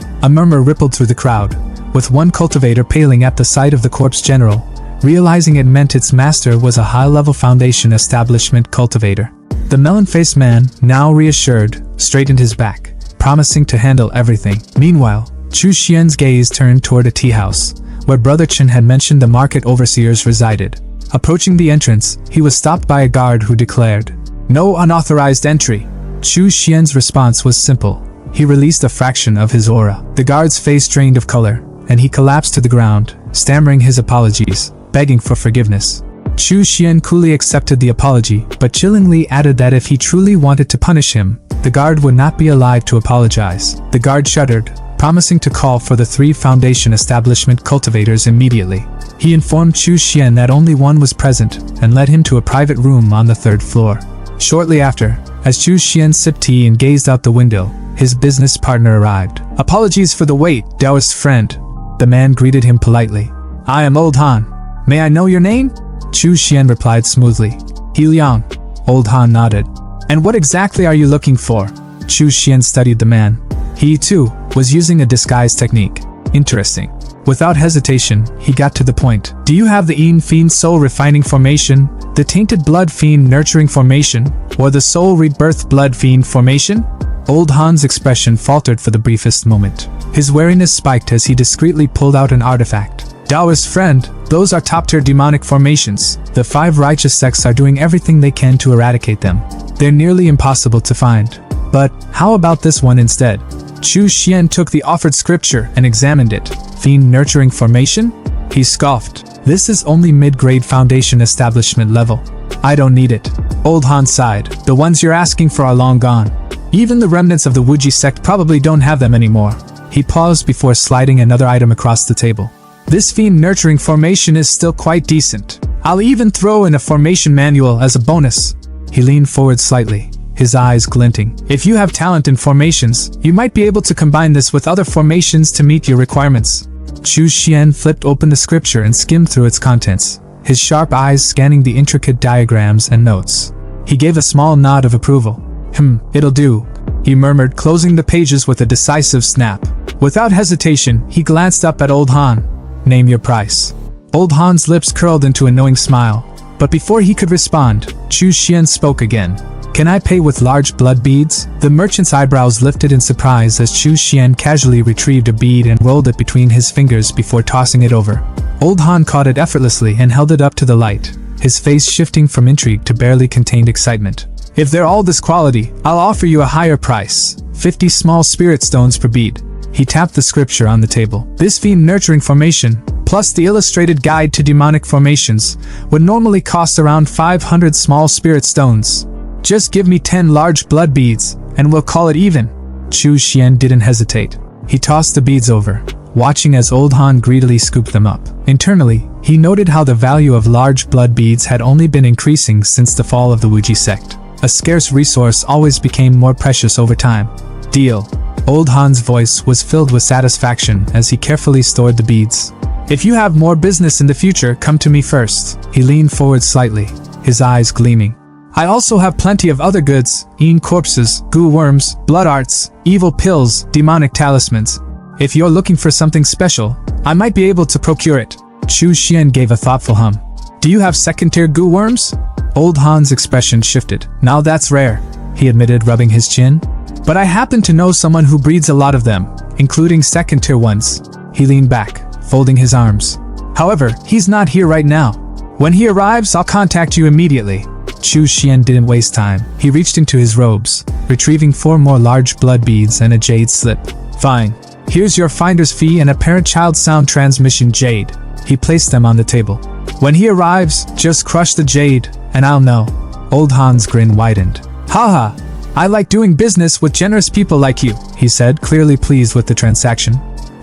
A murmur rippled through the crowd, with one cultivator paling at the sight of the corpse general, realizing it meant its master was a high-level Foundation Establishment cultivator. The melon-faced man, now reassured, straightened his back, promising to handle everything. Meanwhile, Chu Xian's gaze turned toward a tea house, where Brother Chen had mentioned the market overseers resided. Approaching the entrance, he was stopped by a guard who declared, "No unauthorized entry." Chu Xian's response was simple. He released a fraction of his aura. The guard's face drained of color, and he collapsed to the ground, stammering his apologies, begging for forgiveness. Chu Xian coolly accepted the apology, but chillingly added that if he truly wanted to punish him, the guard would not be alive to apologize. The guard shuddered, promising to call for the 3 Foundation Establishment cultivators immediately. He informed Chu Xian that only one was present, and led him to a private room on the 3rd floor. Shortly after, as Chu Xian sipped tea and gazed out the window, his business partner arrived. "Apologies for the wait, Taoist friend." The man greeted him politely. "I am Old Han. May I know your name? Chu Xian replied smoothly. He Liang. Old Han nodded. And what exactly are you looking for? Chu Xian studied the man. He, too, was using a disguise technique. Interesting. Without hesitation, he got to the point. Do you have the Yin Fiend Soul Refining Formation, the Tainted Blood Fiend Nurturing Formation, or the Soul Rebirth Blood Fiend Formation? Old Han's expression faltered for the briefest moment. His wariness spiked as he discreetly pulled out an artifact. Taoist friend, those are top-tier demonic formations. The 5 righteous sects are doing everything they can to eradicate them. They're nearly impossible to find. But how about this one instead? Chu Xian took the offered scripture and examined it. Fiend Nurturing Formation? He scoffed. This is only mid-grade foundation establishment level. I don't need it. Old Han sighed. The ones you're asking for are long gone. Even the remnants of the Wuji sect probably don't have them anymore. He paused before sliding another item across the table. This Fiend Nurturing Formation is still quite decent. I'll even throw in a formation manual as a bonus. He leaned forward slightly, his eyes glinting. If you have talent in formations, you might be able to combine this with other formations to meet your requirements. Chu Xian flipped open the scripture and skimmed through its contents, his sharp eyes scanning the intricate diagrams and notes. He gave a small nod of approval. It'll do, he murmured, closing the pages with a decisive snap. Without hesitation, he glanced up at Old Han. Name your price. Old Han's lips curled into a knowing smile, but before he could respond, Chu Xian spoke again. Can I pay with large blood beads? The merchant's eyebrows lifted in surprise as Chu Xian casually retrieved a bead and rolled it between his fingers before tossing it over. Old Han caught it effortlessly and held it up to the light, his face shifting from intrigue to barely contained excitement. If they're all this quality, I'll offer you a higher price. 50 small spirit stones per bead. He tapped the scripture on the table. This Fiend Nurturing Formation, plus the illustrated guide to demonic formations, would normally cost around 500 small spirit stones. Just give me 10 large blood beads, and we'll call it even. Chu Xian didn't hesitate. He tossed the beads over, watching as Old Han greedily scooped them up. Internally, he noted how the value of large blood beads had only been increasing since the fall of the Wuji sect. A scarce resource always became more precious over time. Deal. Old Han's voice was filled with satisfaction as he carefully stored the beads. If you have more business in the future, come to me first. He leaned forward slightly, his eyes gleaming. I also have plenty of other goods, Yin corpses, goo worms, blood arts, evil pills, demonic talismans. If you're looking for something special, I might be able to procure it. Chu Xian gave a thoughtful hum. Do you have second-tier goo worms? Old Han's expression shifted. Now that's rare, he admitted, rubbing his chin. But I happen to know someone who breeds a lot of them, including second-tier ones. He leaned back, folding his arms. However, he's not here right now. When he arrives, I'll contact you immediately. Chu Xian didn't waste time. He reached into his robes, retrieving 4 more large blood beads and a jade slip. Fine. Here's your finder's fee and a parent-child sound transmission jade. He placed them on the table. When he arrives, just crush the jade, and I'll know. Old Han's grin widened. Haha, I like doing business with generous people like you, he said, clearly pleased with the transaction.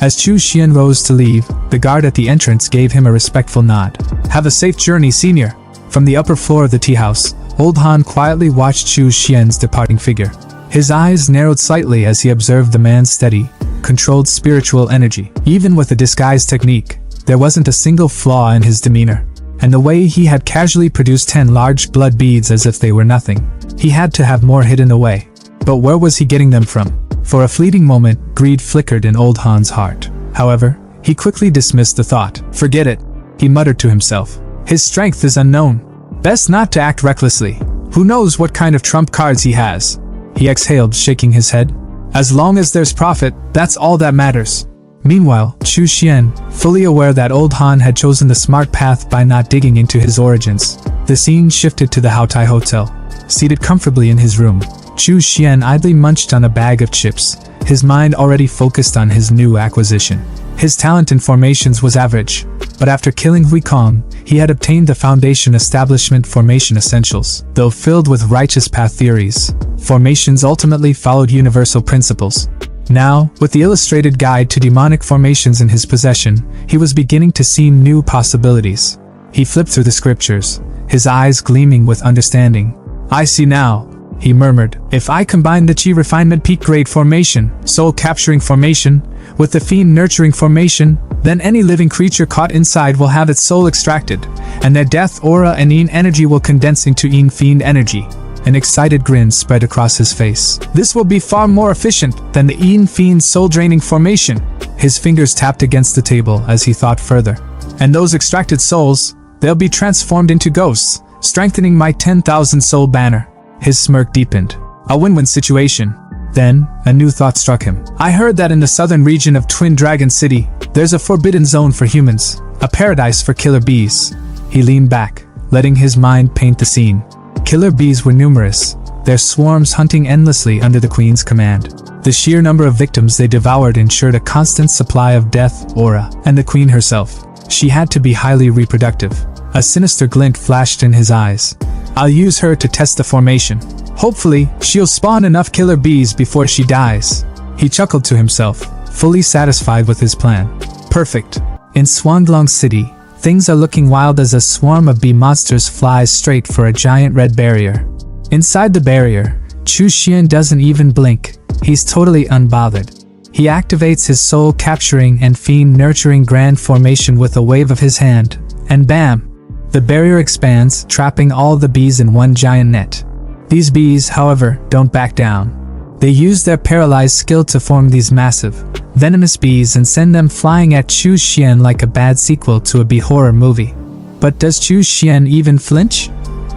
As Chu Xian rose to leave, the guard at the entrance gave him a respectful nod. Have a safe journey, senior. From the upper floor of the tea house, Old Han quietly watched Chu Xian's departing figure. His eyes narrowed slightly as he observed the man's steady, controlled spiritual energy. Even with the disguise technique, there wasn't a single flaw in his demeanor. And the way he had casually produced 10 large blood beads as if they were nothing. He had to have more hidden away. But where was he getting them from? For a fleeting moment, greed flickered in Old Han's heart. However, he quickly dismissed the thought. Forget it, he muttered to himself. His strength is unknown. Best not to act recklessly. Who knows what kind of trump cards he has? He exhaled, shaking his head. As long as there's profit, that's all that matters. Meanwhile, Chu Xian, fully aware that Old Han had chosen the smart path by not digging into his origins, the scene shifted to the Haotai Hotel. Seated comfortably in his room, Chu Xian idly munched on a bag of chips, his mind already focused on his new acquisition. His talent in formations was average, but after killing Hui Kong, he had obtained the Foundation Establishment Formation Essentials. Though filled with righteous path theories, formations ultimately followed universal principles. Now, with the illustrated guide to demonic formations in his possession, he was beginning to see new possibilities. He flipped through the scriptures, his eyes gleaming with understanding. I see now, he murmured. If I combine the Chi Refinement Peak Grade Formation, Soul Capturing Formation, With the fiend nurturing formation, then any living creature caught inside will have its soul extracted, and their death aura and Yin energy will condense into Yin fiend energy. An excited grin spread across his face. This will be far more efficient than the Yin fiend's soul-draining formation. His fingers tapped against the table as he thought further. And those extracted souls, they'll be transformed into ghosts, strengthening my 10,000 soul banner. His smirk deepened. A win-win situation. Then, a new thought struck him. I heard that in the southern region of Twin Dragon City, there's a forbidden zone for humans, a paradise for killer bees. He leaned back, letting his mind paint the scene. Killer bees were numerous, their swarms hunting endlessly under the queen's command. The sheer number of victims they devoured ensured a constant supply of death aura, and the queen herself. She had to be highly reproductive. A sinister glint flashed in his eyes. I'll use her to test the formation. Hopefully, she'll spawn enough killer bees before she dies. He chuckled to himself, fully satisfied with his plan. Perfect. In Swanglong City, things are looking wild as a swarm of bee monsters flies straight for a giant red barrier. Inside the barrier, Chu Xian doesn't even blink. He's totally unbothered. He activates his soul-capturing and fiend-nurturing grand formation with a wave of his hand, and bam! The barrier expands, trapping all the bees in one giant net. These bees, however, don't back down. They use their paralyzed skill to form these massive, venomous bees and send them flying at Chu Xian like a bad sequel to a bee horror movie. But does Chu Xian even flinch?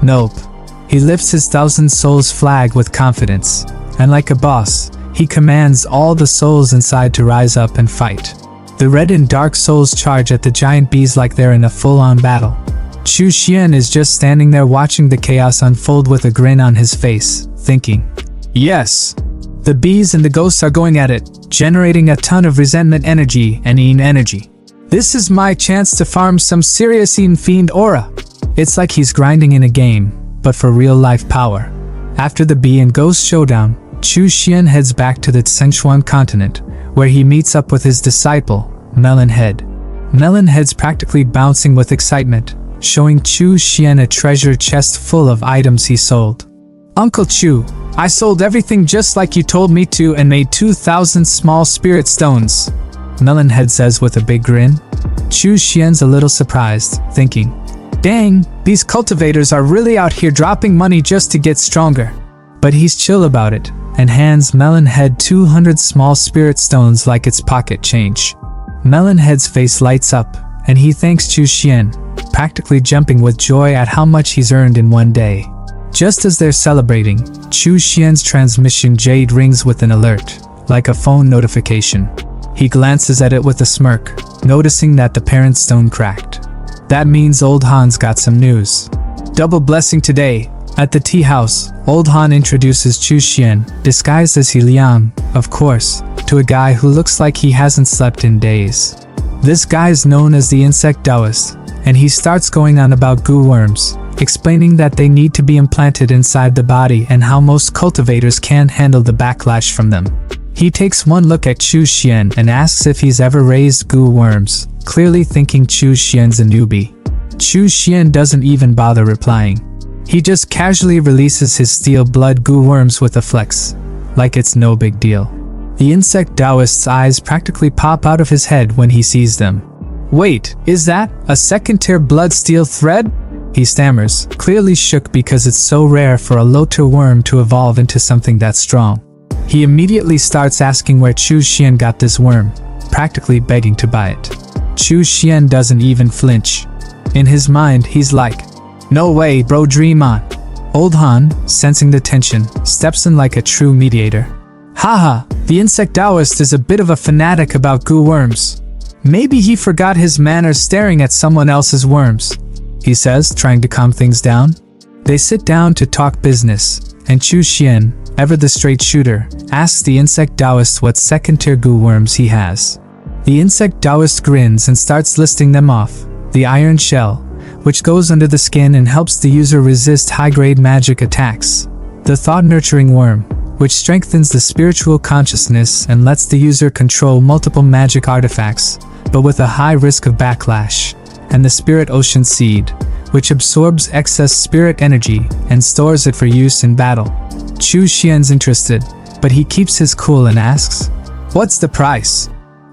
Nope. He lifts his 1,000 souls flag with confidence, and like a boss, he commands all the souls inside to rise up and fight. The red and dark souls charge at the giant bees like they're in a full-on battle. Chu Xian is just standing there watching the chaos unfold with a grin on his face, thinking, yes, the bees and the ghosts are going at it, generating a ton of resentment energy and Yin energy. This is my chance to farm some serious Yin fiend aura. It's like he's grinding in a game, but for real-life power. After the bee and ghost showdown, Chu Xian heads back to the Sichuan continent, where he meets up with his disciple, Melonhead. Melonhead's practically bouncing with excitement, showing Chu Xian a treasure chest full of items he sold. Uncle Chu, I sold everything just like you told me to and made 2,000 small spirit stones, Melonhead says with a big grin. Chu Xian's a little surprised, thinking, dang, these cultivators are really out here dropping money just to get stronger. But he's chill about it, and hands Melonhead 200 small spirit stones like it's pocket change. Melonhead's face lights up, and he thanks Chu Xian, practically jumping with joy at how much he's earned in one day. Just as they're celebrating, Chu Xian's transmission jade rings with an alert, like a phone notification. He glances at it with a smirk, noticing that the parent stone cracked. That means Old Han's got some news. Double blessing today. At the tea house, Old Han introduces Chu Xian, disguised as He Liang, of course, to a guy who looks like he hasn't slept in days. This guy is known as the Insect Taoist, and he starts going on about goo worms, explaining that they need to be implanted inside the body and how most cultivators can't handle the backlash from them. He takes one look at Chu Xian and asks if he's ever raised goo worms, clearly thinking Chu Xian's a newbie. Chu Xian doesn't even bother replying. He just casually releases his steel blood goo worms with a flex, like it's no big deal. The insect Taoist's eyes practically pop out of his head when he sees them. Wait, is that a second-tier blood steel thread? He stammers, clearly shook because it's so rare for a low-tier worm to evolve into something that strong. He immediately starts asking where Chu Xian got this worm, practically begging to buy it. Chu Xian doesn't even flinch. In his mind, he's like, no way, bro, dream on. Old Han, sensing the tension, steps in like a true mediator. Haha, the insect Taoist is a bit of a fanatic about goo worms. Maybe he forgot his manners staring at someone else's worms, he says, trying to calm things down. They sit down to talk business, and Chu Xian, ever the straight shooter, asks the insect Taoist what second-tier goo worms he has. The insect Taoist grins and starts listing them off. The iron shell, which goes under the skin and helps the user resist high-grade magic attacks. The thought-nurturing worm, which strengthens the spiritual consciousness and lets the user control multiple magic artifacts, but with a high risk of backlash. And the spirit ocean seed, which absorbs excess spirit energy and stores it for use in battle. Chu Xian's interested, but he keeps his cool and asks, what's the price?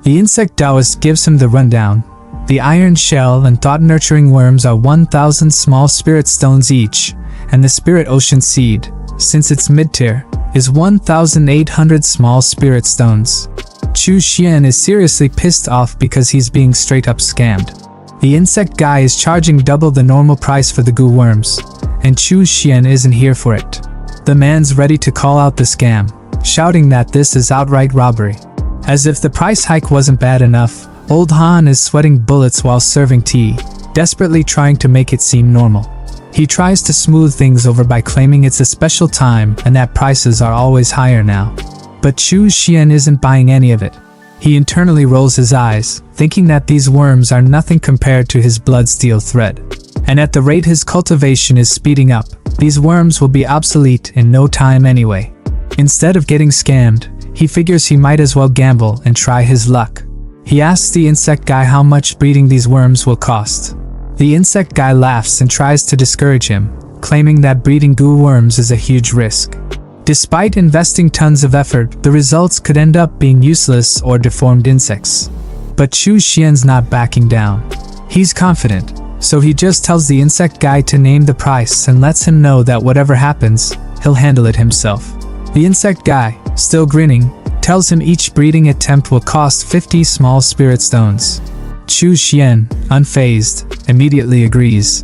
The insect Taoist gives him the rundown. The iron shell and thought-nurturing worms are 1,000 small spirit stones each, and the spirit ocean seed, since it's mid-tier, is 1,800 small spirit stones. Chu Xian is seriously pissed off because he's being straight-up scammed. The insect guy is charging double the normal price for the goo worms, and Chu Xian isn't here for it. The man's ready to call out the scam, shouting that this is outright robbery. As if the price hike wasn't bad enough, Old Han is sweating bullets while serving tea, desperately trying to make it seem normal. He tries to smooth things over by claiming it's a special time and that prices are always higher now. But Chu Xian isn't buying any of it. He internally rolls his eyes, thinking that these worms are nothing compared to his blood steel thread. And at the rate his cultivation is speeding up, these worms will be obsolete in no time anyway. Instead of getting scammed, he figures he might as well gamble and try his luck. He asks the insect guy how much breeding these worms will cost. The insect guy laughs and tries to discourage him, claiming that breeding goo worms is a huge risk. Despite investing tons of effort, the results could end up being useless or deformed insects. But Chu Xian's not backing down. He's confident, so he just tells the insect guy to name the price and lets him know that whatever happens, he'll handle it himself. The insect guy, still grinning, tells him each breeding attempt will cost 50 small spirit stones. Chu Xian, unfazed, immediately agrees.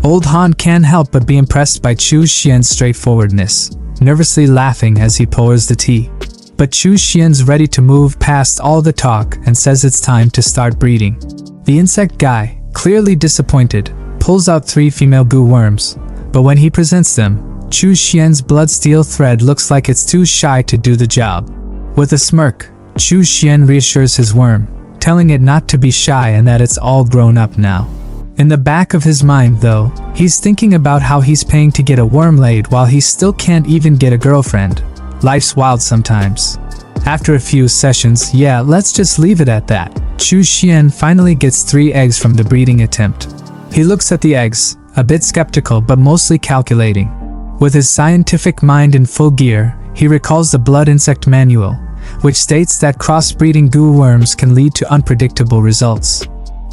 Old Han can't help but be impressed by Chu Xian's straightforwardness, nervously laughing as he pours the tea. But Chu Xian's ready to move past all the talk and says it's time to start breeding. The insect guy, clearly disappointed, pulls out 3 female goo worms, but when he presents them, Chu Xian's blood steel thread looks like it's too shy to do the job. With a smirk, Chu Xian reassures his worm, telling it not to be shy and that it's all grown up now. In the back of his mind, though, he's thinking about how he's paying to get a worm laid while he still can't even get a girlfriend. Life's wild sometimes. After a few sessions, yeah, let's just leave it at that, Chu Xian finally gets 3 eggs from the breeding attempt. He looks at the eggs, a bit skeptical but mostly calculating. With his scientific mind in full gear, he recalls the blood insect manual, which states that crossbreeding goo worms can lead to unpredictable results.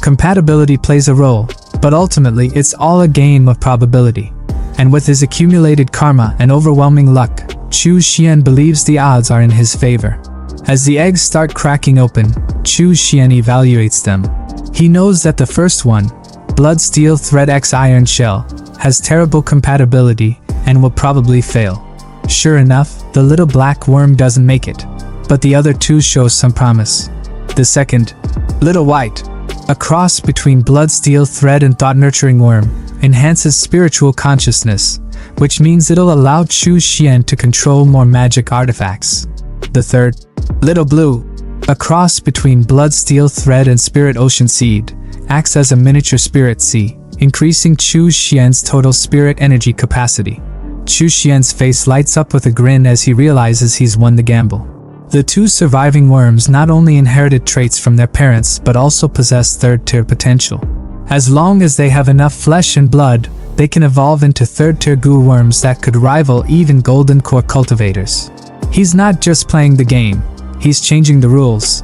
Compatibility plays a role, but ultimately it's all a game of probability. And with his accumulated karma and overwhelming luck, Chu Xian believes the odds are in his favor. As the eggs start cracking open, Chu Xian evaluates them. He knows that the first one, Blood Steel Thread X Iron Shell, has terrible compatibility and will probably fail. Sure enough, the little black worm doesn't make it, but the other 2 show some promise. The second, Little White, a cross between blood steel thread and thought-nurturing worm, enhances spiritual consciousness, which means it'll allow Chu Xian to control more magic artifacts. The third, Little Blue, a cross between blood steel thread and spirit ocean seed, acts as a miniature spirit sea, increasing Chu Xian's total spirit energy capacity. Chu Xian's face lights up with a grin as he realizes he's won the gamble. The 2 surviving worms not only inherited traits from their parents but also possess third-tier potential. As long as they have enough flesh and blood, they can evolve into third-tier goo worms that could rival even golden core cultivators. He's not just playing the game, he's changing the rules.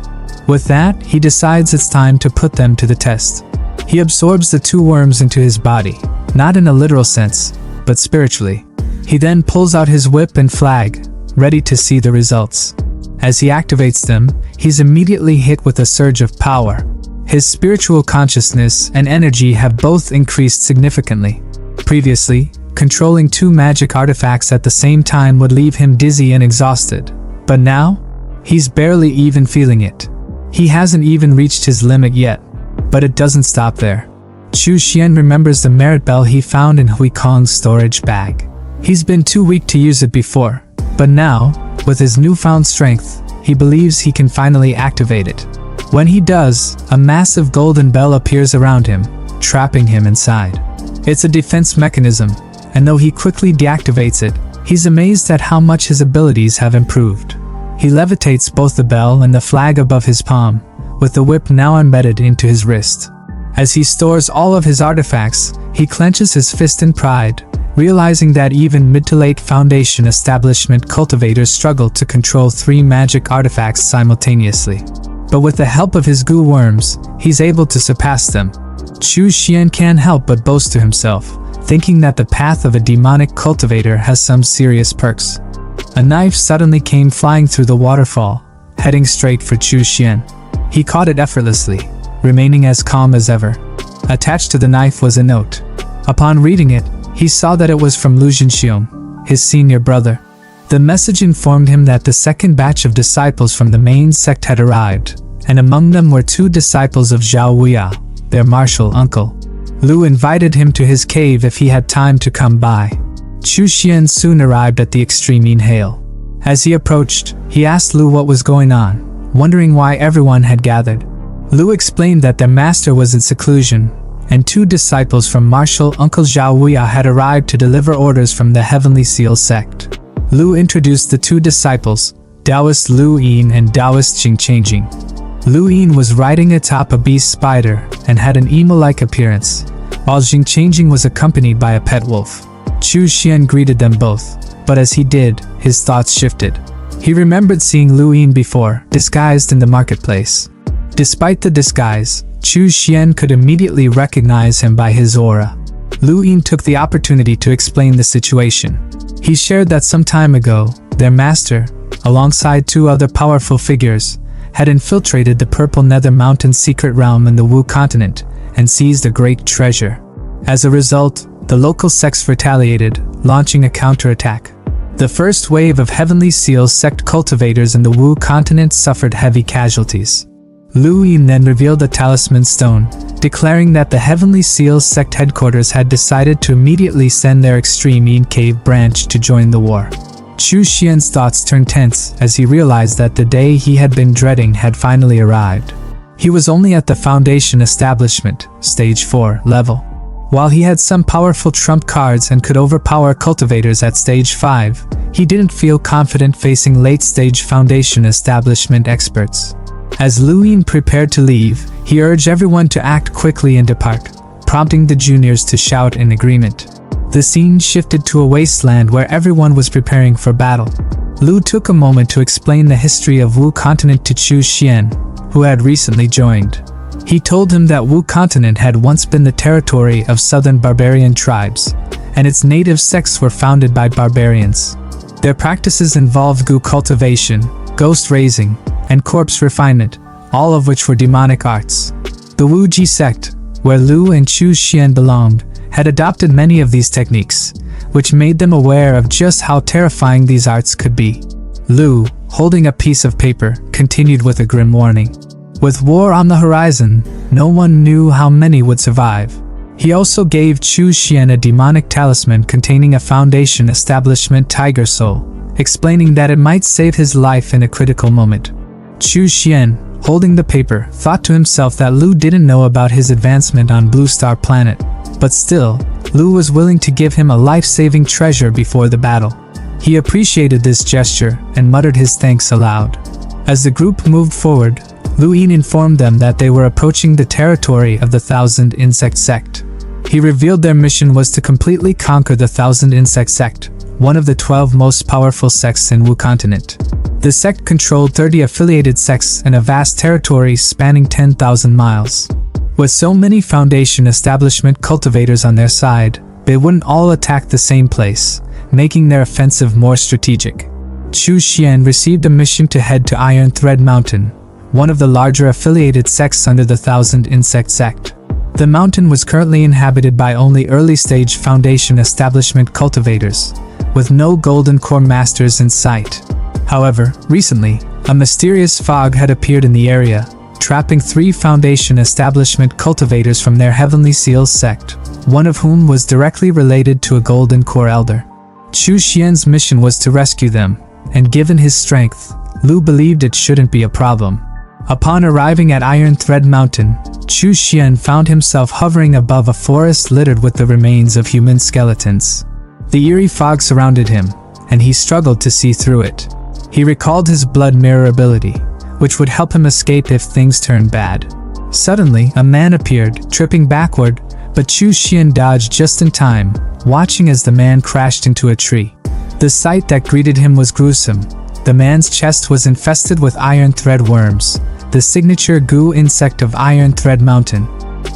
With that, he decides it's time to put them to the test. He absorbs the 2 worms into his body, not in a literal sense, but spiritually. He then pulls out his whip and flag, ready to see the results. As he activates them, he's immediately hit with a surge of power. His spiritual consciousness and energy have both increased significantly. Previously, controlling 2 magic artifacts at the same time would leave him dizzy and exhausted. But now, he's barely even feeling it. He hasn't even reached his limit yet. But it doesn't stop there. Chu Xian remembers the merit bell he found in Hui Kong's storage bag. He's been too weak to use it before, but now, with his newfound strength, he believes he can finally activate it. When he does, a massive golden bell appears around him, trapping him inside. It's a defense mechanism, and though he quickly deactivates it, he's amazed at how much his abilities have improved. He levitates both the bell and the flag above his palm, with the whip now embedded into his wrist. As he stores all of his artifacts, he clenches his fist in pride, realizing that even mid to late Foundation establishment cultivators struggle to control 3 magic artifacts simultaneously. but with the help of his goo worms, he's able to surpass them. Chu Xian can't help but boast to himself, thinking that the path of a demonic cultivator has some serious perks. A knife suddenly came flying through the waterfall, heading straight for Chu Xian. He caught it effortlessly, remaining as calm as ever. Attached to the knife was a note. Upon reading it, he saw that it was from Lu Jinxiong, his senior brother. The message informed him that the second batch of disciples from the main sect had arrived, and among them were 2 disciples of Zhao Wuya, their martial uncle. Lu invited him to his cave if he had time to come by. Chu Xian soon arrived at the extreme inhale. As he approached, he asked Lu what was going on, wondering why everyone had gathered. Lu explained that their master was in seclusion, and 2 disciples from martial uncle Zhao Wuya had arrived to deliver orders from the Heavenly Seal sect. Lu introduced the 2 disciples, Taoist Lu Yin and Taoist Jing Changing. Lu Yin was riding atop a beast spider and had an emo-like appearance, while Jing Changing was accompanied by a pet wolf. Chu Xian greeted them both, but as he did, his thoughts shifted. He remembered seeing Lu Yin before, disguised in the marketplace. Despite the disguise, Chu Xian could immediately recognize him by his aura. Lu Yin took the opportunity to explain the situation. He shared that some time ago, their master, alongside 2 other powerful figures, had infiltrated the Purple Nether Mountain secret realm in the Wu continent and seized a great treasure. As a result, the local sects retaliated, launching a counterattack. The first wave of Heavenly Seal sect cultivators in the Wu continent suffered heavy casualties. Lu Yin then revealed the talisman stone, declaring that the Heavenly Seal sect headquarters had decided to immediately send their Extreme Yin Cave branch to join the war. Chu Xian's thoughts turned tense as he realized that the day he had been dreading had finally arrived. He was only at the Foundation Establishment, Stage 4 level. While he had some powerful trump cards and could overpower cultivators at Stage 5, he didn't feel confident facing late-stage Foundation Establishment experts. As Lu Yin prepared to leave, he urged everyone to act quickly and depart, prompting the juniors to shout in agreement. The scene shifted to a wasteland where everyone was preparing for battle. Lu took a moment to explain the history of Wu continent to Chu Xian, who had recently joined. He told him that Wu continent had once been the territory of southern barbarian tribes, and its native sects were founded by barbarians. Their practices involved goo cultivation, ghost raising, and corpse refinement, all of which were demonic arts. The Wu Ji sect, where Lu and Chu Xian belonged, had adopted many of these techniques, which made them aware of just how terrifying these arts could be. Lu, holding a piece of paper, continued with a grim warning. With war on the horizon, no one knew how many would survive. He also gave Chu Xian a demonic talisman containing a Foundation Establishment tiger soul, explaining that it might save his life in a critical moment. Chu Xian, holding the paper, thought to himself that Lu didn't know about his advancement on Blue Star Planet, but still, Lu was willing to give him a life-saving treasure before the battle. He appreciated this gesture and muttered his thanks aloud. As the group moved forward, Lu Yin informed them that they were approaching the territory of the Thousand Insect Sect. He revealed their mission was to completely conquer the Thousand Insect Sect, one of the 12 most powerful sects in Wu continent. The sect controlled 30 affiliated sects and a vast territory spanning 10,000 miles. With so many Foundation Establishment cultivators on their side, they wouldn't all attack the same place, making their offensive more strategic. Chu Xian received a mission to head to Iron Thread Mountain, one of the larger affiliated sects under the Thousand Insect Sect. The mountain was currently inhabited by only early-stage Foundation Establishment cultivators, with no Golden Core Masters in sight. However, recently, a mysterious fog had appeared in the area, trapping 3 Foundation Establishment cultivators from their Heavenly Seal sect, one of whom was directly related to a Golden Core Elder. Chu Xian's mission was to rescue them, and given his strength, Lu believed it shouldn't be a problem. Upon arriving at Iron Thread Mountain, Chu Xian found himself hovering above a forest littered with the remains of human skeletons. The eerie fog surrounded him, and he struggled to see through it. He recalled his blood mirror ability, which would help him escape if things turned bad. Suddenly, a man appeared, tripping backward, but Chu Xian dodged just in time, watching as the man crashed into a tree. The sight that greeted him was gruesome. The man's chest was infested with iron thread worms, the signature goo insect of Iron Thread Mountain.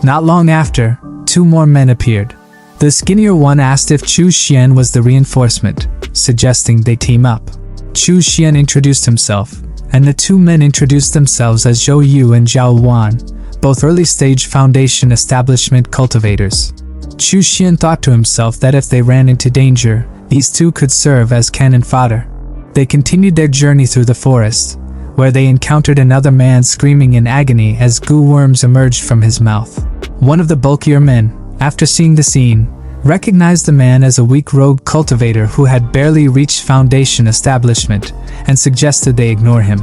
Not long after, 2 more men appeared. The skinnier one asked if Chu Xian was the reinforcement, suggesting they team up. Chu Xian introduced himself, and the 2 men introduced themselves as Zhou Yu and Zhao Wan, both early-stage Foundation establishment cultivators. Chu Xian thought to himself that if they ran into danger, these 2 could serve as cannon fodder. They continued their journey through the forest, where they encountered another man screaming in agony as goo worms emerged from his mouth. One of the bulkier men, after seeing the scene, recognized the man as a weak rogue cultivator who had barely reached Foundation establishment and suggested they ignore him.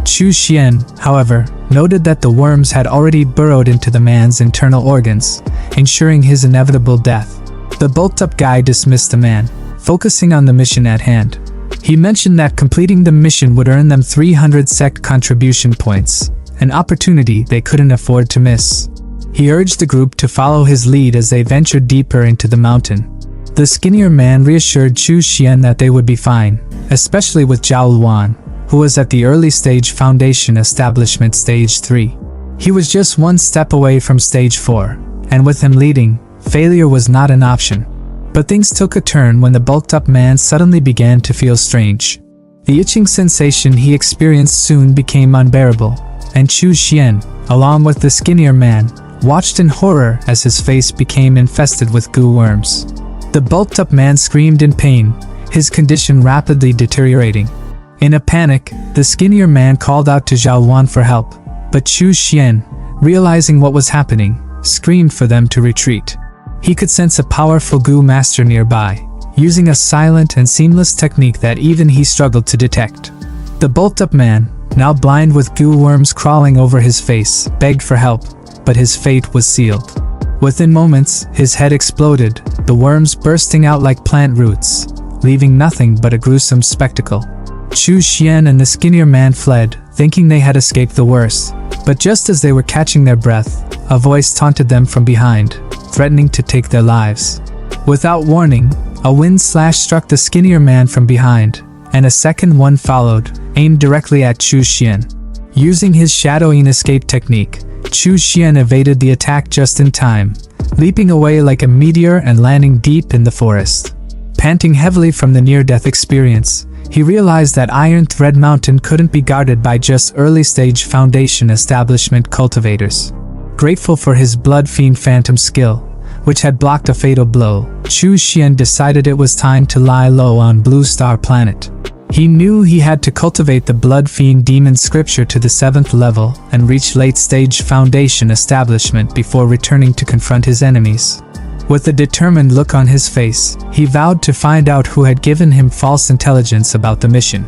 Chu Xian, however, noted that the worms had already burrowed into the man's internal organs, ensuring his inevitable death. The bulked-up guy dismissed the man, focusing on the mission at hand. He mentioned that completing the mission would earn them 300 sect contribution points, an opportunity they couldn't afford to miss. He urged the group to follow his lead as they ventured deeper into the mountain. The skinnier man reassured Chu Xian that they would be fine, especially with Zhao Luan, who was at the early stage Foundation Establishment Stage 3. He was just 1 step away from Stage 4, and with him leading, failure was not an option. But things took a turn when the bulked-up man suddenly began to feel strange. The itching sensation he experienced soon became unbearable, and Chu Xian, along with the skinnier man, watched in horror as his face became infested with goo worms. The bulked-up man screamed in pain, his condition rapidly deteriorating. In a panic, the skinnier man called out to Zhao Wan for help, but Chu Xian, realizing what was happening, screamed for them to retreat. He could sense a powerful goo master nearby, using a silent and seamless technique that even he struggled to detect. The bulked-up man, now blind with goo worms crawling over his face, begged for help, but his fate was sealed. Within moments, his head exploded, the worms bursting out like plant roots, leaving nothing but a gruesome spectacle. Chu Xian and the skinnier man fled, thinking they had escaped the worst, but just as they were catching their breath, a voice taunted them from behind, threatening to take their lives. Without warning, a wind slash struck the skinnier man from behind, and a second one followed, aimed directly at Chu Xian. Using his shadowing escape technique, Chu Xian evaded the attack just in time, leaping away like a meteor and landing deep in the forest. Panting heavily from the near-death experience, he realized that Iron Thread Mountain couldn't be guarded by just early-stage Foundation Establishment cultivators. Grateful for his Blood Fiend Phantom skill, which had blocked a fatal blow, Chu Xian decided it was time to lie low on Blue Star Planet. He knew he had to cultivate the Blood Fiend Demon Scripture to the 7th level and reach late-stage Foundation Establishment before returning to confront his enemies. With a determined look on his face, he vowed to find out who had given him false intelligence about the mission.